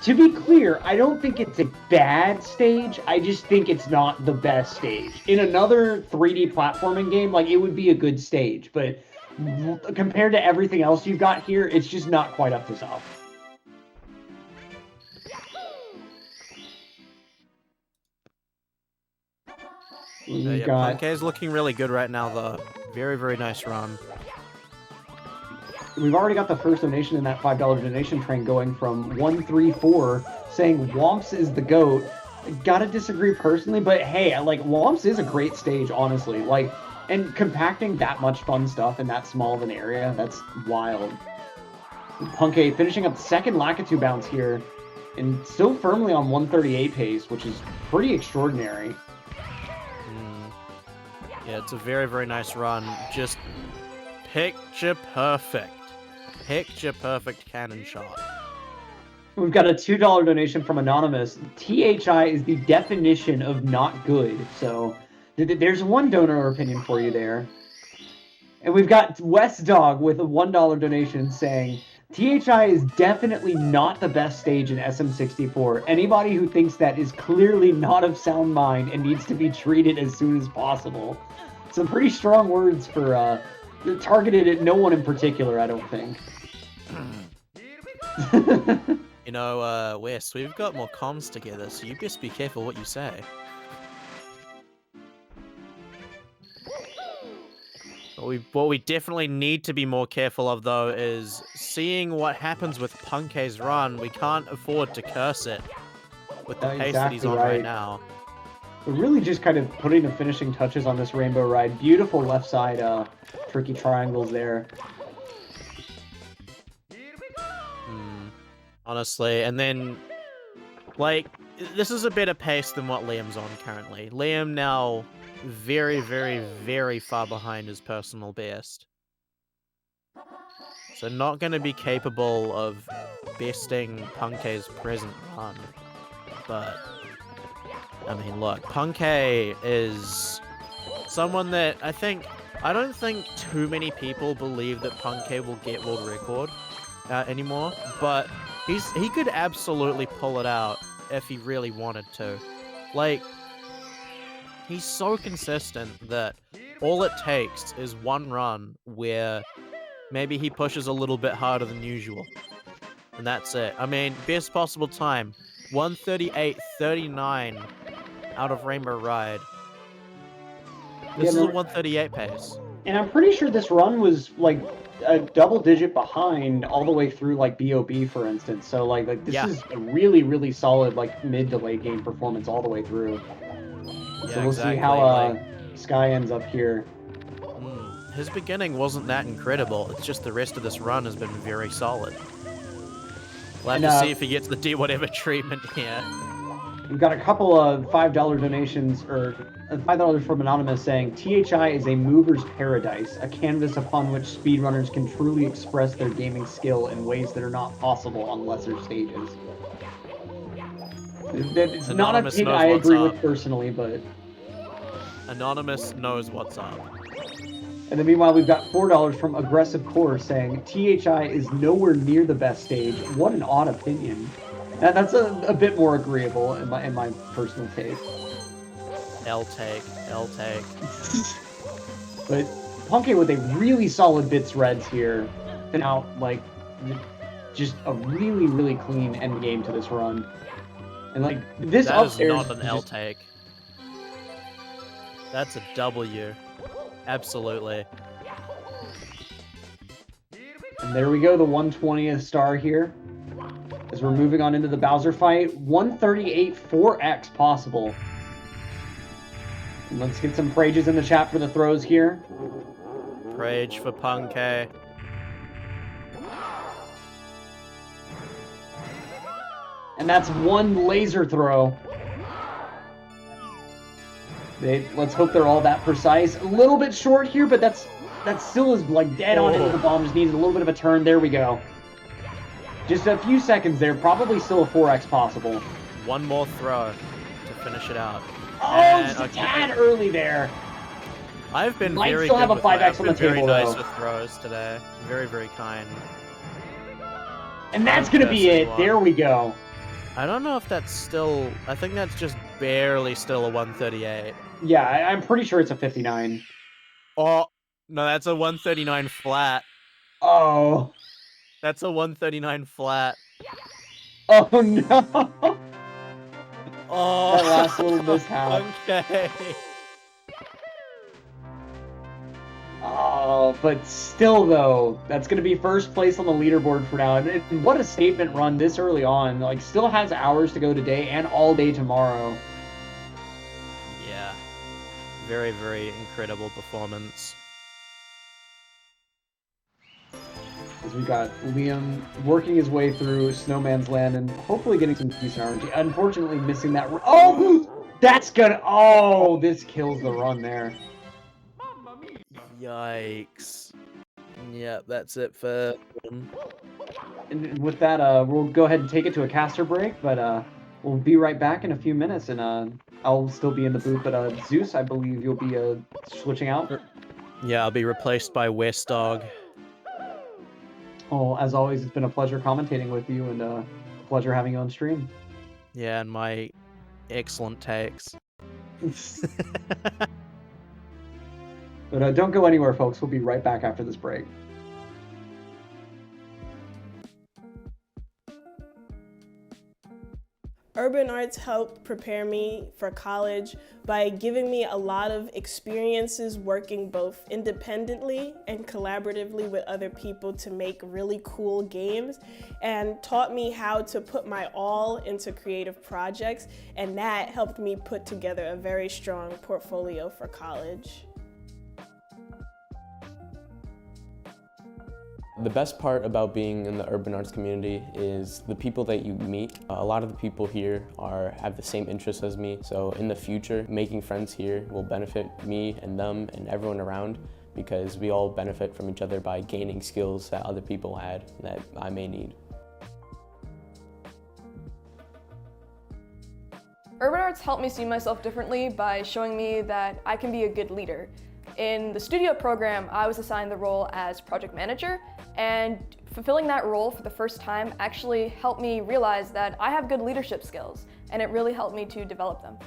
to be clear, I don't think it's a bad stage. I just think it's not the best stage. In another 3D platforming game, like, it would be a good stage, but compared to everything else you've got here, it's just not quite up to snuff. Yeah, Punkei's looking really good right now, though. Very, very nice run. We've already got the first donation in that $5 donation train going from 134 saying Womps is the GOAT. Gotta disagree personally, but hey, like Womps is a great stage, honestly. Like, and compacting that much fun stuff in that small of an area, that's wild. Punkei finishing up second Lakitu bounce here and still firmly on 138 pace, which is pretty extraordinary. Yeah, it's a very, very nice run. Just picture perfect. Picture perfect cannon shot. We've got a $2 donation from Anonymous. THI is the definition of not good. So there's one donor opinion for you there. And we've got West Dog with a $1 donation saying, THI is definitely not the best stage in SM64. Anybody who thinks that is clearly not of sound mind and needs to be treated as soon as possible. Some pretty strong words for targeted at no one in particular, I don't think. You know, Wes, we've got more comms together, so you best be careful what you say. What we definitely need to be more careful of, though, is seeing what happens with Punkei's run. We can't afford to curse it with the pace that he's on right now. We're really just kind of putting the finishing touches on this rainbow ride. Beautiful left side tricky triangles there. Honestly, and then, like, this is a better pace than what Liam's on currently. Liam now very, very, very far behind his personal best. So not going to be capable of besting Punkei's present run. But, I mean, look, Punkei is someone that I don't think too many people believe that Punkei will get world record anymore, but he could absolutely pull it out if he really wanted to. Like, he's so consistent that all it takes is one run where maybe he pushes a little bit harder than usual. And that's it. I mean, best possible time, 138.39 out of Rainbow Ride. This is a 138 pace. And I'm pretty sure this run was like a double digit behind all the way through like BOB, for instance. So like this is a really, really solid like mid to late game performance all the way through. So we'll see how Sky ends up here. His beginning wasn't that incredible. It's just the rest of this run has been very solid. We'll have to see if he gets the D whatever treatment here. We've got a couple of $5 donations, or $5 from Anonymous saying, THI is a mover's paradise, a canvas upon which speedrunners can truly express their gaming skill in ways that are not possible on lesser stages. It's not an opinion I agree with personally, but... Anonymous knows what's up. And then meanwhile, we've got $4 from Aggressive Core saying, THI is nowhere near the best stage. What an odd opinion. That's a bit more agreeable in my personal taste. L take. But Punkei with a really solid bits reds here, and out like just a really, really clean end game to this run. And like this that upstairs is not an L take. That's a W. Absolutely. And there we go, the 120th star here. As we're moving on into the Bowser fight, 138 4x possible. And let's get some prages in the chat for the throws here. Rage for Punkay. And that's one laser throw. Let's hope they're all that precise. A little bit short here, but that still is like dead on into the bomb. Just needs a little bit of a turn. There we go. Just a few seconds there. Probably still a 4x possible. One more throw to finish it out. Oh, just a tad early there. I've been Might very still good have a with 5x on the very table, nice though. with throws today. Very, very kind. And that's going to be it. There we go. I don't know if that's still... I think that's just barely still a 138. Yeah, I'm pretty sure it's a 59. Oh, no, that's a 139 flat. Oh. That's a 139 flat. Oh, no. Oh. That last little mishap. Okay. Oh, but still, though, that's going to be first place on the leaderboard for now. And what a statement run this early on. Like, still has hours to go today and all day tomorrow. Yeah. Very, very incredible performance. As we got Liam working his way through Snowman's Land and hopefully getting some decent RNG. Unfortunately, missing that. Oh, that's good. Oh, this kills the run there. Yikes. Yeah, that's it for... And with that, we'll go ahead and take it to a caster break, but we'll be right back in a few minutes, and I'll still be in the booth, but Zeus, I believe you'll be switching out. Yeah, I'll be replaced by West Dog. Oh, as always, it's been a pleasure commentating with you, and a pleasure having you on stream. Yeah, and my excellent takes. But don't go anywhere, folks. We'll be right back after this break. Urban Arts helped prepare me for college by giving me a lot of experiences working both independently and collaboratively with other people to make really cool games, and taught me how to put my all into creative projects, and that helped me put together a very strong portfolio for college. The best part about being in the urban arts community is the people that you meet. A lot of the people here have the same interests as me, so in the future, making friends here will benefit me and them and everyone around, because we all benefit from each other by gaining skills that other people had that I may need. Urban Arts helped me see myself differently by showing me that I can be a good leader. In the studio program, I was assigned the role as project manager, and fulfilling that role for the first time actually helped me realize that I have good leadership skills, and it really helped me to develop them.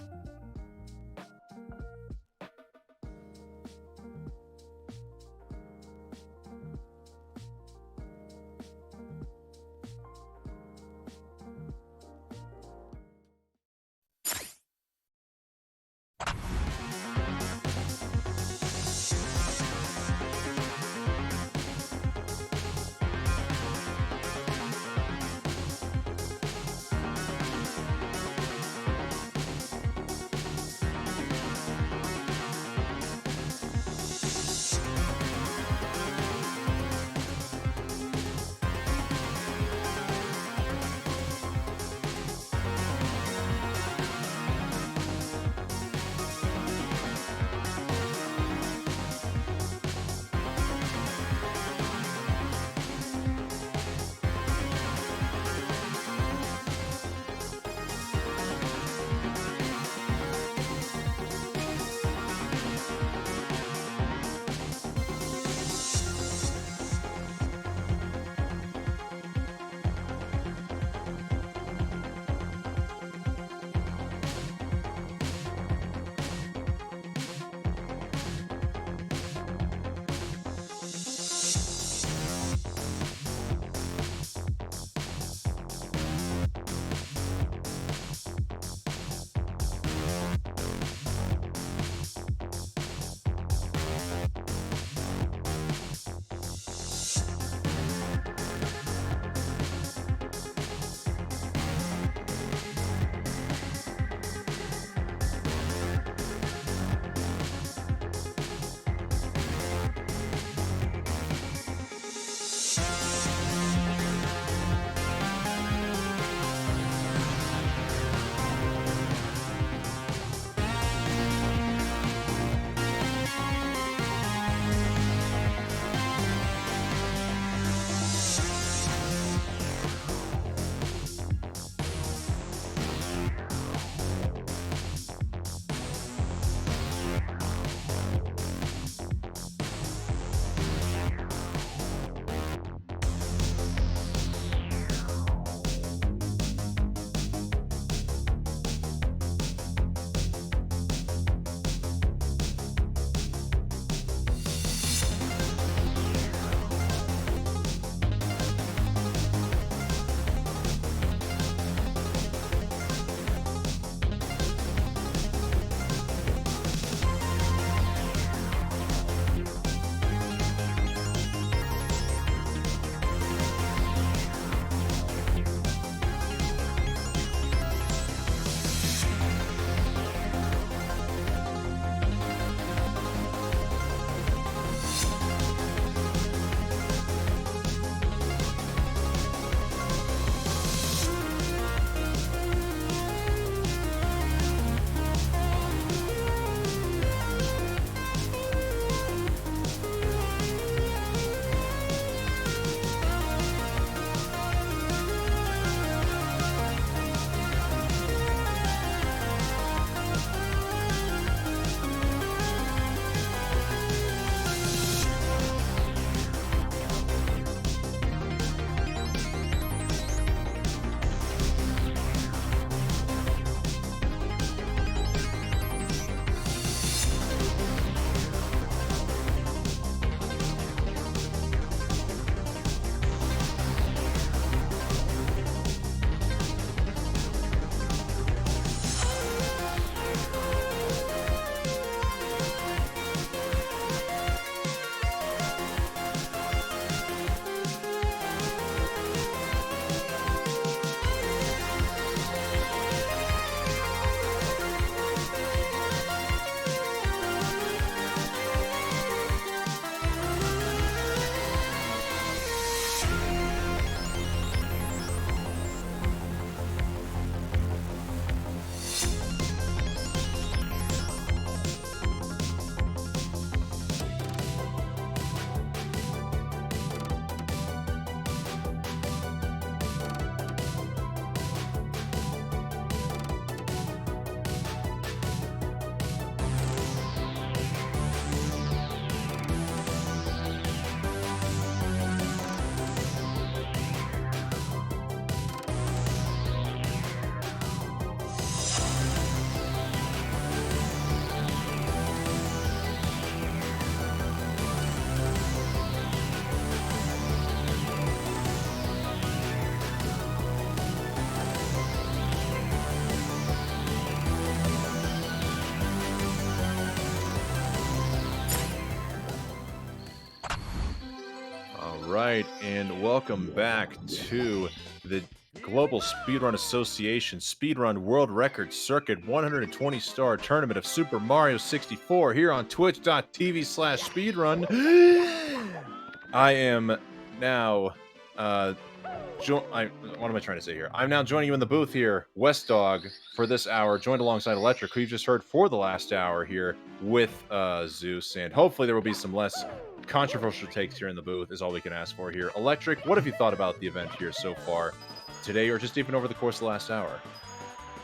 right, and welcome back to the Global Speedrun Association Speedrun World Record Circuit 120-star tournament of Super Mario 64 here on twitch.tv/speedrun. I am now, what am I trying to say here? I'm now joining you in the booth here, West Dog, for this hour, joined alongside Electric, who you just heard for the last hour here with Zeus, and hopefully there will be some less controversial takes here in the booth is all we can ask for here. Electric, what have you thought about the event here so far today, or just even over the course of the last hour?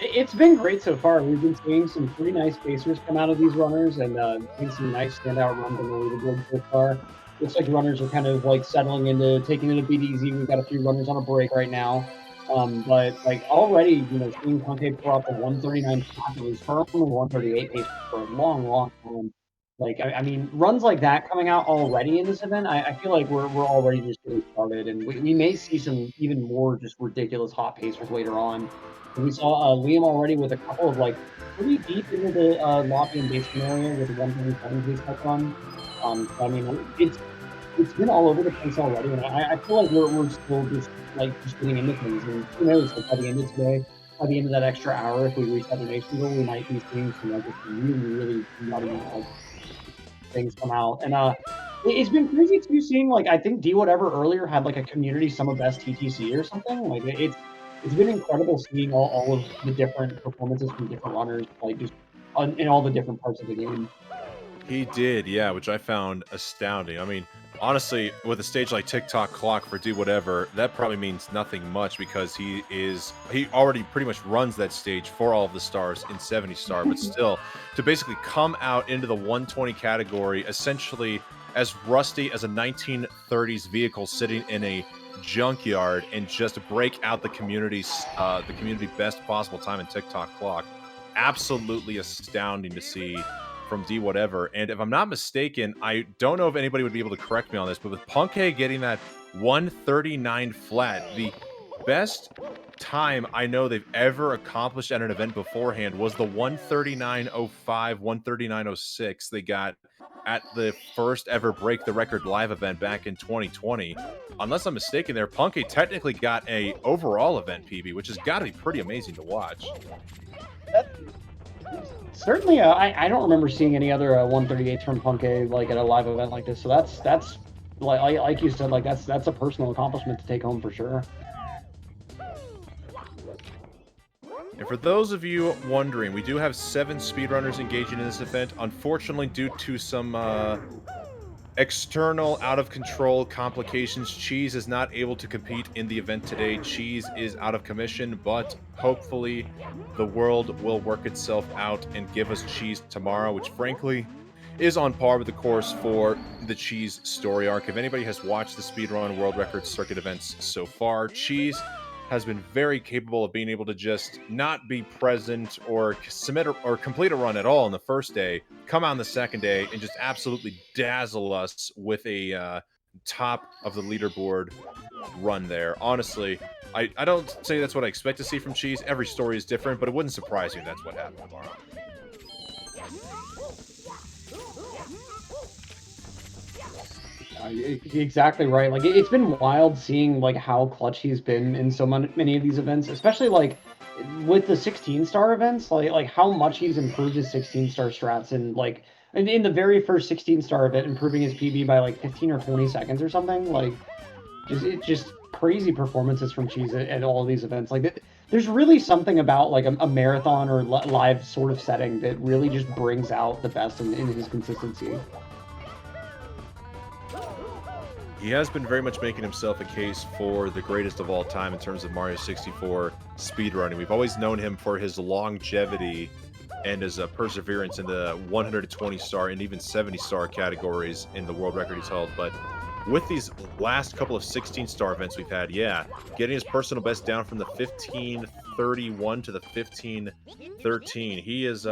It's been great so far. We've been seeing some pretty nice pacers come out of these runners, and seeing some nice standout runs on the leaderboard so far. Looks like runners are kind of like settling into taking it a bit easy. We've got a few runners on a break right now. But like already, seeing Conte pull out the 139 shot that was firm from the 138 pace for a long time. Like, I mean, runs like that coming out already in this event, I feel like we're already just getting started, and we may see some even more just ridiculous hot pacers later on. And we saw Liam already with a couple of like pretty deep into the lobby and basement area with a 127 pace touch run. So, I mean, it's been all over the place already, and I feel like we're still just getting into things. And who knows, like by the end of today, by the end of that extra hour, if we reach that donation goal, we might be seeing some like really nutty things come out. And it's been crazy too seeing, like, I think D Whatever earlier had like a community Sum of Best TTC or something. Like it's been incredible seeing all of the different performances from different runners, like just in all the different parts of the game. He did, yeah, which I found astounding. I mean, honestly, with a stage like TikTok Clock for Do Whatever, that probably means nothing much because he already pretty much runs that stage for all of the stars in 70 star, but still, to basically come out into the 120 category, essentially as rusty as a 1930s vehicle sitting in a junkyard and just break out the community best possible time in TikTok Clock. Absolutely astounding to see from D Whatever. And if I'm not mistaken, I don't know if anybody would be able to correct me on this, but with Punkay getting that 139 flat, the best time I know they've ever accomplished at an event beforehand was the 139.05, 139.06 they got at the first ever Break the Record live event back in 2020. Unless I'm mistaken there, Punkay technically got a overall event PB, which has got to be pretty amazing to watch. Certainly, I don't remember seeing any other 138s from Punkay like at a live event like this. So that's like you said, like that's a personal accomplishment to take home for sure. And for those of you wondering, we do have 7 speedrunners engaging in this event. Unfortunately, due to some external, out-of-control complications, Cheese is not able to compete in the event today. Cheese is out of commission, but hopefully the world will work itself out and give us Cheese tomorrow, which frankly is on par with the course for the Cheese story arc. If anybody has watched the Speedrun World Record Circuit events so far, Cheese has been very capable of being able to just not be present or submit or complete a run at all on the first day, come out on the second day, and just absolutely dazzle us with a top of the leaderboard run there. Honestly, I don't say that's what I expect to see from Cheese. Every story is different, but it wouldn't surprise me if that's what happened tomorrow. Exactly right. Like it's been wild seeing like how clutch he's been in so many of these events, especially like with the 16-star events. Like how much he's improved his 16-star strats, and like in the very first 16-star event, improving his PB by like 15 or 20 seconds or something. Like just crazy performances from Cheese at all of these events. Like there's really something about like a marathon or live sort of setting that really just brings out the best in his consistency. He has been very much making himself a case for the greatest of all time in terms of Mario 64 speedrunning. We've always known him for his longevity and his perseverance in the 120-star and even 70-star categories in the world record he's held. But with these last couple of 16-star events we've had, yeah, getting his personal best down from the 15:31 to the 15:13. He is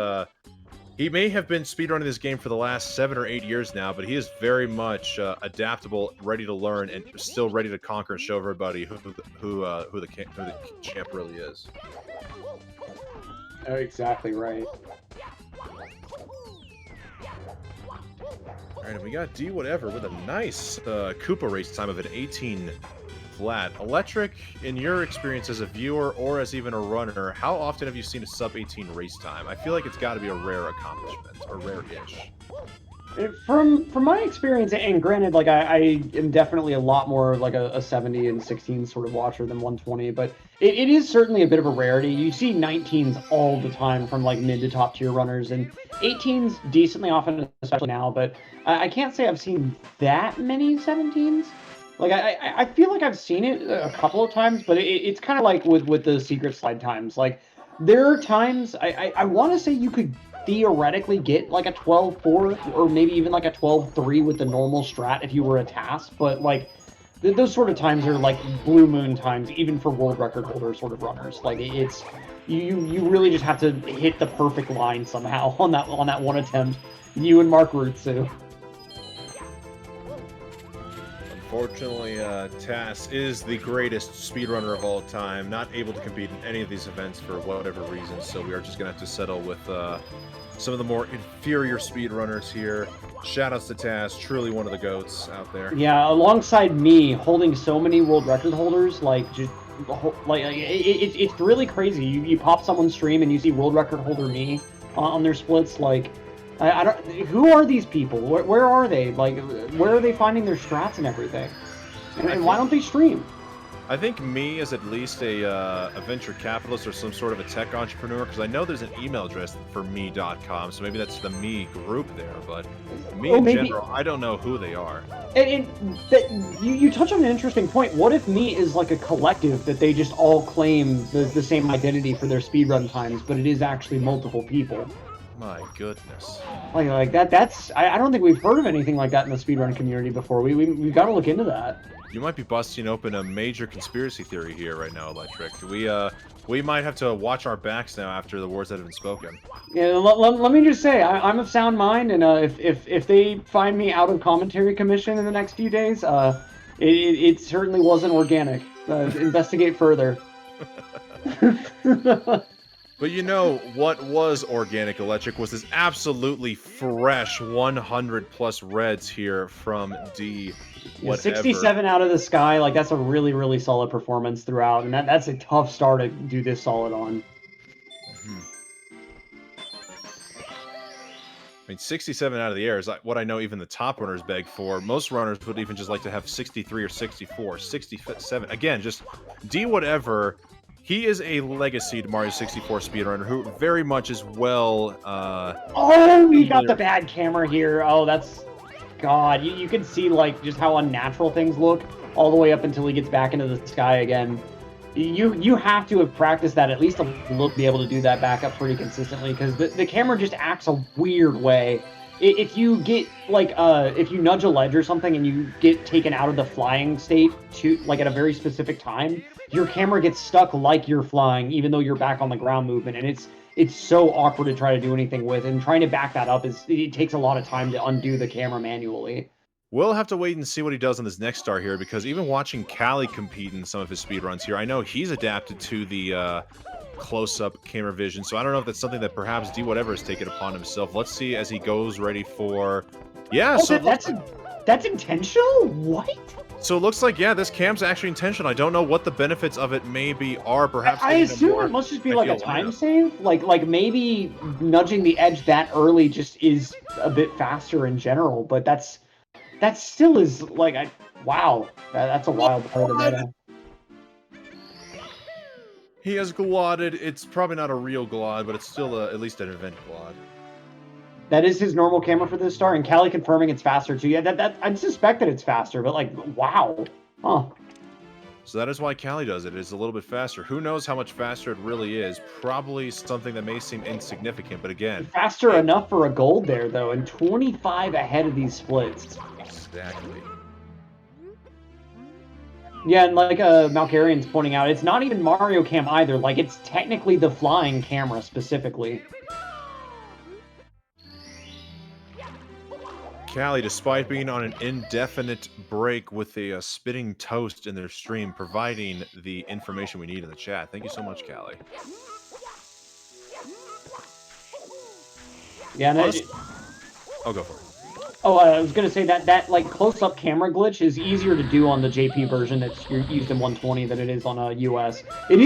he may have been speedrunning this game for the last 7 or 8 years now, but he is very much adaptable, ready to learn, and still ready to conquer and show everybody who the champ really is. Oh, exactly right. All right, and we got D whatever with a nice Koopa race time of an 18 flat. Electric, in your experience as a viewer or as even a runner, how often have you seen a sub 18 race time? I feel like it's got to be a rare accomplishment, or rare-ish. From my experience, and granted, like I am definitely a lot more like a 70 and 16 sort of watcher than 120, but it is certainly a bit of a rarity. You see 19s all the time from like mid to top tier runners, and 18s decently often, especially now. But I can't say I've seen that many 17s. Like I feel like I've seen it a couple of times, but it's kind of like with the secret slide times. Like there are times I want to say you could theoretically get like a 12-4 or maybe even like a 12-3 with the normal strat if you were a task, but like those sort of times are like blue moon times, even for world record holder sort of runners. Like it's you really just have to hit the perfect line somehow on that one attempt. You and Mark Rutsu. Unfortunately, Tass is the greatest speedrunner of all time, not able to compete in any of these events for whatever reason, so we are just going to have to settle with some of the more inferior speedrunners here. Shoutouts to Tass, truly one of the GOATs out there. Yeah, alongside me, holding so many world record holders, like, just, like it's really crazy. You pop someone's stream and you see world record holder me on their splits, like, I don't. Who are these people? Where are they? Like, where are they finding their strats and everything? And why don't they stream? I think me is at least a venture capitalist or some sort of a tech entrepreneur, because I know there's an email address for me.com, so maybe that's the me group there, but me in general, I don't know who they are. And you touch on an interesting point. What if me is like a collective that they just all claim the same identity for their speedrun times, but it is actually multiple people? My goodness. Like that's I don't think we've heard of anything like that in the speedrun community before. We've got to look into that. You might be busting open a major conspiracy theory here right now, Electric. We might have to watch our backs now after the words that have been spoken. Yeah, let me just say, I'm of sound mind, and if they find me out of commentary commission in the next few days, it certainly wasn't organic. Investigate further. But you know what was organic, Electric, was this absolutely fresh 100+ reds here from D. Yeah, 67 out of the sky, like that's a really, really solid performance throughout, and that's a tough star to do this solid on. I mean, 67 out of the air is what I know even the top runners beg for. Most runners would even just like to have 63 or 64, 67. Again, just D whatever. He is a legacied Mario 64 speedrunner who very much is well, Oh, we got the bad camera here. Oh, that's... God, you can see, like, just how unnatural things look all the way up until he gets back into the sky again. You have to have practiced that at least a little to be able to do that back up pretty consistently, because the camera just acts a weird way. If you get, like, if you nudge a ledge or something and you get taken out of the flying state to, like, at a very specific time, your camera gets stuck like you're flying, even though you're back on the ground movement, and it's so awkward to try to do anything with, and trying to back that up it takes a lot of time to undo the camera manually. We'll have to wait and see what he does on this next star here, because even watching Callie compete in some of his speedruns here, I know he's adapted to the close-up camera vision, so I don't know if that's something that perhaps D whatever has taken upon himself. Let's see as he goes ready for... Yeah, oh, so that's intentional? What? So it looks like, yeah, this cam's actually intentional. I don't know what the benefits of it maybe are. Perhaps I assume it must just be like a time save. Like maybe nudging the edge that early just is a bit faster in general. But that still is like wow. That's a wild part of the meta. He has glotted. It's probably not a real glod, but it's still at least an event glod. That is his normal camera for this star, and Callie confirming it's faster too. Yeah, that I'd suspect that it's faster, but like, wow, huh? So that is why Callie does it. It's a little bit faster. Who knows how much faster it really is? Probably something that may seem insignificant, but again, faster enough for a gold there though, and 25 ahead of these splits. Exactly. Yeah, and like Malkarian's pointing out, it's not even Mario Cam either. Like, it's technically the flying camera specifically. Callie, despite being on an indefinite break with a spitting toast in their stream, providing the information we need in the chat. Thank you so much, Callie. Yeah, and I'll go for it. Oh, I was gonna say that like close-up camera glitch is easier to do on the JP version that's used in 120 than it is on US. It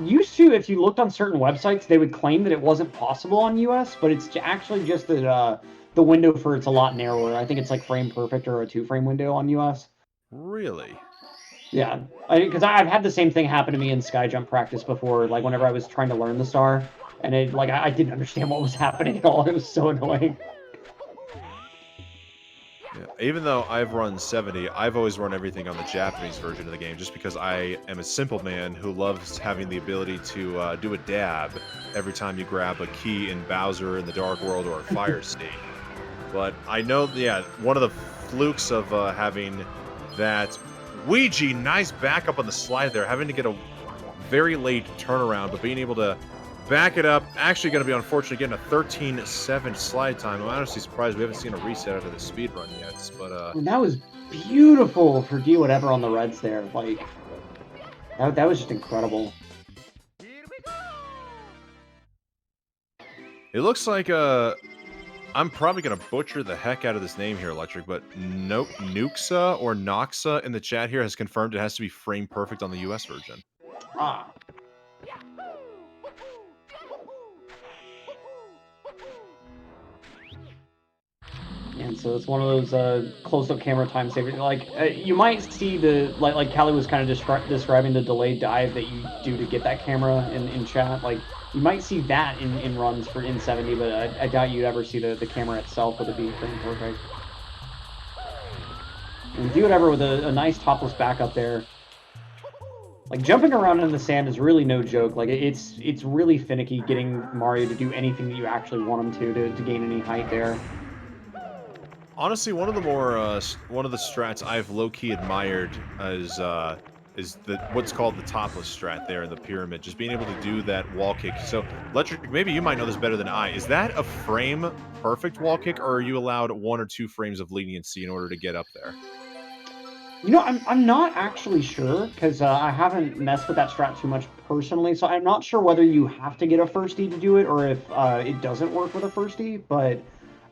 used to, if you looked on certain websites, they would claim that it wasn't possible on US, but it's actually just that the window for it's a lot narrower. I think it's like frame perfect or a 2-frame window on US. Really? Yeah, because I've had the same thing happen to me in Skyjump practice before. Like whenever I was trying to learn the star, and I didn't understand what was happening at all. It was so annoying. Yeah. Even though I've run 70, I've always run everything on the Japanese version of the game, just because I am a simple man who loves having the ability to do a dab every time you grab a key in Bowser in the Dark World or a Fire State. But I know, yeah, one of the flukes of having that Ouija, nice backup on the slide there, having to get a very late turnaround, but being able to back it up, actually going to be unfortunate getting a 13.7 slide time. I'm honestly surprised we haven't seen a reset out of the speedrun yet, but that was beautiful for do whatever on the reds there. Like that was just incredible. It looks like I'm probably going to butcher the heck out of this name here, Electric, but Nuxa or Noxa in the chat here has confirmed it has to be frame perfect on the US version. Ah. And so it's one of those close-up camera time savers. Like you might see the like Callie was kind of describing the delayed dive that you do to get that camera in chat. Like you might see that in runs for in 70, but I doubt you'd ever see the camera itself with it being frame perfect. And do whatever with a nice topless backup there. Like jumping around in the sand is really no joke. Like it's really finicky getting Mario to do anything that you actually want him to gain any height there. Honestly, one of the strats I've low-key admired is what's called the topless strat there in the pyramid. Just being able to do that wall kick. So, Electric, maybe you might know this better than I. Is that a frame perfect wall kick, or are you allowed 1 or 2 frames of leniency in order to get up there? You know, I'm not actually sure because I haven't messed with that strat too much personally, so I'm not sure whether you have to get a firstie to do it or if it doesn't work with a firstie. But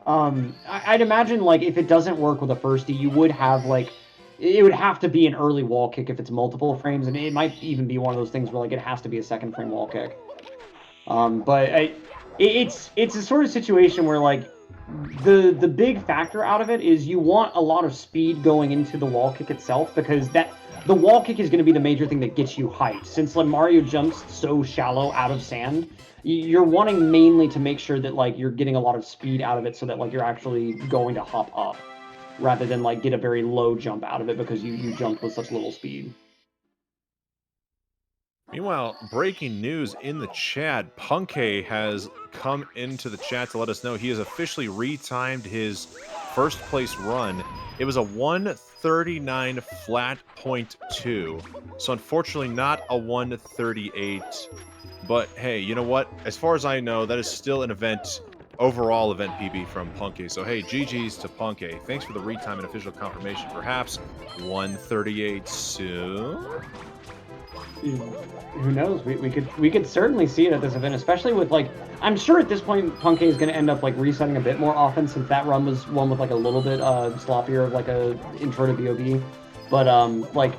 I'd imagine like if it doesn't work with a firstie, you would have like it would have to be an early wall kick if it's multiple frames, and it might even be one of those things where like it has to be a 2nd frame wall kick. But it's a sort of situation where like the big factor out of it is you want a lot of speed going into the wall kick itself, because the wall kick is going to be the major thing that gets you height. Since like Mario jumps so shallow out of sand, you're wanting mainly to make sure that like you're getting a lot of speed out of it so that like you're actually going to hop up rather than like get a very low jump out of it because you jumped with such little speed. Meanwhile, breaking news in the chat, Punke has come into the chat to let us know he has officially retimed his first place run. It was a 139 flat .2, so unfortunately not a 138. But hey, you know what? As far as I know, that is still an overall event PB from Punke. So hey, GG's to Punke. Thanks for the retime and official confirmation. Perhaps 138 soon? Who knows? We could certainly see it at this event, especially with like I'm sure at this point Punke is going to end up like resetting a bit more often, since that run was one with like a little bit sloppier of like a intro to VOB. But like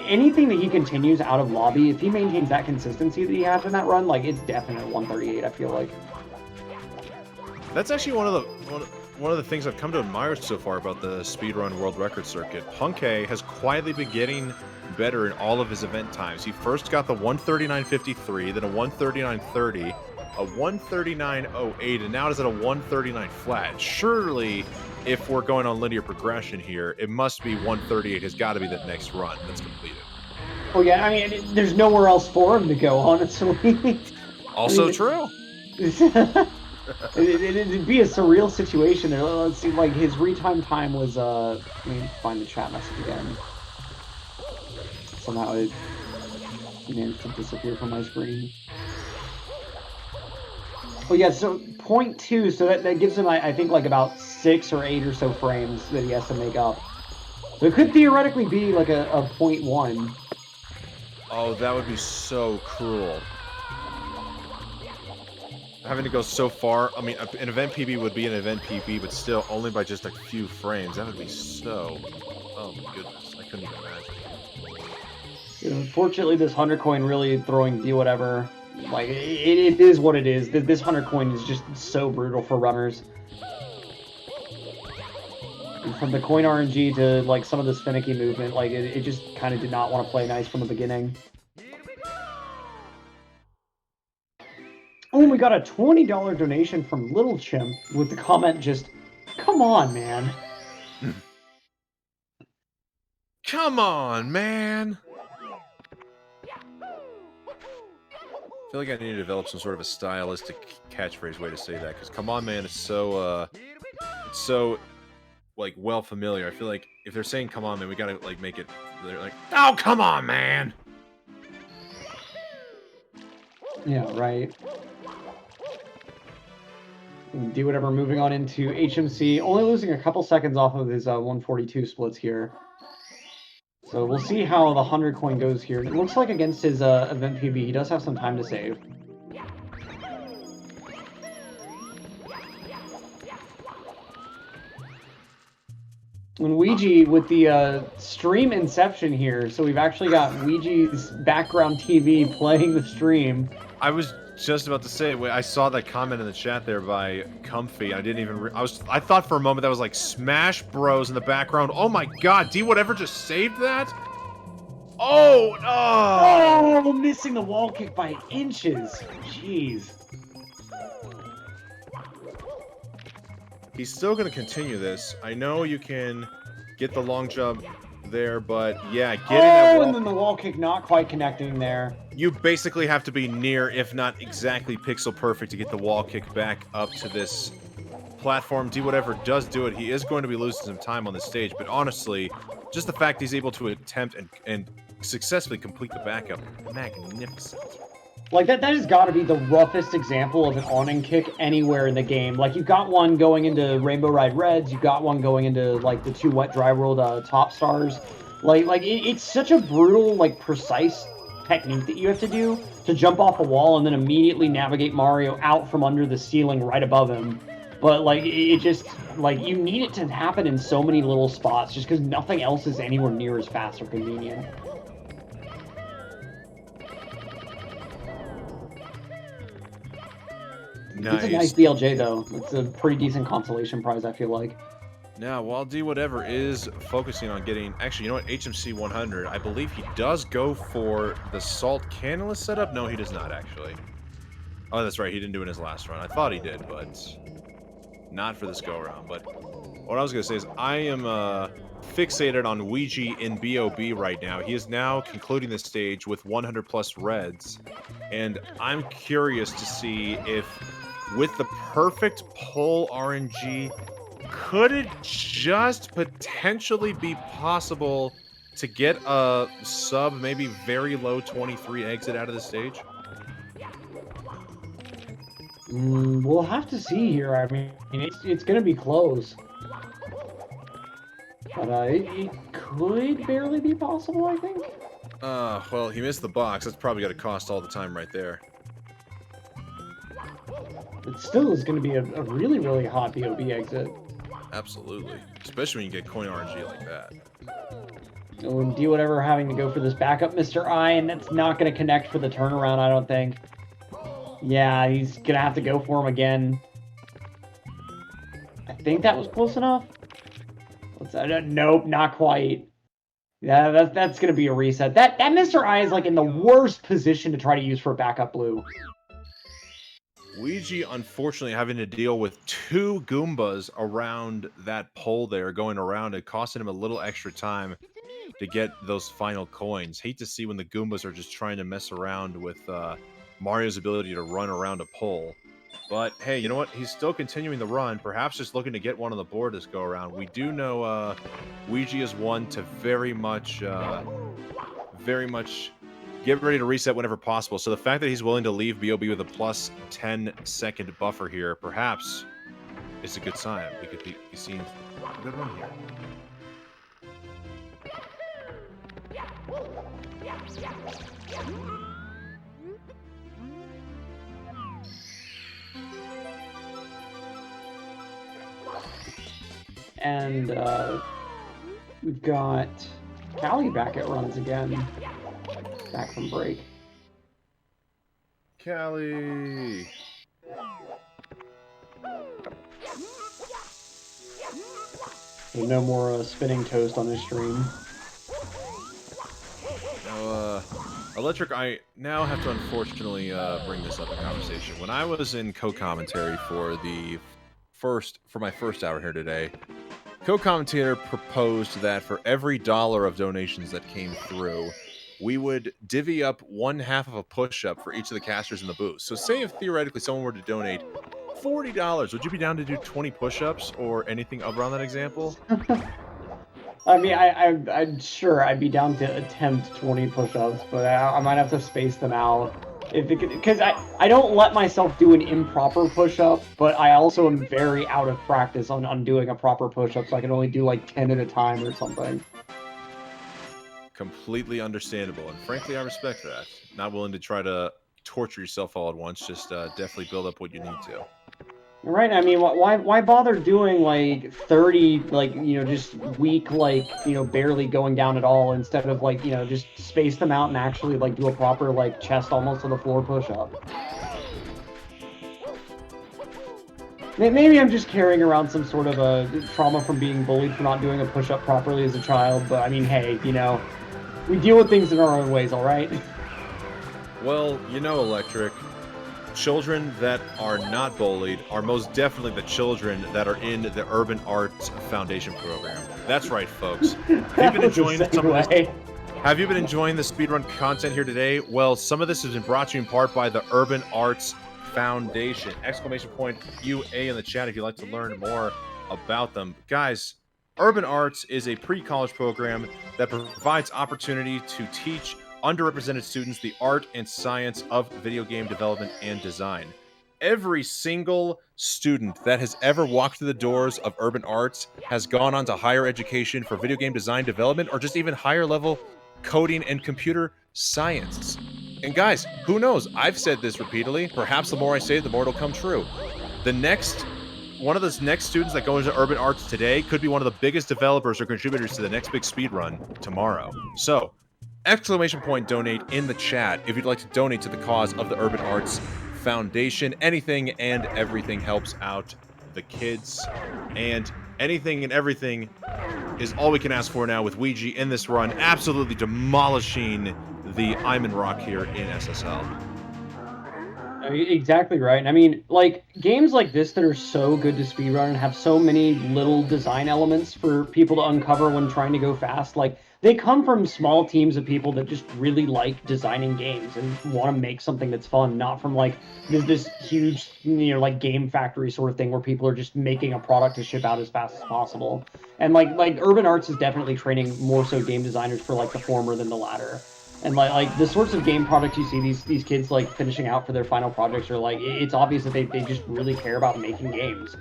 anything that he continues out of lobby, if he maintains that consistency that he has in that run, like it's definite 138. I feel like that's actually one of the things I've come to admire so far about the Speedrun World Record Circuit. Punke has quietly been getting better in all of his event times. He first got the 139.53, then a 139.30, a 139.08, and now it's at a 139 flat. Surely, if we're going on linear progression here, it must be 138 has got to be the next run that's completed. Oh yeah, I mean, there's nowhere else for him to go, honestly. Also true. It'd be a surreal situation. Let's see, like his retime time was let me find the chat message again. Somehow it managed to disappear from my screen. Oh yeah, so 0.2, so that gives him I think like about 6 or 8 or so frames that he has to make up. So it could theoretically be like a 0.1. Oh, that would be so cruel. having to go so far. I mean, an event PB would be an event PB, but still only by just a few frames. That would be so... Oh my goodness, I couldn't even imagine. Unfortunately, this 100 coin really throwing do whatever. Like, it is what it is. This 100 coin is just so brutal for runners. And from the coin RNG to, like, some of this finicky movement, like, it just kind of did not want to play nice from the beginning. Oh, we got a $20 donation from Little Chimp with the comment just, come on, man. Come on, man! I feel like I need to develop some sort of a stylistic catchphrase way to say that, because come on, man, it's so, like, well familiar. I feel like if they're saying come on, man, we gotta, like, make it, they're like, oh, come on, man! Yeah, right. Do whatever, moving on into HMC. Only losing a couple seconds off of his 142 splits here. So we'll see how the 100 coin goes here. It looks like against his event PB, he does have some time to save. And Ouija with the stream inception here. So we've actually got Ouija's background TV playing the stream. I was just about to say, I saw that comment in the chat there by Comfy. I didn't even. I thought for a moment that was like Smash Bros in the background. Oh my God! D whatever just saved that. Oh no! Oh, missing the wall kick by inches. Jeez. He's still going to continue this. I know you can get the long jump there, but yeah, getting that wall... and then the wall kick not quite connecting there. You basically have to be near, if not exactly pixel perfect, to get the wall kick back up to this platform. D whatever does do it. He is going to be losing some time on the stage, but honestly, just the fact he's able to attempt and successfully complete the backup, magnificent. Like, that has got to be the roughest example of an awning kick anywhere in the game. Like, you've got one going into Rainbow Ride Reds, you've got one going into, like, the 2 Wet Dry World Top Stars. It's such a brutal, like, precise technique that you have to do to jump off a wall and then immediately navigate Mario out from under the ceiling right above him. But, like, it just, like, you need it to happen in so many little spots just because nothing else is anywhere near as fast or convenient. Nice. It's a nice BLJ, though. It's a pretty decent consolation prize, I feel like. Now, while D whatever is focusing on getting... Actually, you know what? HMC 100, I believe he does go for the Salt Cannula setup. No, he does not, actually. Oh, that's right. He didn't do it in his last run. I thought he did, but not for this go-around. But what I was going to say is I am fixated on Ouija in BOB right now. He is now concluding the stage with 100-plus reds. And I'm curious to see if... with the perfect pull RNG, could it just potentially be possible to get a sub, maybe very low 23 exit out of the stage? We'll have to see here. I mean, it's going to be close. But it could barely be possible, I think. Well, he missed the box. That's probably going to cost all the time right there. It still is going to be a really, really hot BOB exit. Absolutely. Especially when you get coin RNG like that. So do whatever having to go for this backup, Mr. I, and that's not going to connect for the turnaround, I don't think. Yeah, he's going to have to go for him again. I think that was close enough. Nope, not quite. Yeah, that's going to be a reset. That Mr. I is like in the worst position to try to use for a backup blue. Ouija, unfortunately, having to deal with 2 Goombas around that pole there, going around it, costing him a little extra time to get those final coins. Hate to see when the Goombas are just trying to mess around with Mario's ability to run around a pole. But, hey, you know what? He's still continuing the run, perhaps just looking to get one on the board this go-around. We do know Ouija is one to very much get ready to reset whenever possible. So the fact that he's willing to leave BOB with a plus 10-second buffer here, perhaps, is a good sign. We could be seeing a good run here. and we've got Callie back at runs again. Back from break. Callie. So no more spinning toast on his stream. Now, Electric, I now have to unfortunately bring this up in conversation. When I was in co-commentary for my first hour here today, co-commentator proposed that for every $1 of donations that came through, we would divvy up 1/2 of a push-up for each of the casters in the booth. So say if theoretically someone were to donate $40, would you be down to do 20 push-ups or anything around that example? I mean, I'm sure I'd be down to attempt 20 push-ups, but I might have to space them out. Because I don't let myself do an improper push-up, but I also am very out of practice on doing a proper push-up, so I can only do like 10 at a time or something. Completely understandable, and frankly, I respect that. Not willing to try to torture yourself all at once, just definitely build up what you need to. Right, I mean, why bother doing like 30, like, you know, just weak, like, you know, barely going down at all, instead of like, you know, just space them out and actually like do a proper like chest almost to the floor push-up. Maybe I'm just carrying around some sort of a trauma from being bullied for not doing a push-up properly as a child, but I mean, hey, you know, we deal with things in our own ways, all right? Well, you know, Electric, children that are not bullied are most definitely the children that are in the Urban Arts Foundation program. That's right, folks. Have you been enjoying some of this? Have you been enjoying the speedrun content here today? Well, some of this has been brought to you in part by the Urban Arts Foundation. Exclamation point UA in the chat if you'd like to learn more about them. Guys, Urban Arts is a pre-college program that provides opportunity to teach underrepresented students the art and science of video game development and design. Every single student that has ever walked through the doors of Urban Arts has gone on to higher education for video game design development or just even higher level coding and computer science. And guys, who knows? I've said this repeatedly. Perhaps the more I say it, the more it'll come true. One of those next students that go into Urban Arts today could be one of the biggest developers or contributors to the next big speedrun tomorrow. So, exclamation point donate in the chat if you'd like to donate to the cause of the Urban Arts Foundation. Anything and everything helps out the kids, and anything and everything is all we can ask for now with Ouija in this run, absolutely demolishing the Iman Rock here in SSL. Exactly right. I mean, like, games like this that are so good to speedrun and have so many little design elements for people to uncover when trying to go fast, like, they come from small teams of people that just really like designing games and want to make something that's fun, not from, like, this huge, you know, like, game factory sort of thing where people are just making a product to ship out as fast as possible. And, like Urban Arts is definitely training more so game designers for, like, the former than the latter. And like the sorts of game products you see these kids like finishing out for their final projects are like, it's obvious that they just really care about making games.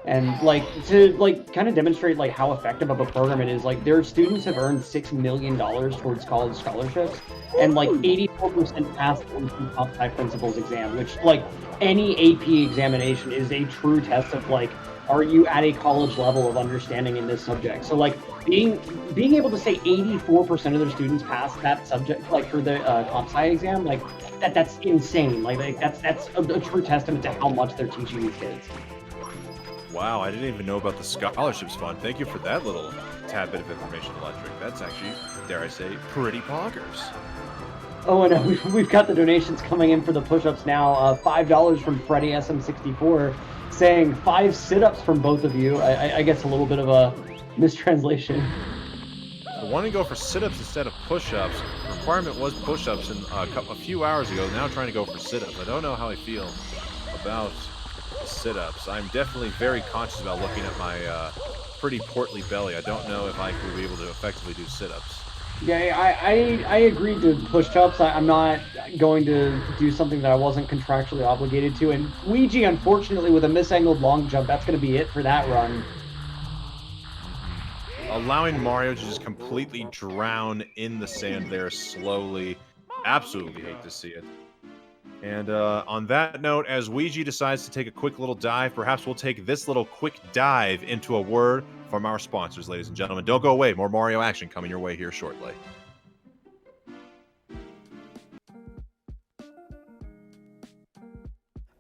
And like to like kind of demonstrate like how effective of a program it is, like their students have earned $6 million towards college scholarships, and like 84% passed the top 5 principles exam, which like any AP examination is a true test of like, are you at a college level of understanding in this subject? So like being able to say 84% of their students pass that subject, like for the comp sci exam, like that's insane. Like that's a true testament to how much they're teaching these kids. Wow, I didn't even know about the scholarships fund. Thank you for that little tad bit of information, Electric. That's actually, dare I say, pretty poggers. Oh, and we've got the donations coming in for the push-ups now. $5 from Freddy SM64, saying 5 sit-ups from both of you. I guess a little bit of a mistranslation. I want to go for sit-ups instead of push-ups. The requirement was push-ups a few hours ago. Now I'm trying to go for sit-ups. I don't know how I feel about sit-ups. I'm definitely very conscious about looking at my pretty portly belly. I don't know if I could be able to effectively do sit-ups. Yeah, I agreed to push-ups. I'm not going to do something that I wasn't contractually obligated to. And Ouija, unfortunately, with a misangled long jump, that's going to be it for that run. Allowing Mario to just completely drown in the sand there slowly. Absolutely hate to see it. And on that note, as Ouija decides to take a quick little dive, perhaps we'll take this little quick dive into a word from our sponsors, ladies and gentlemen. Don't go away. More Mario action coming your way here shortly.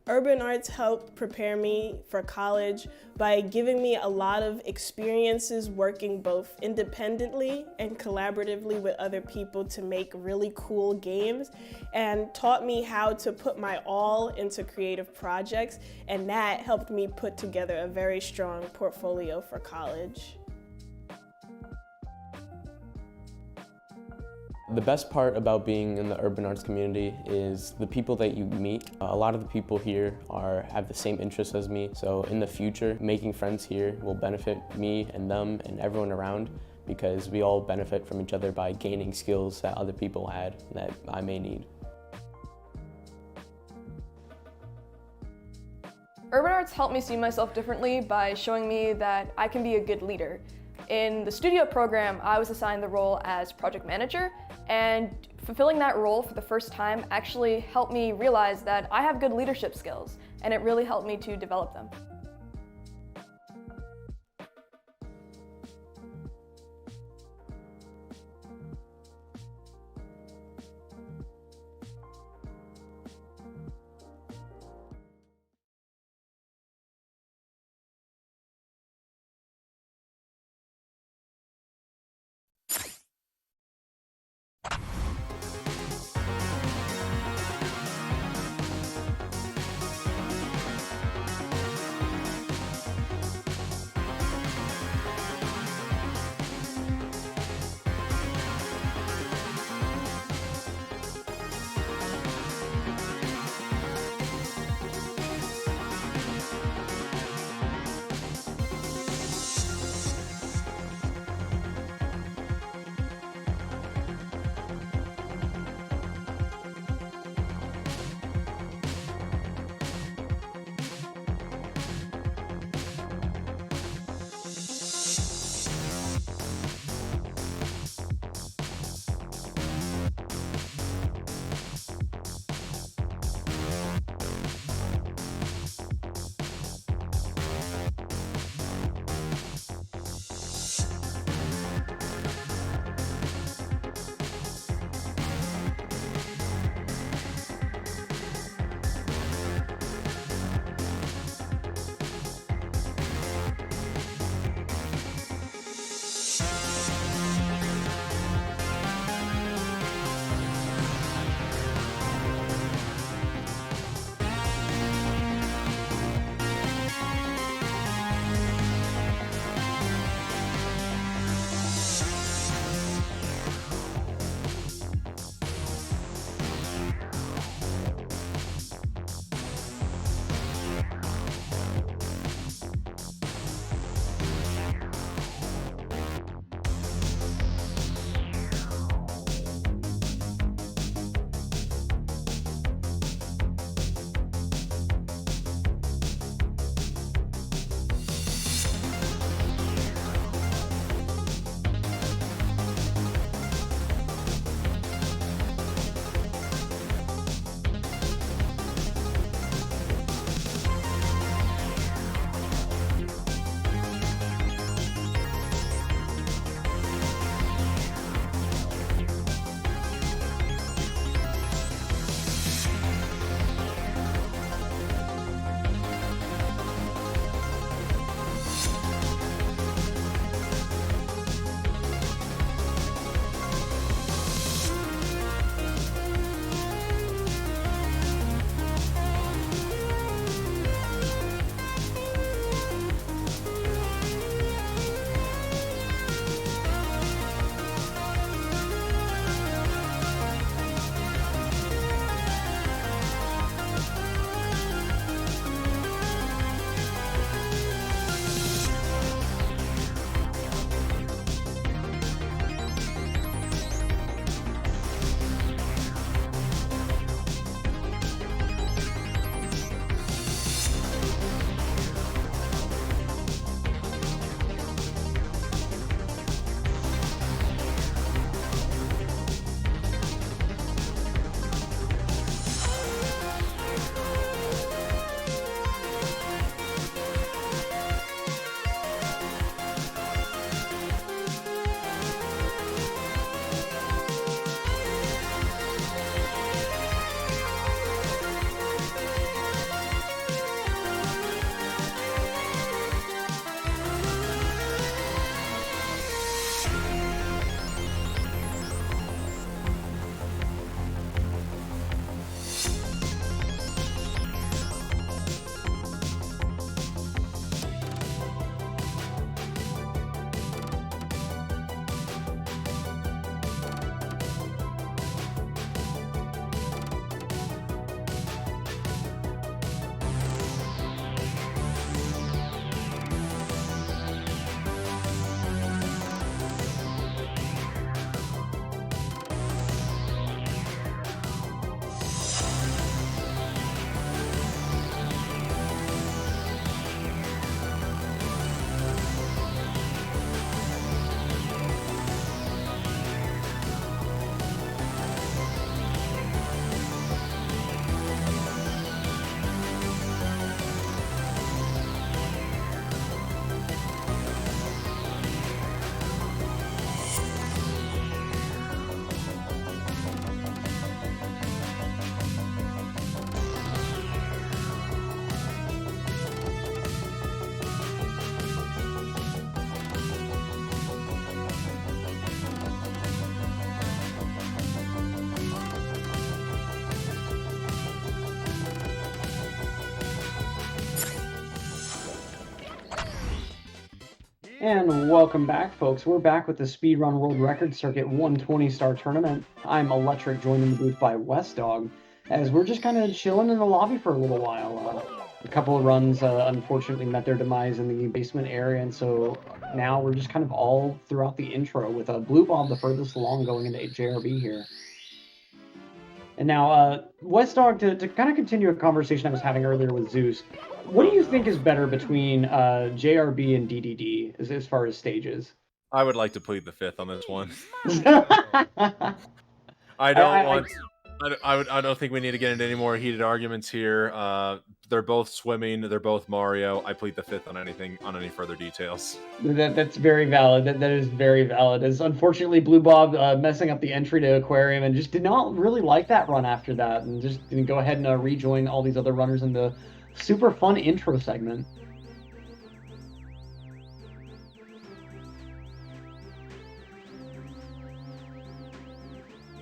Urban Arts helped prepare me for college by giving me a lot of experiences working both independently and collaboratively with other people to make really cool games, and taught me how to put my all into creative projects, and that helped me put together a very strong portfolio for college. The best part about being in the urban arts community is the people that you meet. A lot of the people here have the same interests as me, so in the future, making friends here will benefit me and them and everyone around, because we all benefit from each other by gaining skills that other people had that I may need. Urban Arts helped me see myself differently by showing me that I can be a good leader. In the studio program, I was assigned the role as project manager, and fulfilling that role for the first time actually helped me realize that I have good leadership skills, and it really helped me to develop them. And welcome back, folks. We're back with the Speedrun World Record Circuit 120-star tournament. I'm Electric, joined in the booth by West Dog, as we're just kind of chilling in the lobby for a little while. A couple of runs unfortunately met their demise in the basement area, and so now we're just kind of all throughout the intro with Blue Bob the furthest along going into JRB here. And now, West Dog, to kind of continue a conversation I was having earlier with Zeus, what do you think is better between JRB and DDD as far as stages? I would like to plead the fifth on this one. I I don't think we need to get into any more heated arguments here. They're both swimming. They're both Mario. I plead the fifth on anything, on any further details. That's very valid. That is very valid. As unfortunately Blue Bob messing up the entry to Aquarium and just did not really like that run after that, and just didn't go ahead and rejoin all these other runners in the super fun intro segment.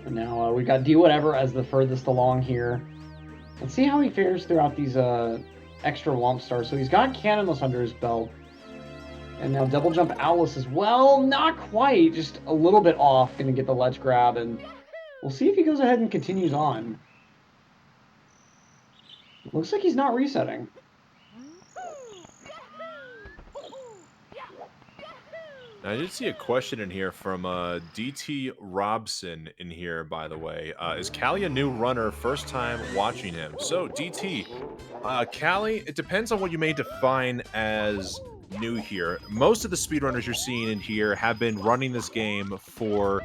And now we got D Whatever as the furthest along here. Let's see how he fares throughout these extra Womp Stars. So he's got Cannonless under his belt. And now Double Jump Owless as well. Not quite, just a little bit off. Gonna get the ledge grab, and we'll see if he goes ahead and continues on. Looks like he's not resetting. I did see a question in here from DT Robson in here, by the way. Is Callie a new runner? First time watching him. So, DT, Callie, it depends on what you may define as new here. Most of the speedrunners you're seeing in here have been running this game for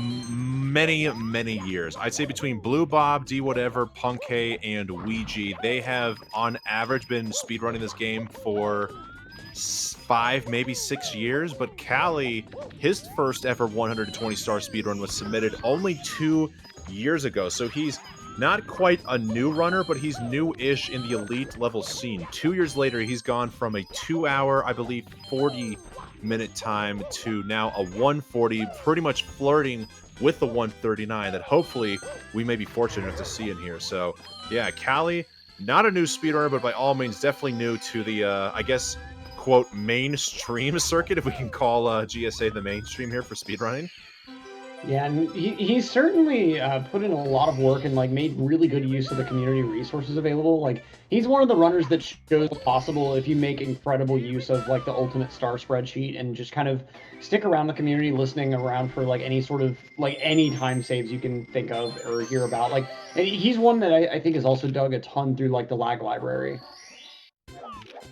many years. I'd say between Blue Bob, D Whatever, Punkay, and Ouija, they have on average been speedrunning this game for 5, maybe 6 years. But Callie, his first ever 120-star speedrun was submitted only 2 years ago. So he's not quite a new runner, but he's new-ish in the elite level scene. 2 years later, he's gone from a 2-hour, I believe, 40-minute time to now a 140, pretty much flirting with the 139 that hopefully we may be fortunate enough to see in here. So, yeah, Callie, not a new speedrunner, but by all means definitely new to the, I guess, quote, mainstream circuit, if we can call GSA the mainstream here for speedrunning. Yeah, and he's certainly put in a lot of work and like made really good use of the community resources available. Like, he's one of the runners that shows possible if you make incredible use of like the ultimate star spreadsheet and just kind of stick around the community, listening around for like any sort of like any time saves you can think of or hear about. Like, and he's one that I think has also dug a ton through like the lag library.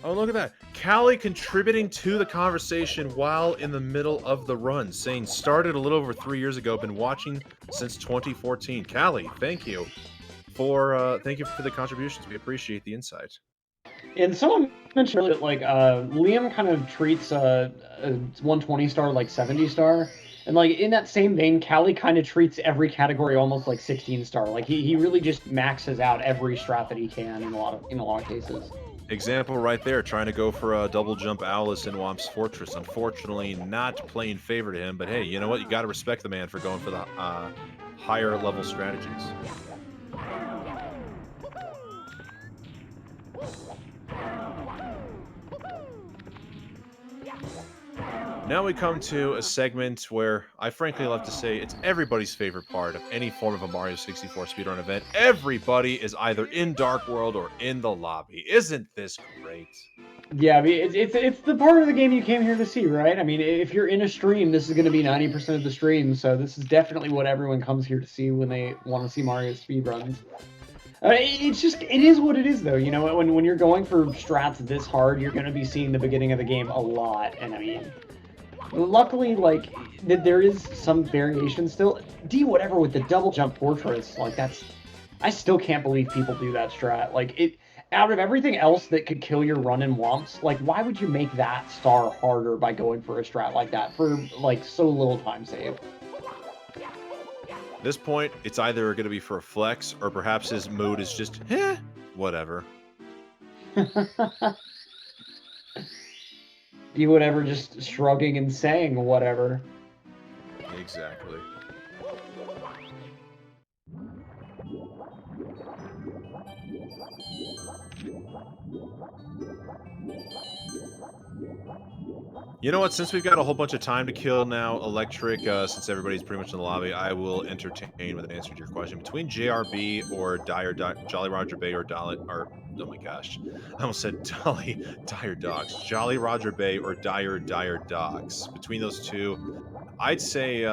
Oh, look at that. Callie contributing to the conversation while in the middle of the run, saying started a little over 3 years ago, been watching since 2014. Callie, thank you for the contributions. We appreciate the insight. And someone mentioned earlier that like Liam kind of treats a 120 star like 70 star. And like in that same vein, Callie kind of treats every category almost like 16 star. Like he really just maxes out every strat that he can in a lot of cases. Example right there, trying to go for a double jump Owless in Womp's Fortress. Unfortunately, not playing favor to him, but hey, you know what? You got to respect the man for going for the higher level strategies. Now we come to a segment where I frankly love to say it's everybody's favorite part of any form of a Mario 64 speedrun event. Everybody is either in Dark World or in the lobby. Isn't this great? Yeah, I mean, it's the part of the game you came here to see, right? I mean, if you're in a stream, this is going to be 90% of the stream, so this is definitely what everyone comes here to see when they want to see Mario speedruns. It's just, it is what it is, though. You know, when you're going for strats this hard, you're going to be seeing the beginning of the game a lot, and I mean, luckily, like, there is some variation still. D Whatever with the double jump fortress, like, that's, I still can't believe people do that strat. Like, it, out of everything else that could kill your run in Womps, like, why would you make that star harder by going for a strat like that for, like, so little time save? At this point, it's either going to be for a flex, or perhaps his mood is just, whatever. D Whatever just shrugging and saying whatever. Exactly. You know what? Since we've got a whole bunch of time to kill now, Electric, since everybody's pretty much in the lobby, I will entertain with an answer to your question. Between JRB or Jolly Roger Bay or oh my gosh. I almost said Dire Docks. Jolly Roger Bay or Dire Docks. Between those two, I'd say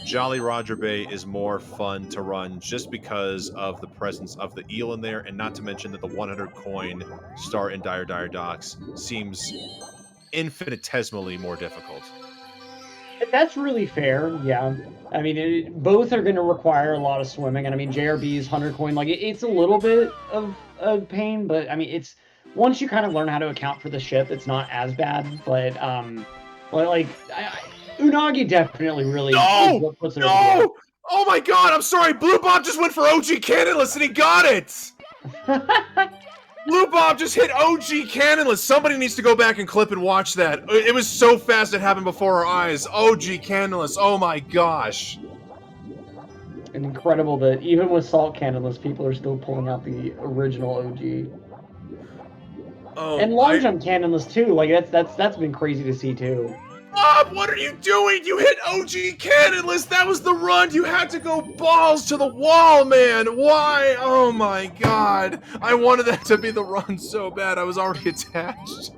Jolly Roger Bay is more fun to run just because of the presence of the eel in there, and not to mention that the 100 coin star in Dire Docks seems infinitesimally more difficult. That's really fair. Yeah. I mean, both are going to require a lot of swimming. And I mean, JRB's 100 coin, like, it's a little bit of a pain, but I mean, it's once you kind of learn how to account for the ship, it's not as bad. But, like, Unagi definitely really is what puts it over the edge. Oh my god, I'm sorry. Blue Bob just went for OG Cannonless and he got it! Blue Bob just hit OG Cannonless. Somebody needs to go back and clip and watch that. It was so fast it happened before our eyes. OG Cannonless. Oh my gosh. And incredible that even with Salt Cannonless, people are still pulling out the original OG. Oh, and long jump Cannonless too. Like that's been crazy to see too. Bob, what are you doing? You hit OG Cannonless. That was the run. You had to go balls to the wall, man. Why? Oh my god. I wanted that to be the run so bad. I was already attached.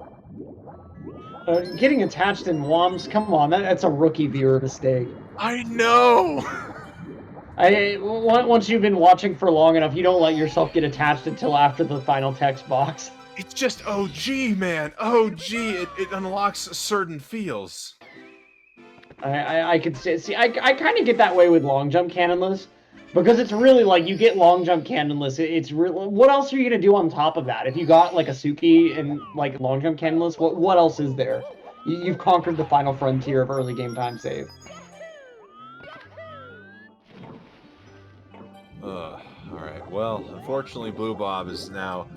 Getting attached in WOMs, come on, that's a rookie viewer mistake. I know. Once you've been watching for long enough, you don't let yourself get attached until after the final text box. It's just OG, man. OG, it unlocks certain feels. I could see. I kind of get that way with long jump Cannonless, because it's really like you get long jump Cannonless. It's really, what else are you gonna do on top of that? If you got like a Suki and like long jump Cannonless, what else is there? You've conquered the final frontier of early game time save. Alright, well, unfortunately Blue Bob is now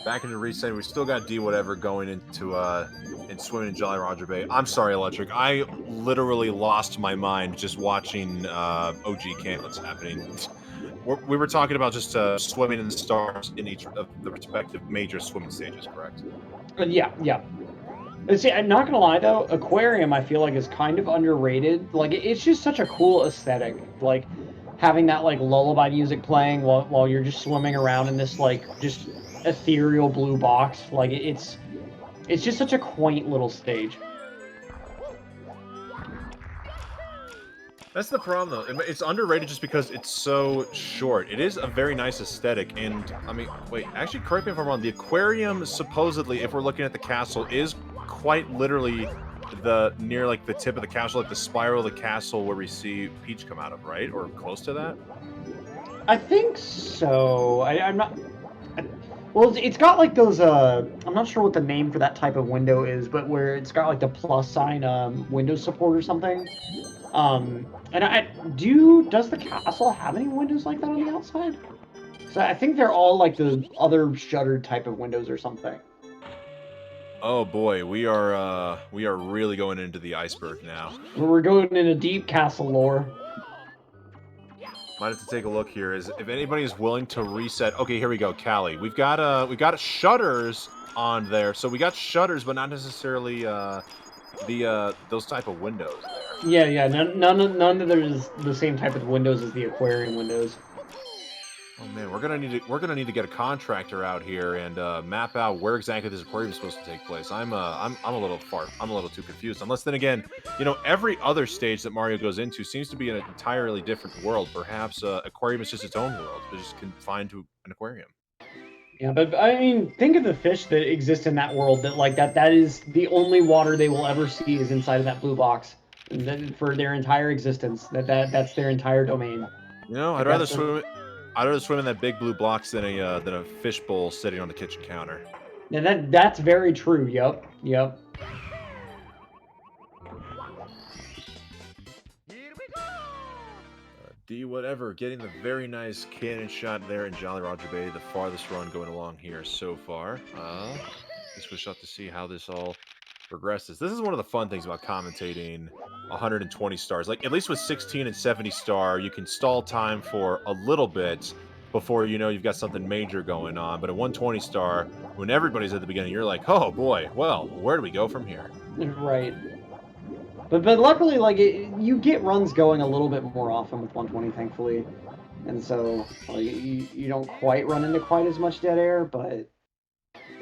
back into reset. We still got D whatever going into and swimming in Jolly Roger Bay. I'm sorry, Electric. I literally lost my mind just watching OG Cannonless happening. We were talking about just swimming in the stars in each of the respective major swimming stages, correct? Yeah. See, I'm not gonna lie though, Aquarium I feel like is kind of underrated. Like it's just such a cool aesthetic. Like having that like lullaby music playing while you're just swimming around in this like just ethereal blue box. Like it's just such a quaint little stage. That's the problem, though. It's underrated just because it's so short. It is a very nice aesthetic, and, I mean, wait, actually, correct me if I'm wrong, the aquarium, supposedly, if we're looking at the castle, is quite literally near, like, the tip of the castle, like the spiral of the castle where we see Peach come out of, right? Or close to that? I think so. I'm not... Well, it's got, like, those, I'm not sure what the name for that type of window is, but where it's got, like, the plus sign, window support or something. And does the castle have any windows like that on the outside? So I think they're all like the other shuttered type of windows or something. Oh boy, we are really going into the iceberg now. We're going into deep castle lore. Might have to take a look here. If anybody is willing to reset. Okay, here we go, Callie. We've got shutters on there. So we got shutters, but not necessarily those type of windows there. Yeah. None of those the same type of windows as the aquarium windows. Oh man, we're gonna need to get a contractor out here and map out where exactly this aquarium is supposed to take place. I'm a little too confused. Unless then again, you know, every other stage that Mario goes into seems to be an entirely different world. Perhaps aquarium is just its own world. They're just confined to an aquarium. Yeah, but I mean, think of the fish that exist in that world. That is the only water they will ever see is inside of that blue box for their entire existence. That's their entire domain. You know, I'd rather swim in that big blue box than a fish bowl sitting on the kitchen counter. Yeah, that's very true. Yep. D whatever, getting the very nice cannon shot there in Jolly Roger Bay, the farthest run going along here so far. Just wish out to see how this all progresses. This is one of the fun things about commentating 120 stars. Like, at least with 16 and 70 star, you can stall time for a little bit, before you know you've got something major going on. But a 120 star, when everybody's at the beginning, you're like, oh boy, well, where do we go from here? Right. But luckily, like, you get runs going a little bit more often with 120, thankfully. And so, like, you don't quite run into quite as much dead air, but it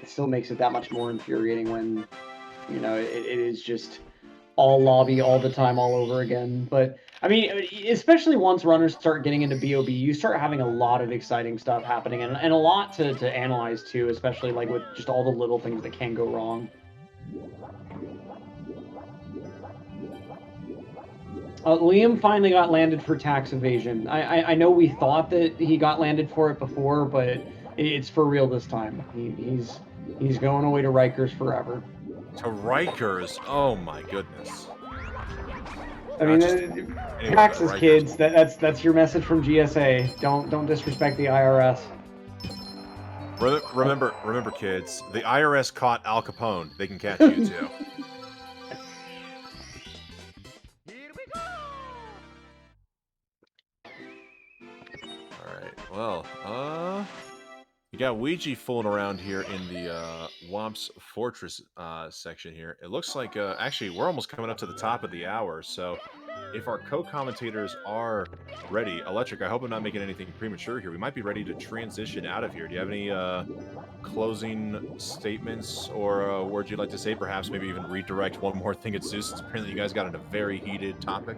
still makes it that much more infuriating when, you know, it is just all lobby all the time, all over again. But, I mean, especially once runners start getting into BOB, you start having a lot of exciting stuff happening and a lot to analyze, too, especially, like, with just all the little things that can go wrong. Liam finally got landed for tax evasion. I know we thought that he got landed for it before, but it's for real this time. He's going away to Rikers forever. To Rikers? Oh my goodness. I mean, taxes, kids. That's your message from GSA. Don't disrespect the IRS. Remember, kids. The IRS caught Al Capone. They can catch you too. Well, you got Ouija fooling around here in the Womps Fortress section here. It looks like, actually, we're almost coming up to the top of the hour, so if our co-commentators are ready, Electric, I hope I'm not making anything premature here. We might be ready to transition out of here. Do you have any closing statements or words you'd like to say? Perhaps maybe even redirect one more thing at Zeus. Apparently you guys got into a very heated topic.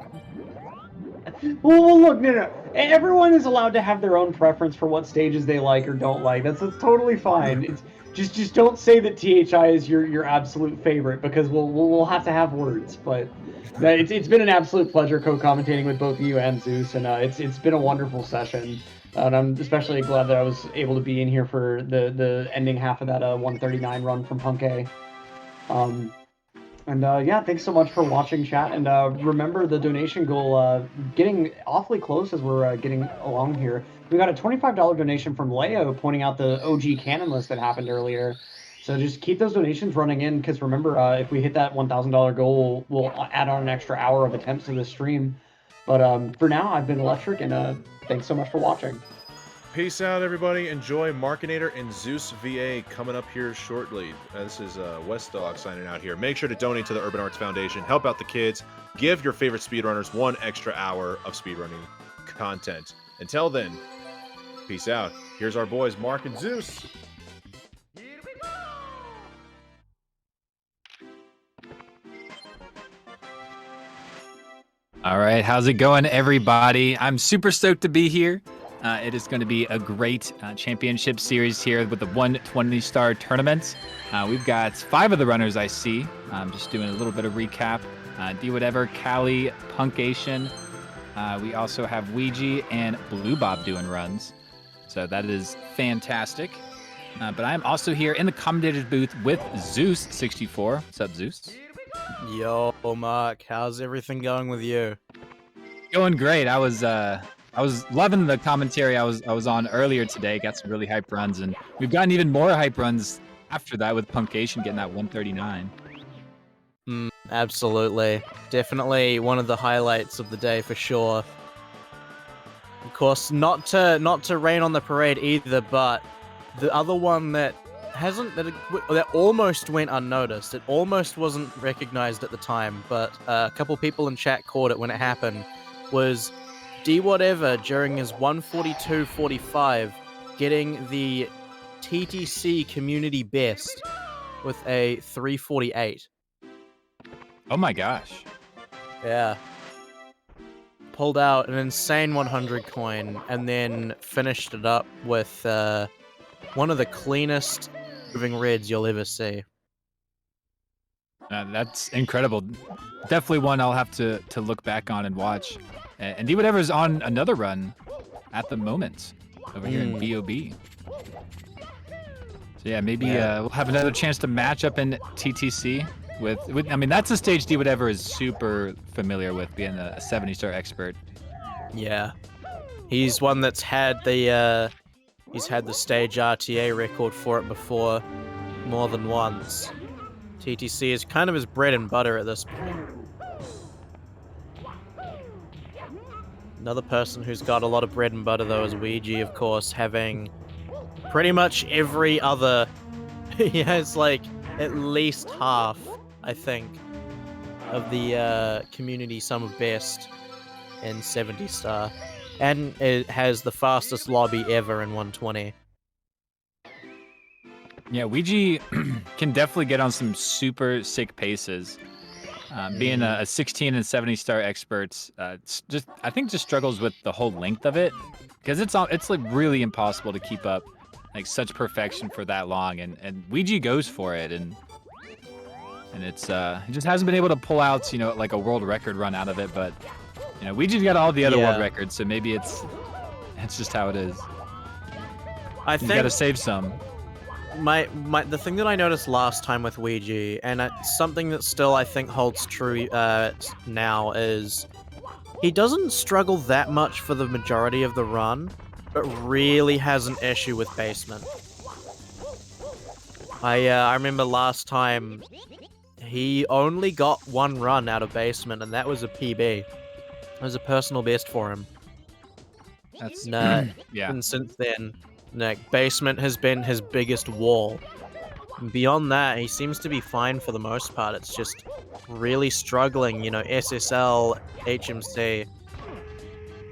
Well, look, no. Everyone is allowed to have their own preference for what stages they like or don't like. That's totally fine. It's just don't say that THI is your absolute favorite, because we'll have to have words. But it's been an absolute pleasure co-commentating with both you and Zeus, and it's been a wonderful session. And I'm especially glad that I was able to be in here for the ending half of that 139 run from Punk A. And yeah, thanks so much for watching, chat. And remember the donation goal, getting awfully close as we're getting along here. We got a $25 donation from Leo pointing out the OG canon list that happened earlier. So just keep those donations running in, because remember, if we hit that $1,000 goal, we'll add on an extra hour of attempts to this stream. But for now, I've been Electric, and thanks so much for watching. Peace out, everybody. Enjoy Markinator and Zeus VA coming up here shortly. This is West Dog signing out here. Make sure to donate to the Urban Arts Foundation. Help out the kids. Give your favorite speedrunners 1 extra hour of speedrunning content. Until then, peace out. Here's our boys, Mark and Zeus. All right, how's it going, everybody? I'm super stoked to be here. It is going to be a great championship series here with the 120-star tournament. We've got 5 of the runners I see. I'm just doing a little bit of recap. Do Whatever, Cali, Punkation. We also have Ouija and Blue Bob doing runs. So that is fantastic. But I'm also here in the commentator's booth with Zeus64. What's up, Zeus? Yo, Mark, how's everything going with you? Going great. I was loving the commentary I was on earlier today. Got some really hype runs, and we've gotten even more hype runs after that with Punkation getting that 139. Absolutely. Definitely one of the highlights of the day for sure. Of course, not to rain on the parade either, but the other one that almost went unnoticed. It almost wasn't recognized at the time, but a couple people in chat caught it when it happened, was D Whatever during his 142.45 getting the TTC community best with a 348. Oh my gosh. Yeah. Pulled out an insane 100 coin and then finished it up with one of the cleanest moving reds you'll ever see. That's incredible. Definitely one I'll have to look back on and watch. And D Whatever's on another run at the moment over here in BOB. So yeah, maybe we'll have another chance to match up in TTC with I mean, that's a stage D Whatever is super familiar with, being a 70-star expert. Yeah. He's one that's had the stage RTA record for it before more than once. TTC is kind of his bread and butter at this point. Another person who's got a lot of bread and butter though is Ouija, of course, having pretty much every other. He has like at least half, I think, of the community sum of best in 70 star, and it has the fastest lobby ever in 120. Yeah, Ouija can definitely get on some super sick paces. Being a 16 and 70 star expert, I think just struggles with the whole length of it, because it's like really impossible to keep up like such perfection for that long, and Ouija goes for it, and it's he just hasn't been able to pull out like a world record run out of it, but Ouija's got all the other world records, so maybe it's just how it is. I You think gotta save some. The thing that I noticed last time with Ouija, and it's something that still I think holds true now, is he doesn't struggle that much for the majority of the run, but really has an issue with basement. I remember last time he only got one run out of basement, and that was a PB. It was a personal best for him. That's yeah. And since then, basement has been his biggest wall. Beyond that, he seems to be fine for the most part. It's just really struggling. SSL, HMC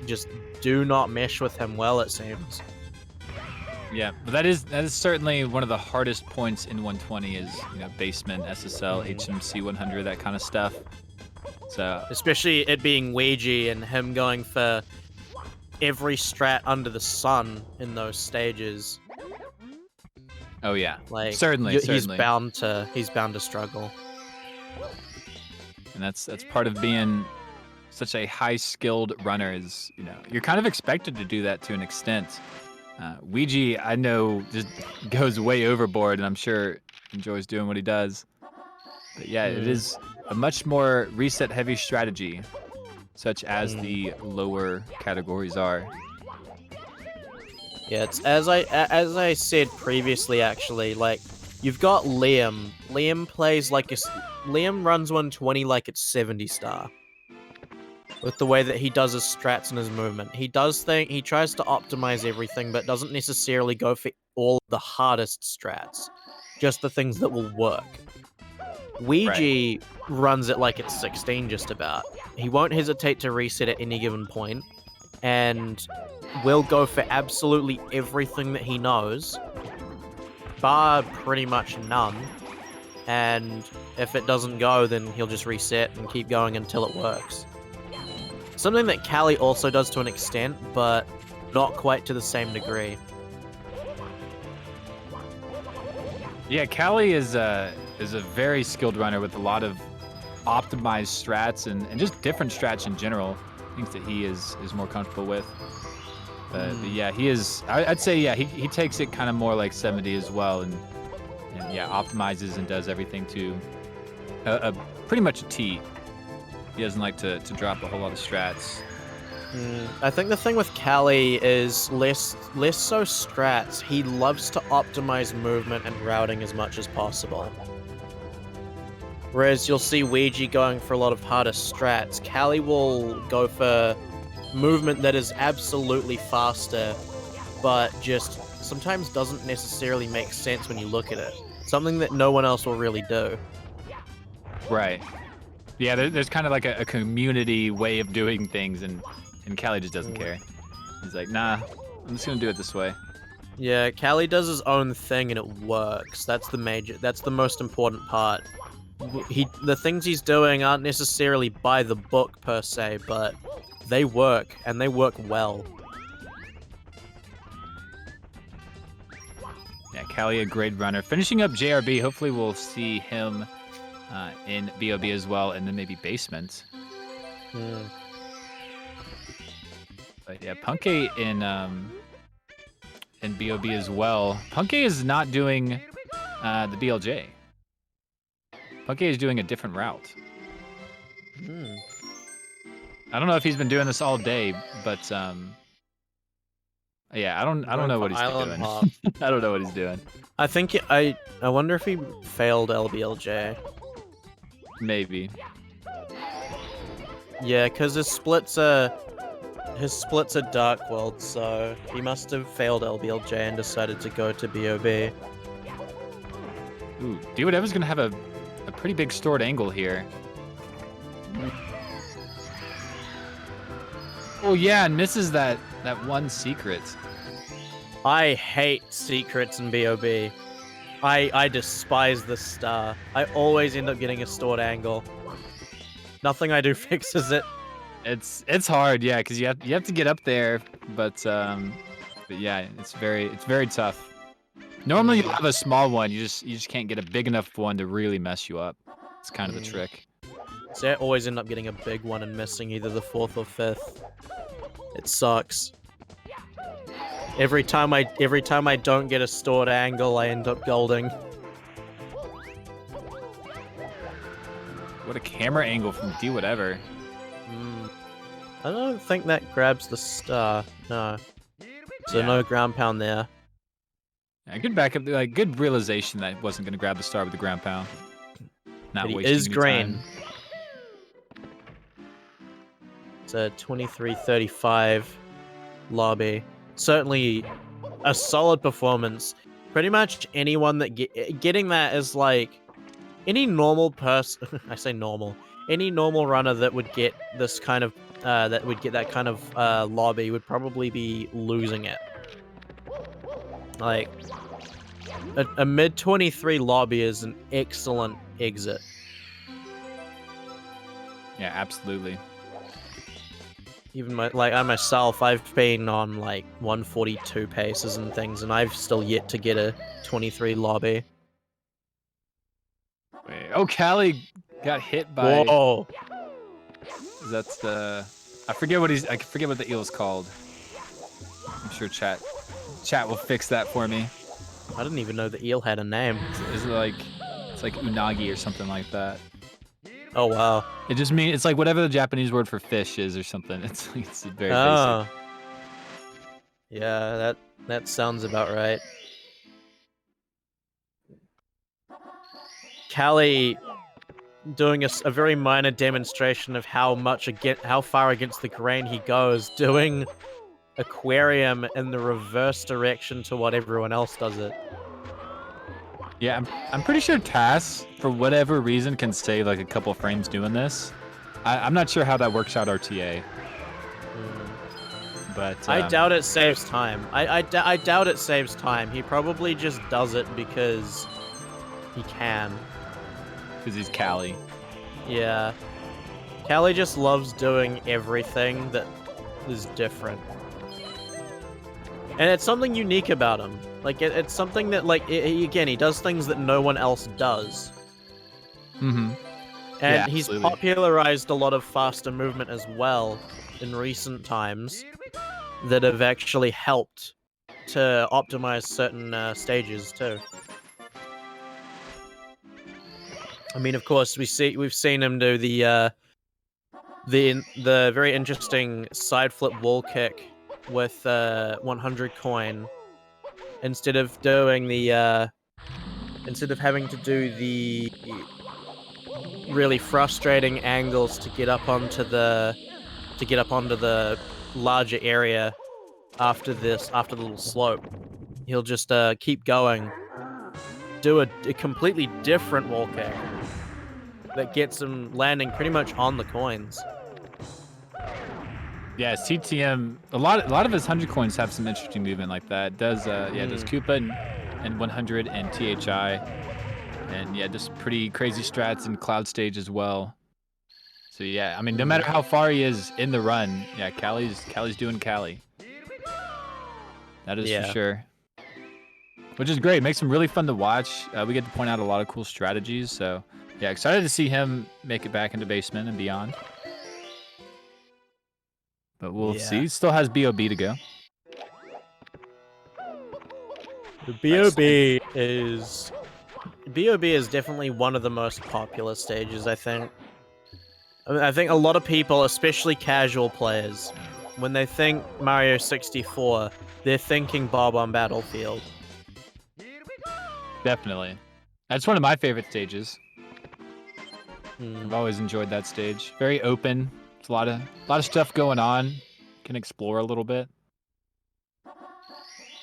just do not mesh with him well, it seems. Yeah, but that is certainly one of the hardest points in 120 is basement, SSL, HMC 100, that kind of stuff. So especially it being Ouija and him going for every strat under the sun in those stages. Oh yeah, like certainly. He's bound to struggle. And that's part of being such a high-skilled runner is you're kind of expected to do that to an extent. Ouija, I know, just goes way overboard, and I'm sure enjoys doing what he does. But yeah, it is a much more reset-heavy strategy, such as the lower categories are. Yeah, it's as I said previously. Actually, like you've got Liam. Liam runs 120 like it's 70 star. With the way that he does his strats and his movement, he tries to optimize everything, but doesn't necessarily go for all the hardest strats, just the things that will work. Ouija runs it like it's 16 just about. He won't hesitate to reset at any given point, and will go for absolutely everything that he knows, bar pretty much none, and if it doesn't go, then he'll just reset and keep going until it works. Something that Callie also does to an extent, but not quite to the same degree. Yeah, Callie is a very skilled runner with a lot of optimized strats and just different strats in general. Things that he is more comfortable with. But yeah, he is. I'd say he takes it kind of more like 70 as well, and yeah, optimizes and does everything to pretty much a T. He doesn't like to drop a whole lot of strats. I think the thing with Callie is less so strats. He loves to optimize movement and routing as much as possible. Whereas you'll see Ouija going for a lot of harder strats. Callie will go for movement that is absolutely faster, but just sometimes doesn't necessarily make sense when you look at it. Something that no one else will really do. Right. Yeah, there's kind of like a community way of doing things, and Callie just doesn't care. He's like, nah, I'm just gonna do it this way. Yeah, Callie does his own thing and it works. That's the most important part. The things he's doing aren't necessarily by the book per se, but they work, and they work well. Yeah, Callie, a great runner. Finishing up JRB, hopefully we'll see him in BOB as well, and then maybe basement. But yeah, Punke in BOB as well. Punke is not doing the BLJ. Punke is doing a different route. I don't know if he's been doing this all day, but yeah, I don't know what he's doing. I don't know what he's doing. I think I wonder if he failed LBLJ. Maybe. Yeah, because his splits his splits are Dark World, so he must have failed LBLJ and decided to go to BOB. Ooh, D-Whatever's gonna have a pretty big stored angle here. Oh yeah, and misses that one secret. I hate secrets in BOB. I despise the star. I always end up getting a stored angle. Nothing I do fixes it. It's hard, yeah, because you have to get up there, but yeah, it's very tough. Normally you have a small one, you just can't get a big enough one to really mess you up. It's kind of the trick. So I always end up getting a big one and missing either the 4th or 5th. It sucks. Every time I don't get a stored angle, I end up golding. What a camera angle from D-Whatever. I don't think that grabs the star. No. So Yeah. no ground pound there. Yeah, good backup, like good realization that it wasn't gonna grab the star with the ground pound. Not But he wasting is any green. time. It's a 23-35 lobby. Certainly a solid performance. Pretty much anyone that getting that is like any normal person. I say normal. Any normal runner that would get this kind of that kind of lobby would probably be losing it. Like a mid 23 lobby is an excellent exit. Yeah, absolutely. Even I myself, I've been on like 142 paces and things, and I've still yet to get a 23 lobby. Wait, oh, Callie got hit by. Whoa! That's the. I forget what the eel's called. I'm sure chat will fix that for me. I didn't even know the eel had a name. Is it like it's like unagi or something like that? Oh wow! It just means it's like whatever the Japanese word for fish is or something. It's very Oh. basic. Yeah, that sounds about right. Callie doing a very minor demonstration of how far against the grain he goes, doing aquarium in the reverse direction to what everyone else does it. Yeah, I'm pretty sure Tass, for whatever reason, can save like a couple frames doing this. I'm not sure how that works out RTA. But I doubt it saves time. I doubt it saves time. He probably just does it because he can. Because he's Callie. Yeah. Callie just loves doing everything that is different. And it's something unique about him. Like, it's something that, like, again, he does things that no one else does. Mm-hmm. And Yeah, he's absolutely. popularized a lot of faster movement as well in recent times that have actually helped to optimize certain stages too. I mean, of course, we've seen him do the very interesting side flip wall kick with 100 coin instead of doing the instead of having to do the really frustrating angles to get up onto the larger area after the little slope. He'll just keep going, do a completely different wall kick that gets him landing pretty much on the coins. Yeah, CTM. A lot of his 100 coins have some interesting movement like that. It does does Koopa and 100 and THI, and yeah, just pretty crazy strats in Cloud Stage as well. So yeah, I mean, no matter how far he is in the run, yeah, Callie's doing Callie. That is for sure. Which is great. Makes him really fun to watch. We get to point out a lot of cool strategies. So yeah, excited to see him make it back into basement and beyond. But we'll see. Still has BOB to go. The BOB is definitely one of the most popular stages, I think. I think a lot of people, especially casual players, when they think Mario 64, they're thinking Bob on Battlefield. Definitely. That's one of my favorite stages. I've always enjoyed that stage. Very open. It's a lot of stuff going on. can explore a little bit.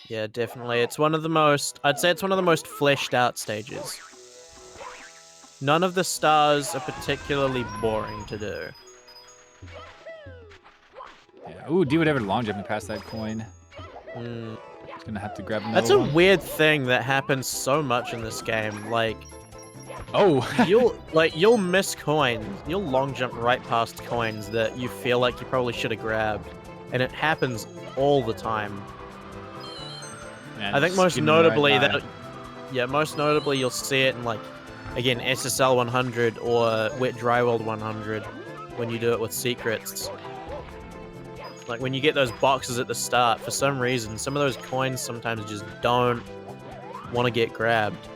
Yeah, definitely. It's one of the most, I'd say it's one of the most fleshed out stages. None of the stars are particularly boring to do. Yeah. Ooh, do whatever long jumping past that coin. Mm. Just gonna have to grab another That's a one. weird thing that happens so much in this game. Like, oh, you'll miss coins. You'll long jump right past coins that you feel like you probably should have grabbed, and it happens all the time. Man, I think just most skimming notably right by. that, yeah, most notably you'll see it in like, again, SSL 100 or Wet Dry World 100 when you do it with secrets. Like when you get those boxes at the start, for some reason, some of those coins sometimes just don't want to get grabbed.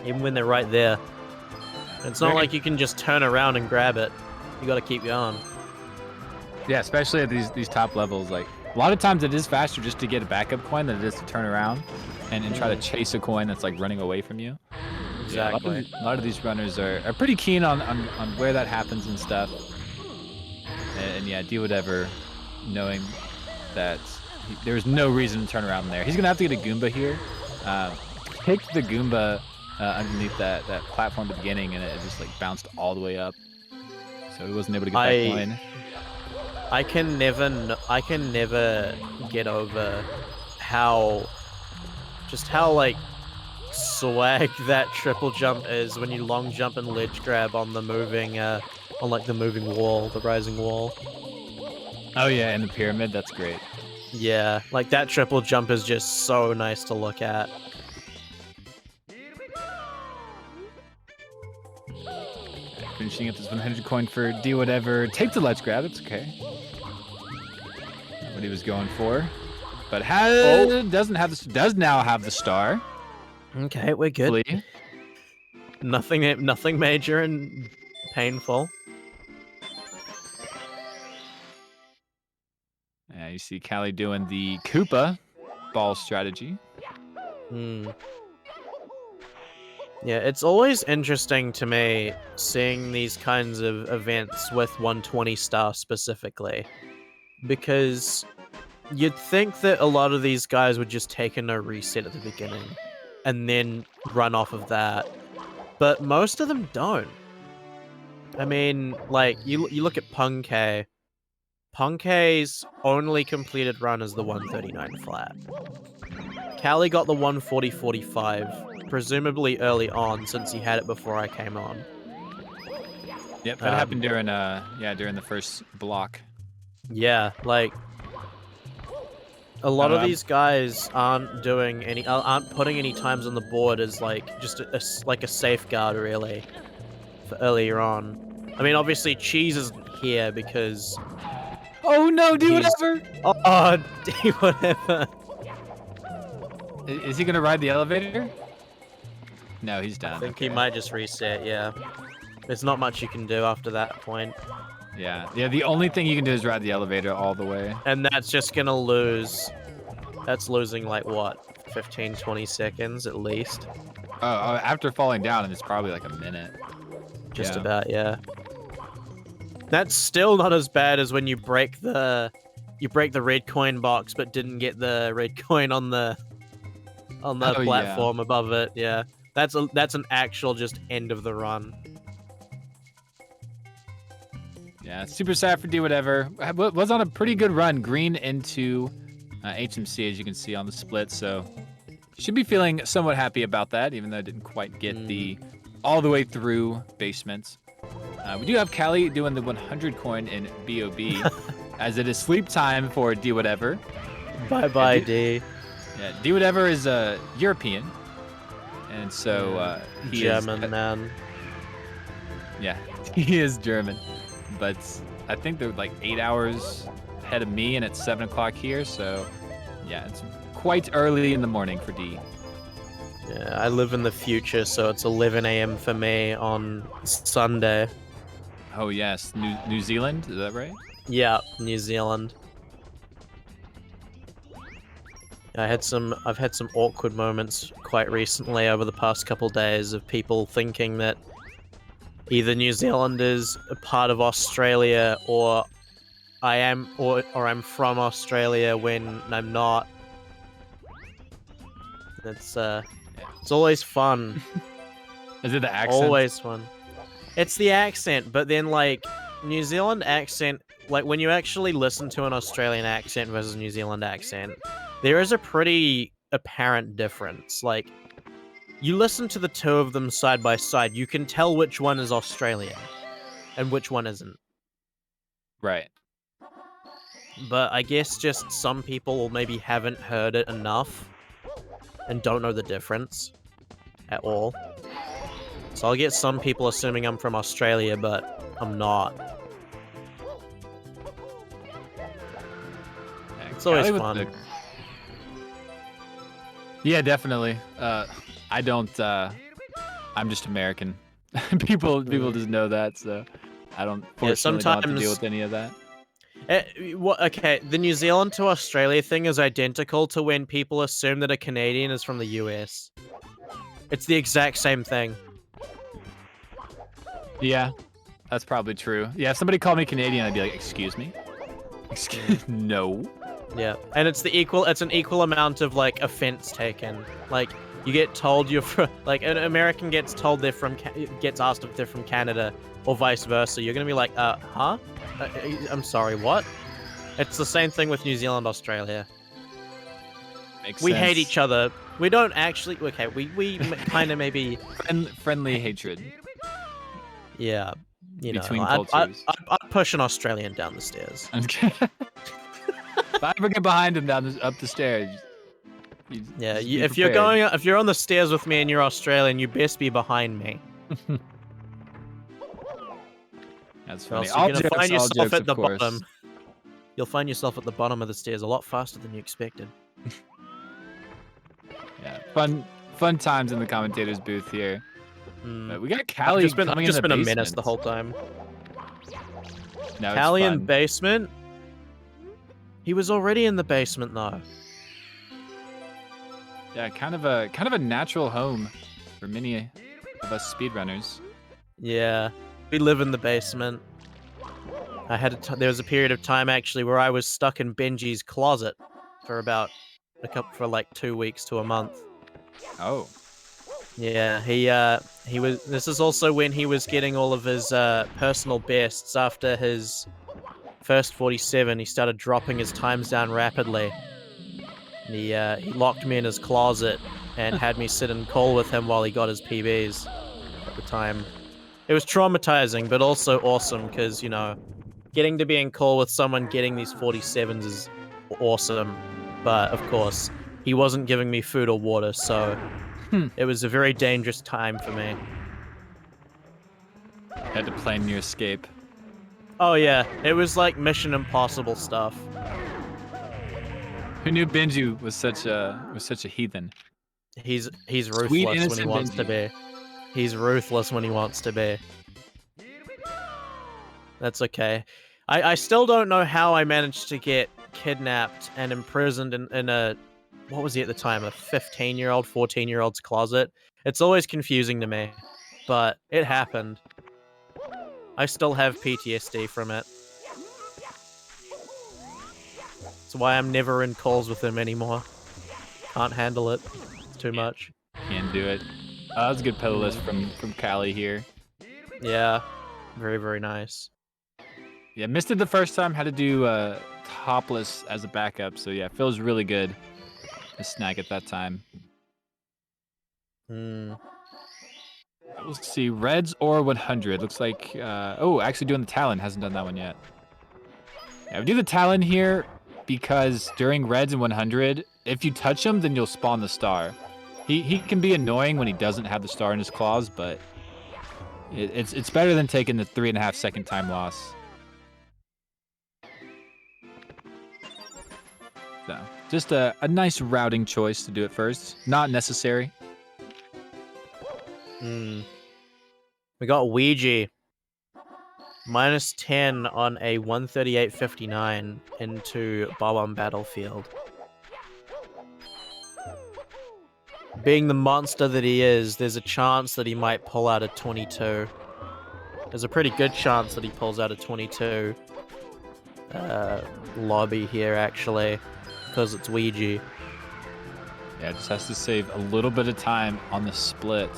Even when they're right there. It's not like you can just turn around and grab it. You gotta keep going. Yeah, especially at these top levels. Like a lot of times it is faster just to get a backup coin than it is to turn around and try to chase a coin that's like running away from you. Exactly. Yeah, a lot of these runners are pretty keen on where that happens and stuff. And yeah, do whatever, knowing that there's no reason to turn around there. He's gonna have to get a Goomba here. Pick the Goomba underneath that platform at the beginning, and it just like bounced all the way up, so he wasn't able to get that coin. I can never get over how like swag that triple jump is when you long jump and ledge grab on the moving on like the moving wall, the rising wall. Oh yeah, in the pyramid, that's great. Yeah, like that triple jump is just so nice to look at. Finishing up this 100 coin for D whatever. Take the ledge grab, it's okay. Not what he was going for. But does now have the star. Okay, we're good. Hopefully. Nothing major and painful. Yeah, you see Callie doing the Koopa ball strategy. Hmm. Yeah, it's always interesting to me seeing these kinds of events with 120 star specifically, because you'd think that a lot of these guys would just take a no reset at the beginning and then run off of that, but most of them don't. I mean, like, you look at Punkei. Punkei's only completed run is the 139 flat. Callie got the 140-45, presumably early on, since he had it before I came on. Yep, that happened during during the first block. Yeah, like a lot of these guys aren't putting any times on the board as like just like a safeguard really for earlier on. I mean, obviously Cheese isn't here because oh no, do whatever. Oh, do whatever. Is he gonna ride the elevator? No, he's done. I think he might just reset. Yeah, there's not much you can do after that point. Yeah. The only thing you can do is ride the elevator all the way. And that's just gonna lose. That's losing like what, 15, 20 seconds at least. Oh, after falling down, and it's probably like a minute. Just about, yeah. That's still not as bad as when you break the red coin box, but didn't get the red coin on the platform above it. Yeah, that's an actual just end of the run. Yeah, super sad for D whatever. Was on a pretty good run, green into HMC, as you can see on the split. So should be feeling somewhat happy about that, even though I didn't quite get the all the way through basements. We do have Callie doing the 100 coin in BOB, as it is sleep time for D whatever. Bye bye D. Yeah, D whatever is European, and so he German is, man. Yeah, he is German. But I think they're like 8 hours ahead of me, and it's 7 o'clock here, so yeah, it's quite early in the morning for D. Yeah, I live in the future, so it's 11 a.m. for me on Sunday. Oh yes, New Zealand, is that right? Yeah, New Zealand. I've had some awkward moments quite recently over the past couple days of people thinking that either New Zealand is a part of Australia or I am or I'm from Australia when I'm not. It's always fun. Is it the accent? Always fun. It's the accent, but then like New Zealand accent, like when you actually listen to an Australian accent versus New Zealand accent, there is a pretty apparent difference. Like you listen to the two of them side by side, you can tell which one is Australian and which one isn't. Right. But I guess just some people maybe haven't heard it enough and don't know the difference at all. So I'll get some people assuming I'm from Australia, but I'm not. It's always Callie with fun. Yeah, definitely. I don't. I'm just American. people just know that, so I don't. Fortunately, don't have to deal with any of that. Okay, the New Zealand to Australia thing is identical to when people assume that a Canadian is from the US. It's the exact same thing. Yeah, that's probably true. Yeah, if somebody called me Canadian, I'd be like, "Excuse me." No. Yeah, and it's an equal amount of like offense taken. Like you get told you're from, like an American gets told they're from, gets asked if they're from Canada, or vice versa. You're gonna be like, huh? I'm sorry, what? It's the same thing with New Zealand, Australia. Makes we sense. hate each other. We don't actually. Okay, we kind of maybe friendly hatred. Yeah, you Between know, cultures. I'd push an Australian down the stairs. If I ever get behind him up the stairs. Yeah, be if you're on the stairs with me and you're Australian, you best be behind me. That's funny. You're gonna find yourself jokes, at the of course. bottom. You'll find yourself at the bottom of the stairs a lot faster than you expected. Yeah, fun times in the commentators booth here. But we got Callie I've just been coming in the a menace basement. the whole time. No, it's Callie in fun. basement? He was already in the basement though. Yeah, kind of a natural home for many of us speedrunners. Yeah, we live in the basement. There was a period of time actually where I was stuck in Benji's closet for about for like 2 weeks to a month. Oh. Yeah, he was. This is also when he was getting all of his personal bests after his first 47. He started dropping his times down rapidly. And he locked me in his closet and had me sit and call with him while he got his PBs at the time. It was traumatizing, but also awesome because, you know, getting to be in call with someone getting these 47s is awesome. But, of course, he wasn't giving me food or water, so it was a very dangerous time for me. Had to plan your escape. Oh, yeah. It was like Mission Impossible stuff. Who knew Benji was such a heathen? He's ruthless when he wants to be. He's ruthless when he wants to be. That's okay. I still don't know how I managed to get kidnapped and imprisoned in a, what was he at the time, a 15-year-old, 14-year-old's closet. It's always confusing to me, but it happened. I still have PTSD from it. That's why I'm never in calls with him anymore. Can't handle it. It's too much. Can't do it. That was a good pedal list from Callie here. Yeah. Very, very nice. Yeah, missed it the first time. Had to do topless as a backup. So yeah, feels really good to snag at that time. We'll see. Reds or 100. Looks like... oh, actually doing the Talon. Hasn't done that one yet. Yeah, we do the Talon here because during Reds and 100, if you touch him, then you'll spawn the star. He can be annoying when he doesn't have the star in his claws, but it's better than taking the 3.5 second time loss. So, just a nice routing choice to do it first. Not necessary. We got Ouija. -10 on a 138.59 into Bob-omb Battlefield. Being the monster that he is, there's a chance that he might pull out a 22. There's a pretty good chance that he pulls out a 22. lobby here, actually, because it's Ouija. Yeah, just has to save a little bit of time on the split,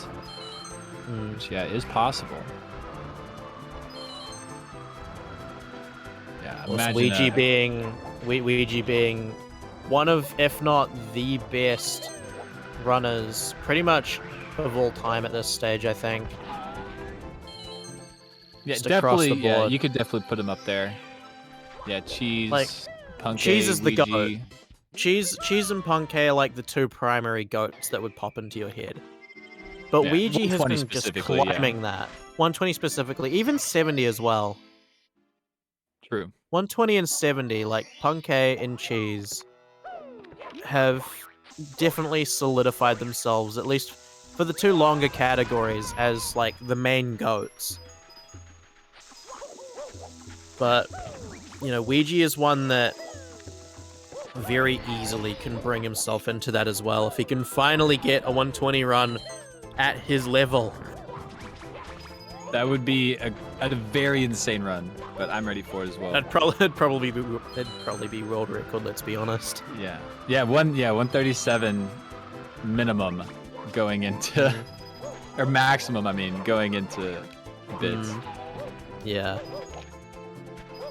which, yeah, is possible. Yeah, imagine Ouija being one of, if not the best runners, pretty much of all time at this stage, I think. Yeah, Just across definitely. the Yeah, board. you could definitely put him up there. Yeah, Cheese, Like, Punk, Cheese is the Ouija. goat. Cheese and Punkay are like the two primary goats that would pop into your head. But Yeah, Ouija has 120 been just specifically, yeah. climbing that. 120 specifically, even 70 as well. True. 120 and 70, like Punkay and Cheese, have definitely solidified themselves, at least for the two longer categories, as like the main goats. But, you know, Ouija is one that very easily can bring himself into that as well. If he can finally get a 120 run at his level. That would be a very insane run, but I'm ready for it as well. It'd probably be world record, let's be honest. Yeah, 137 minimum going into, or maximum, I mean, going into bids. Yeah.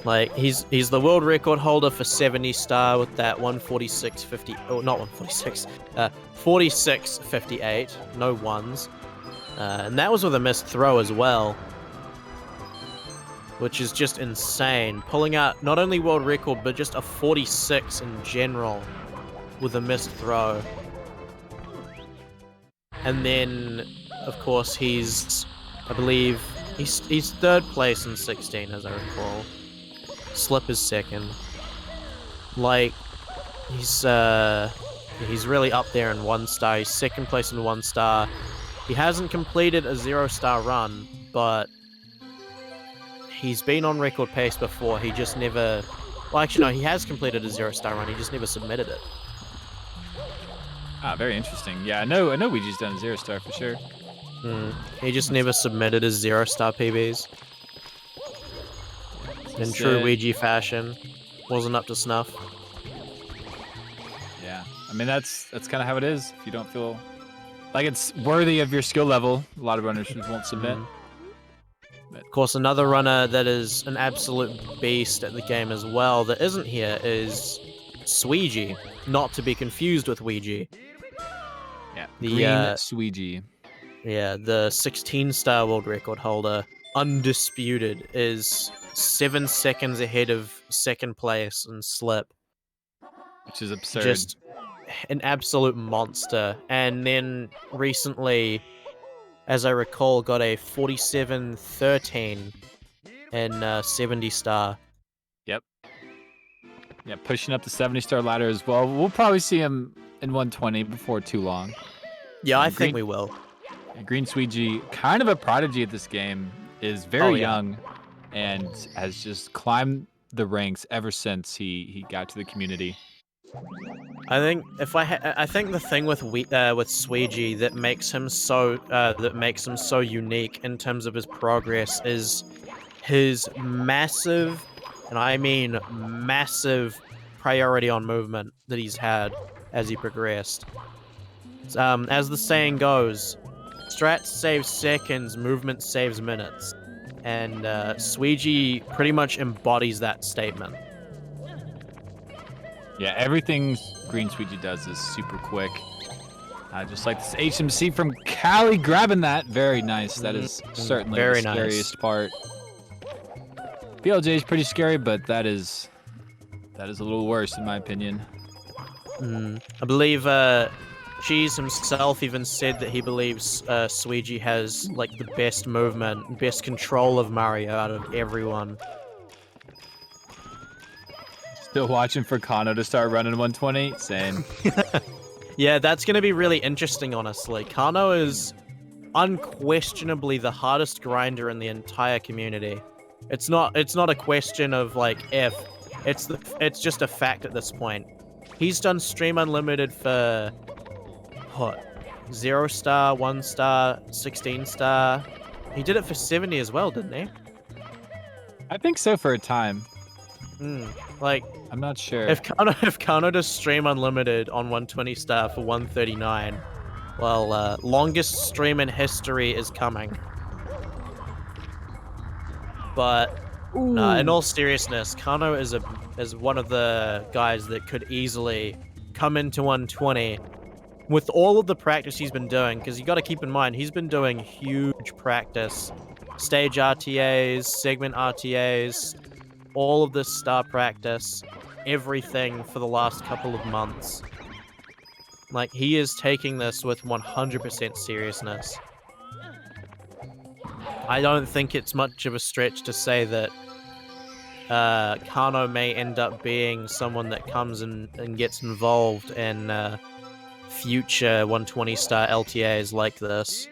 Like, he's the world record holder for 70 star with that 146.50, oh, not 146, 46.58, no ones. And that was with a missed throw as well, which is just insane. Pulling out not only world record, but just a 46 in general with a missed throw. And then, of course, I believe, he's third place in 16, as I recall. Slip is second. Like, he's really up there in 1 star. He's second place in 1 star. He hasn't completed a 0-star run, but he's been on record pace before. He just never... Well, actually, no, he has completed a 0-star run. He just never submitted it. Ah, very interesting. Yeah, I know Ouija's done 0-star for sure. He just never submitted his 0-star PBs. In true Ouija fashion. Wasn't up to snuff. Yeah, I mean, that's kind of how it is. If you don't feel like it's worthy of your skill level, a lot of runners just won't submit. Of course, another runner that is an absolute beast at the game as well that isn't here is SWRC, not to be confused with Ouija. Yeah, the green SWRC. Yeah, the 16-star world record holder, undisputed, is 7 seconds ahead of second place in Slip. Which is absurd. Just an absolute monster. And then recently, as I recall, got a 47-13 in 70-star. Yep. Yeah, pushing up the 70-star ladder as well. We'll probably see him in 120 before too long. Yeah, I think we will. Green SWRC, kind of a prodigy at this game, is very young and has just climbed the ranks ever since he got to the community. I think I think the thing with SWRC that makes him so unique in terms of his progress is his massive, and I mean massive, priority on movement that he's had as he progressed. As the saying goes, strats save seconds, movement saves minutes. And SWRC pretty much embodies that statement. Yeah, everything Green SWRC does is super quick. Just like this HMC from Cali grabbing that. Very nice. That is certainly very the nice. scariest part. BLJ is pretty scary, but that is a little worse in my opinion. I believe Cheese himself even said that he believes SWRC has like the best movement, best control of Mario out of everyone. Still watching for Kano to start running 120. Same. Yeah, that's going to be really interesting, honestly. Kano is unquestionably the hardest grinder in the entire community. It's not a question of like if. It's just a fact at this point. He's done Stream Unlimited for what? 0-star, 1-star, 16-star. He did it for 70 as well, didn't he? I think so for a time. Like, I'm not sure. if Kano does stream unlimited on 120 star for 139, well, longest stream in history is coming. But nah, in all seriousness, Kano is one of the guys that could easily come into 120 with all of the practice he's been doing, because you got to keep in mind he's been doing huge practice, stage RTAs, segment RTAs, all of this star practice, everything for the last couple of months. Like, he is taking this with 100% seriousness. I don't think it's much of a stretch to say that Kano may end up being someone that comes and gets involved in future 120-star LTAs like this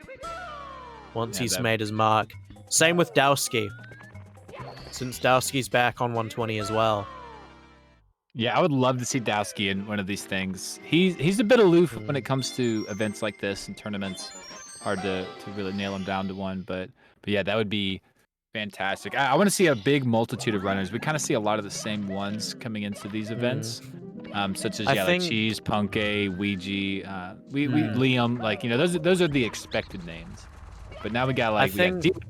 once he's made his mark. Same with Dowski, since Dowski's back on 120 as well. Yeah, I would love to see Dowski in one of these things. He's a bit aloof when it comes to events like this and tournaments. Hard to really nail him down to one, but yeah, that would be fantastic. I want to see a big multitude of runners. We kind of see a lot of the same ones coming into these events, such as like Cheese, Punke, Ouija, Liam. Like, you know, those are the expected names. But now we got like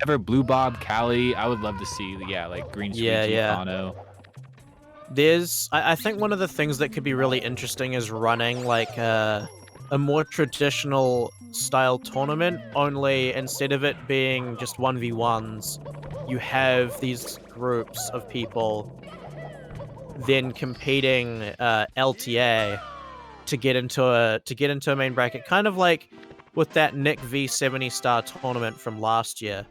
Ever, Blue Bob, Cali. I would love to see like Green Squeegee, Kano. I think one of the things that could be really interesting is running like a more traditional style tournament, only instead of it being just 1v1s, you have these groups of people then competing LTA to get into a main bracket, kind of like with that Nick V 70-star tournament from last year.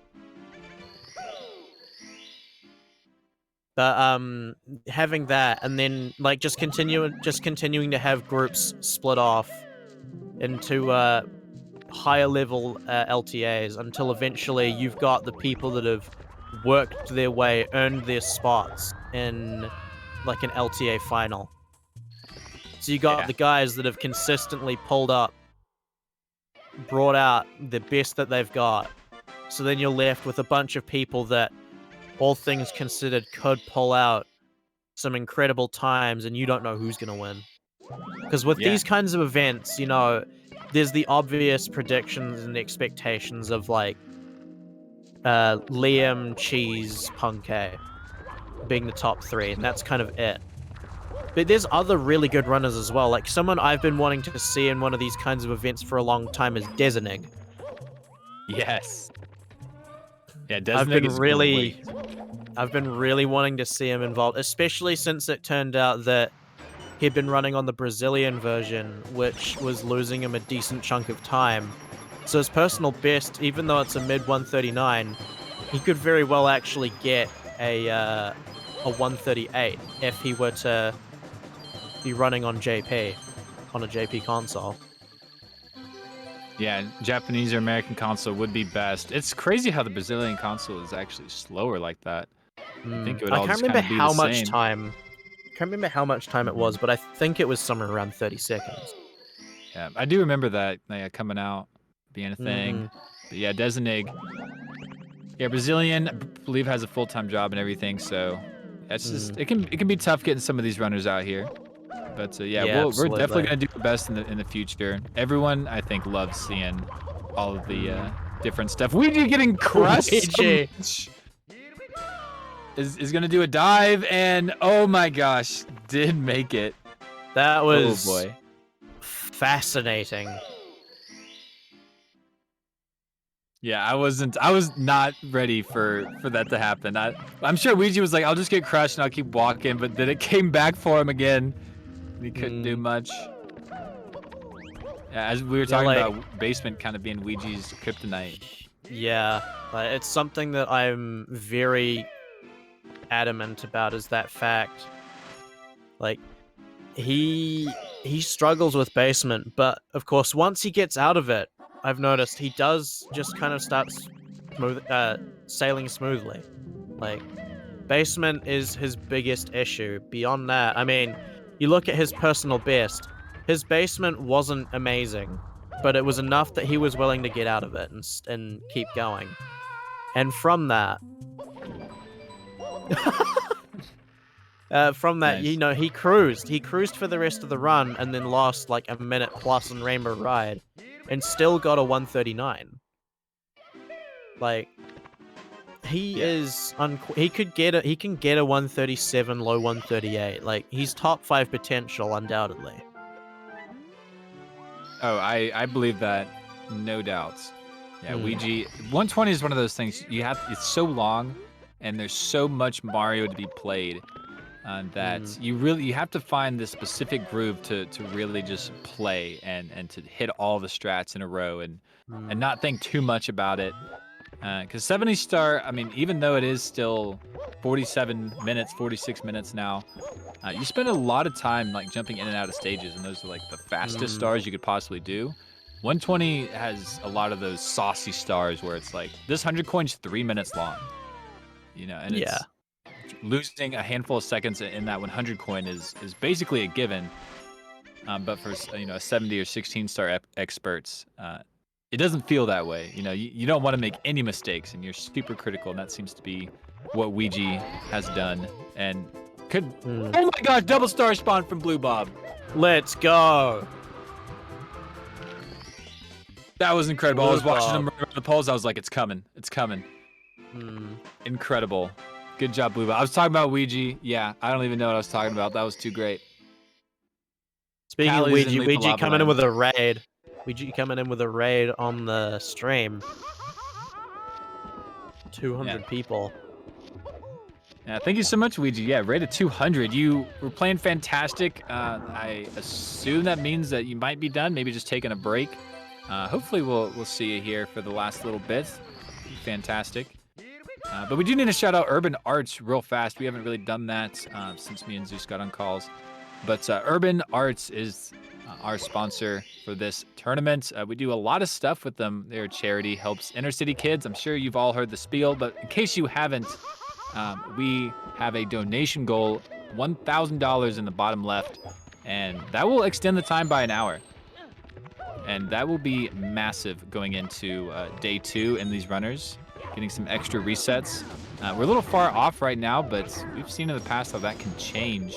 But having that, and then like just continuing to have groups split off into higher level LTAs until eventually you've got the people that have worked their way, earned their spots in like an LTA final. So you got the guys that have consistently pulled up, brought out the best that they've got. So then you're left with a bunch of people that, all things considered, could pull out some incredible times, and you don't know who's going to win. Because with these kinds of events, you know, there's the obvious predictions and expectations of like Liam, Cheese, Punke being the top three, and that's kind of it. But there's other really good runners as well. Like, someone I've been wanting to see in one of these kinds of events for a long time is Dezinig. Yes. Yeah, Dezinig is great. I've been really wanting to see him involved, especially since it turned out that he'd been running on the Brazilian version, which was losing him a decent chunk of time. So his personal best, even though it's a mid 139, he could very well actually get a 138 if he were to be running on a JP console. Yeah, Japanese or American console would be best. It's crazy how the Brazilian console is actually slower like that. I think it would all just kind of be the same. I can't remember how much time it was, but I think it was somewhere around 30 seconds. Yeah, I do remember that coming out, being a thing. But yeah, Dezinig. Yeah, Brazilian, I believe, has a full-time job and everything, so that's just it can be tough getting some of these runners out here. But yeah, we're definitely gonna do the best in the future. Everyone, I think, loves seeing all of the different stuff. Ouija getting crushed. Ouija is gonna do a dive, and oh my gosh, did make it. That was fascinating. Yeah, I was not ready for that to happen. I'm sure Ouija was like, I'll just get crushed and I'll keep walking, but then it came back for him again. He couldn't do much. Yeah, as we were talking about basement kind of being Ouija's kryptonite. Yeah, it's something that I'm very adamant about, is that fact. Like, he struggles with basement, but of course once he gets out of it, I've noticed he does just kind of start sailing smoothly. Like, basement is his biggest issue. Beyond that, I mean, you look at his personal best, his basement wasn't amazing, but it was enough that he was willing to get out of it and keep going. And from that... From that, Nice. you know, he cruised. He cruised for the rest of the run and then lost like a minute plus on Rainbow Ride, and still got a 139. Like, he is he could get he can get a 137, low 138. Like, he's top 5 potential undoubtedly. Oh, I believe that, no doubts. Yeah, Hmm. Ouija 120 is one of those things it's so long, and there's so much Mario to be played that you have to find this specific groove to really just play and to hit all the strats in a row and not think too much about it. Because 70 star, I mean, even though it is still 47 minutes, 46 minutes now, you spend a lot of time like jumping in and out of stages, and those are like the fastest stars you could possibly do. 120 has a lot of those saucy stars where it's like this 100 coins 3 minutes long, you know, and it's losing a handful of seconds in that 100 coin is basically a given. But for a 70 or 16 star experts, it doesn't feel that way. You know, you don't want to make any mistakes, and you're super critical, and that seems to be what Ouija has done. And oh my gosh, double star spawn from Blue Bob. Let's go. That was incredible. I was watching Bob. him run the poles. I was like, it's coming. It's coming. Incredible. Good job, Blue Bob. I was talking about Ouija. Yeah, I don't even know what I was talking about. That was too great. Speaking of Callie's in Ouija, Leap of Ouija Lava coming in Land. with a raid. Ouija coming in with a raid on the stream. 200 people. Yeah, thank you so much, Ouija. Yeah, rated 200. You were playing fantastic. I assume that means that you might be done. Maybe just taking a break. Hopefully, we'll see you here for the last little bit. Fantastic. But we do need to shout out Urban Arts real fast. We haven't really done that since me and Zeus got on calls. But Urban Arts is our sponsor for this tournament. We do a lot of stuff with them. Their charity helps inner city kids. I'm sure you've all heard the spiel, but in case you haven't, we have a donation goal, $1,000 in the bottom left, and that will extend the time by an hour. And that will be massive going into day 2 in these runners, getting some extra resets. We're a little far off right now, but we've seen in the past how that can change.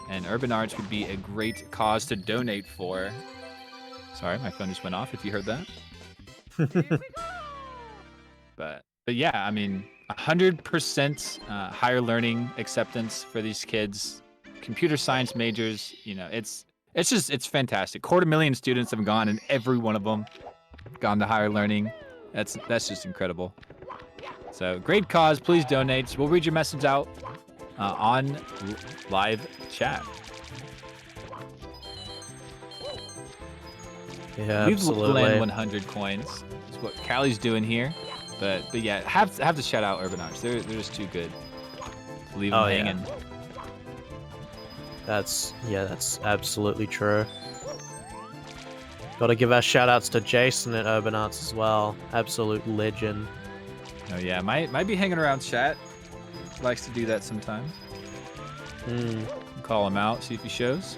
And Urban Arts would be a great cause to donate for. Sorry, my phone just went off if you heard that. But yeah, I mean, 100% higher learning acceptance for these kids. Computer science majors, you know, it's fantastic. 250,000 students have gone, and every one of them gone to higher learning. That's just incredible. So great cause. Please donate. We'll read your message out on live chat. Yeah, We've absolutely. land 100 coins. That's what Callie's doing here. But yeah, have to shout out Urban Arts. They're just too good to leave them hanging. That's absolutely true. Gotta give our shout outs to Jason at Urban Arts as well. Absolute legend. Oh yeah, might be hanging around chat. Likes to do that sometimes. Call him out, see if he shows.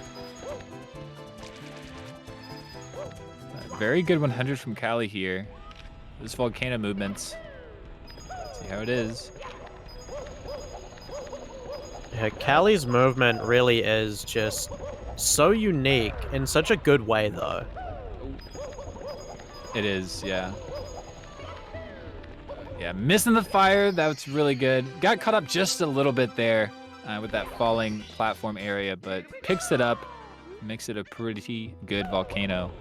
Very good 100 from Callie here. This volcano movements. See how it is. Yeah, Callie's movement really is just so unique in such a good way, though. It is, yeah. Yeah, missing the fire. That's really good. Got caught up just a little bit there with that falling platform area, but picks it up. Makes it a pretty good volcano.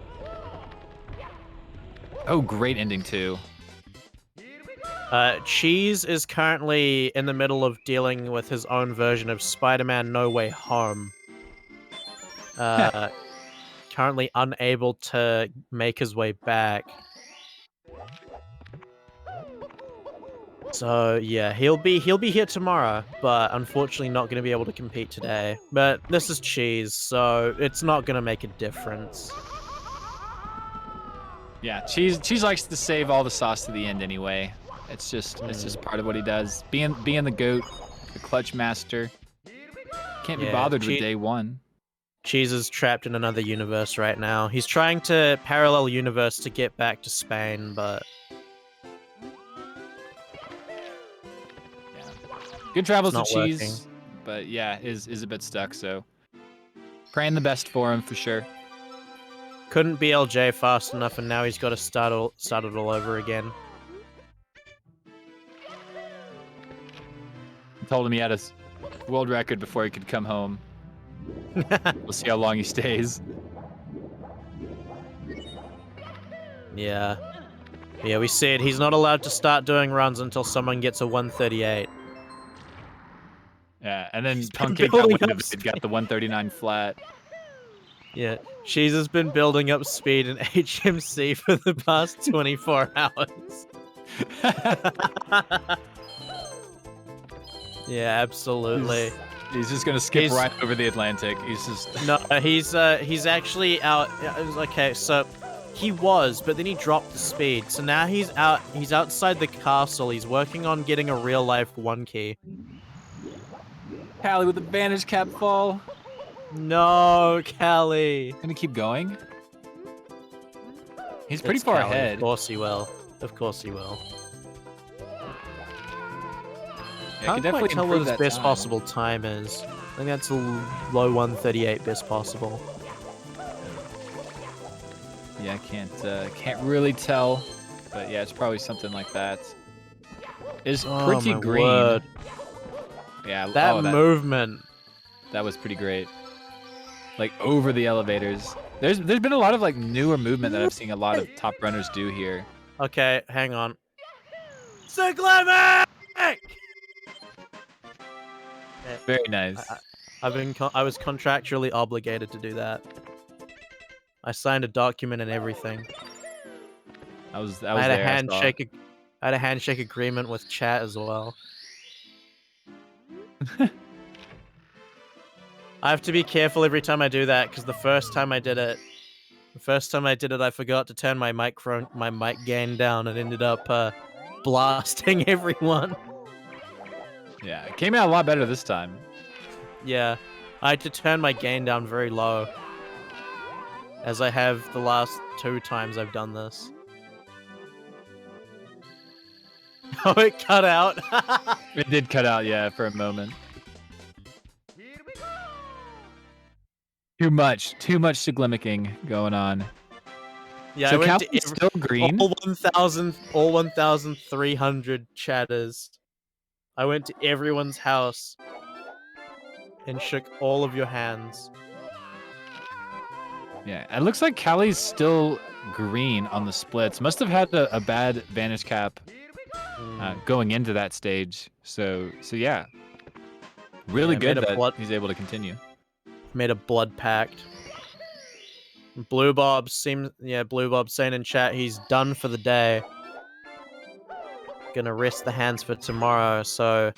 Oh, great ending, too. Cheese is currently in the middle of dealing with his own version of Spider-Man No Way Home. Currently unable to make his way back. So yeah, he'll be here tomorrow, but unfortunately not going to be able to compete today. But this is Cheese, so it's not going to make a difference. Yeah, Cheese likes to save all the sauce to the end anyway. It's just part of what he does. Being the GOAT, the clutch master. Can't be bothered with day 1. Cheese is trapped in another universe right now. He's trying to parallel universe to get back to Spain, but Good travels to not Cheese. working. but yeah, is a bit stuck. So praying the best for him for sure. Couldn't BLJ fast enough, and now he's got to start it all over again. I told him he had a world record before he could come home. We'll see how long he stays. Yeah. Yeah, we said he's not allowed to start doing runs until someone gets a 138. Yeah, and then been Punky building got, up got the 139 flat. Yeah, Cheese has been building up speed in HMC for the past 24 hours. Yeah, absolutely. He's just gonna skip right over the Atlantic. He's just no. He's actually out. Okay, so he was, but then he dropped the speed. So now he's out. He's outside the castle. He's working on getting a real life 1 key. Callie with the vantage cap fall. No, Callie. Gonna keep going. He's pretty far Callie. ahead. Of course he will. Of course he will. Yeah, Can't quite tell what his best possible time is. I think that's a low 138 best possible. Yeah, I can't really tell, but yeah, it's probably something like that. Is pretty green. Word. Yeah, that movement. That was pretty great. Like over the elevators. There's been a lot of like newer movement that I've seen a lot of top runners do here. Okay, hang on. Cyclamic! Very nice. I was contractually obligated to do that. I signed a document and everything. I had a handshake. I had a handshake agreement with chat as well. I have to be careful every time I do that because the first time I did it, I forgot to turn my mic gain down and ended up blasting everyone. Yeah, it came out a lot better this time. Yeah, I had to turn my gain down very low, as I have the last 2 times I've done this. Oh, it cut out. It did cut out, yeah, for a moment. Too much siglimicking going on. Yeah, so I went Calvin's still green. All 1,300 chatters. I went to everyone's house and shook all of your hands. Yeah, it looks like Callie's still green on the splits. Must have had a bad vantage cap going into that stage. So yeah, really good that he's able to continue. Made a blood pact. Blue Bob saying in chat he's done for the day. Gonna rest the hands for tomorrow. So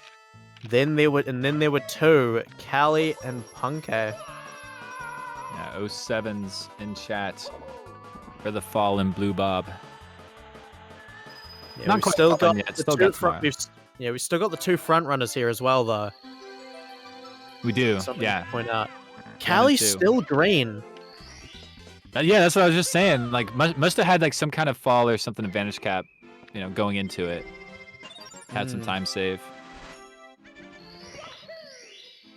then there were 2, Callie and Punke. Yeah, 07's in chat for the fall in Blue Bob. Yeah, Not we've quite still got yet. the Still two got front. We've still got the 2 front runners here as well, though. We do. Something yeah. to point out. Callie's still green. Yeah, that's what I was just saying. Like, must have had like some kind of fall or something advantage cap, going into it. Had some time save.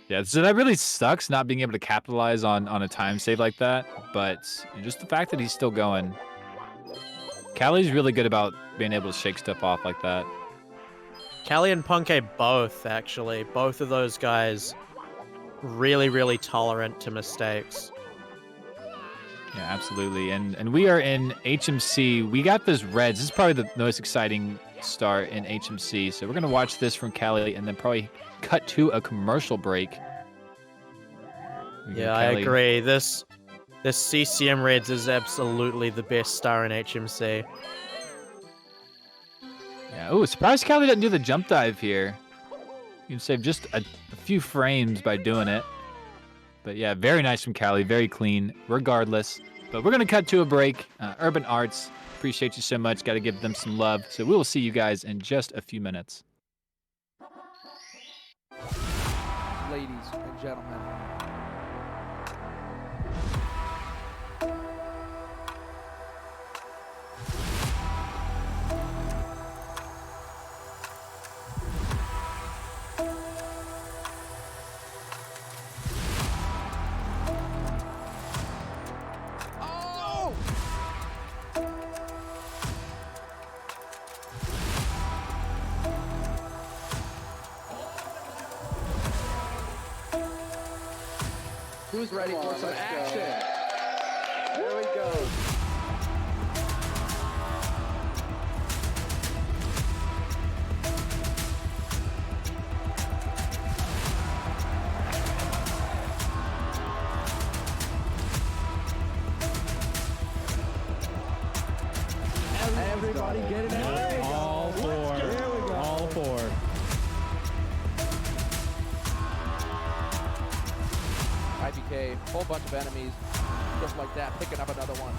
Yeah, so that really sucks not being able to capitalize on a time save like that. But just the fact that he's still going. Callie's really good about being able to shake stuff off like that. Callie and Punke both, actually. Both of those guys really, really tolerant to mistakes. Yeah, absolutely. And we are in HMC. We got this Reds. This is probably the most exciting start in HMC. So we're going to watch this from Callie and then probably cut to a commercial break. Yeah, I agree. This CCM Reds is absolutely the best star in HMC. Yeah. Oh, surprised Callie didn't do the jump dive here. You can save just a few frames by doing it. But yeah, very nice from Callie. Very clean, regardless. But we're going to cut to a break. Urban Arts, appreciate you so much. Got to give them some love. So we will see you guys in just a few minutes. Ladies and gentlemen. Who's ready for some action? There we go. Everybody get it out. All four. There we go. All four. IBK, whole bunch of enemies, just like that, picking up another one.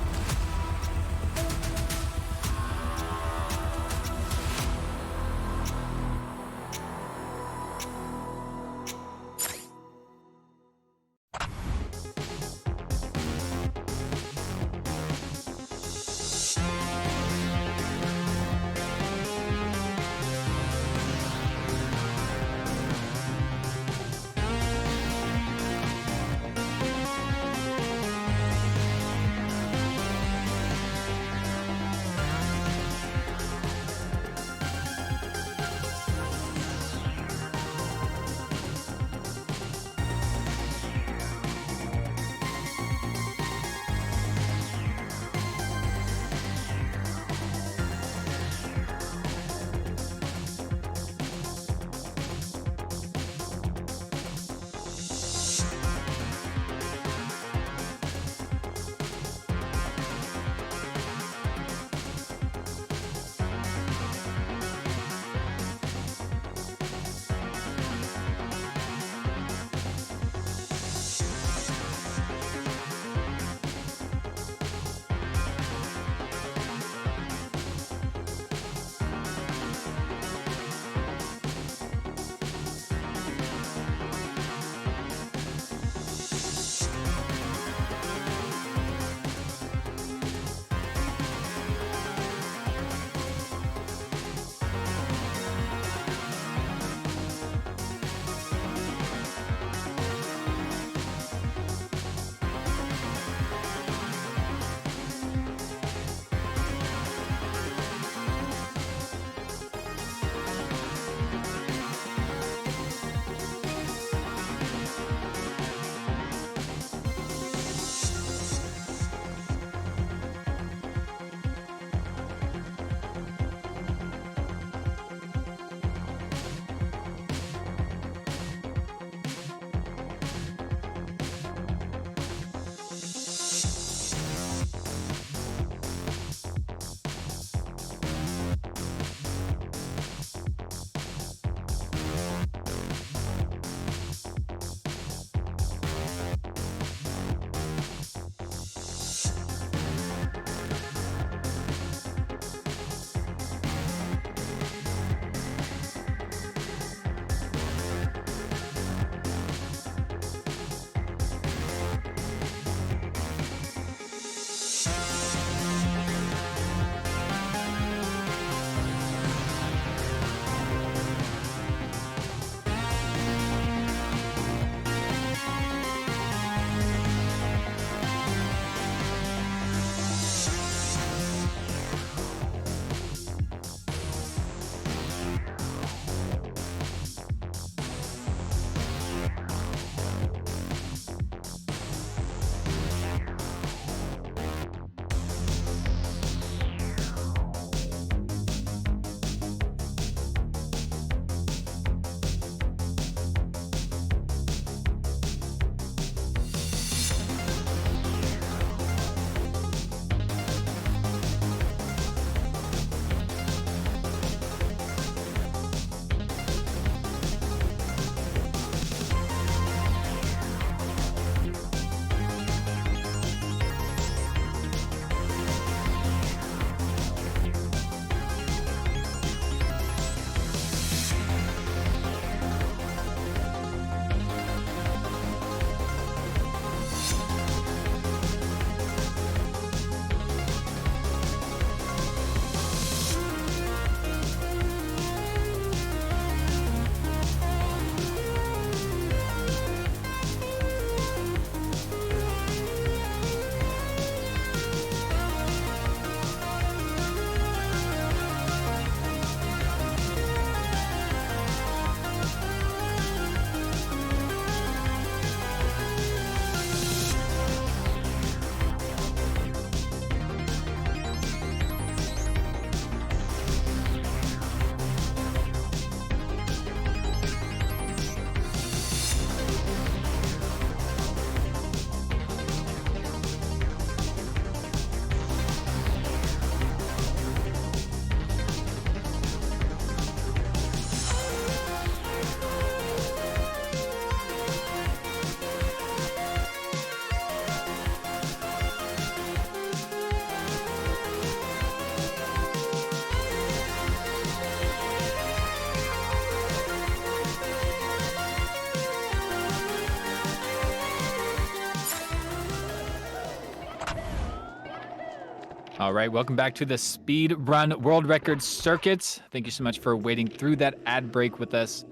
All right, welcome back to the Speed Run World Record Circuit. Thank you so much for waiting through that ad break with us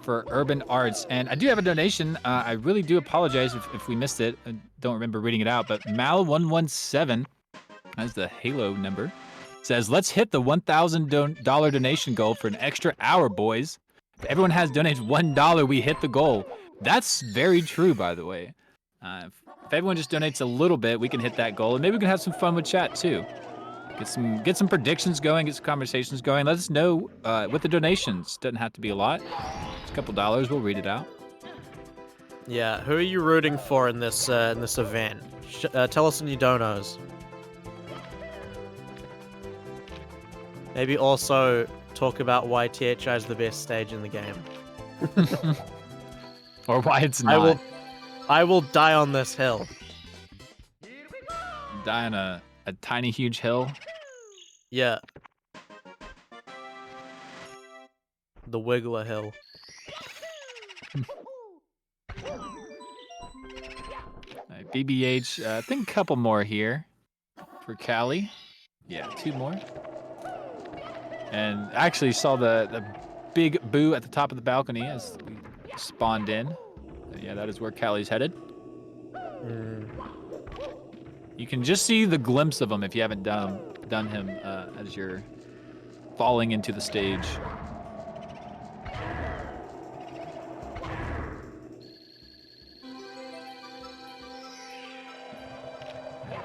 for Urban Arts. And I do have a donation. I really do apologize if we missed it. I don't remember reading it out, but Mal117, that's the Halo number, says, let's hit the $1,000 donation goal for an extra hour, boys. If everyone has donated $1, we hit the goal. That's very true, by the way. If everyone just donates a little bit, we can hit that goal, and maybe we can have some fun with chat too. Get some predictions going, get some conversations going. Let us know with the donations. Doesn't have to be a lot. It's a couple dollars. We'll read it out. Yeah, who are you rooting for in this event? Tell us in your donos. Maybe also talk about why THI is the best stage in the game. Or why it's not. I will die on this hill. Die on a tiny, huge hill? Yeah. The Wiggler Hill. Right, BBH, I think a couple more here for Callie. Yeah, 2 more. And I actually saw the big boo at the top of the balcony as we spawned in. Yeah, that is where Callie's headed. You can just see the glimpse of him if you haven't done him as you're falling into the stage.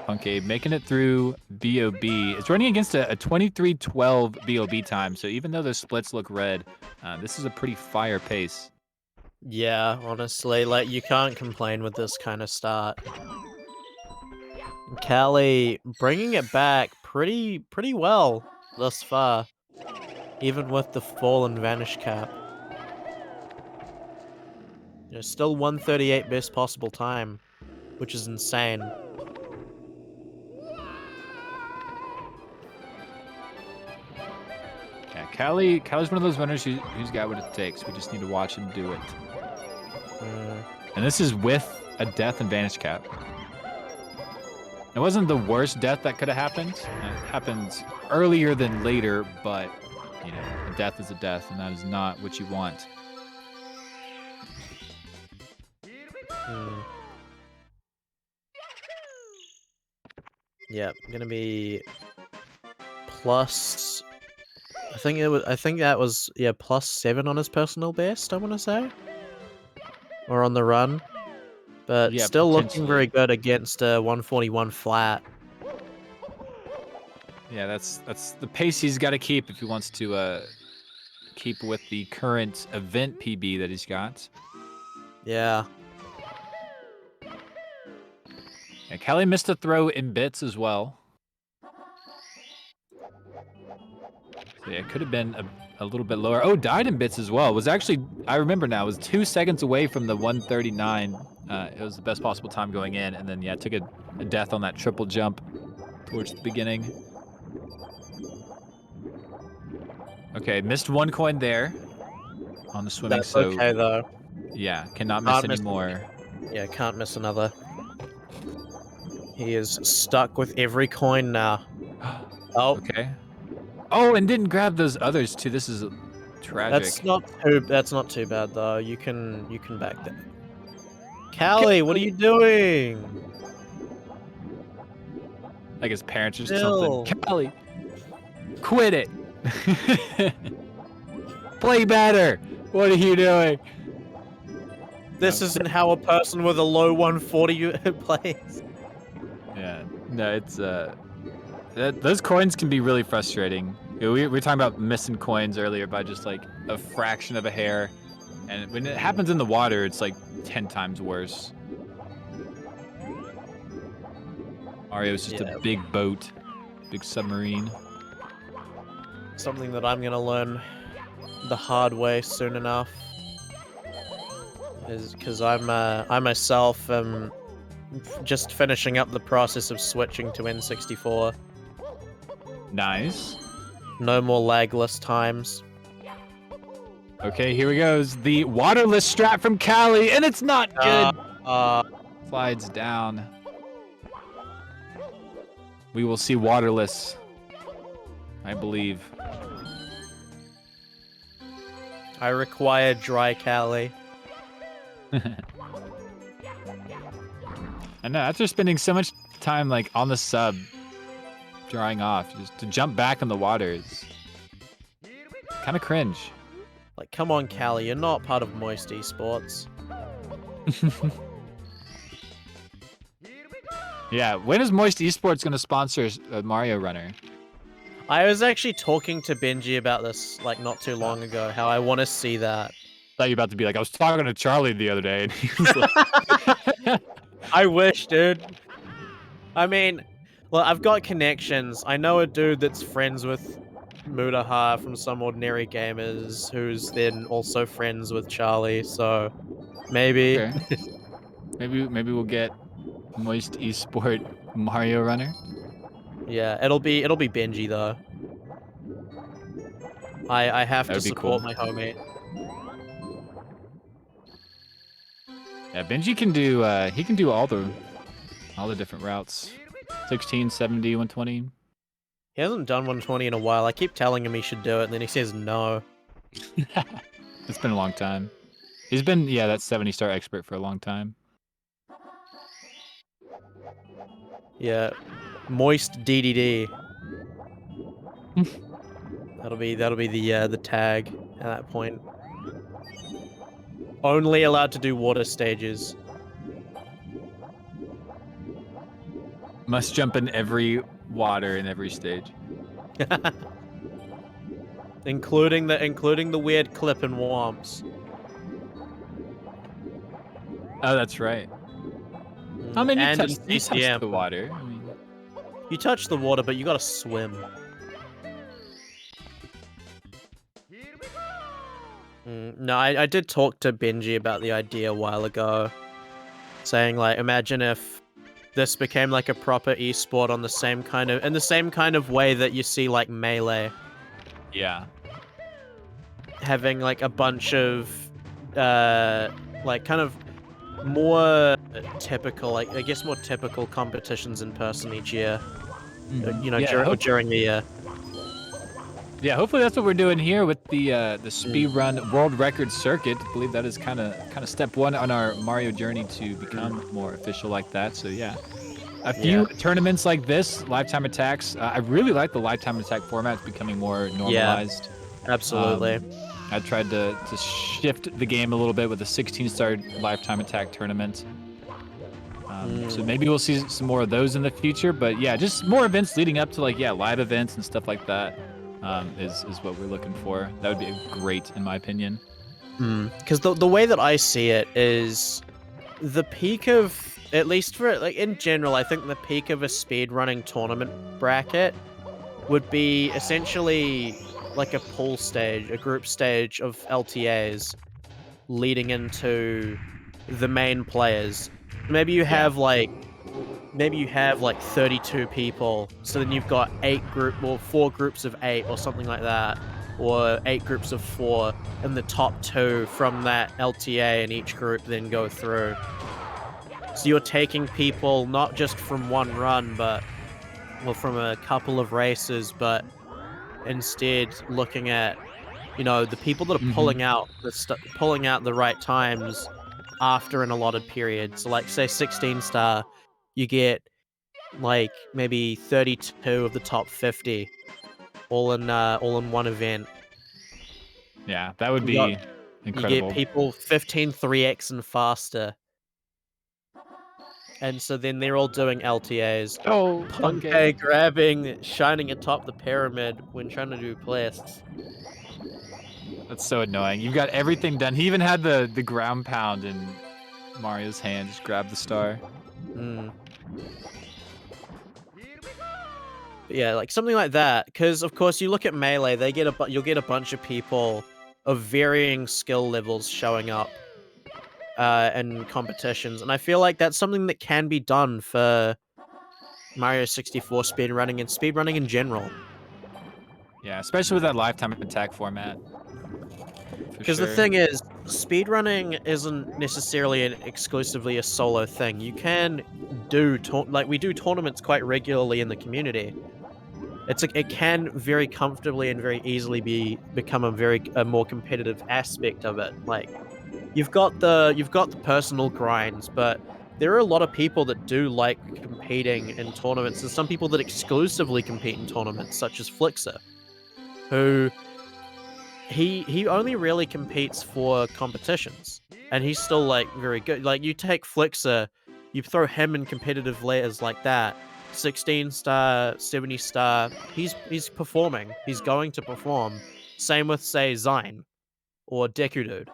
Punkabe making it through BOB. It's running against a 23:12 BOB time, so even though those splits look red, this is a pretty fire pace. Yeah, honestly, like, you can't complain with this kind of start. Callie bringing it back pretty well thus far, even with the fall and vanish cap. You know, still 138 best possible time, which is insane. Yeah, Callie's one of those runners who's got what it takes. We just need to watch him do it. And this is with a death and vanish cap. It wasn't the worst death that could have happened. It happened earlier than later, but, you know, a death is a death, and that is not what you want. Yeah, gonna be plus. I think that was yeah +7 on his personal best. I want to say, or on the run, but Yeah, still looking potentially. very good against a 141 flat. Yeah, that's the pace he's got to keep if he wants to keep with the current event PB that he's got. Yeah. And Callie missed a throw in bits as well. So yeah, it could have been a little bit lower. Oh, died in bits as well. Was actually, I remember now, was 2 seconds away from the 139. It was the best possible time going in, and then yeah, took a death on that triple jump towards the beginning. Okay, missed 1 coin there on the swimming. That's so okay though. Yeah, cannot miss any more. Yeah, can't miss another. He is stuck with every coin now. Oh, okay. Oh, and didn't grab those others too. This is tragic. That's not too bad though. You can back that. Callie, what are you doing? Like his parents or Still. something. Callie, quit it. Play better. What are you doing? This isn't how a person with a low 140 plays. Yeah, no, it's those coins can be really frustrating. You know, we were talking about missing coins earlier by just like a fraction of a hair, and when it happens in the water, it's like 10 times worse. Mario's just a big boat, big submarine. Something that I'm gonna learn the hard way soon enough. Is because I myself am just finishing up the process of switching to N64. Nice. No more lagless times. Okay, here he goes. The waterless strat from Callie, and it's not good. Slides down. we will see waterless, I believe. I require dry Cali. I know, after spending so much time like on the sub, drying off, just to jump back in the water is kind of cringe. Like, come on, Cali, you're not part of Moist Esports. Yeah, when is Moist Esports going to sponsor a Mario Runner? I was actually talking to Benji about this, like, not too long ago, how I want to see that. Thought you were about to be like, I was talking to Charlie the other day, and he was like... I wish, dude. I mean, well, I've got connections. I know a dude that's friends with Mudaha from Some Ordinary Gamers, who's then also friends with Charlie, so maybe. Okay. maybe we'll get Moist Esport Mario Runner. Yeah, it'll be Benji though. I have to support my homie. Yeah, Benji can do he can do all the different routes. 16, 70, 120. He hasn't done 120 in a while. I keep telling him he should do it, and then he says no. It's been a long time. He's been, yeah, that 70-star expert for a long time. Yeah, Moist DDD. that'll be the tag at that point. Only allowed to do water stages. Must jump in every water in every stage. including the weird clip and womps. Oh, that's right. I mean, you touch the water. I mean... You touch the water, but you gotta swim. No, I did talk to Benji about the idea a while ago, saying like, imagine if this became like a proper esport on the same kind of way that you see like Melee. Yeah. Having like a bunch of like kind of more typical, like I guess more typical competitions in person each year. You know, yeah, during the year. Yeah, hopefully that's what we're doing here with the Speedrun World Record Circuit. I believe that is kind of step one on our Mario journey to become more official like that. So yeah, a few tournaments like this, lifetime attacks. I really like the lifetime attack format. It's becoming more normalized. Yeah, absolutely. I tried to shift the game a little bit with a 16-star lifetime attack tournament. So maybe we'll see some more of those in the future. But yeah, just more events leading up to like live events and stuff like that. Is what we're looking for. That would be great, in my opinion. Because the way that I see it is the peak of, at least for like in general, I think the peak of a speedrunning tournament bracket would be essentially like a pool stage, a group stage of LTAs leading into the main players. Maybe you have like 32 people, so then you've got 4 groups of 8 or something like that, or 8 groups of 4, and the top 2 from that LTA in each group then go through. So you're taking people not just from one run, well, from a couple of races, but instead looking at, the people that are pulling out the right times after an allotted period. So like say 16-star, you get like maybe 32 of the top 50 all in one event. Yeah, that would be incredible. You get people 15 3x and faster. And so then they're all doing LTAs. Oh, Punkay grabbing, shining atop the pyramid when trying to do plays. That's so annoying. You've got everything done. He even had the ground pound in Mario's hand. Just grab the star. Yeah, like something like that. Because of course, you look at Melee, you'll get a bunch of people of varying skill levels showing up in competitions, and I feel like that's something that can be done for Mario 64 speedrunning and speedrunning in general. Yeah, especially with that lifetime attack format. Because the thing is, speedrunning isn't necessarily exclusively a solo thing. You can do we do tournaments quite regularly in the community. It can very comfortably and very easily become a more competitive aspect of it. Like you've got the personal grinds, but there are a lot of people that do like competing in tournaments. There's some people that exclusively compete in tournaments, such as Flixer, who he only really competes for competitions, and he's still like very good. Like you take Flixer, you throw him in competitive layers like that, 16 star, 70 star, he's performing. He's going to perform. Same with say Zine or Deku Dude.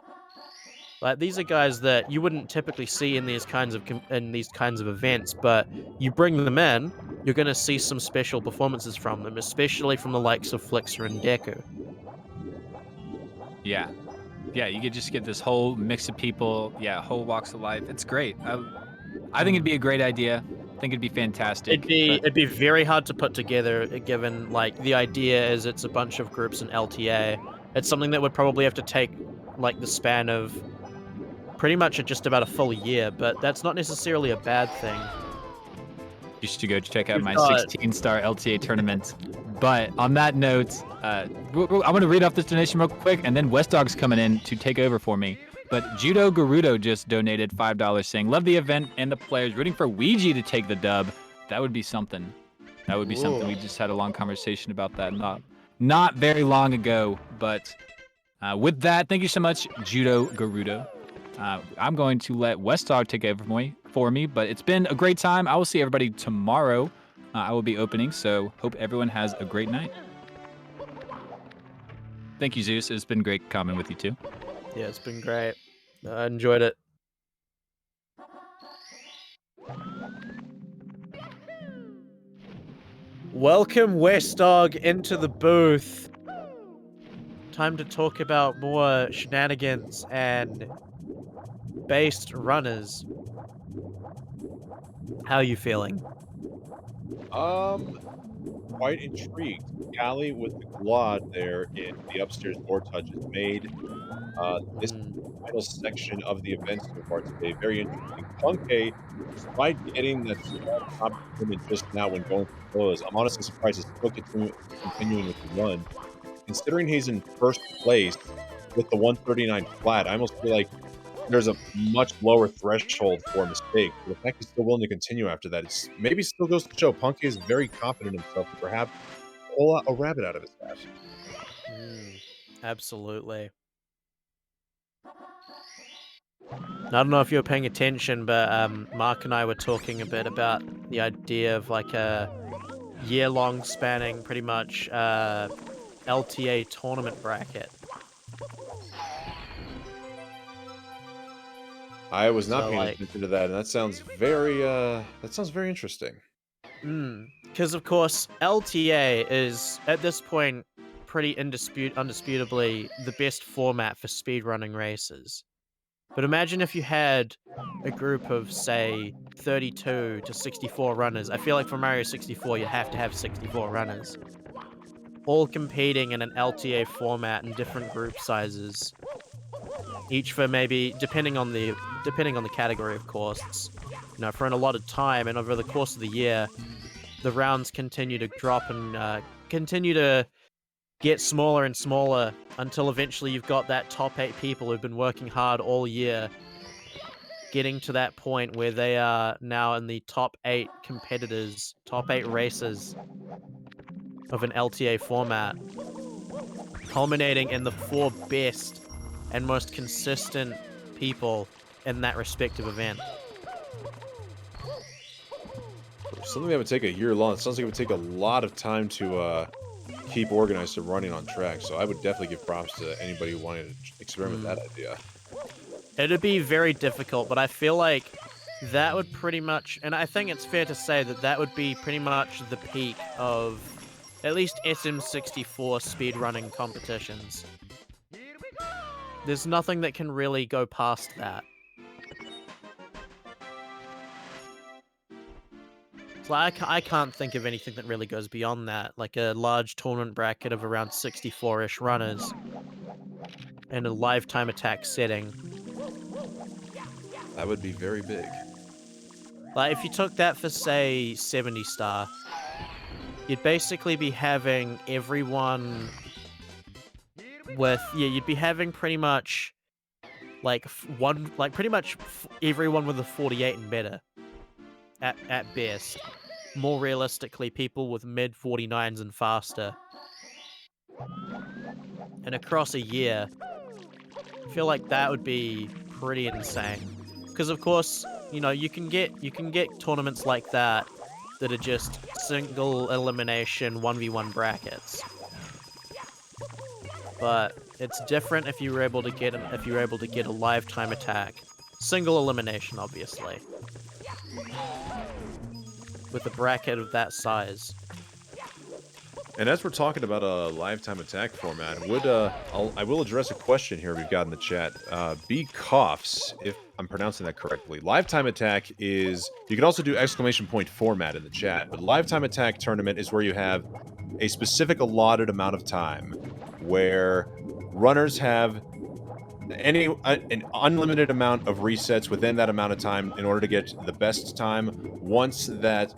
Like these are guys that you wouldn't typically see in these kinds of events, but you bring them in, you're going to see some special performances from them, especially from the likes of Flixer and Deku. Yeah. Yeah, you could just get this whole mix of people, whole walks of life. It's great. I think it'd be a great idea. I think it'd be fantastic. It'd be very hard to put together, given like the idea is it's a bunch of groups in LTA. It's something that would probably have to take like the span of pretty much just about a full year, but that's not necessarily a bad thing. You should go check out my 16-star LTA tournament. But on that note, I'm going to read off this donation real quick, and then West Dog's coming in to take over for me. But Judo Garudo just donated $5 saying, love the event and the players, rooting for Ouija to take the dub. That would be something. That would be something. We just had a long conversation about that not very long ago. But with that, thank you so much, Judo Garudo. I'm going to let West Dog take over for me, but it's been a great time. I will see everybody tomorrow. I will be opening, so hope everyone has a great night. Thank you, Zeus. It's been great commenting with you, too. Yeah, it's been great. I enjoyed it. Welcome, West Dog, into the booth. Time to talk about more shenanigans and based runners. How are you feeling? Quite intrigued. Callie with the Glad there in the upstairs door touch has made this final section of the event so far today very interesting. Punke, despite getting that small top improvement just now when going for close, I'm honestly surprised he's still continuing with the run. Considering he's in first place with the 139 flat, I almost feel like there's a much lower threshold for a mistake. The fact he's still willing to continue after that, maybe still goes to show Punky is very confident in himself to perhaps pull a rabbit out of his ass. Absolutely. I don't know if you were paying attention, but Mark and I were talking a bit about the idea of like a year-long spanning, pretty much, LTA tournament bracket. I was not paying attention to that, and that sounds very interesting. Because of course, LTA is at this point pretty undisputably the best format for speedrunning races. But imagine if you had a group of, say, 32 to 64 runners. I feel like for Mario 64, you have to have 64 runners, all competing in an LTA format in different group sizes. Each for maybe, depending on the category, of course, for an allotted time, and over the course of the year, the rounds continue to drop and continue to get smaller and smaller until eventually you've got that top 8 people who've been working hard all year, getting to that point where they are now in the top 8 competitors, top 8 racers of an LTA format, culminating in the 4 best and most consistent people in that respective event. Something that would take a year long. It sounds like it would take a lot of time to keep organized and running on track. So I would definitely give props to anybody who wanted to experiment with that idea. It'd be very difficult, but I feel like that would pretty much, and I think it's fair to say that that would be pretty much the peak of at least SM64 speedrunning competitions. There's nothing that can really go past that. So I can't think of anything that really goes beyond that, like a large tournament bracket of around 64-ish runners. in a lifetime attack setting. That would be very big. Like, if you took that for, say, 70 star, you'd basically be having everyone with, yeah, you'd be having pretty much, like, everyone with a 48 and better, at best. More realistically, people with mid 49s and faster. And across a year, I feel like that would be pretty insane. Because of course, you know, you can get tournaments like that are just single elimination 1v1 brackets. But it's different if you were able to get a lifetime attack, single elimination, obviously, with a bracket of that size. And as we're talking about a lifetime attack format, I will address a question here we've got in the chat. B Coughs, if I'm pronouncing that correctly. Lifetime attack is, you can also do exclamation point format in the chat, but lifetime attack tournament is where you have a specific allotted amount of time where runners have an unlimited amount of resets within that amount of time in order to get the best time. Once that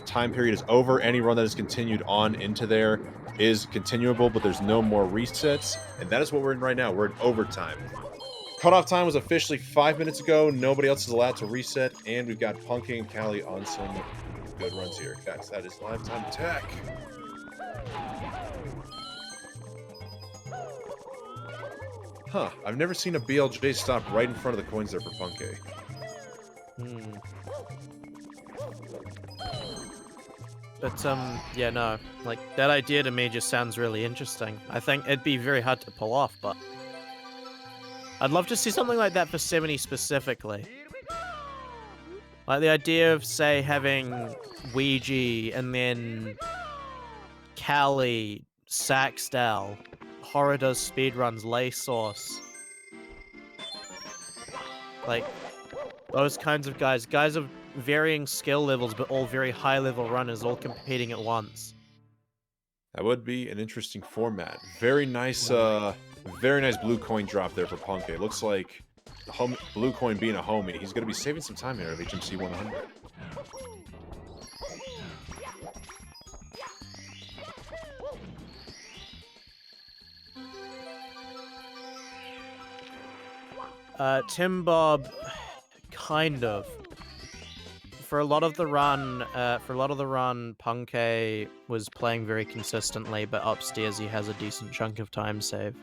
time period is over, any run that is continued on into there is continuable, but there's no more resets, and that is what we're in right now. We're in overtime. Cutoff time was officially 5 minutes ago. Nobody else is allowed to reset, and we've got Punky and Callie on some good runs here. Guys, that is lifetime attack. Huh, I've never seen a BLJ stop right in front of the coins there for Punky. But, yeah, no. Like, that idea to me just sounds really interesting. I think it'd be very hard to pull off, but I'd love to see something like that for 70 specifically. Like, the idea of, say, having Ouija and then Callie, Saxdal, Horror does speedruns, Lay Sauce. Like, those kinds of guys of varying skill levels, but all very high-level runners, all competing at once. That would be an interesting format. Very nice blue coin drop there for Punky. It looks like blue coin being a homie. He's going to be saving some time here of HMC 100. Tim Bob, kind of. For a lot of the run, Punky was playing very consistently, but upstairs he has a decent chunk of time save.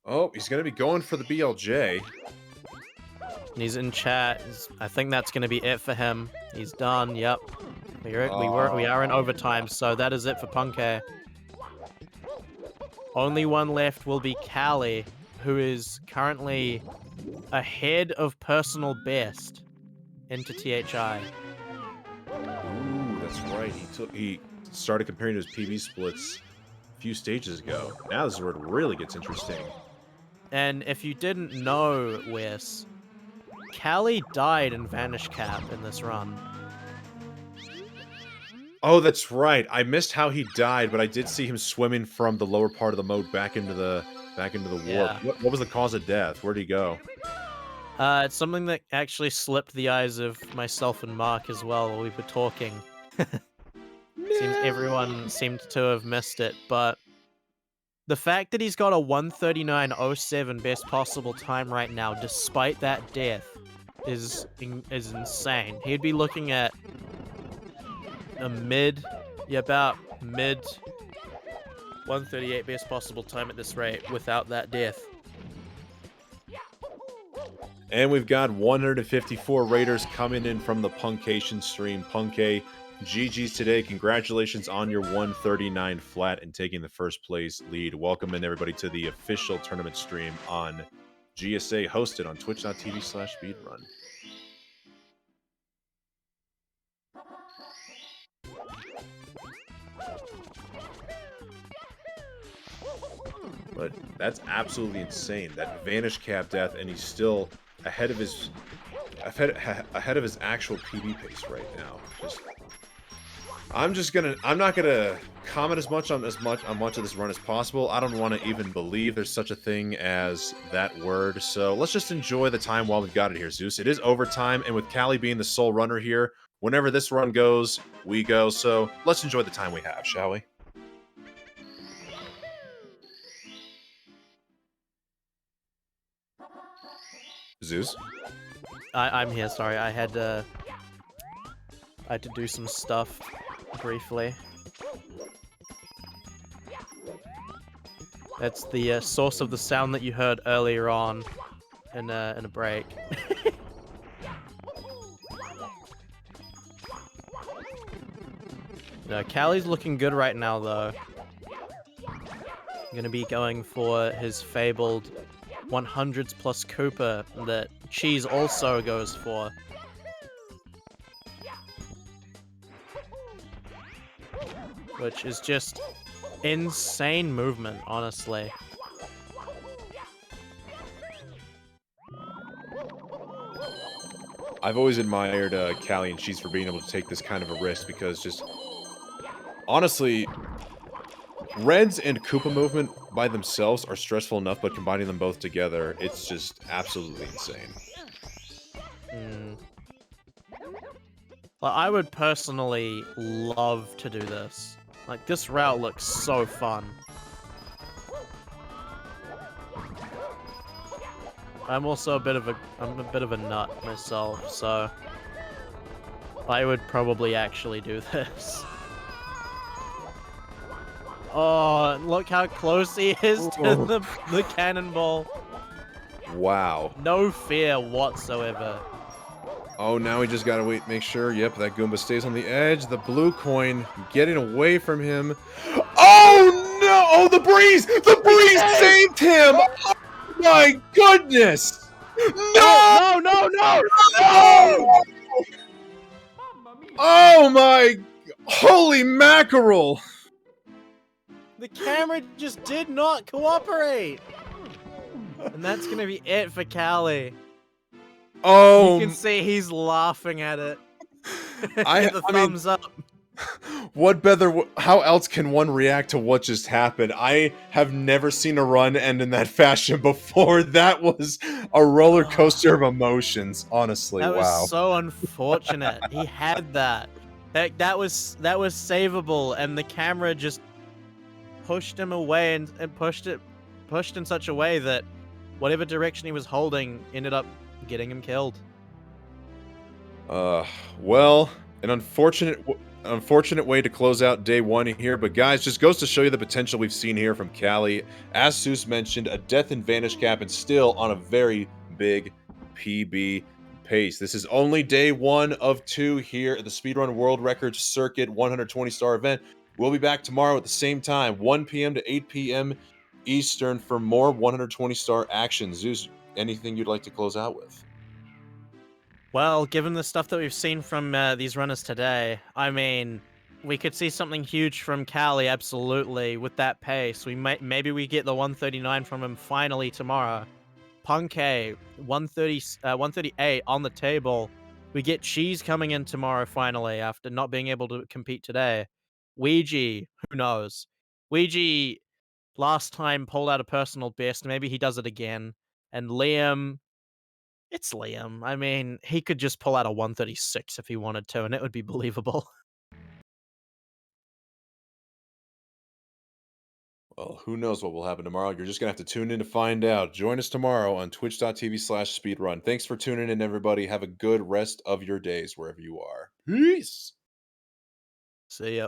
Oh, he's going to be going for the BLJ. And he's in chat. I think that's going to be it for him. He's done. Yep. We are in overtime, so that is it for Punky. Only one left will be Callie, who is currently ahead of personal best into THI. Ooh, that's right. He started comparing to his PB splits a few stages ago. Now this is where it really gets interesting. And if you didn't know, Wes, Callie died in Vanish Cap in this run. Oh, that's right. I missed how he died, but I did see him swimming from the lower part of the moat back into the warp. Yeah. What was the cause of death? Where'd he go? It's something that actually slipped the eyes of myself and Mark as well while we were talking. Seems everyone seemed to have missed it, but the fact that he's got a 1:39.07 best possible time right now, despite that death, is insane. He'd be looking at a about mid 1:38 best possible time at this rate without that death. And we've got 154 raiders coming in from the Punkation stream. Punky, GG's today. Congratulations on your 139 flat and taking the first place lead. Welcome in everybody to the official tournament stream on GSA, hosted on twitch.tv/speedrun. But that's absolutely insane. That Vanish Cap death, and he's still ahead of his actual PB pace right now. Just I'm not gonna comment as much on much of this run as possible. I don't want to even believe there's such a thing as that word. So let's just enjoy the time while we've got it here, Zeus. It is overtime, and with Callie being the sole runner here, whenever this run goes, we go. So let's enjoy the time we have, shall we? Zeus? I'm here, sorry. I had to do some stuff briefly. That's the source of the sound that you heard earlier on in a break. No, Callie's looking good right now, though. Gonna be going for his fabled 100s plus Cooper that Cheese also goes for. Which is just insane movement, honestly. I've always admired Callie and Cheese for being able to take this kind of a risk because just honestly, Reds and Koopa movement by themselves are stressful enough, but combining them both together, it's just absolutely insane. Well, I would personally love to do this. Like, this route looks so fun. I'm also a bit of a nut myself, so I would probably actually do this. Oh, look how close he is to the cannonball. Wow. No fear whatsoever. Oh, now we just gotta wait, make sure, yep, that Goomba stays on the edge. The blue coin getting away from him. Oh, no! Oh, the breeze! The breeze saved him! Oh, my goodness! No! No! No! Oh, my... Holy mackerel! The camera just did not cooperate! And that's gonna be it for Callie. Oh, you can see he's laughing at it. The thumbs up. What better? How else can one react to what just happened? I have never seen a run end in that fashion before. That was a roller coaster of emotions. Honestly, That wow. was so unfortunate. He had that. That was savable, and the camera just pushed him away and pushed in such a way that whatever direction he was holding ended up getting him killed. Well, an unfortunate way to close out day one here, but guys, just goes to show you the potential we've seen here from Callie. As Seuss mentioned, a death and vanish cap and still on a very big PB pace. This is only day 1 of 2 here at the Speedrun World Records Circuit 120-star event. We'll be back tomorrow at the same time, 1 p.m. to 8 p.m. Eastern for more 120-star action. Zeus, anything you'd like to close out with? Well, given the stuff that we've seen from these runners today, I mean, we could see something huge from Callie, absolutely, with that pace. Maybe we get the 139 from him finally tomorrow. Punkay, 138 on the table. We get Cheese coming in tomorrow finally after not being able to compete today. Ouija, who knows? Ouija last time pulled out a personal best. Maybe he does it again. And Liam, it's Liam. I mean, he could just pull out a 136 if he wanted to, and it would be believable. Well, who knows what will happen tomorrow. You're just going to have to tune in to find out. Join us tomorrow on twitch.tv/speedrun. Thanks for tuning in, everybody. Have a good rest of your days wherever you are. Peace! See ya.